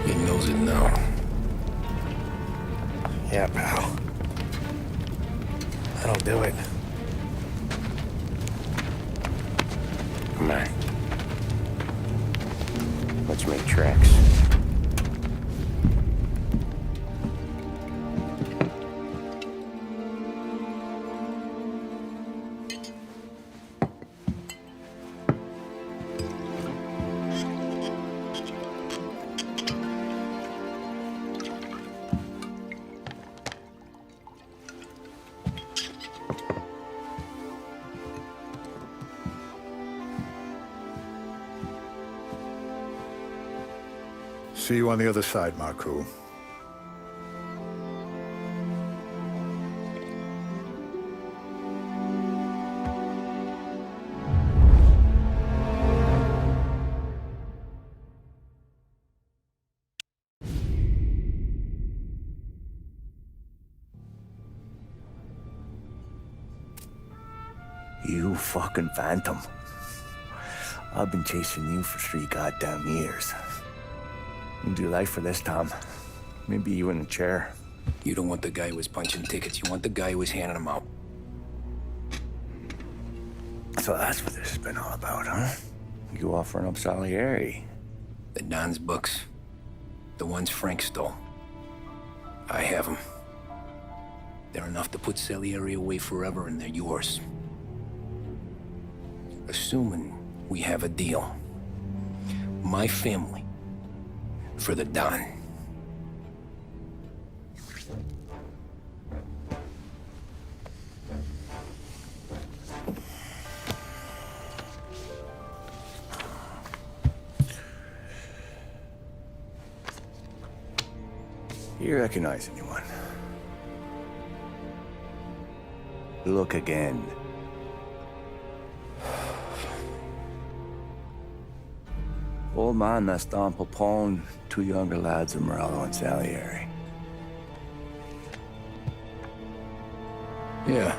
He knows it now. Yeah, pal. That'll do it. Come on. Let's make tracks. See you on the other side, Marco. You fucking phantom. I've been chasing you for 3 goddamn years. You do life for this, Tom. Maybe you in a chair. You don't want the guy who was punching tickets. You want the guy who was handing them out. So that's what this has been all about, huh? You offering up Salieri. The Don's books. The ones Frank stole. I have them. They're enough to put Salieri away forever, and they're yours. Assuming we have a deal. My family. For the Don. You recognize anyone? Look again. Old man, that's Don Popone, 2 younger lads of Morello and Salieri. Yeah.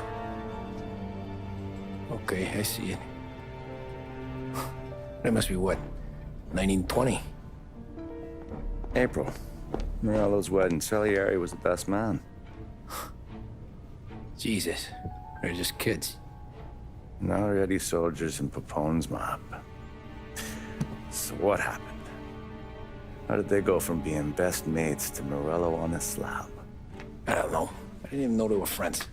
Okay, I see it. That must be what, 1920? April. Morello's wedding. Salieri was the best man. Jesus, they're just kids. Now already soldiers in Popone's mob. So what happened? How did they go from being best mates to Morello on a slab? I don't know. I didn't even know they were friends.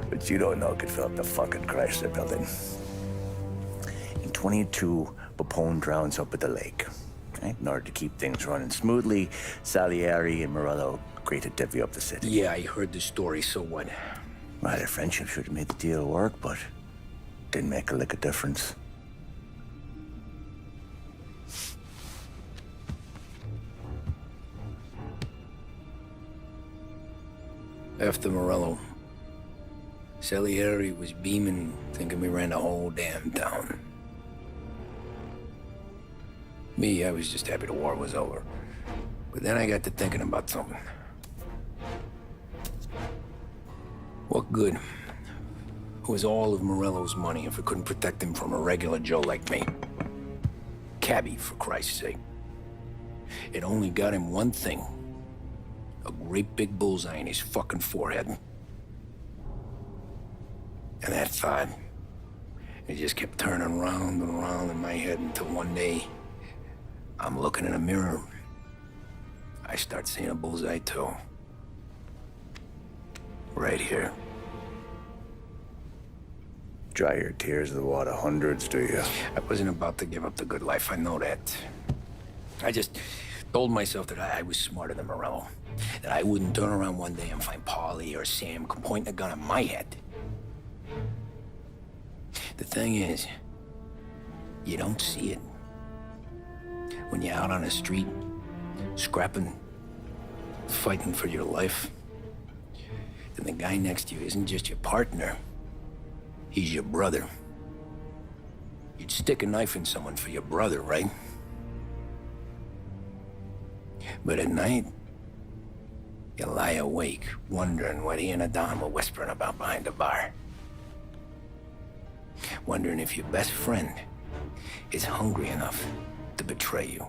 But you don't know could fill up the fucking Chrysler building. In 22, Popone drowns up at the lake. Right? In order to keep things running smoothly, Salieri and Morello agreed to divvy up the city. Yeah, I heard the story, so what? Well, their friendship should have made the deal work, but didn't make a lick of difference. After Morello, Salieri was beaming, thinking we ran the whole damn town. Me, I was just happy the war was over. But then I got to thinking about something. What good was all of Morello's money if it couldn't protect him from a regular Joe like me? Cabbie, for Christ's sake. It only got him one thing. A great big bullseye in his fucking forehead. And that thought, It just kept turning round and round in my head until one day, I'm looking in a mirror. I start seeing a bullseye too. Right here. Dry your tears of the water hundreds, do you? I wasn't about to give up the good life, I know that. I just told myself that I was smarter than Morello. That I wouldn't turn around one day and find Paulie or Sam pointing a gun at my head. The thing is, you don't see it. When you're out on the street, scrapping, fighting for your life, then the guy next to you isn't just your partner, he's your brother. You'd stick a knife in someone for your brother, right? But at night, you lie awake, wondering what he and Adam were whispering about behind the bar. Wondering if your best friend is hungry enough to betray you.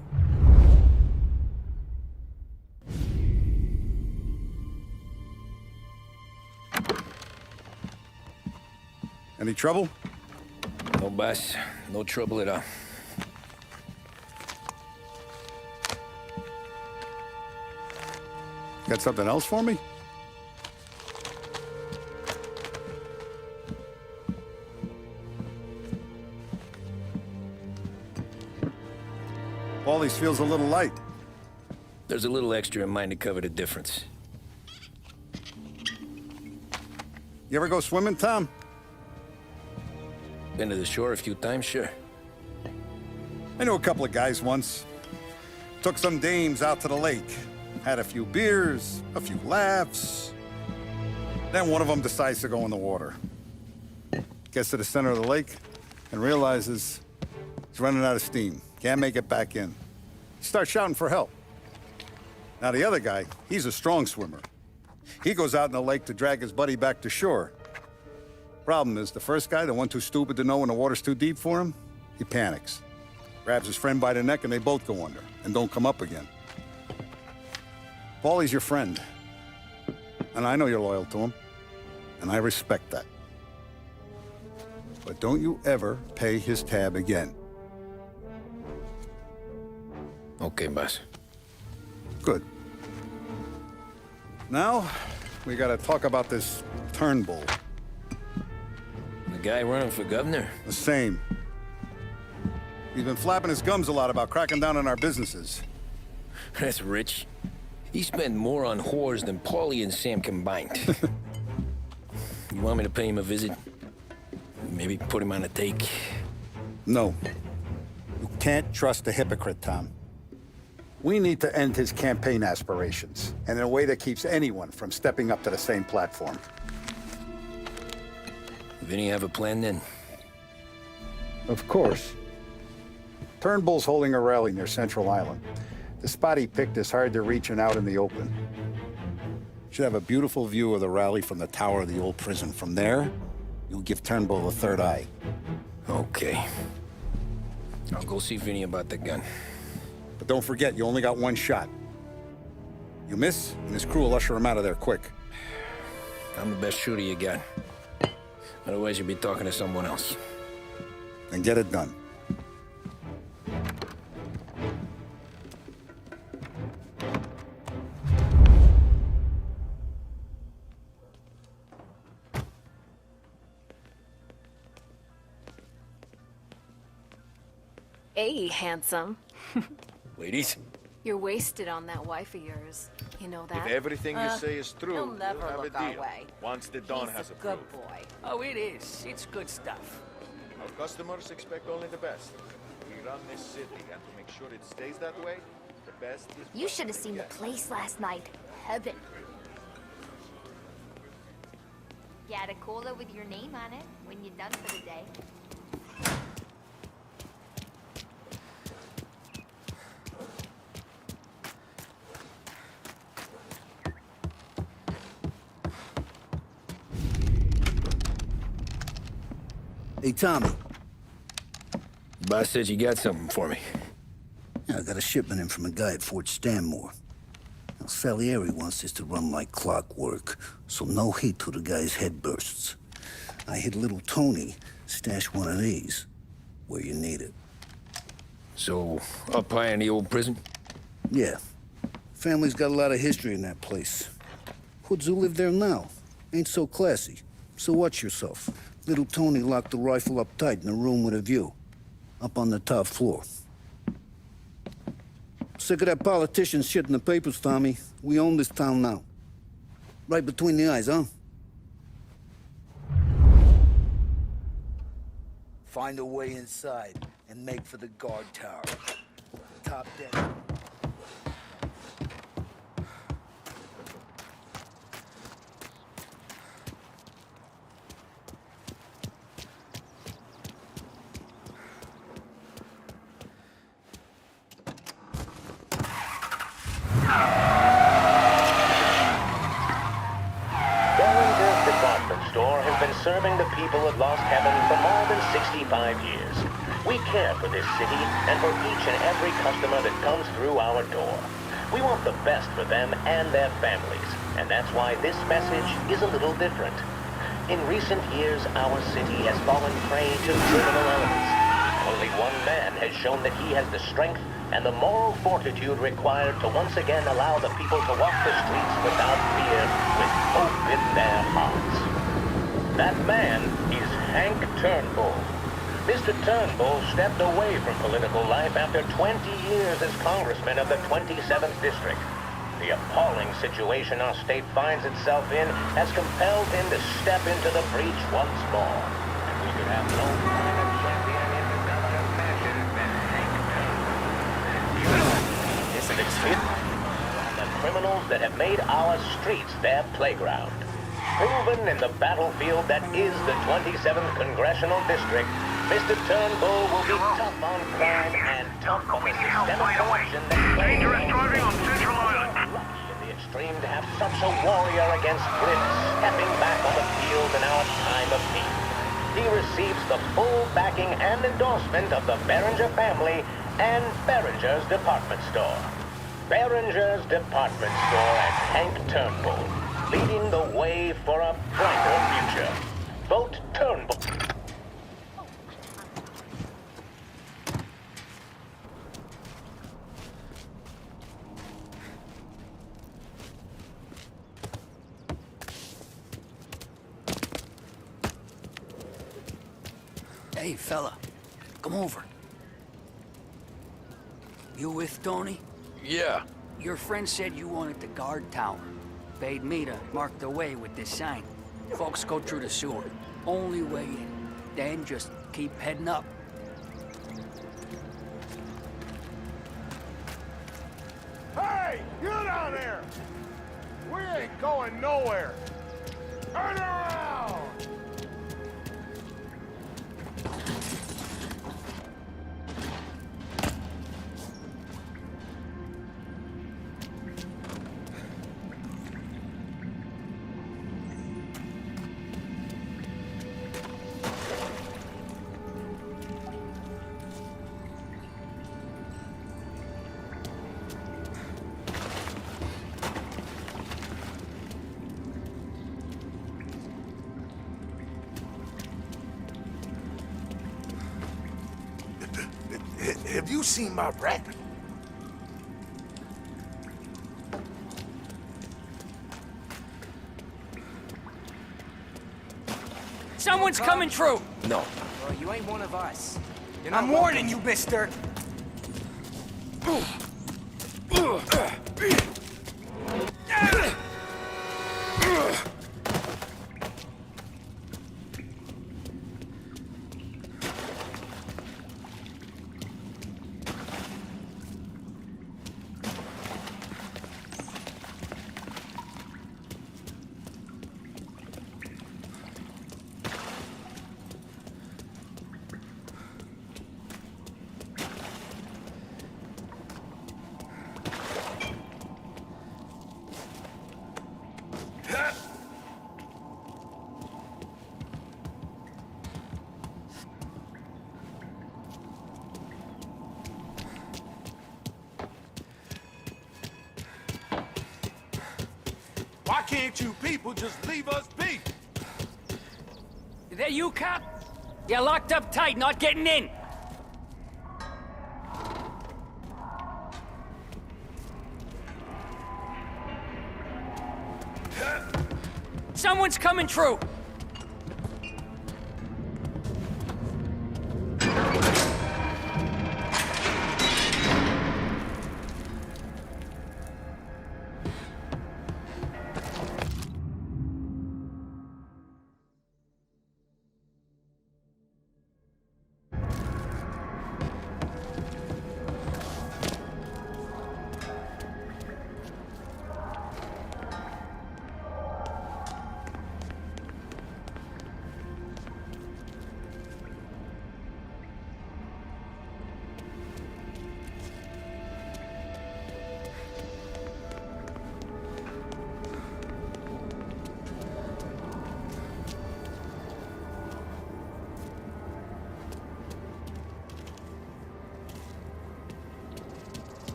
Any trouble? No, boss. No trouble at all. Got something else for me? Paulie's feels a little light. There's a little extra in mine to cover the difference. You ever go swimming, Tom? Been to the shore a few times, sure. I knew a couple of guys once. Took some dames out to the lake. Had a few beers, a few laughs. Then one of them decides to go in the water. Gets to the center of the lake and realizes he's running out of steam. Can't make it back in. He starts shouting for help. Now the other guy, he's a strong swimmer. He goes out in the lake to drag his buddy back to shore. Problem is, the first guy, the one too stupid to know when the water's too deep for him, he panics. Grabs his friend by the neck and they both go under and don't come up again. Paulie's your friend. And I know you're loyal to him. And I respect that. But don't you ever pay his tab again. Okay, boss. Good. Now, we gotta talk about this Turnbull. The guy running for governor? The same. He's been flapping his gums a lot about cracking down on our businesses. That's rich. He spent more on whores than Paulie and Sam combined. You want me to pay him a visit? Maybe put him on a take? No. You can't trust a hypocrite, Tom. We need to end his campaign aspirations, and in a way that keeps anyone from stepping up to the same platform. Vinny have a plan then? Of course. Turnbull's holding a rally near Central Island. The spot he picked is hard to reach and out in the open. Should have a beautiful view of the rally from the tower of the old prison. From there, you'll give Turnbull a third eye. Okay. I'll go see Vinny about the gun. But don't forget, you only got one shot. You miss, and his crew will usher him out of there quick. I'm the best shooter you got. Otherwise, you'll be talking to someone else. Then get it done. Hey, handsome. Ladies? You're wasted on that wife of yours. You know that? If everything you say is true, he'll we'll never have a look our deal. way. Once the Don He's has a approved. good boy. Oh, it is. It's good stuff. Our customers expect only the best. We run this city, and to make sure it stays that way, the best is... You should have seen the place last night. Heaven. Get a cola with your name on it when you're done for the day. Hey, Tommy. Boss said you got something for me. Yeah, I got a shipment in from a guy at Fort Stanmore. Now, Salieri wants this to run like clockwork, so no heat till the guy's head bursts. I hit little Tony Stash one of these where you need it. So, up high in the old prison? Yeah. Family's got a lot of history in that place. Hoods who live there now ain't so classy. So watch yourself. Little Tony locked the rifle up tight in a room with a view. Up on the top floor. Sick of that politician shit in the papers, Tommy. We own this town now. Right between the eyes, huh? Find a way inside and make for the guard tower. Top deck. Serving the people of Lost Heaven for more than 65 years. We care for this city and for each and every customer that comes through our door. We want the best for them and their families, and that's why this message is a little different. In recent years, our city has fallen prey to criminal elements. Only one man has shown that he has the strength and the moral fortitude required to once again allow the people to walk the streets without fear, with hope in their hearts. That man is Hank Turnbull. Mr. Turnbull stepped away from political life after 20 years as congressman of the 27th District. The appalling situation our state finds itself in has compelled him to step into the breach once more. And we could have no finer champion in the governor's mansion than Hank Turnbull. This is the criminals that have made our streets their playground. Proven in the battlefield that is the 27th Congressional District, Mr. Turnbull will be tough on crime and tough on the systemic corruption that dangerous driving on Central Island. Lucky in the extreme to have such a warrior against grit stepping back on the field in our time of need. He receives the full backing and endorsement of the Behringer family and Behringer's Department Store. Behringer's Department Store and Hank Turnbull, leading the way for a brighter future. Vote Turnbull. Hey, fella. Come over. You with Tony? Yeah. Your friend said you wanted the guard tower. Paid me to mark the way with this sign. Folks go through the sewer. Only way in. Then just keep heading up. Hey, you down there! We ain't going nowhere. Turn around! Have you seen my rat? Someone's coming through! No. Well, you ain't one of us. I'm warning you, mister! Why can't you people just leave us be? Is that you, cop? You're locked up tight, not getting in! Someone's coming through!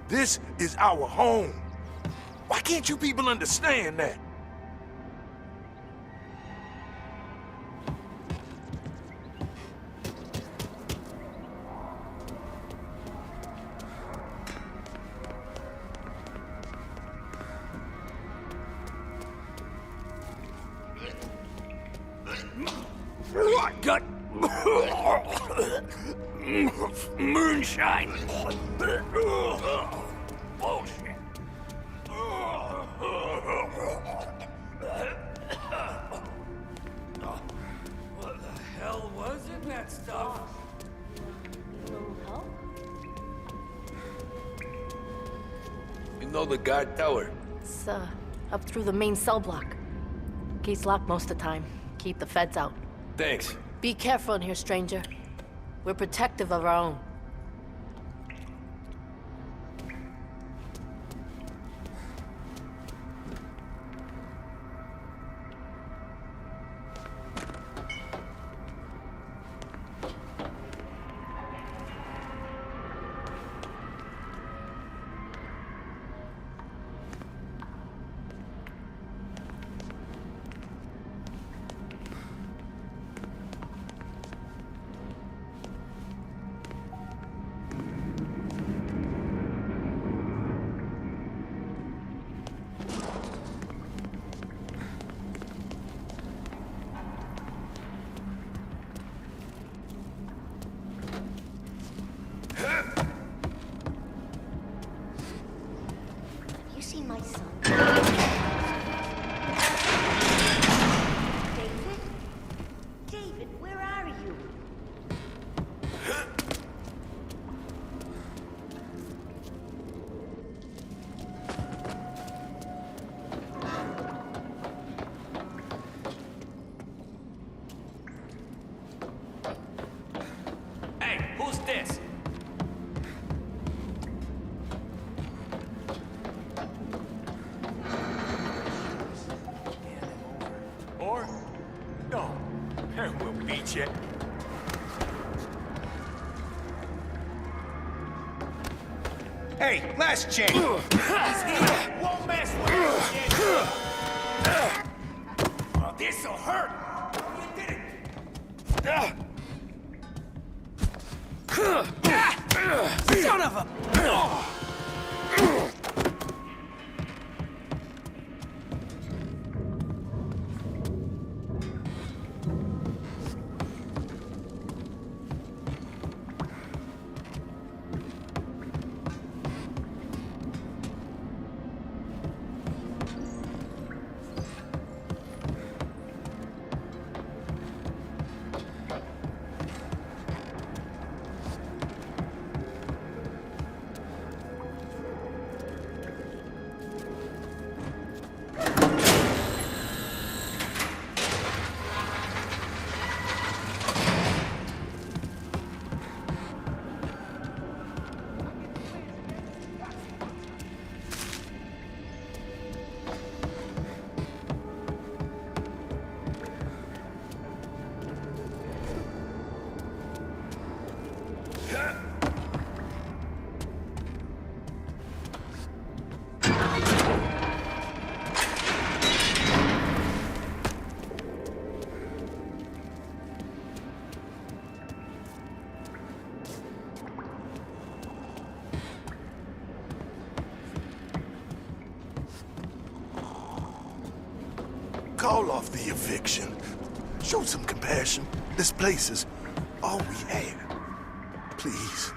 This is our home. Why can't you people understand that? I got moonshine. Bullshit. What the hell was in that stuff? You know the guard tower? It's, up through the main cell block. Gate's locked most of the time. Keep the feds out. Thanks. Be careful in here, stranger. We're protective of our own. You seen my son? David? David, where are you? Hey, who's this? Or? No. We'll beat you. Hey, last chance. Won't mess with you. This'll hurt. You did it. Son of a... Call off the eviction. Show some compassion. This place is all we have. Please.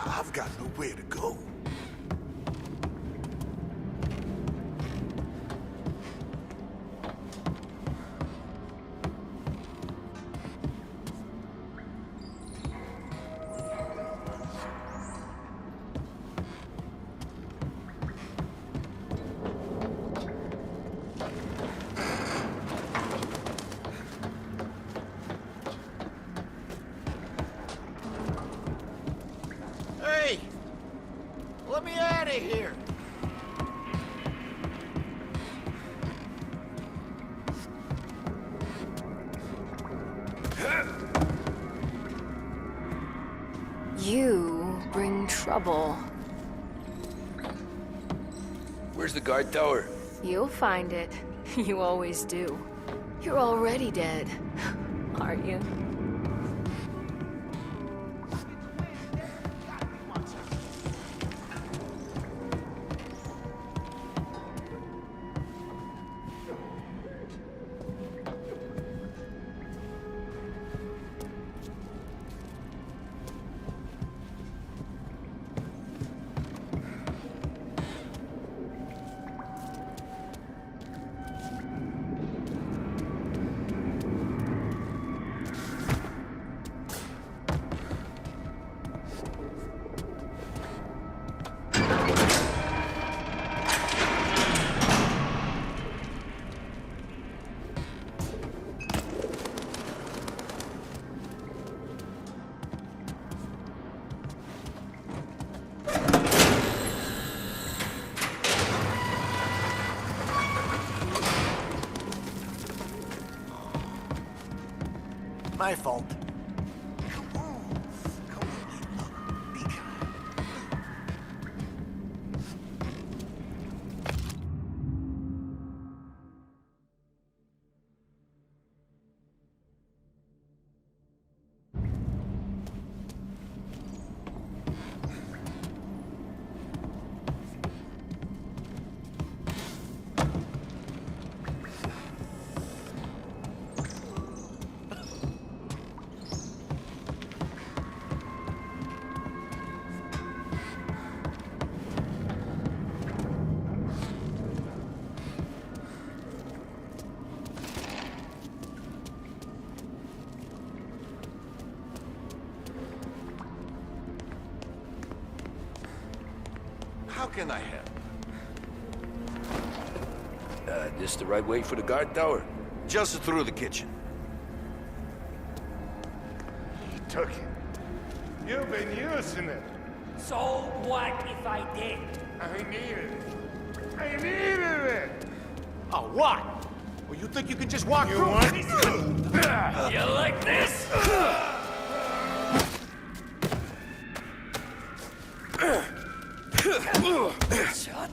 I've got nowhere to go. Hey! Let me out of here! You bring trouble. Where's the guard tower? You'll find it. You always do. You're already dead, aren't you? My fault. How can I help? This the right way for the guard tower? Just through the kitchen. He took it. You've been using it. So what if I did? I needed it. I needed it. Oh, what? Well, you think you can just walk You through? want You like this? Shot.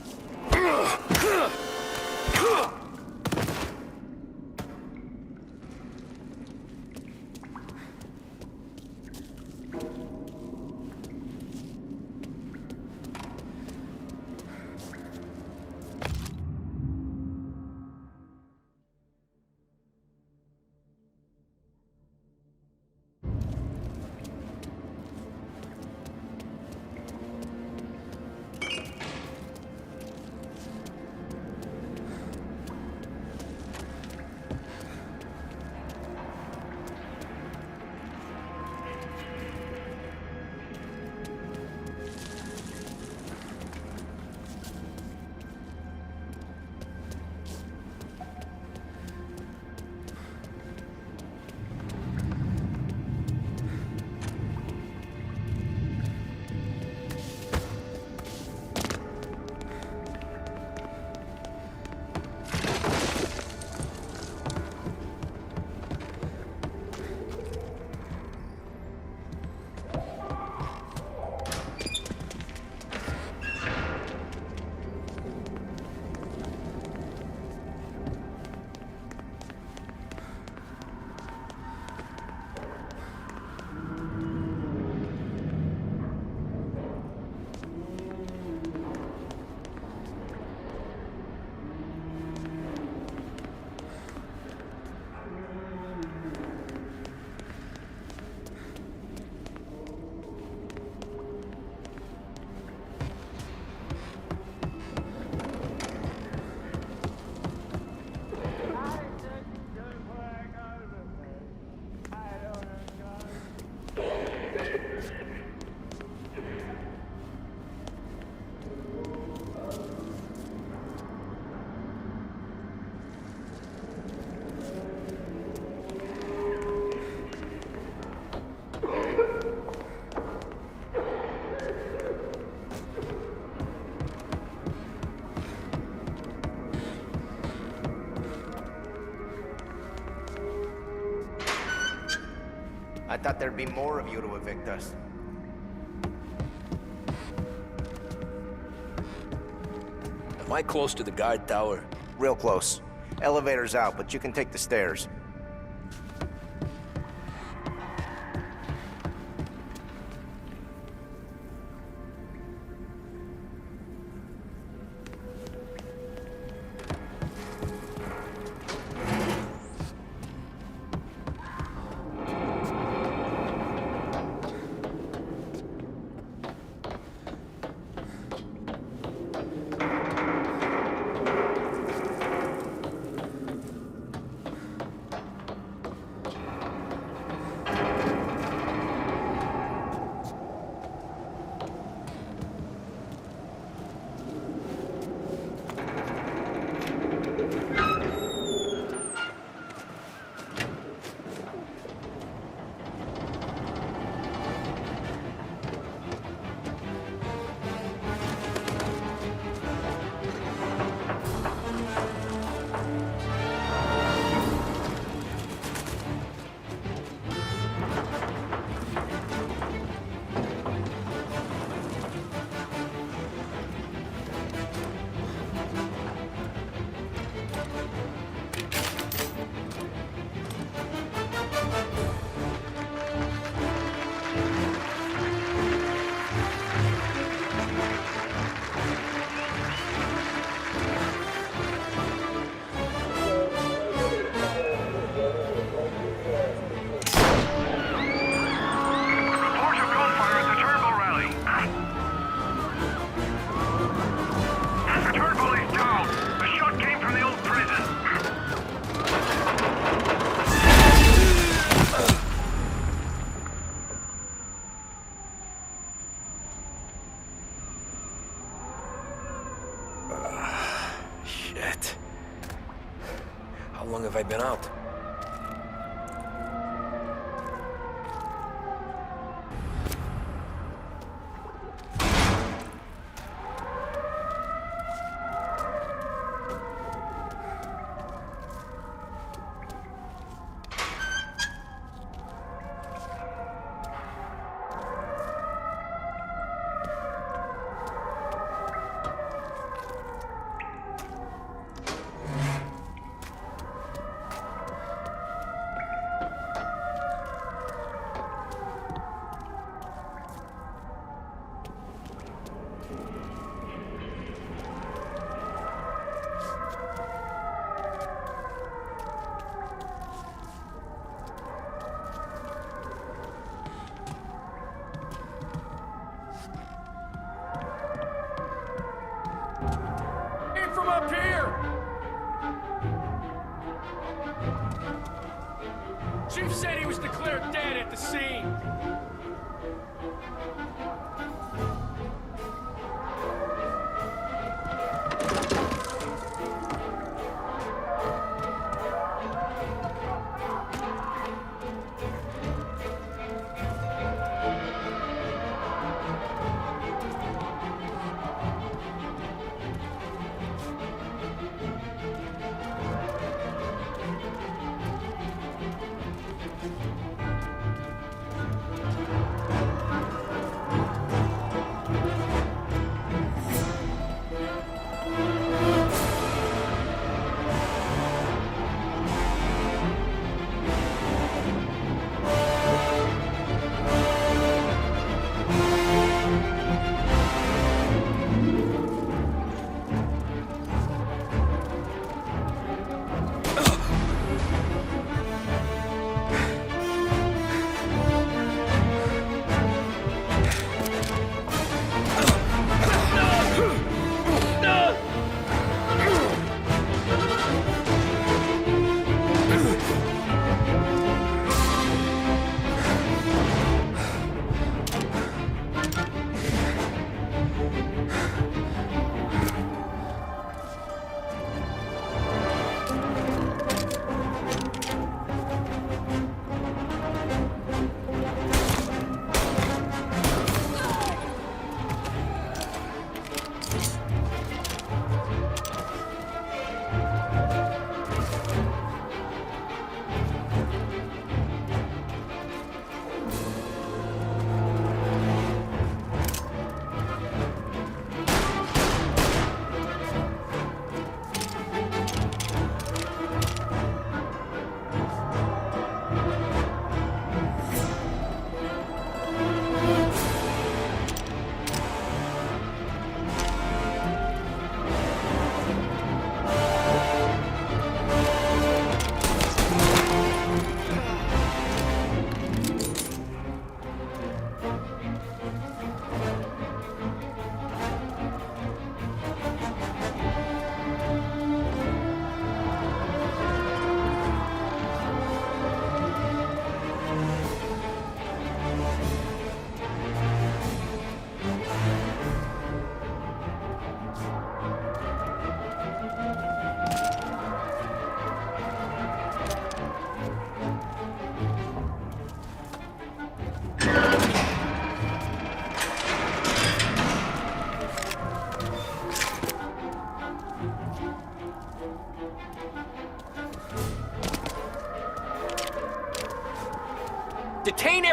I thought there'd be more of you to evict us. Am I close to the guard tower? Real close. Elevator's out, but you can take the stairs. How long have I been out? From up here! Chief said he was declared dead at the scene.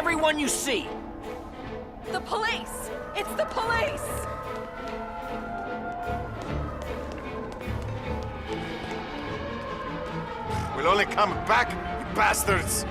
everyone you see. The police! It's the police! We'll only come back, you bastards!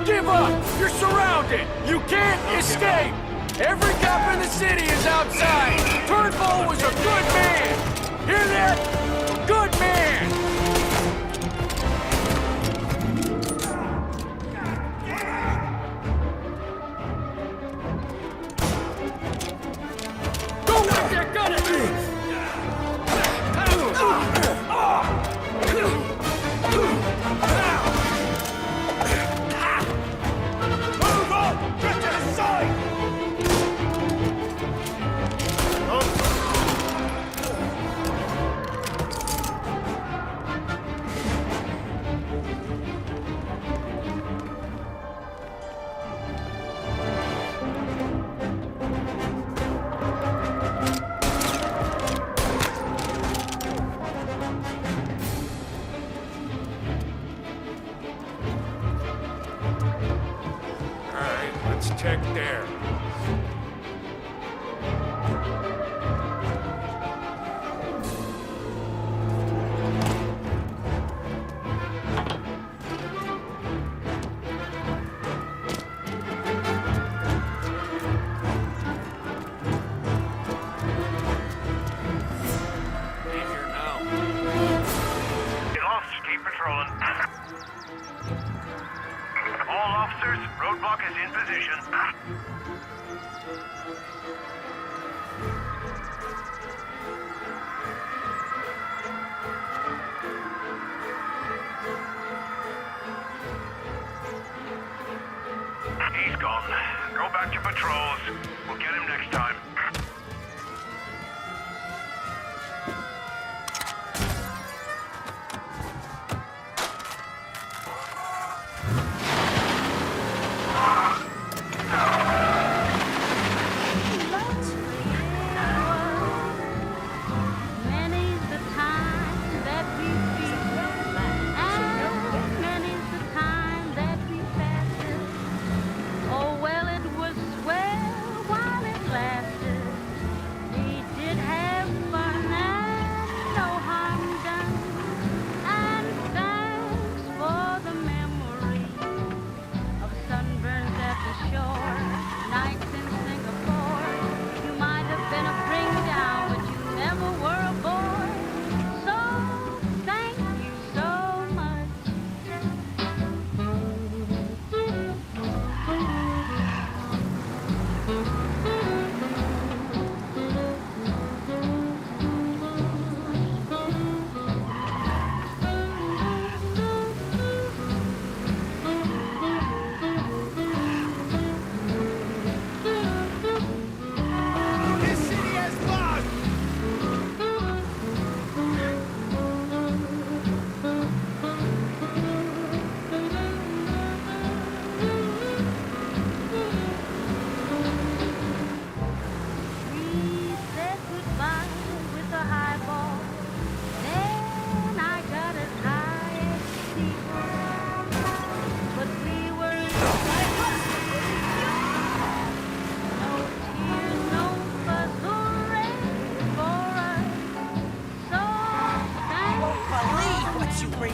Give up! You're surrounded! You can't escape! Every cop in the city is outside! Turnbull was a good man! Hear that? Good man! Go with their gun at you! Check there. All officers, roadblock is in position.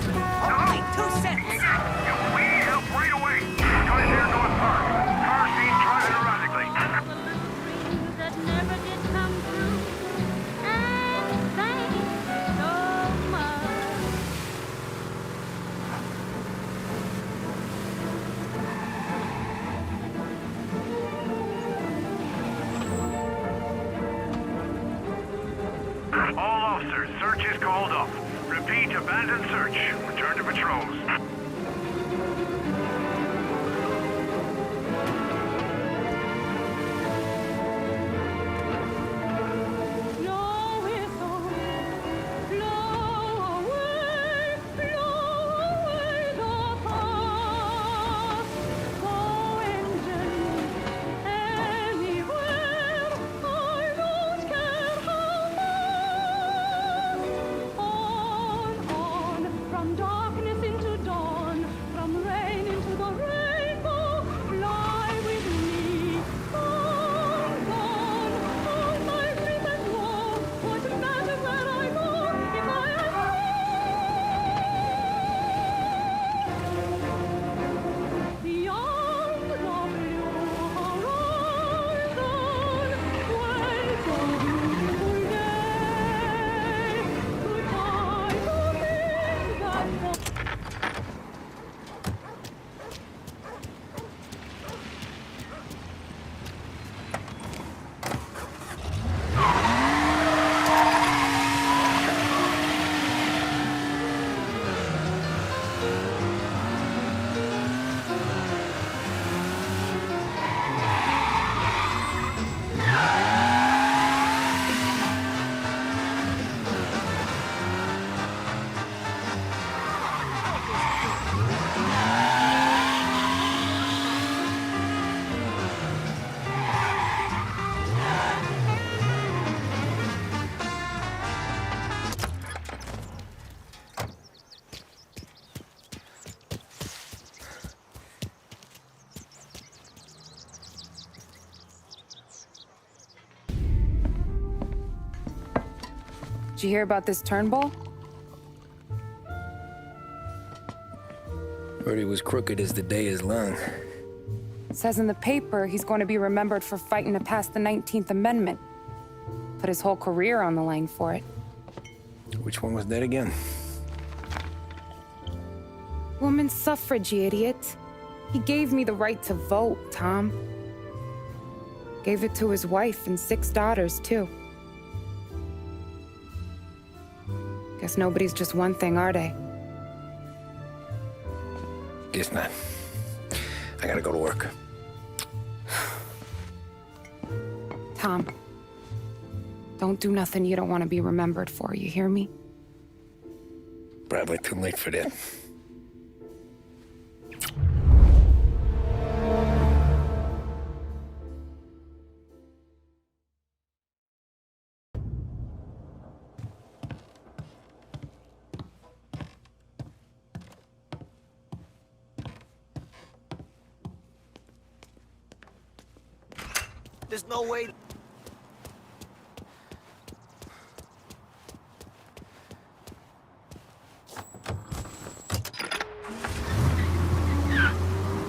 sorry. Okay, 2 cents. We need help right away. We're going here to a park. Car seen driving erratically. That never did come true. And thanks so much. All officers, search is called off. Repeat, abandon search. Return to patrols. Did you hear about this Turnbull? Heard he was crooked as the day is long. It says in the paper he's going to be remembered for fighting to pass the 19th Amendment. Put his whole career on the line for it. Which one was that again? Women's suffrage, you idiot. He gave me the right to vote, Tom. Gave it to his wife and 6 daughters, too. Guess nobody's just one thing, are they? Guess not. I gotta go to work. Tom, don't do nothing you don't want to be remembered for, you hear me? Probably too late for that. There's no way.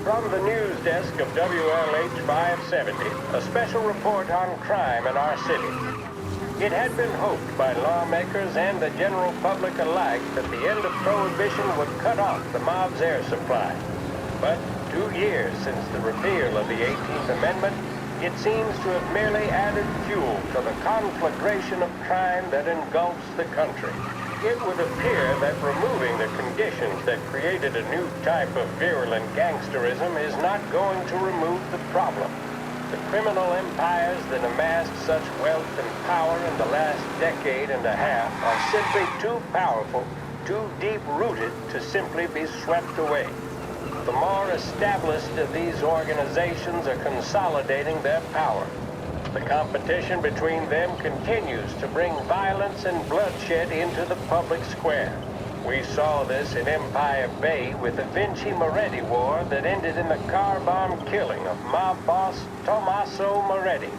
From the news desk of WLH 570, a special report on crime in our city. It had been hoped by lawmakers and the general public alike that the end of Prohibition would cut off the mob's air supply. But 2 years since the repeal of the 18th Amendment, it seems to have merely added fuel to the conflagration of crime that engulfs the country. It would appear that removing the conditions that created a new type of virulent gangsterism is not going to remove the problem. The criminal empires that amassed such wealth and power in the last decade and a half are simply too powerful, too deep-rooted to simply be swept away. The more established of these organizations are consolidating their power. The competition between them continues to bring violence and bloodshed into the public square. We saw this in Empire Bay with the Vinci Moretti War that ended in the car bomb killing of mob boss Tommaso Moretti.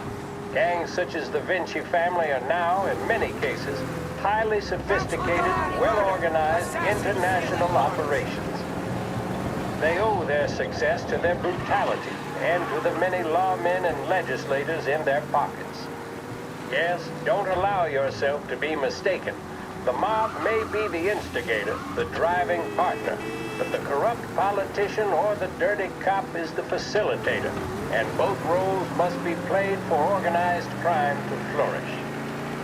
Gangs such as the Vinci family are now, in many cases, highly sophisticated, well-organized international operations. They owe their success to their brutality and to the many lawmen and legislators in their pockets. Yes, don't allow yourself to be mistaken. The mob may be the instigator, the driving partner, but the corrupt politician or the dirty cop is the facilitator, and both roles must be played for organized crime to flourish.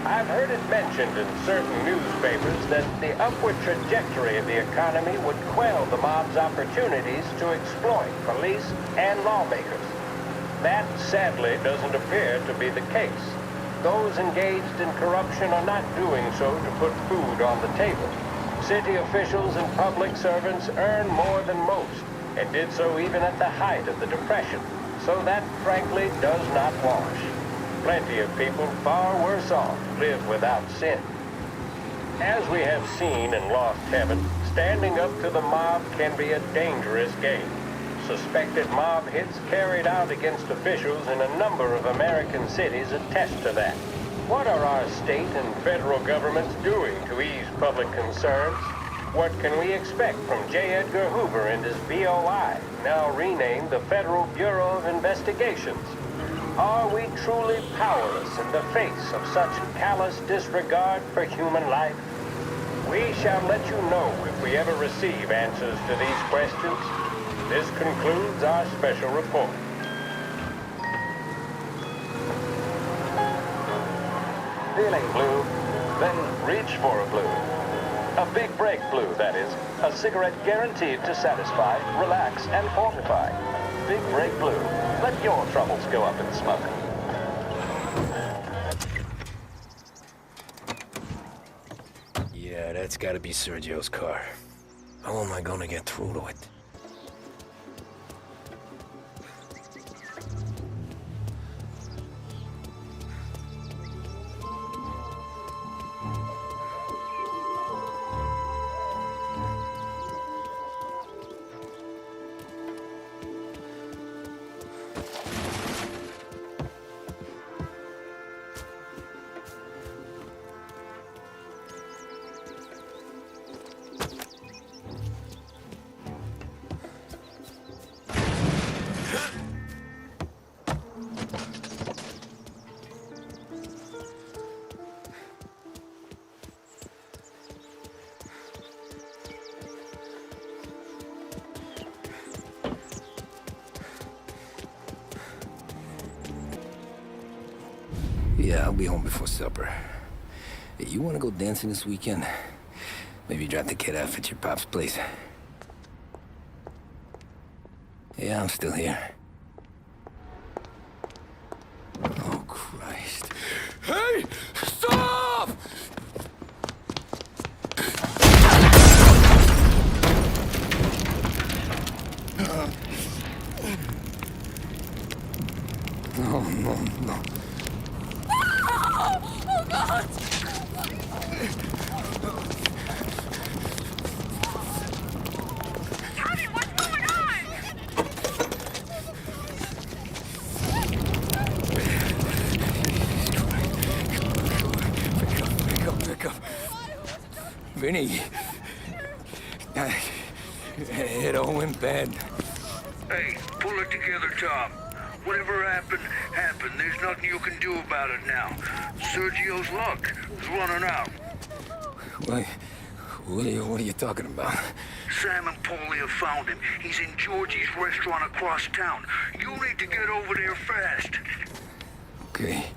I've heard it mentioned in certain newspapers that the upward trajectory of the economy would quell the mob's opportunities to exploit police and lawmakers. That, sadly, doesn't appear to be the case. Those engaged in corruption are not doing so to put food on the table. City officials and public servants earn more than most, and did so even at the height of the Depression. So that, frankly, does not wash. Plenty of people far worse off live without sin. As we have seen in Lost Heaven, standing up to the mob can be a dangerous game. Suspected mob hits carried out against officials in a number of American cities attest to that. What are our state and federal governments doing to ease public concerns? What can we expect from J. Edgar Hoover and his BOI, now renamed the Federal Bureau of Investigations? Are we truly powerless in the face of such callous disregard for human life? We shall let you know if we ever receive answers to these questions. This concludes our special report. Feeling blue? Then reach for a blue. A big break blue, that is. A cigarette guaranteed to satisfy, relax, and fortify. Big break blue. Let your troubles go up in smoke. Yeah, that's gotta be Sergio's car. How am I gonna get through to it? Yeah, I'll be home before supper. Hey, you wanna go dancing this weekend? Maybe drop the kid off at your pop's place. Yeah, I'm still here. Oh, Christ. Hey! Stop! No, no, no. Oh, God! Tommy, what's going on? Pick up. Vinny. It all went bad. Hey, pull it together, Tom. Whatever happened, happened. There's nothing you can do about it now. Sergio's luck is running out. What are you talking about? Sam and Paulie have found him. He's in Georgie's restaurant across town. You need to get over there fast. Okay.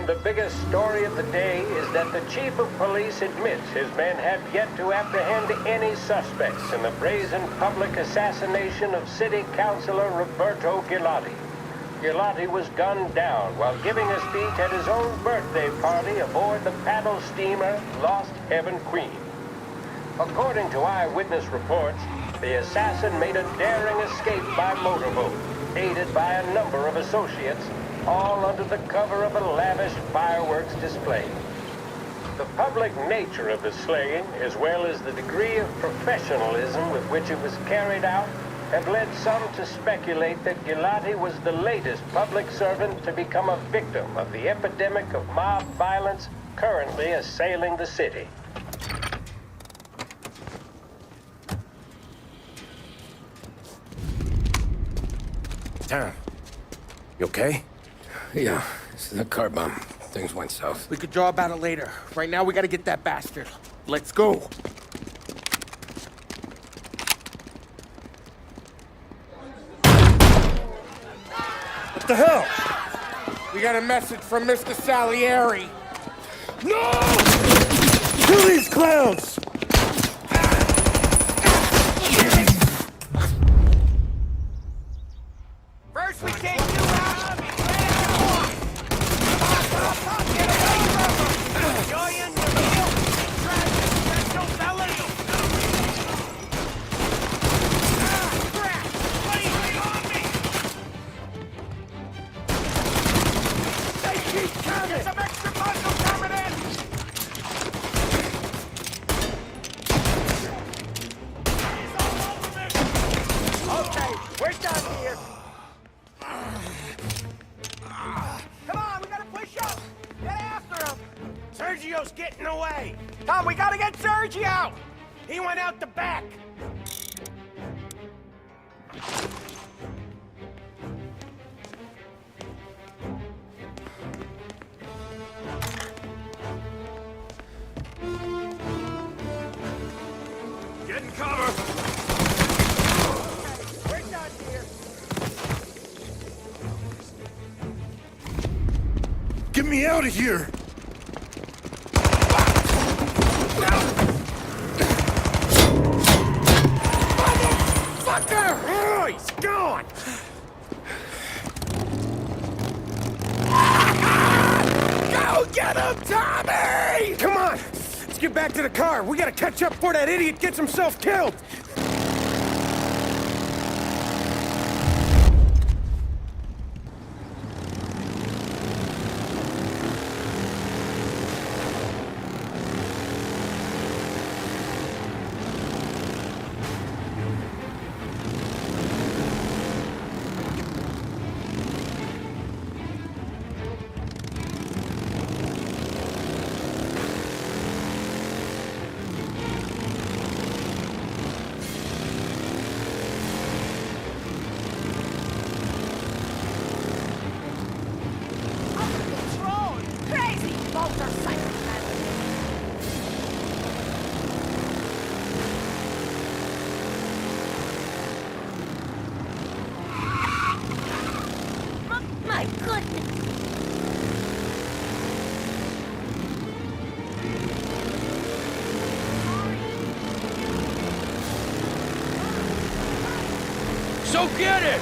The biggest story of the day is that the chief of police admits his men have yet to apprehend any suspects in the brazen public assassination of City Councilor Roberto Gilotti. Gilotti was gunned down while giving a speech at his own birthday party aboard the paddle steamer Lost Heaven Queen. According to eyewitness reports, the assassin made a daring escape by motorboat, aided by a number of associates, all under the cover of a lavish fireworks display. The public nature of the slaying, as well as the degree of professionalism with which it was carried out, have led some to speculate that Gilati was the latest public servant to become a victim of the epidemic of mob violence currently assailing the city. Tom, you okay? Yeah, it's the car bomb. Things went south. We could draw about it later. Right now, we gotta get that bastard. Let's go. What the hell? We got a message from Mr. Salieri. No! Kill these clowns! First we take you out, then get away from them! Enjoying the meal? Try this special felony! Crap! Wait on me! They keep coming! Get some extra muscle coming in! He's all over me! Okay, we're done here! Come on, we gotta push up! Get after him! Sergio's getting away! Tom, we gotta get Sergio! He went out the back! Get in cover! We're done here! Get me out of here! Motherfucker! Oh, he's gone! Go get him, Tommy! Come on! Let's get back to the car. We gotta catch up before that idiot gets himself killed! Crazy motorcycle! My goodness! So get it!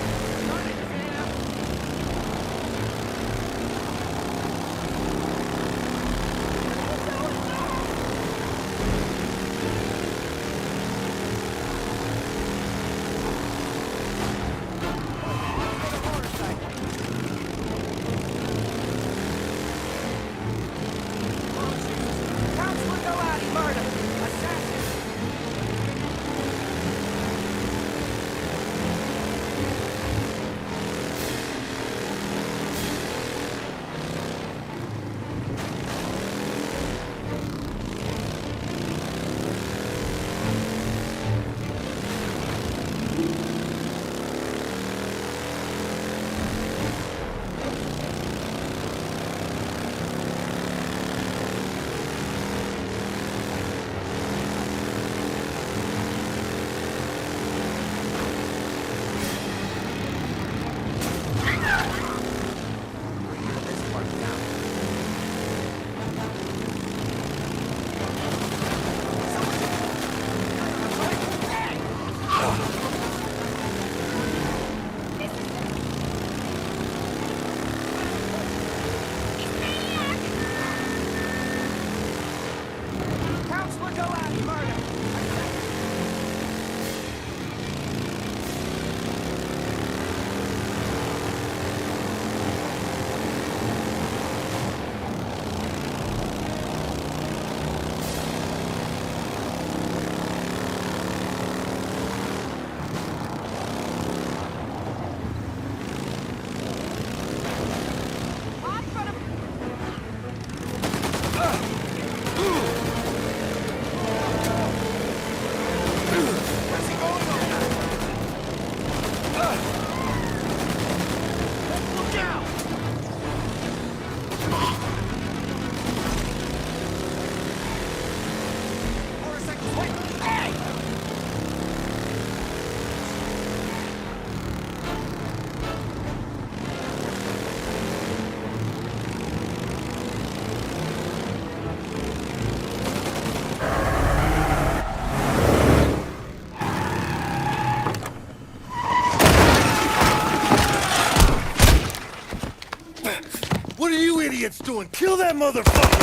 idiot's doing? Kill that motherfucker!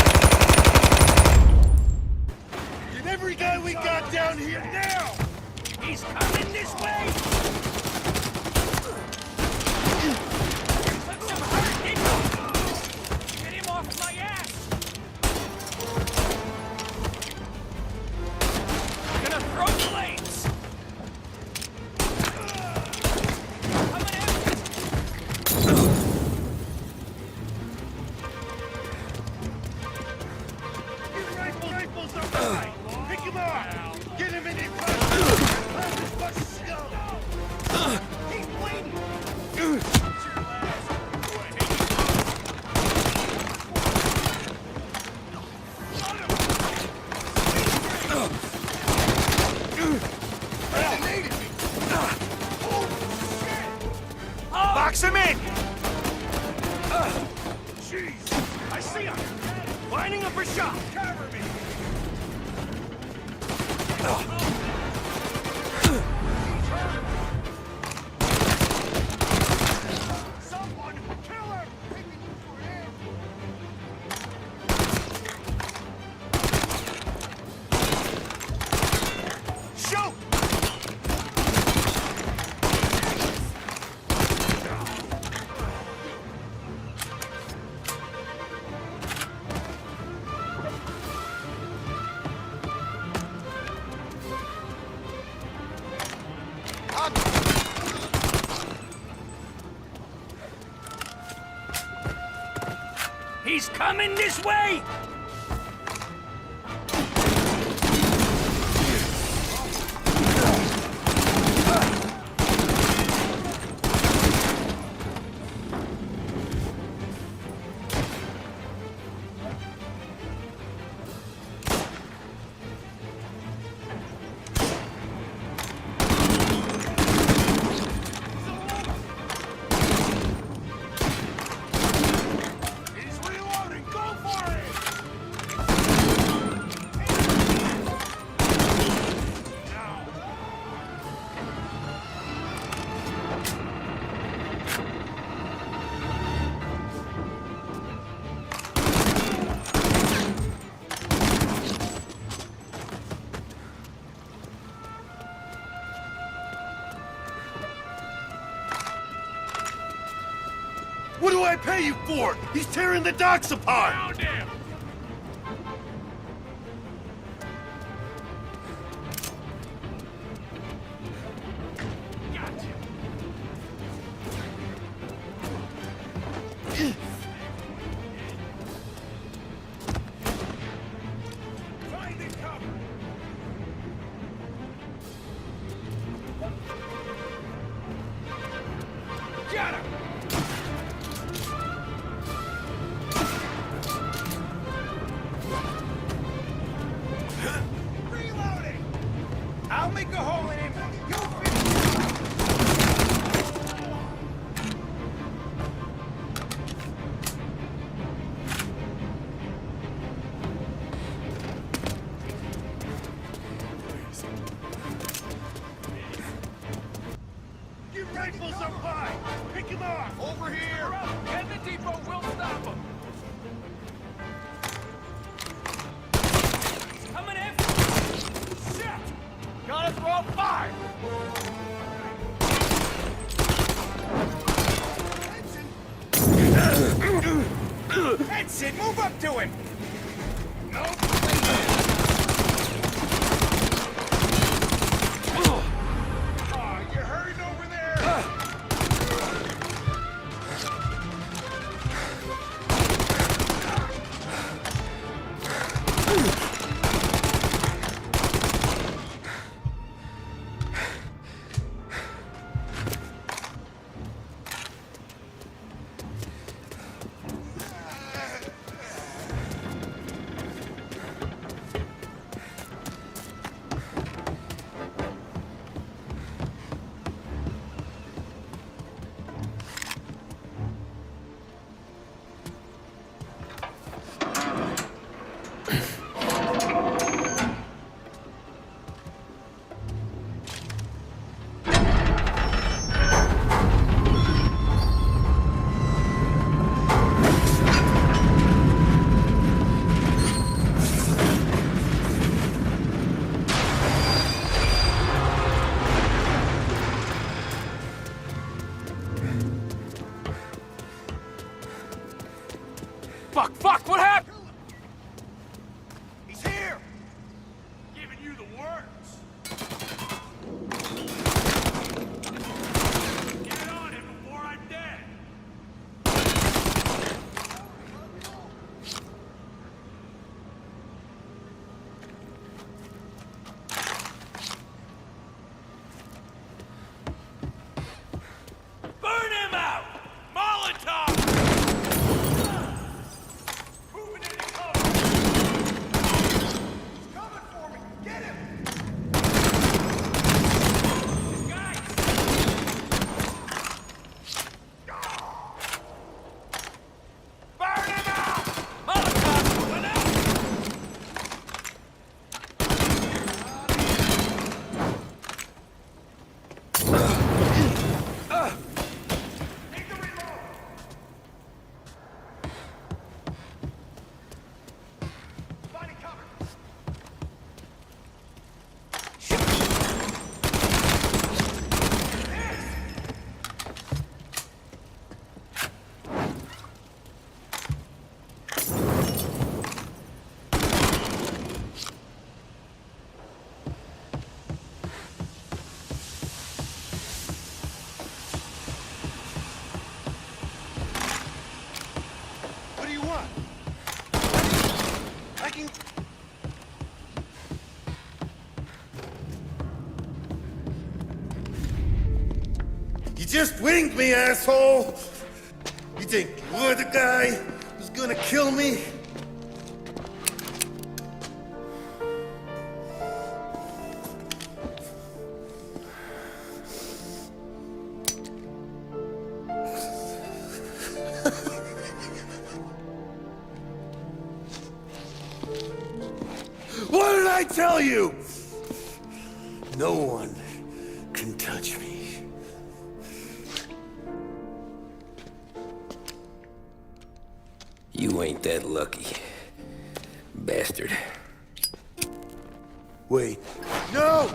Get every guy we got down here now! He's coming this way! Took some hurt, didn't he? Get him off my ass! Gonna throw blades! Rifles are fine! Pick him up! Get him in his Keep bleeding! Box him in! Jeez! I see him! Lining up for shot! Cover me! Someone kill him! Shoot! He's coming this way! What do I pay you for? He's tearing the docks apart! Found him! Got him! Reloading! I'll make a hole in him! You Your rifles are fine! Pick him off! over here! Get the depot, we'll stop him! He's coming in! Shit! Gotta throw fire! Ensign, move up to him! Nope. Oh, you hurting over there? just winged me, asshole! You think you're the guy who's gonna kill me? What did I tell you? No one can touch me. You ain't that lucky, bastard. Wait. No!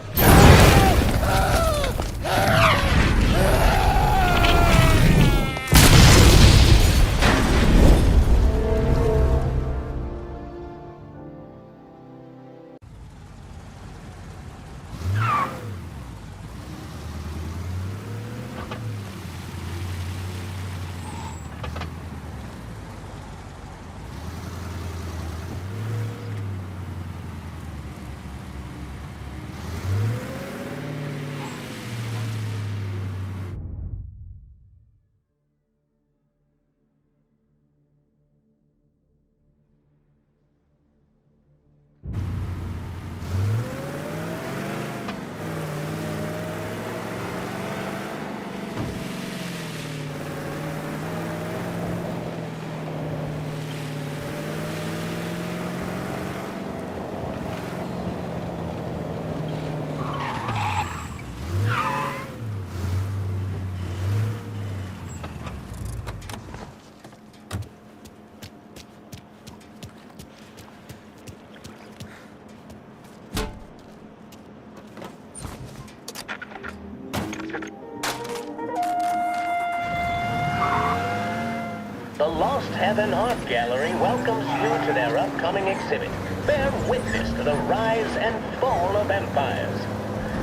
The Lost Heaven Art Gallery welcomes you to their upcoming exhibit. Bear witness to the rise and fall of empires.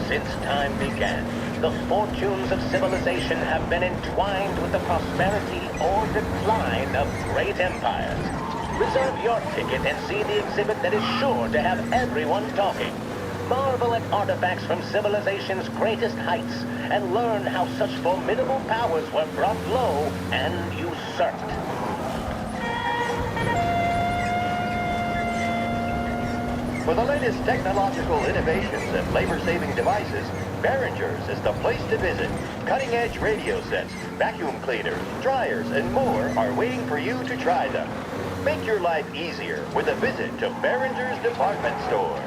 Since time began, the fortunes of civilization have been entwined with the prosperity or decline of great empires. Reserve your ticket and see the exhibit that is sure to have everyone talking. Marvel at artifacts from civilization's greatest heights and learn how such formidable powers were brought low and usurped. For the latest technological innovations and labor-saving devices, Behringer's is the place to visit. Cutting-edge radio sets, vacuum cleaners, dryers, and more are waiting for you to try them. Make your life easier with a visit to Behringer's department store.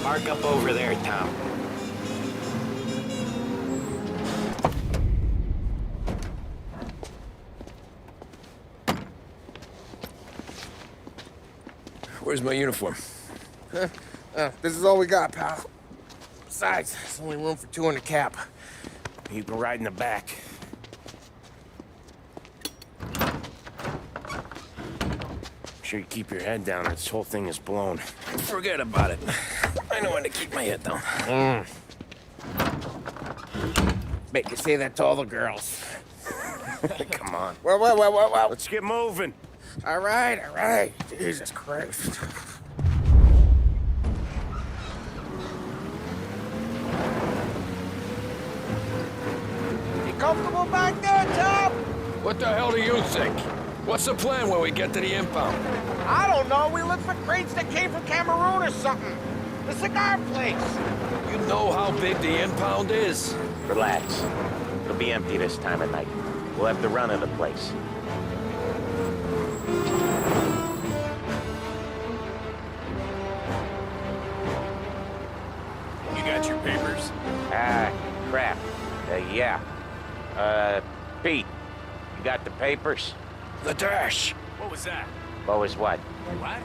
Park up over there, Tom. Where's my uniform? This is all we got, pal. Besides, there's only room for two in the cab. You can ride in the back. Make sure you keep your head down or this whole thing is blown. Forget about it. I know when to keep my head down. Bet you say that to all the girls. Come on. Well. Let's get moving. All right. Jesus Christ. You comfortable back there, Tom? What the hell do you think? What's the plan when we get to the impound? I don't know. We look for crates that came from Cameroon or something. The cigar place. You know how big the impound is? Relax. It'll be empty this time of night. We'll have the run of the place. You got your papers? Crap. Yeah. Pete, you got the papers? The dash. What was that? What was what? What?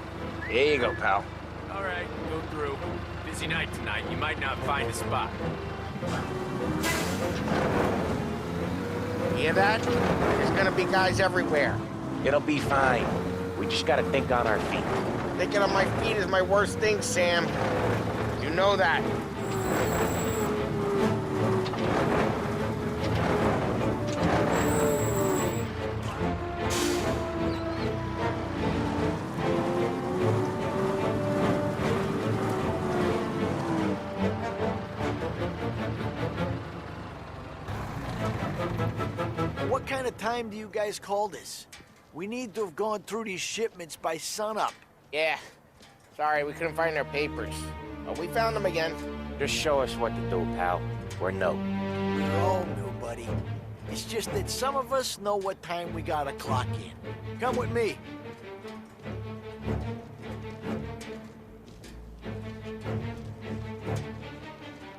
Here you go, pal. All right, go through. Busy night tonight. You might not find a spot. Hear that? There's gonna be guys everywhere. It'll be fine. We just gotta think on our feet. Thinking on my feet is my worst thing, Sam. You know that. What kind of time do you guys call this? We need to have gone through these shipments by sunup. Yeah. Sorry, we couldn't find our papers. But we found them again. Just show us what to do, pal. We're new. We're all new, buddy. It's just that some of us know what time we gotta clock in. Come with me.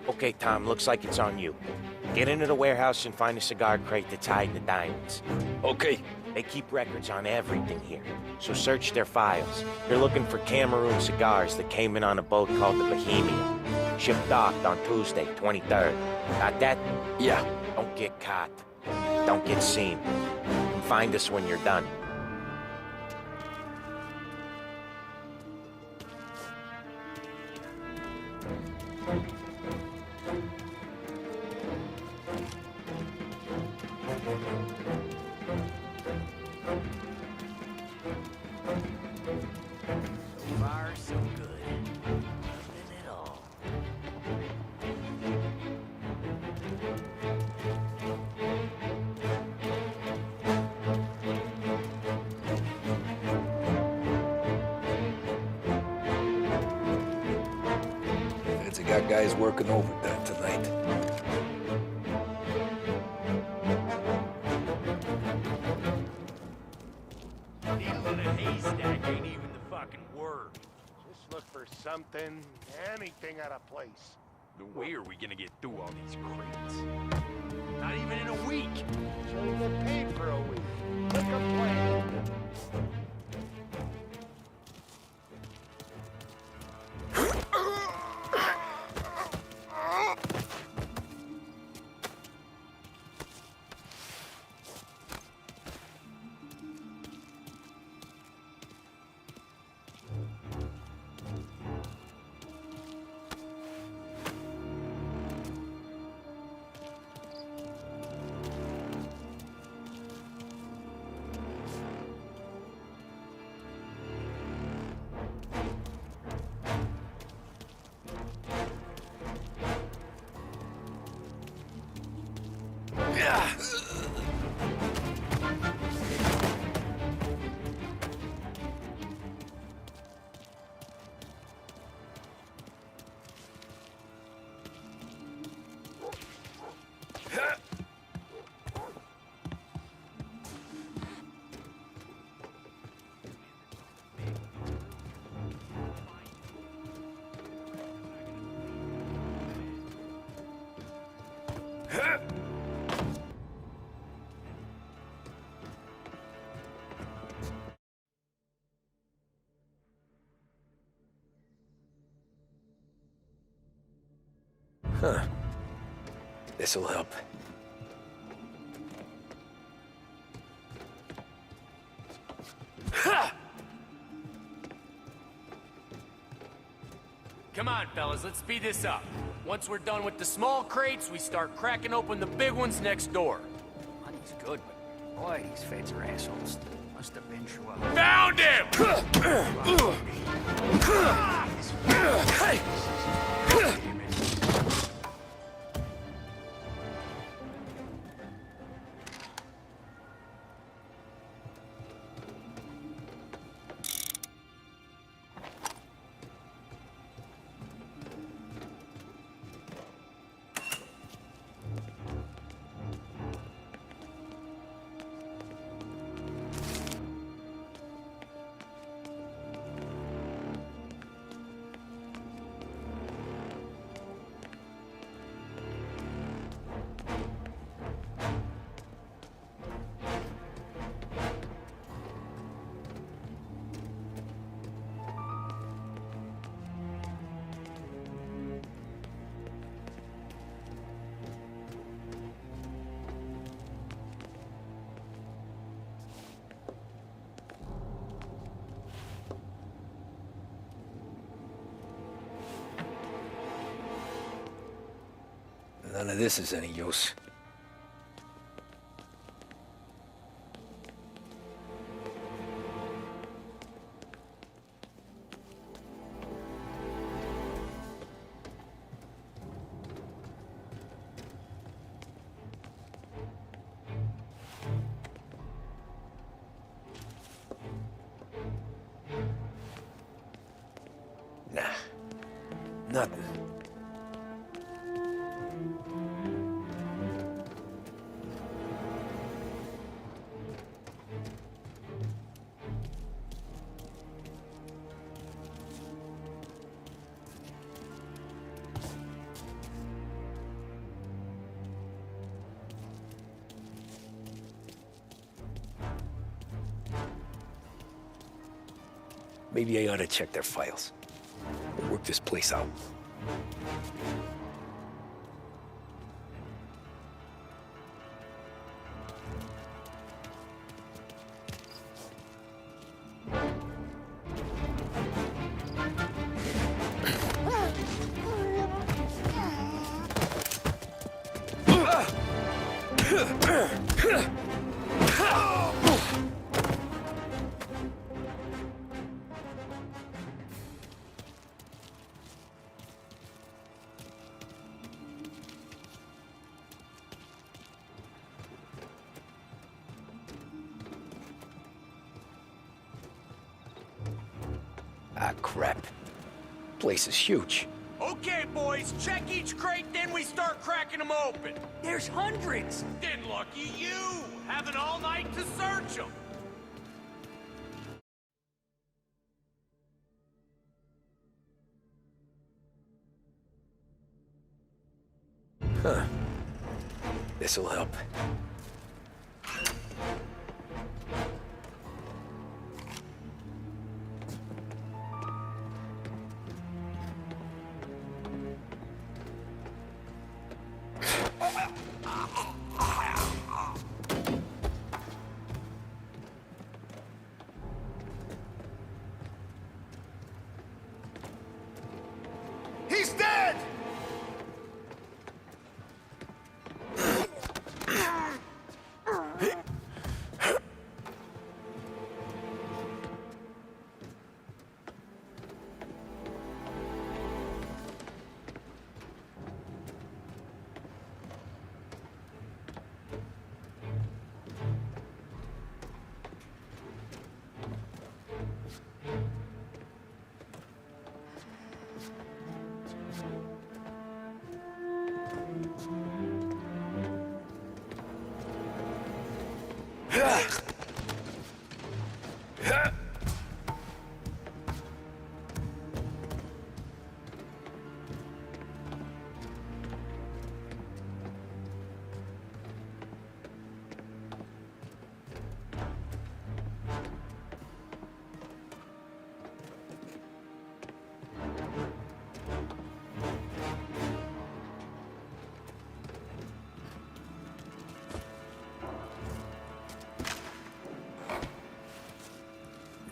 Okay, Tom, looks like it's on you. Get into the warehouse and find a cigar crate that's hiding the diamonds. Okay. They keep records on everything here, so search their files. They're looking for Cameroon cigars that came in on a boat called the Bohemian. Ship docked on Tuesday, 23rd. Got that? Yeah. Don't get caught. Don't get seen. Find us when you're done. So far, so good. Nothing at all. Feds have got guys working overtime tonight. Needle in a haystack ain't even the fucking word. Just look for something, anything out of place. The way are we gonna get through all these crates? Not even in a week. So you get paid for a week. Look a plan. Huh. This'll help. Come on, fellas, let's speed this up. Once we're done with the small crates, we start cracking open the big ones next door. Money's good, but boy, these feds are assholes. Must have been through a... Found him! None of this is any use. Nothing. Maybe I ought to check their files. We'll work this place out. Ah, crap. Place is huge. Okay, boys, check each crate, then we start cracking them open. There's hundreds. Then lucky you, having all night to search them. Huh. This'll help. He's dead!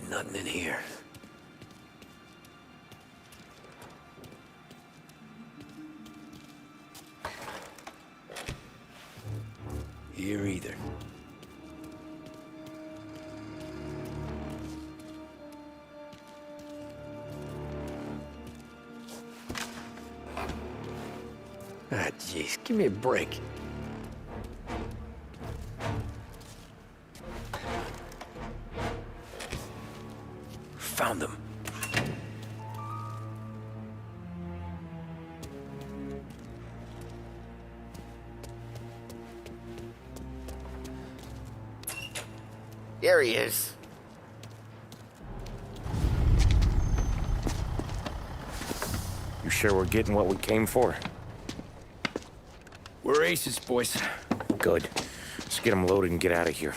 Nothing in here. Here either. Ah, jeez, give me a break. Found them. There he is. You sure we're getting what we came for? We're aces, boys. Good. Let's get them loaded and get out of here.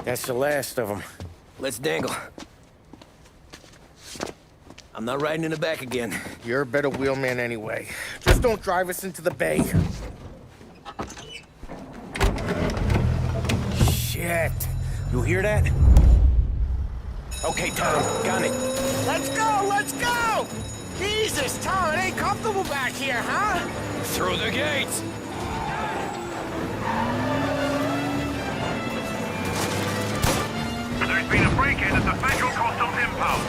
That's the last of them. Let's dangle. I'm not riding in the back again. You're a better wheelman anyway. Just don't drive us into the bay. Shit. You hear that? Okay, Tom, gun it. Let's go! Let's go! Jesus, Tom, it ain't comfortable back here, huh? Through the gates! There's been a break-in at the Federal Customs Impound.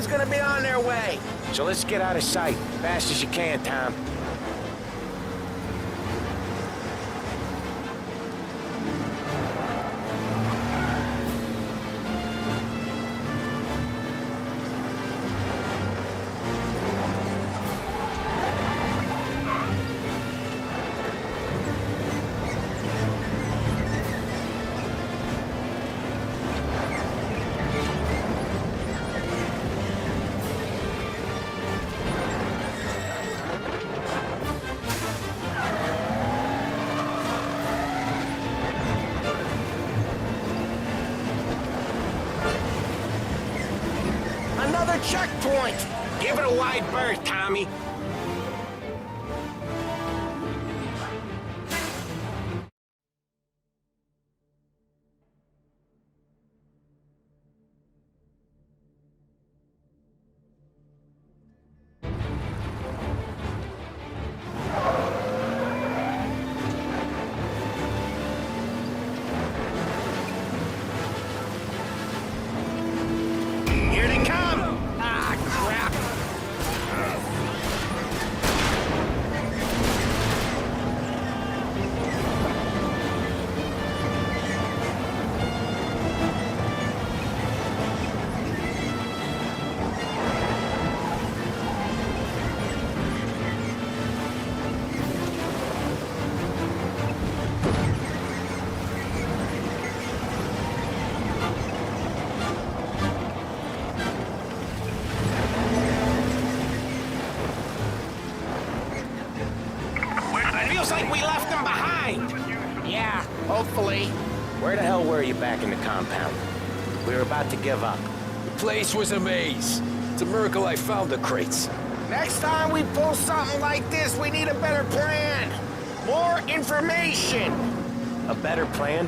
Everyone's gonna be on their way. So let's get out of sight, fast as you can, Tom. Another checkpoint! Give it a wide berth, Tommy. Here they come! Ah, crap! Feels like we left them behind. Yeah, hopefully. Where the hell were you back in the compound? We were about to give up. The place was a maze. It's a miracle I found the crates. Next time we pull something like this, we need a better plan. More information. A better plan?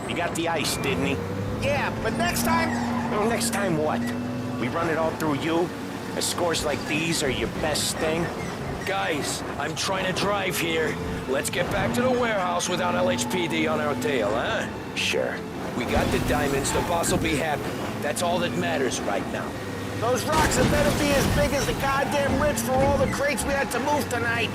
He got the ice, didn't he? Yeah, but next time... Well, next time what? We run it all through you? The scores like these are your best thing? Guys, I'm trying to drive here. Let's get back to the warehouse without LHPD on our tail, huh? Sure. We got the diamonds, the boss will be happy. That's all that matters right now. Those rocks had better be as big as the goddamn ridge for all the crates we had to move tonight.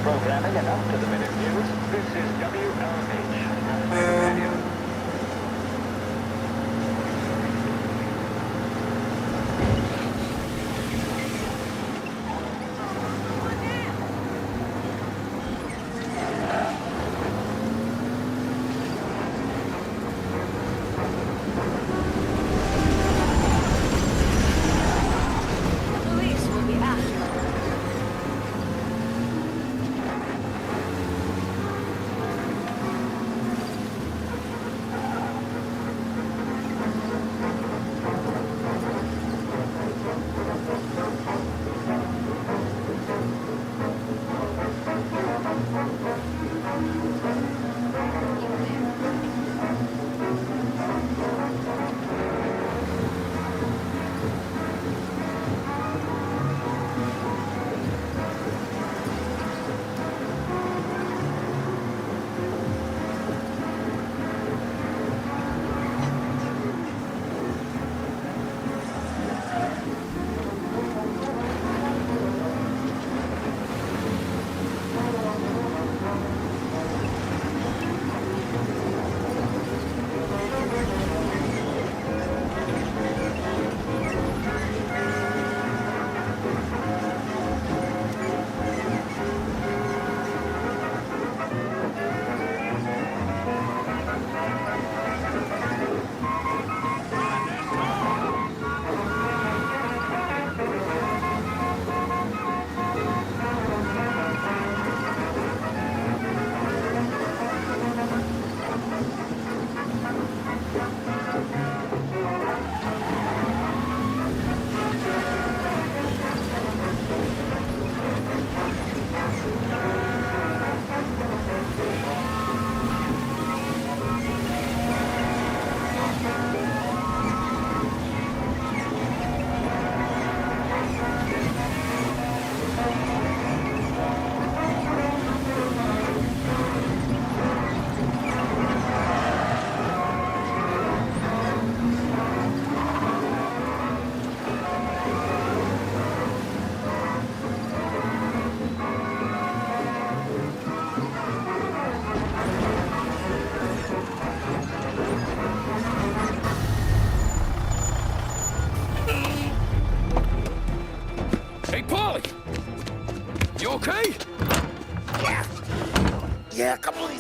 Programming and up-to-the-minute news, this is WLH. Police will be after.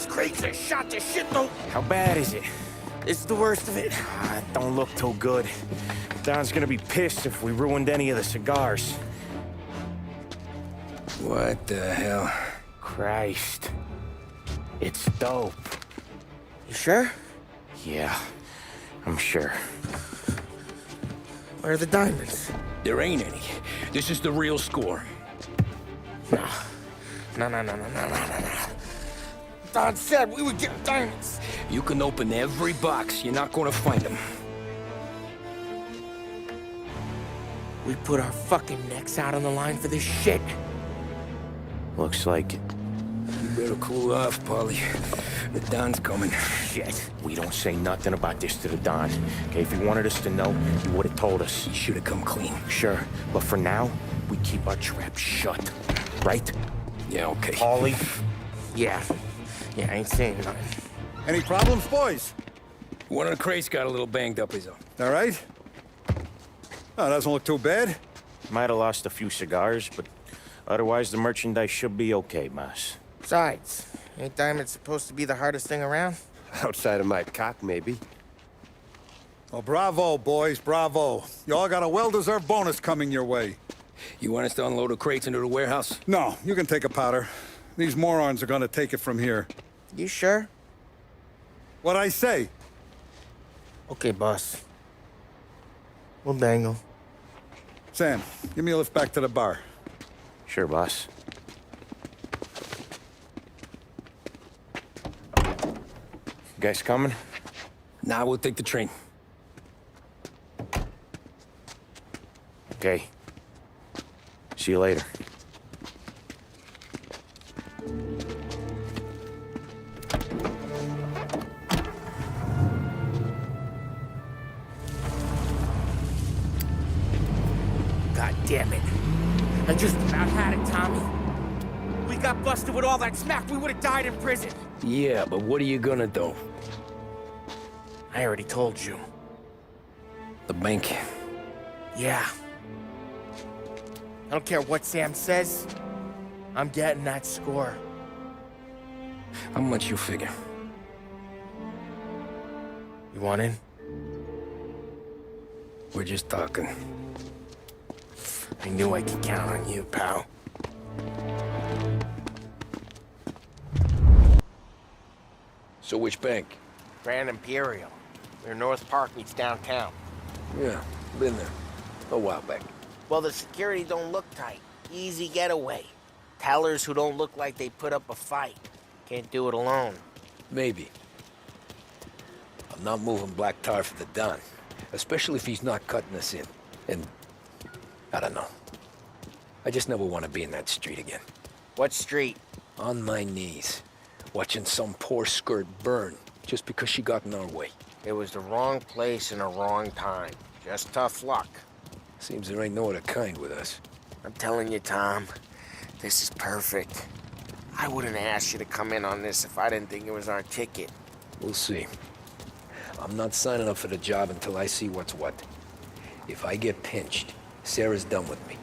These crates are shot to shit, though. How bad is it? It's the worst of it. It don't look too good. Don's gonna be pissed if we ruined any of the cigars. What the hell? Christ. It's dope. You sure? Yeah, I'm sure. Where are the diamonds? There ain't any. This is the real score. No. No. Don said we would get diamonds. You can open every box. You're not gonna find them. We put our fucking necks out on the line for this shit. Looks like it. You better cool off, Polly. The Don's coming. Shit. We don't say nothing about this to the Don. Okay, if he wanted us to know, he would have told us. He should have come clean. Sure, but for now, we keep our trap shut. Right? Yeah, okay. Paulie? Yeah, I ain't saying nothing. Any problems, boys? One of the crates got a little banged up, is all. All right? Oh, doesn't look too bad. Might have lost a few cigars, but otherwise the merchandise should be okay, boss. Besides, ain't diamonds supposed to be the hardest thing around? Outside of my cock, maybe. Well, bravo, boys, bravo. You all got a well-deserved bonus coming your way. You want us to unload the crates into the warehouse? No, you can take a powder. These morons are gonna take it from here. You sure? What'd I say? Okay, boss. We'll dangle. Sam, give me a lift back to the bar. Sure, boss. You guys coming? Nah, we'll take the train. Okay. See you later. God damn it. I just about had it, Tommy. We got busted with all that smack, we would have died in prison. Yeah, but what are you gonna do? I already told you. The bank. Yeah. I don't care what Sam says. I'm getting that score. How much you figure? You want in? We're just talking. I knew I could count on you, pal. So which bank? Grand Imperial. Where North Park meets downtown. Yeah, been there. A while back. Well, the security don't look tight. Easy getaway. Tellers who don't look like they put up a fight. Can't do it alone. Maybe. I'm not moving black tar for the Don. Especially if he's not cutting us in. And I don't know. I just never want to be in that street again. What street? On my knees. Watching some poor skirt burn just because she got in our way. It was the wrong place and the wrong time. Just tough luck. Seems there ain't no other kind with us. I'm telling you, Tom, this is perfect. I wouldn't have asked you to come in on this if I didn't think it was our ticket. We'll see. I'm not signing up for the job until I see what's what. If I get pinched, Sarah's done with me.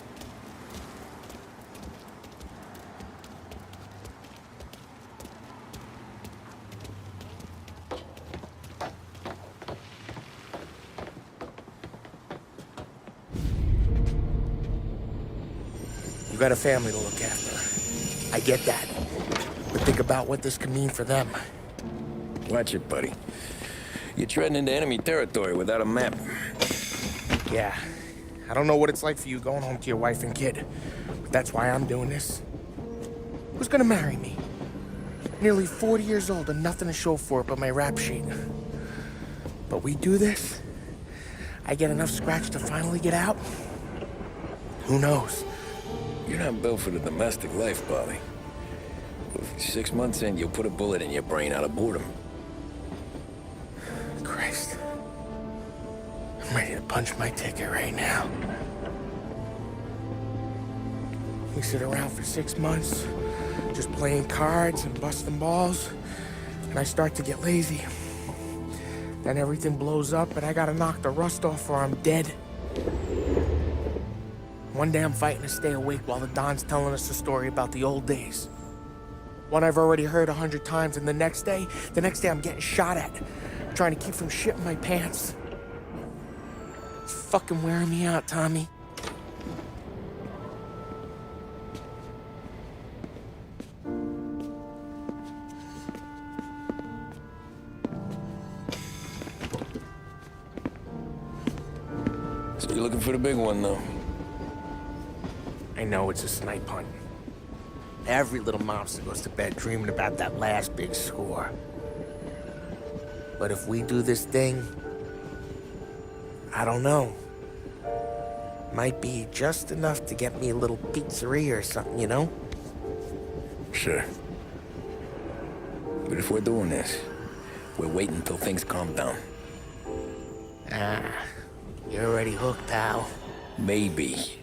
You got a family to look after. I get that. But think about what this could mean for them. Watch it, buddy. You're treading into enemy territory without a map. Yeah. I don't know what it's like for you going home to your wife and kid. But that's why I'm doing this. Who's gonna marry me? Nearly 40 years old and nothing to show for it but my rap sheet. But we do this, I get enough scratch to finally get out? Who knows? You're not built for the domestic life, Polly. 6 months in, you'll put a bullet in your brain out of boredom. Christ. I'm ready to punch my ticket right now. We sit around for 6 months, just playing cards and busting balls, and I start to get lazy. Then everything blows up and I gotta knock the rust off or I'm dead. One day I'm fighting to stay awake while the Don's telling us a story about the old days. One I've already heard 100 times, and the next day I'm getting shot at. Trying to keep from shitting my pants. It's fucking wearing me out, Tommy. So you're looking for the big one, though? I know it's a snipe hunt. Every little mobster goes to bed dreaming about that last big score. But if we do this thing, I don't know. Might be just enough to get me a little pizzeria or something, you know? Sure. But if we're doing this, we're waiting until things calm down. Ah, you're already hooked, pal. Maybe.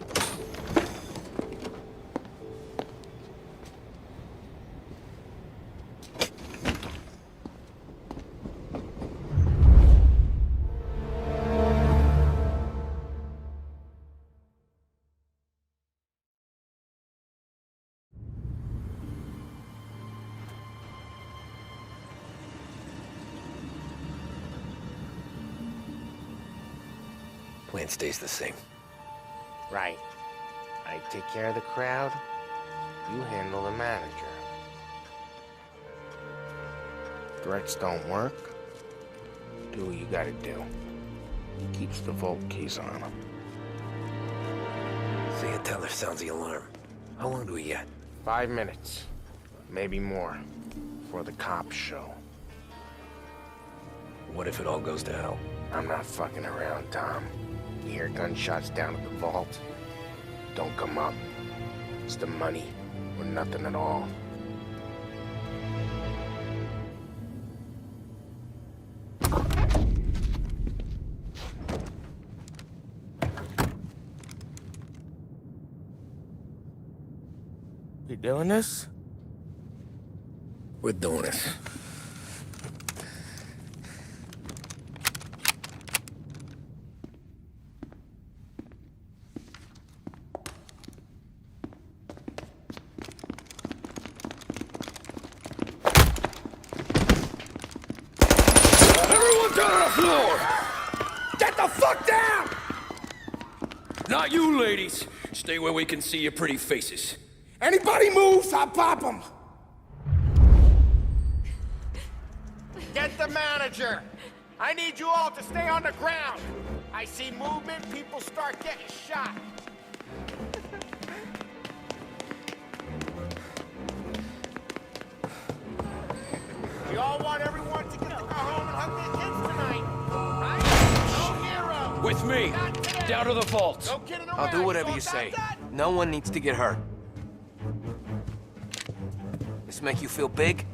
Plan stays the same. Right. I take care of the crowd, you handle the manager. Threats don't work. Do what you gotta do. Keeps the vault keys on him. Say a teller sounds the alarm. How long do we get? 5 minutes. Maybe more. Before the cops show. What if it all goes to hell? I'm not fucking around, Tom. You hear gunshots down at the vault? Don't come up. It's the money, or nothing at all. You doing this? We're doing this. Get the fuck down! Not you, ladies. Stay where we can see your pretty faces. Anybody moves, I'll pop them. Get the manager. I need you all to stay on the ground. I see movement, people start getting shot. You all want everyone to get to go home and hug their kids tonight, right? No hero. With me. Down to the vault. No kidding around. I'll do whatever you say. No one needs to get hurt. This make you feel big?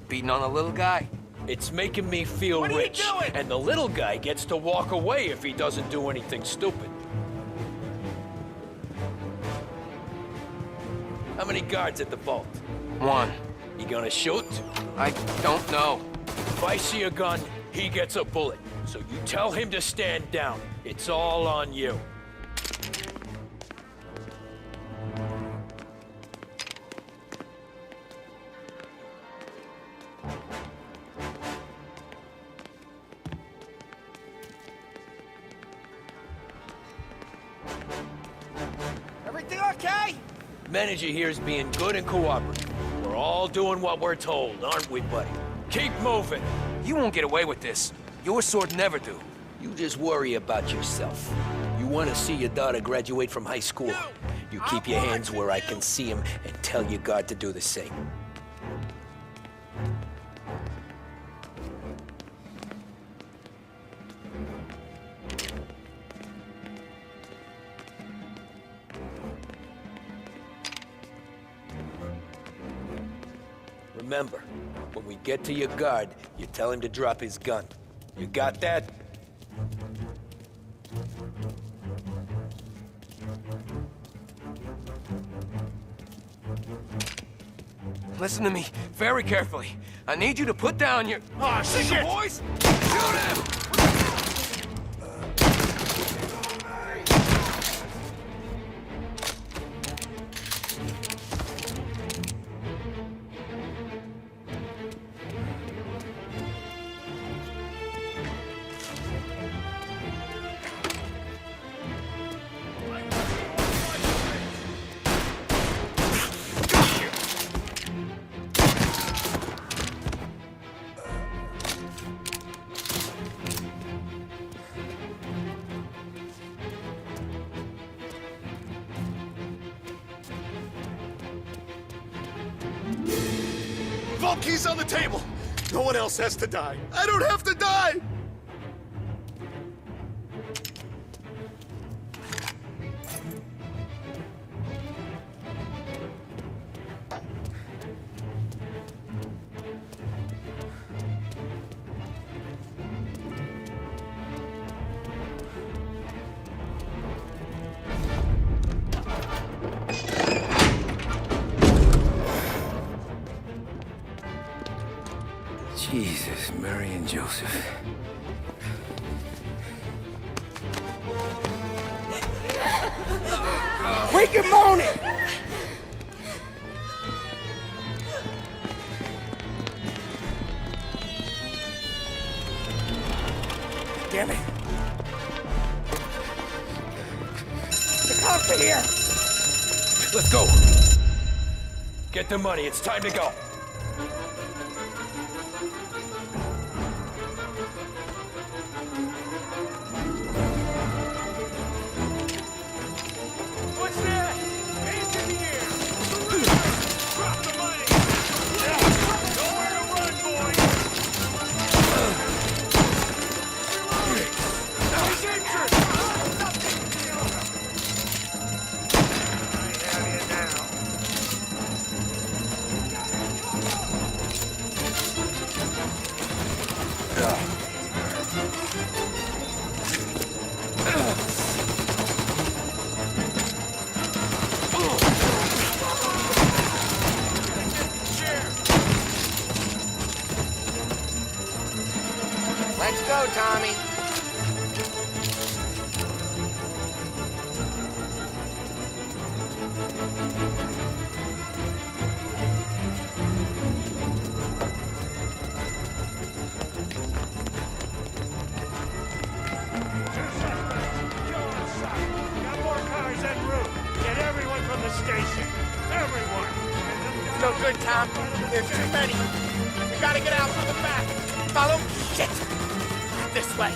Beating on a little guy? It's making me feel rich. And the little guy gets to walk away if he doesn't do anything stupid. How many guards at the vault? 1. You gonna shoot? I don't know. If I see a gun, he gets a bullet. So you tell him to stand down. It's all on you. Everything okay? Manager here is being good and cooperative. We're all doing what we're told, aren't we, buddy? Keep moving. You won't get away with this. Your sword never do. You just worry about yourself. You want to see your daughter graduate from high school. You keep your hands where I can see them and tell your guard to do the same. Remember, when we get to your guard, you tell him to drop his gun. You got that? Listen to me very carefully. I need you to put down your... Oh, shit! Boys! Shoot him! All keys on the table. No one else has to die. I don't have to die! Jesus, Mary and Joseph. Wake him on it! Damn it. The cops are here! Let's go. Get the money. It's time to go. What's that? Hands in the air! Drop the money! Nowhere to run, boys! He's injured! I have you now. Let's go, Tommy. Got more cars en route. Get everyone from the station. Everyone. No good, Tom. There's too many. We gotta get out from the back. Follow. Shit! This way.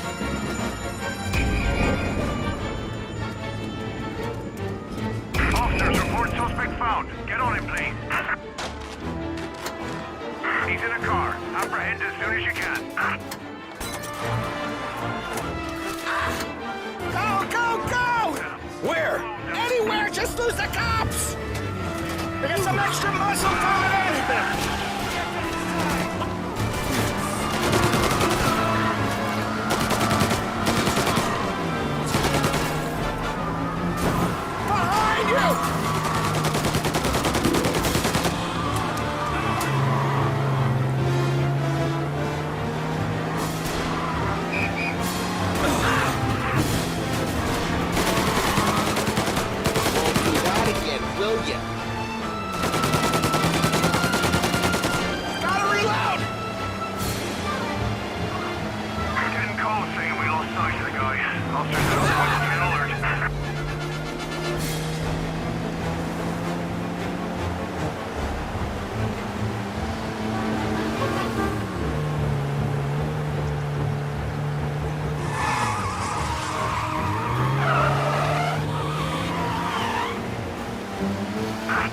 Officers report suspect found. Get on him, please. He's in a car. Apprehend as soon as you can. Go, go, go! Where? Anywhere, just lose the cops! We got some extra muscle coming in! Behind you! Won't do that again, will ya? Gotta reload! Getting calls saying we lost sight of the guy. Officers at all points get alert.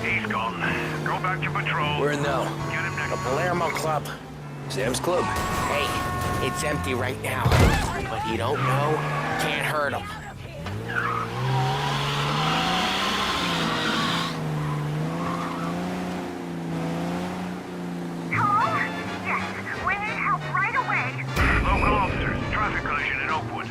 He's gone. Go back to patrol. Where now? Get him next The Palermo Club. Sam's Club. Hey, it's empty right now. But you don't know, can't hurt him. Hello? Yes, we need help right away. Local officers, traffic collision in Oakwood.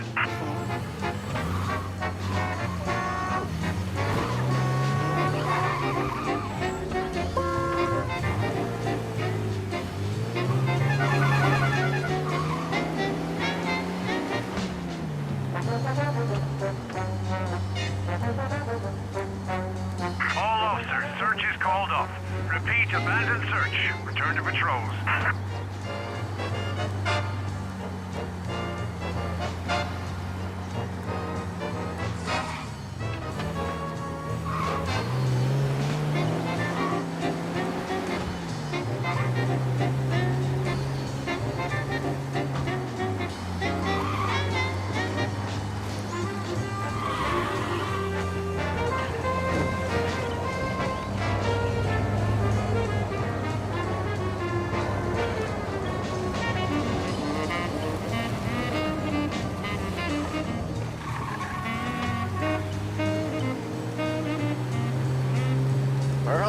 All officers, search is called off. Repeat, abandon search. Return to patrols.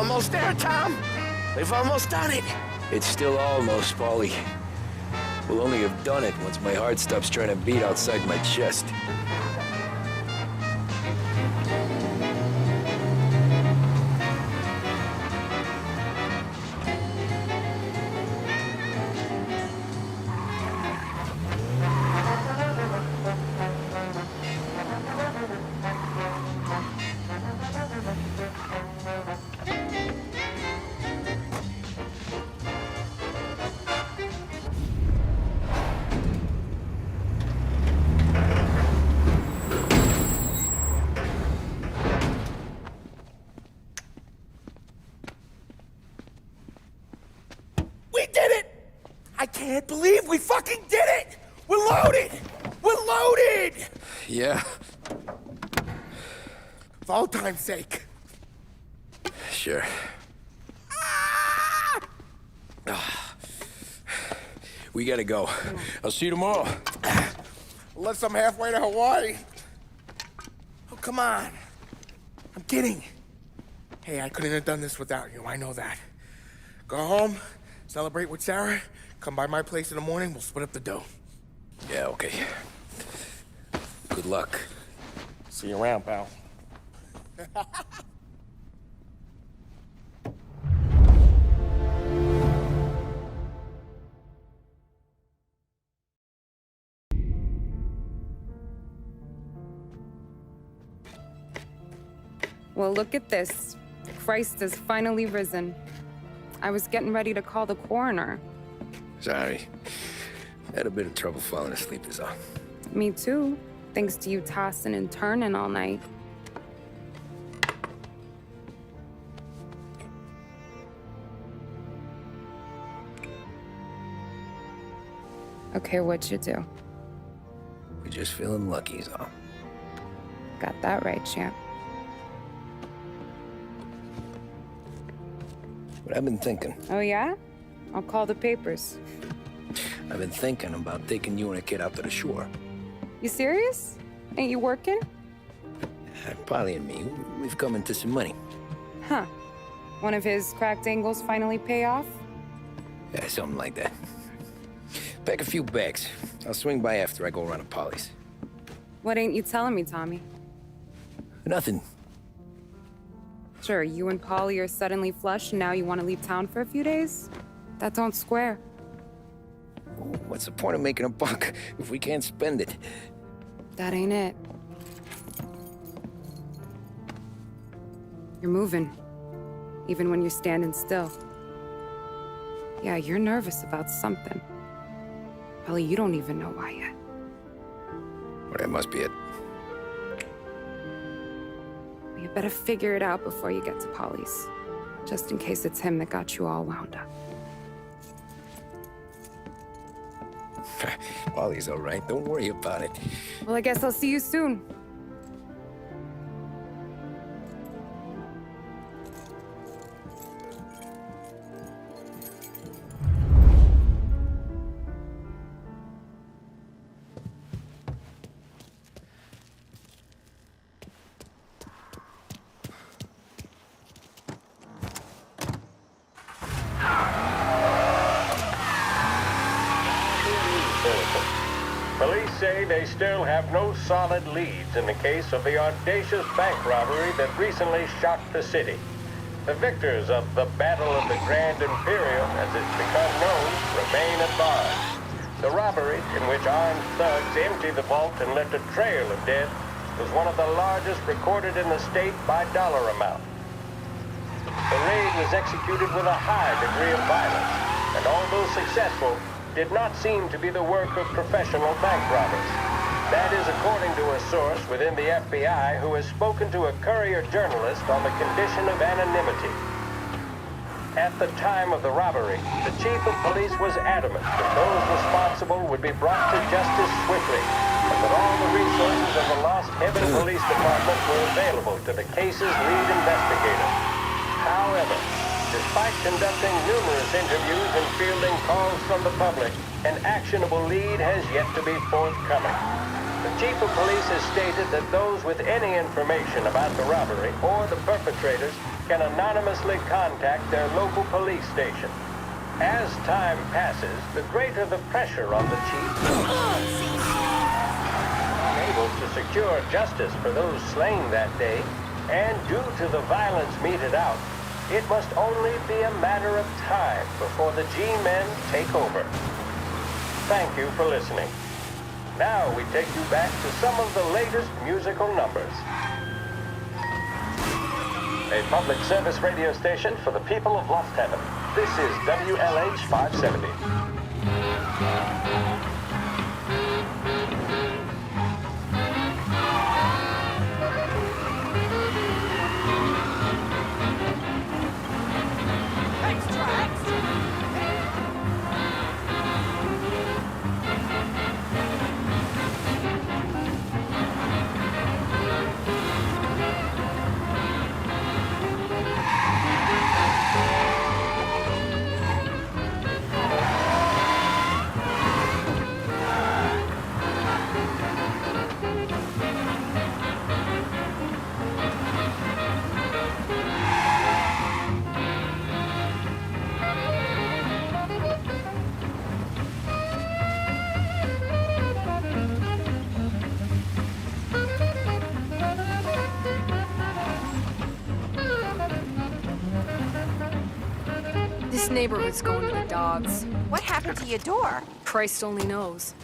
almost there, Tom. We've almost done it. It's still almost, Paulie. We'll only have done it once my heart stops trying to beat outside my chest. I can't believe we fucking did it! We're loaded! We're loaded! Yeah? For all time's sake. Sure. We gotta go. I'll see you tomorrow. Unless I'm halfway to Hawaii. Oh, come on. I'm kidding. Hey, I couldn't have done this without you. I know that. Go home, celebrate with Sarah, come by my place in the morning, we'll split up the dough. Yeah, okay. Good luck. See you around, pal. Well, look at this. Christ has finally risen. I was getting ready to call the coroner. Sorry. Had a bit of trouble falling asleep is all. Me too, thanks to you tossing and turning all night. Okay, what'd you do? We're just feeling lucky is all. Got that right, champ. But I've been thinking. Oh, yeah? I'll call the papers. I've been thinking about taking you and a kid out to the shore. You serious? Ain't you working? Polly and me, we've come into some money. Huh. One of his cracked angles finally pay off? Yeah, something like that. Pack a few bags. I'll swing by after I go around to Polly's. What ain't you telling me, Tommy? Nothing. Sure, you and Polly are suddenly flush and now you want to leave town for a few days? That don't square. What's the point of making a buck if we can't spend it? That ain't it. You're moving, even when you're standing still. Yeah, you're nervous about something. Probably you don't even know why yet. Well, that must be it. You better figure it out before you get to Polly's. Just in case it's him that got you all wound up. Polly's all right. Don't worry about it. Well, I guess I'll see you soon. Police say they still have no solid leads in the case of the audacious bank robbery that recently shocked the city. The victors of the Battle of the Grand Imperium, as it's become known, remain at large. The robbery, in which armed thugs emptied the vault and left a trail of dead, was one of the largest recorded in the state by dollar amount. The raid was executed with a high degree of violence, and although successful, did not seem to be the work of professional bank robbers. That is according to a source within the FBI who has spoken to a Courier journalist on the condition of anonymity. At the time of the robbery, the chief of police was adamant that those responsible would be brought to justice swiftly, and that all the resources of the Lost Heaven Police Department were available to the case's lead investigator. However, despite conducting numerous interviews and fielding calls from the public, an actionable lead has yet to be forthcoming. The chief of police has stated that those with any information about the robbery or the perpetrators can anonymously contact their local police station. As time passes, the greater the pressure on the chief, unable to secure justice for those slain that day, and due to the violence meted out, it must only be a matter of time before the G-men take over. Thank you for listening. Now we take you back to some of the latest musical numbers. A public service radio station for the people of Lost Heaven. This is WLH 570. This neighborhood's going to the dogs. What happened to your door? Christ only knows.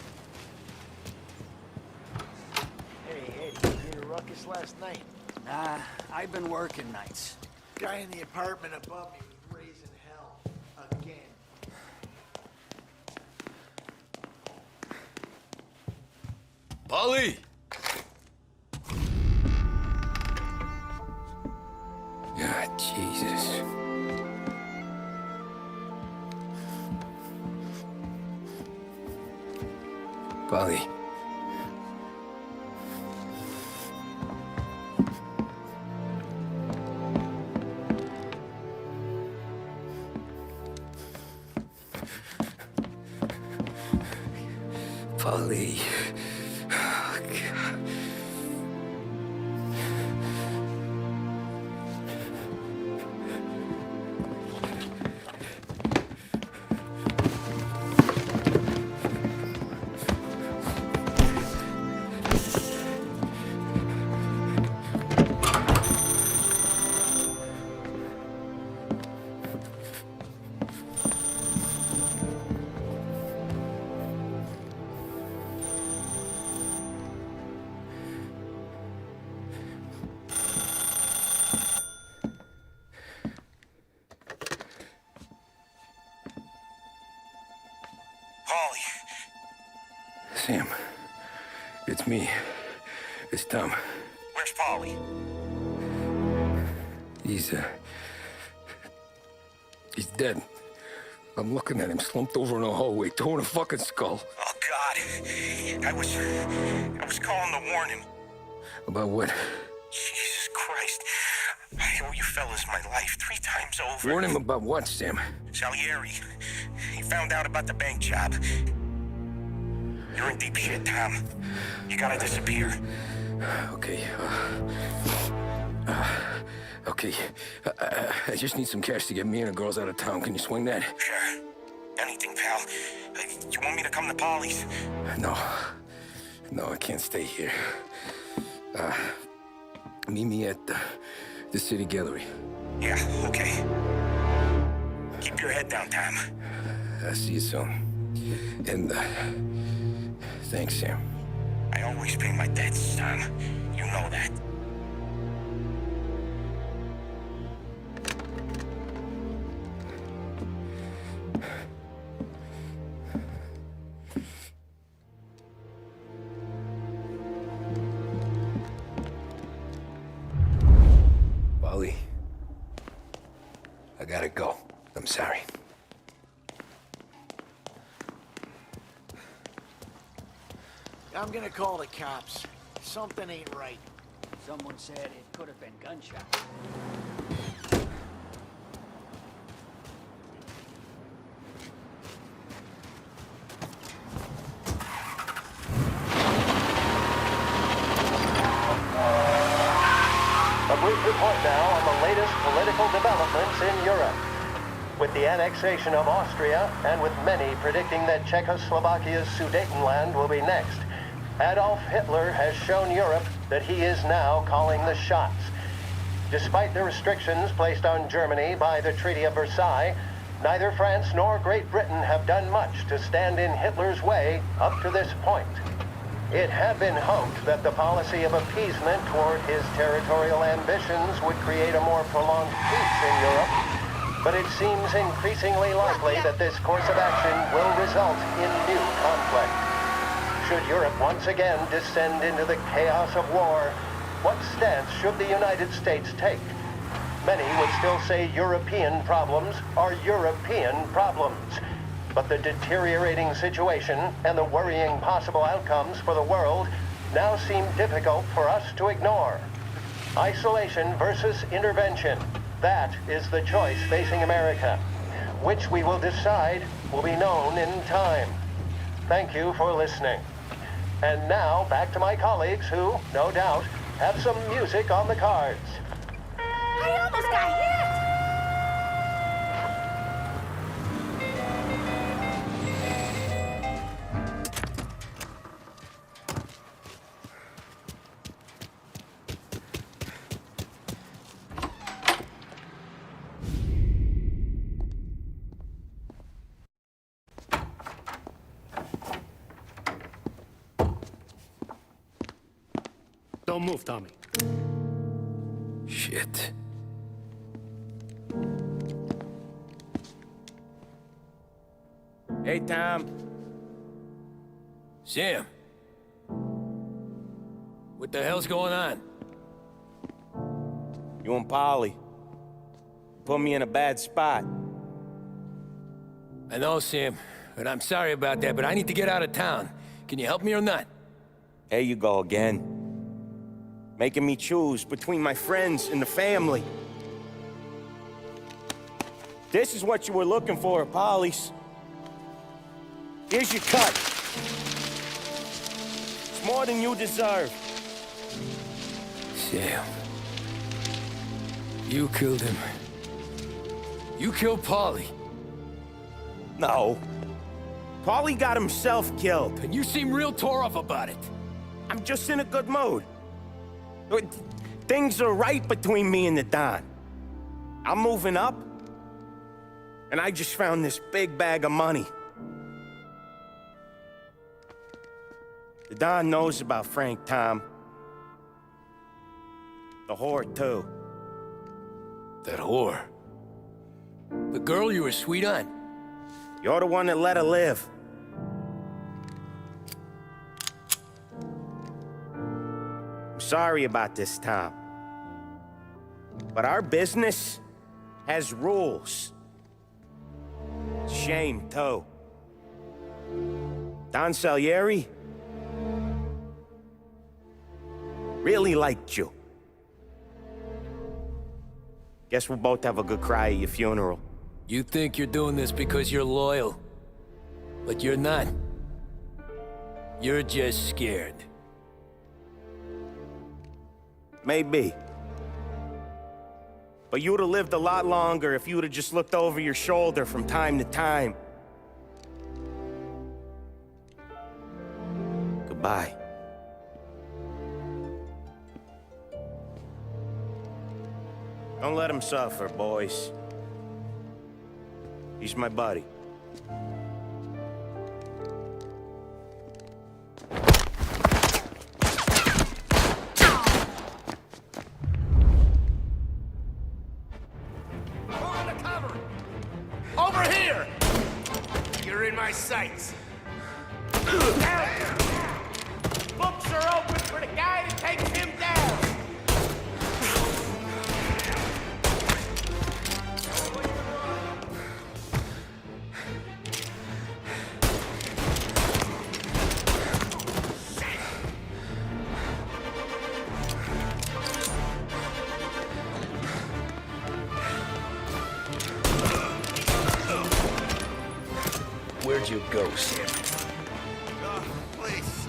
Hey, Eddie, you hear a ruckus last night? Nah, I've been working nights. Guy in the apartment above me was raising hell. Again. Polly! Ah, Jesus. Polly. Polly. Oh, God. Sam, it's me. It's Tom. Where's Paulie? He's dead. I'm looking at him slumped over in a hallway, torn a fucking skull. Oh, God. I was calling to warn him. About what? Jesus Christ. I owe you fellas my life 3 times over. Warn him about what, Sam? Salieri. He found out about the bank job. You're in deep shit, Tom. You gotta disappear. Okay. Okay. I just need some cash to get me and the girls out of town. Can you swing that? Sure. Anything, pal. You want me to come to Polly's? No. No, I can't stay here. Meet me at the city gallery. Yeah, okay. Keep your head down, Tom. I'll see you soon. And, thanks, Sam. I always pay my debts, Tom. You know that. Polly, I gotta go. I'm sorry. I'm gonna call the cops. Something ain't right. Someone said it could have been gunshots. brief report now on the latest political developments in Europe. With the annexation of Austria, and with many predicting that Czechoslovakia's Sudetenland will be next, Adolf Hitler has shown Europe that he is now calling the shots. Despite the restrictions placed on Germany by the Treaty of Versailles, neither France nor Great Britain have done much to stand in Hitler's way up to this point. It had been hoped that the policy of appeasement toward his territorial ambitions would create a more prolonged peace in Europe, but it seems increasingly likely that this course of action will result in new conflict. Should Europe once again descend into the chaos of war, what stance should the United States take? Many would still say European problems are European problems. But the deteriorating situation and the worrying possible outcomes for the world now seem difficult for us to ignore. Isolation versus intervention. That is the choice facing America. Which we will decide will be known in time. Thank you for listening. And now back to my colleagues who, no doubt, have some music on the cards. I almost got hit! Don't move, Tommy. Shit. Hey, Tom. Sam. What the hell's going on? You and Polly put me in a bad spot. I know, Sam, and I'm sorry about that, but I need to get out of town. Can you help me or not? There you go again. Making me choose between my friends and the family. This is what you were looking for, Polly's. Here's your cut. It's more than you deserve. Sam. You killed him. You killed Polly. No. Polly got himself killed. And you seem real tore up about it. I'm just in a good mood. Things are right between me and the Don. I'm moving up, and I just found this big bag of money. The Don knows about Frank, Tom. The whore, too. That whore? The girl you were sweet on? You're the one that let her live. I'm sorry about this, Tom. But our business has rules. Shame, too. Don Salieri really liked you. Guess we'll both have a good cry at your funeral. You think you're doing this because you're loyal, but you're not. You're just scared. Maybe. But you'd have lived a lot longer if you'd have just looked over your shoulder from time to time. Goodbye. Don't let him suffer, boys. He's my buddy. Over here! You're in my sights. Books are open for the guy that takes him down. Where'd you go, Sam? Please.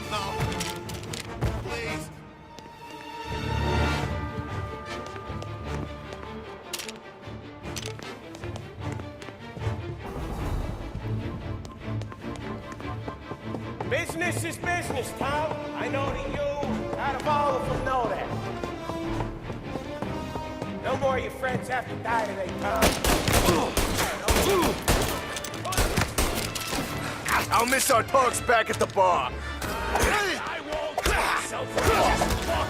No. Please. This is business, Tom. I know that you, out of all of them, know that. No more of your friends have to die today, Tom. I'll miss our talks back at the bar. I won't myself. Fuck.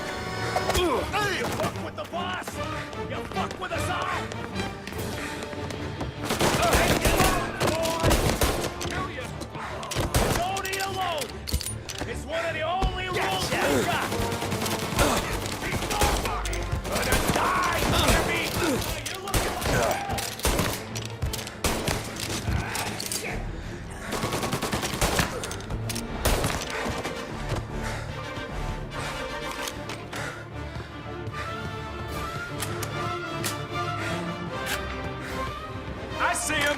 You fuck with the boss. You fuck with us all. Hey, get on, boy. Don't eat alone. It's one of the only rules we got. Gonna die, hear me? You're looking like I see him.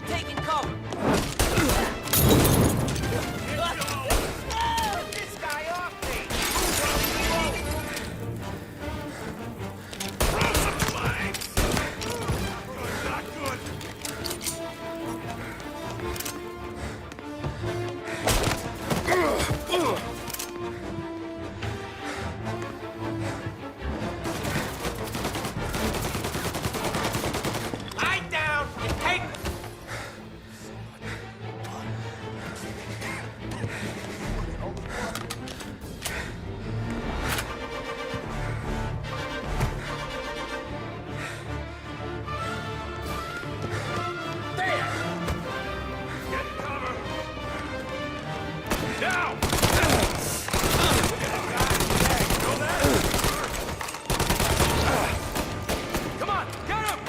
taking cover. This guy off me. Throw some flags. Good, not good. Lie down and take. There! Get cover! Now! Come on, get him!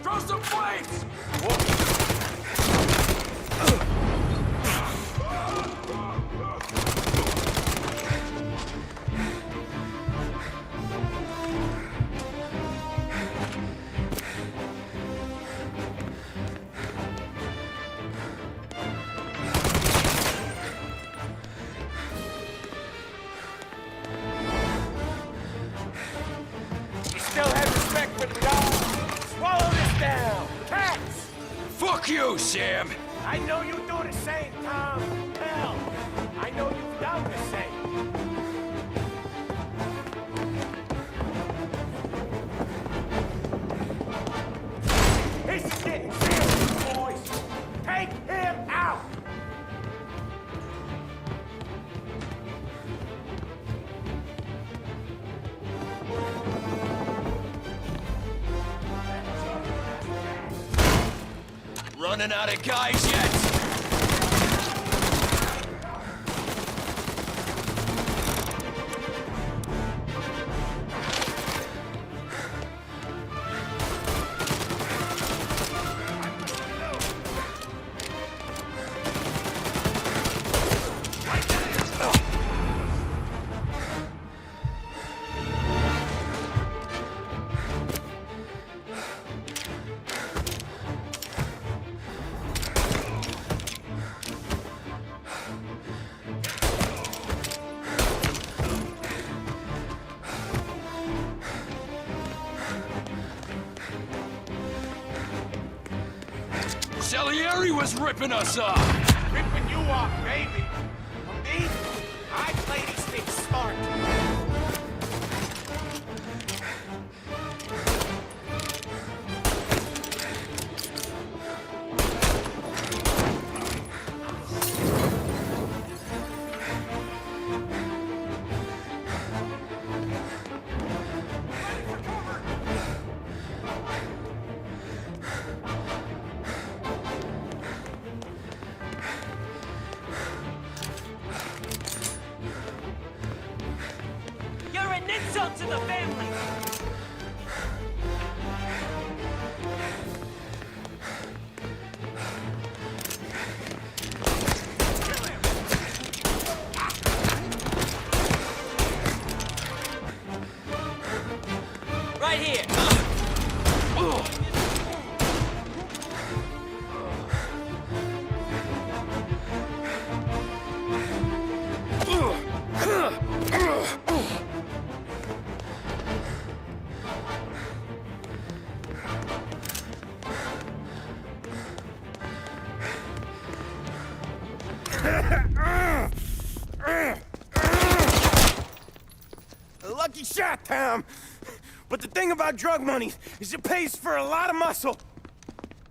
Throw some flames! You still have respect for the dog? Swallow this down! Cats! Fuck you, Sam! I know you do the same, Tom. Hell, I know you've done the same. This is getting serious, boys. Take him out! Running out of guys yet? Salieri was ripping us off! Ripping you off, baby. For me, I play these things smart. insult to the family! right here. Lucky shot, Tom. But the thing about drug money is it pays for a lot of muscle.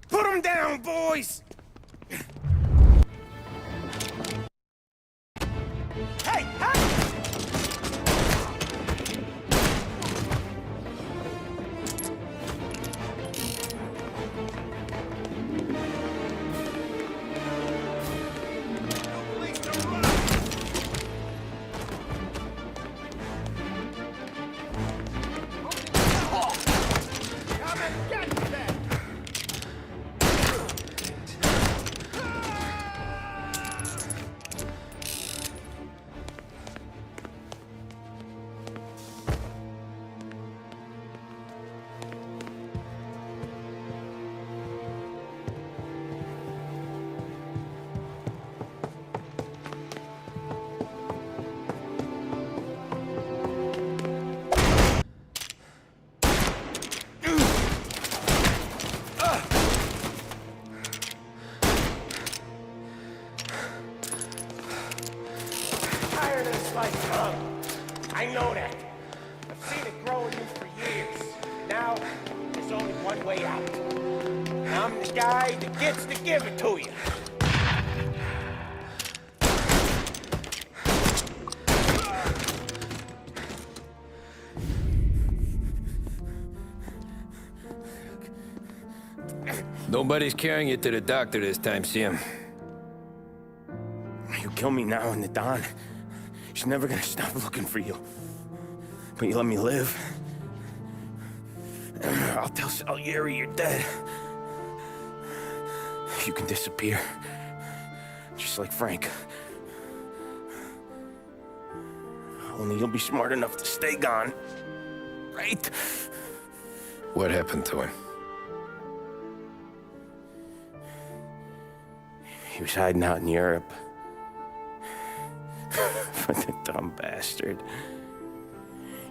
Put him down, boys! Hey, hey! I know that. I've seen it grow in you for years. Now, there's only one way out. And I'm the guy that gets to give it to you. Nobody's carrying you to the doctor this time, Sam. You kill me now in the dawn. She's never gonna stop looking for you. But you let me live. I'll tell Salieri you're dead. You can disappear. Just like Frank. Only you'll be smart enough to stay gone. Right? What happened to him? He was hiding out in Europe. But the dumb bastard.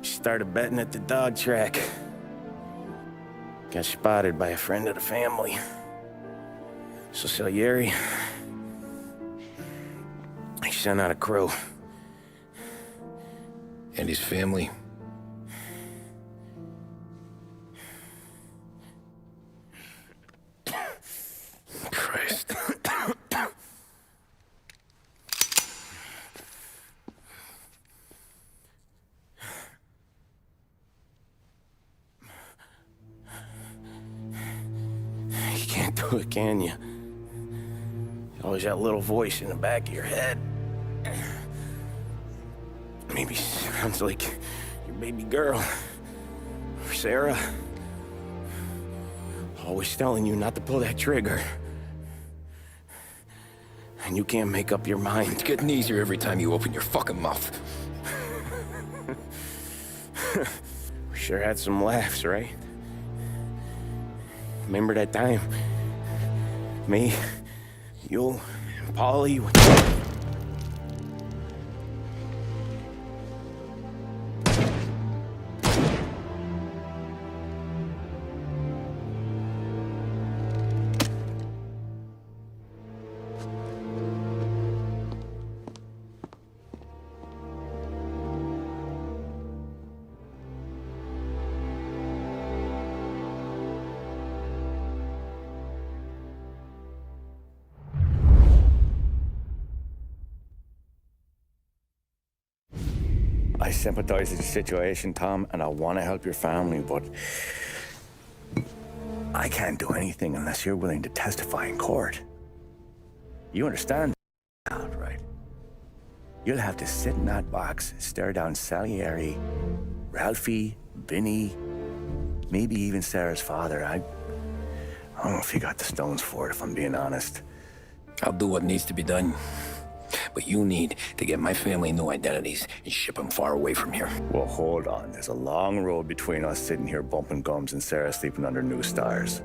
He started betting at the dog track. Got spotted by a friend of the family. So Salieri, he sent out a crew. And his family? Christ. You can't do it, can you? Always that little voice in the back of your head. Maybe sounds like your baby girl. Or Sarah. Always telling you not to pull that trigger. And you can't make up your mind. It's getting easier every time you open your fucking mouth. We sure had some laughs, right? Remember that time? Me, you, and Polly. I sympathize with the situation, Tom, and I want to help your family, but I can't do anything unless you're willing to testify in court. You understand that, right? You'll have to sit in that box, stare down Salieri, Ralphie, Vinny, maybe even Sarah's father. I don't know if you got the stones for it, if I'm being honest. I'll do what needs to be done. But you need to get my family new identities and ship them far away from here. Well, hold on. There's a long road between us sitting here bumping gums and Sarah sleeping under new stars.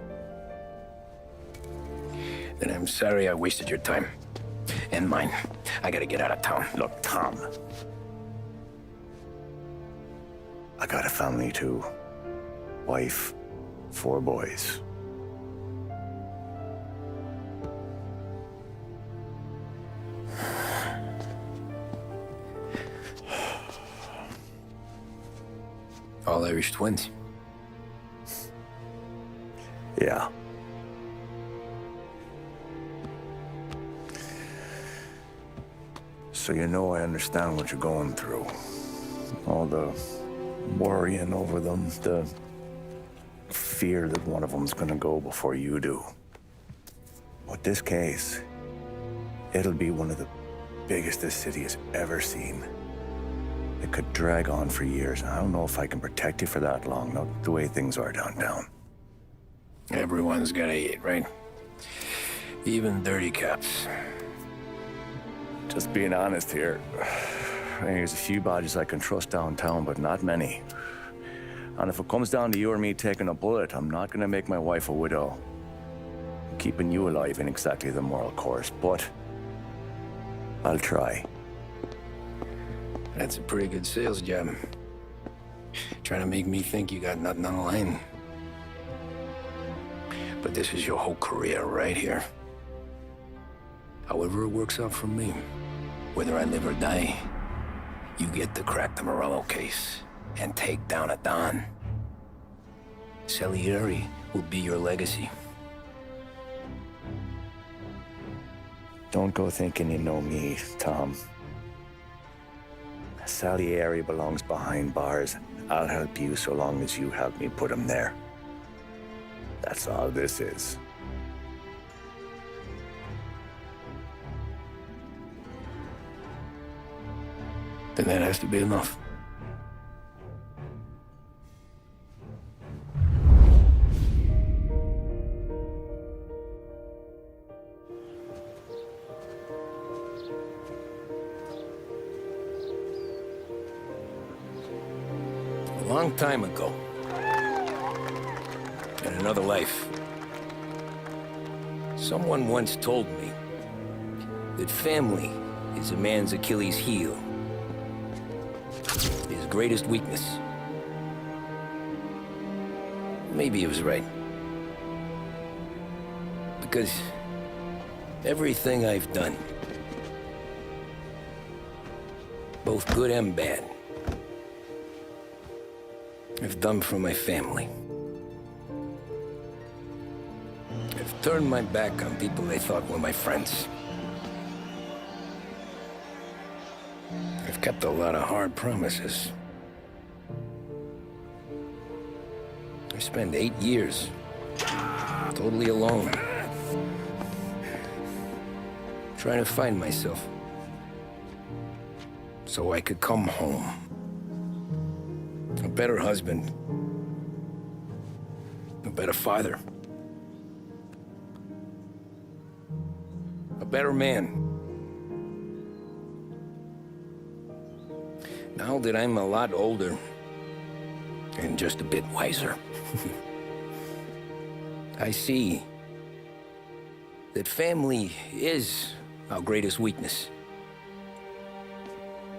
Then I'm sorry I wasted your time. And mine. I gotta get out of town. Look, Tom. I got a family too. Wife, 4 boys. All Irish twins. Yeah. So you know I understand what you're going through. All the worrying over them, the fear that one of them's gonna go before you do. With this case, it'll be one of the biggest this city has ever seen. It could drag on for years. I don't know if I can protect you for that long, not the way things are downtown. Everyone's gotta eat, right? Even dirty cops. Just being honest here. There's a few bodies I can trust downtown, but not many. And if it comes down to you or me taking a bullet, I'm not gonna make my wife a widow. Keeping you alive ain't exactly the moral course, but I'll try. That's a pretty good sales job. Trying to make me think you got nothing on the line. But this is your whole career right here. However it works out for me, whether I live or die, you get to crack the Morello case and take down a Don. Salieri will be your legacy. Don't go thinking you know me, Tom. Salieri belongs behind bars. I'll help you so long as you help me put him there. That's all this is. Then that has to be enough. A long time ago, in another life, someone once told me that family is a man's Achilles heel, his greatest weakness. Maybe he was right. Because everything I've done, both good and bad, I've done for my family. I've turned my back on people they thought were my friends. I've kept a lot of hard promises. I spent 8 years totally alone, trying to find myself so I could come home. A better husband, a better father, a better man. Now that I'm a lot older and just a bit wiser, I see that family is our greatest weakness,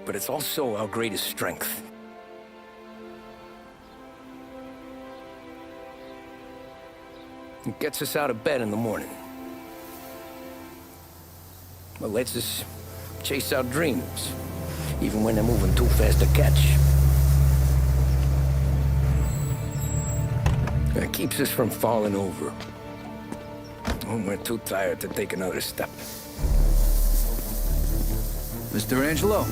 but it's also our greatest strength. It gets us out of bed in the morning. It lets us chase our dreams, even when they're moving too fast to catch. It keeps us from falling over when we're too tired to take another step. Mr. Angelo.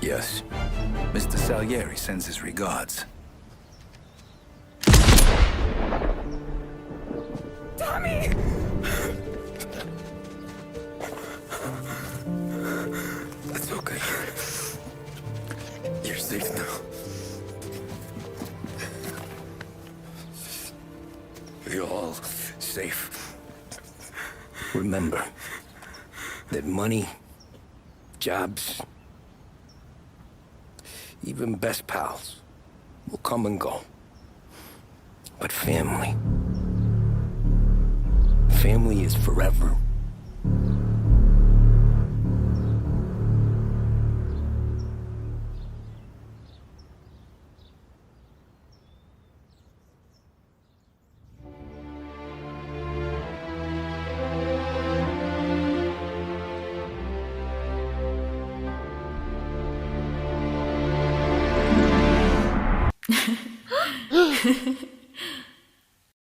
Yes. Mr. Salieri sends his regards. Tommy! That's okay. You're safe now. safe. Remember that money, jobs, even best pals will come and go. But family is forever.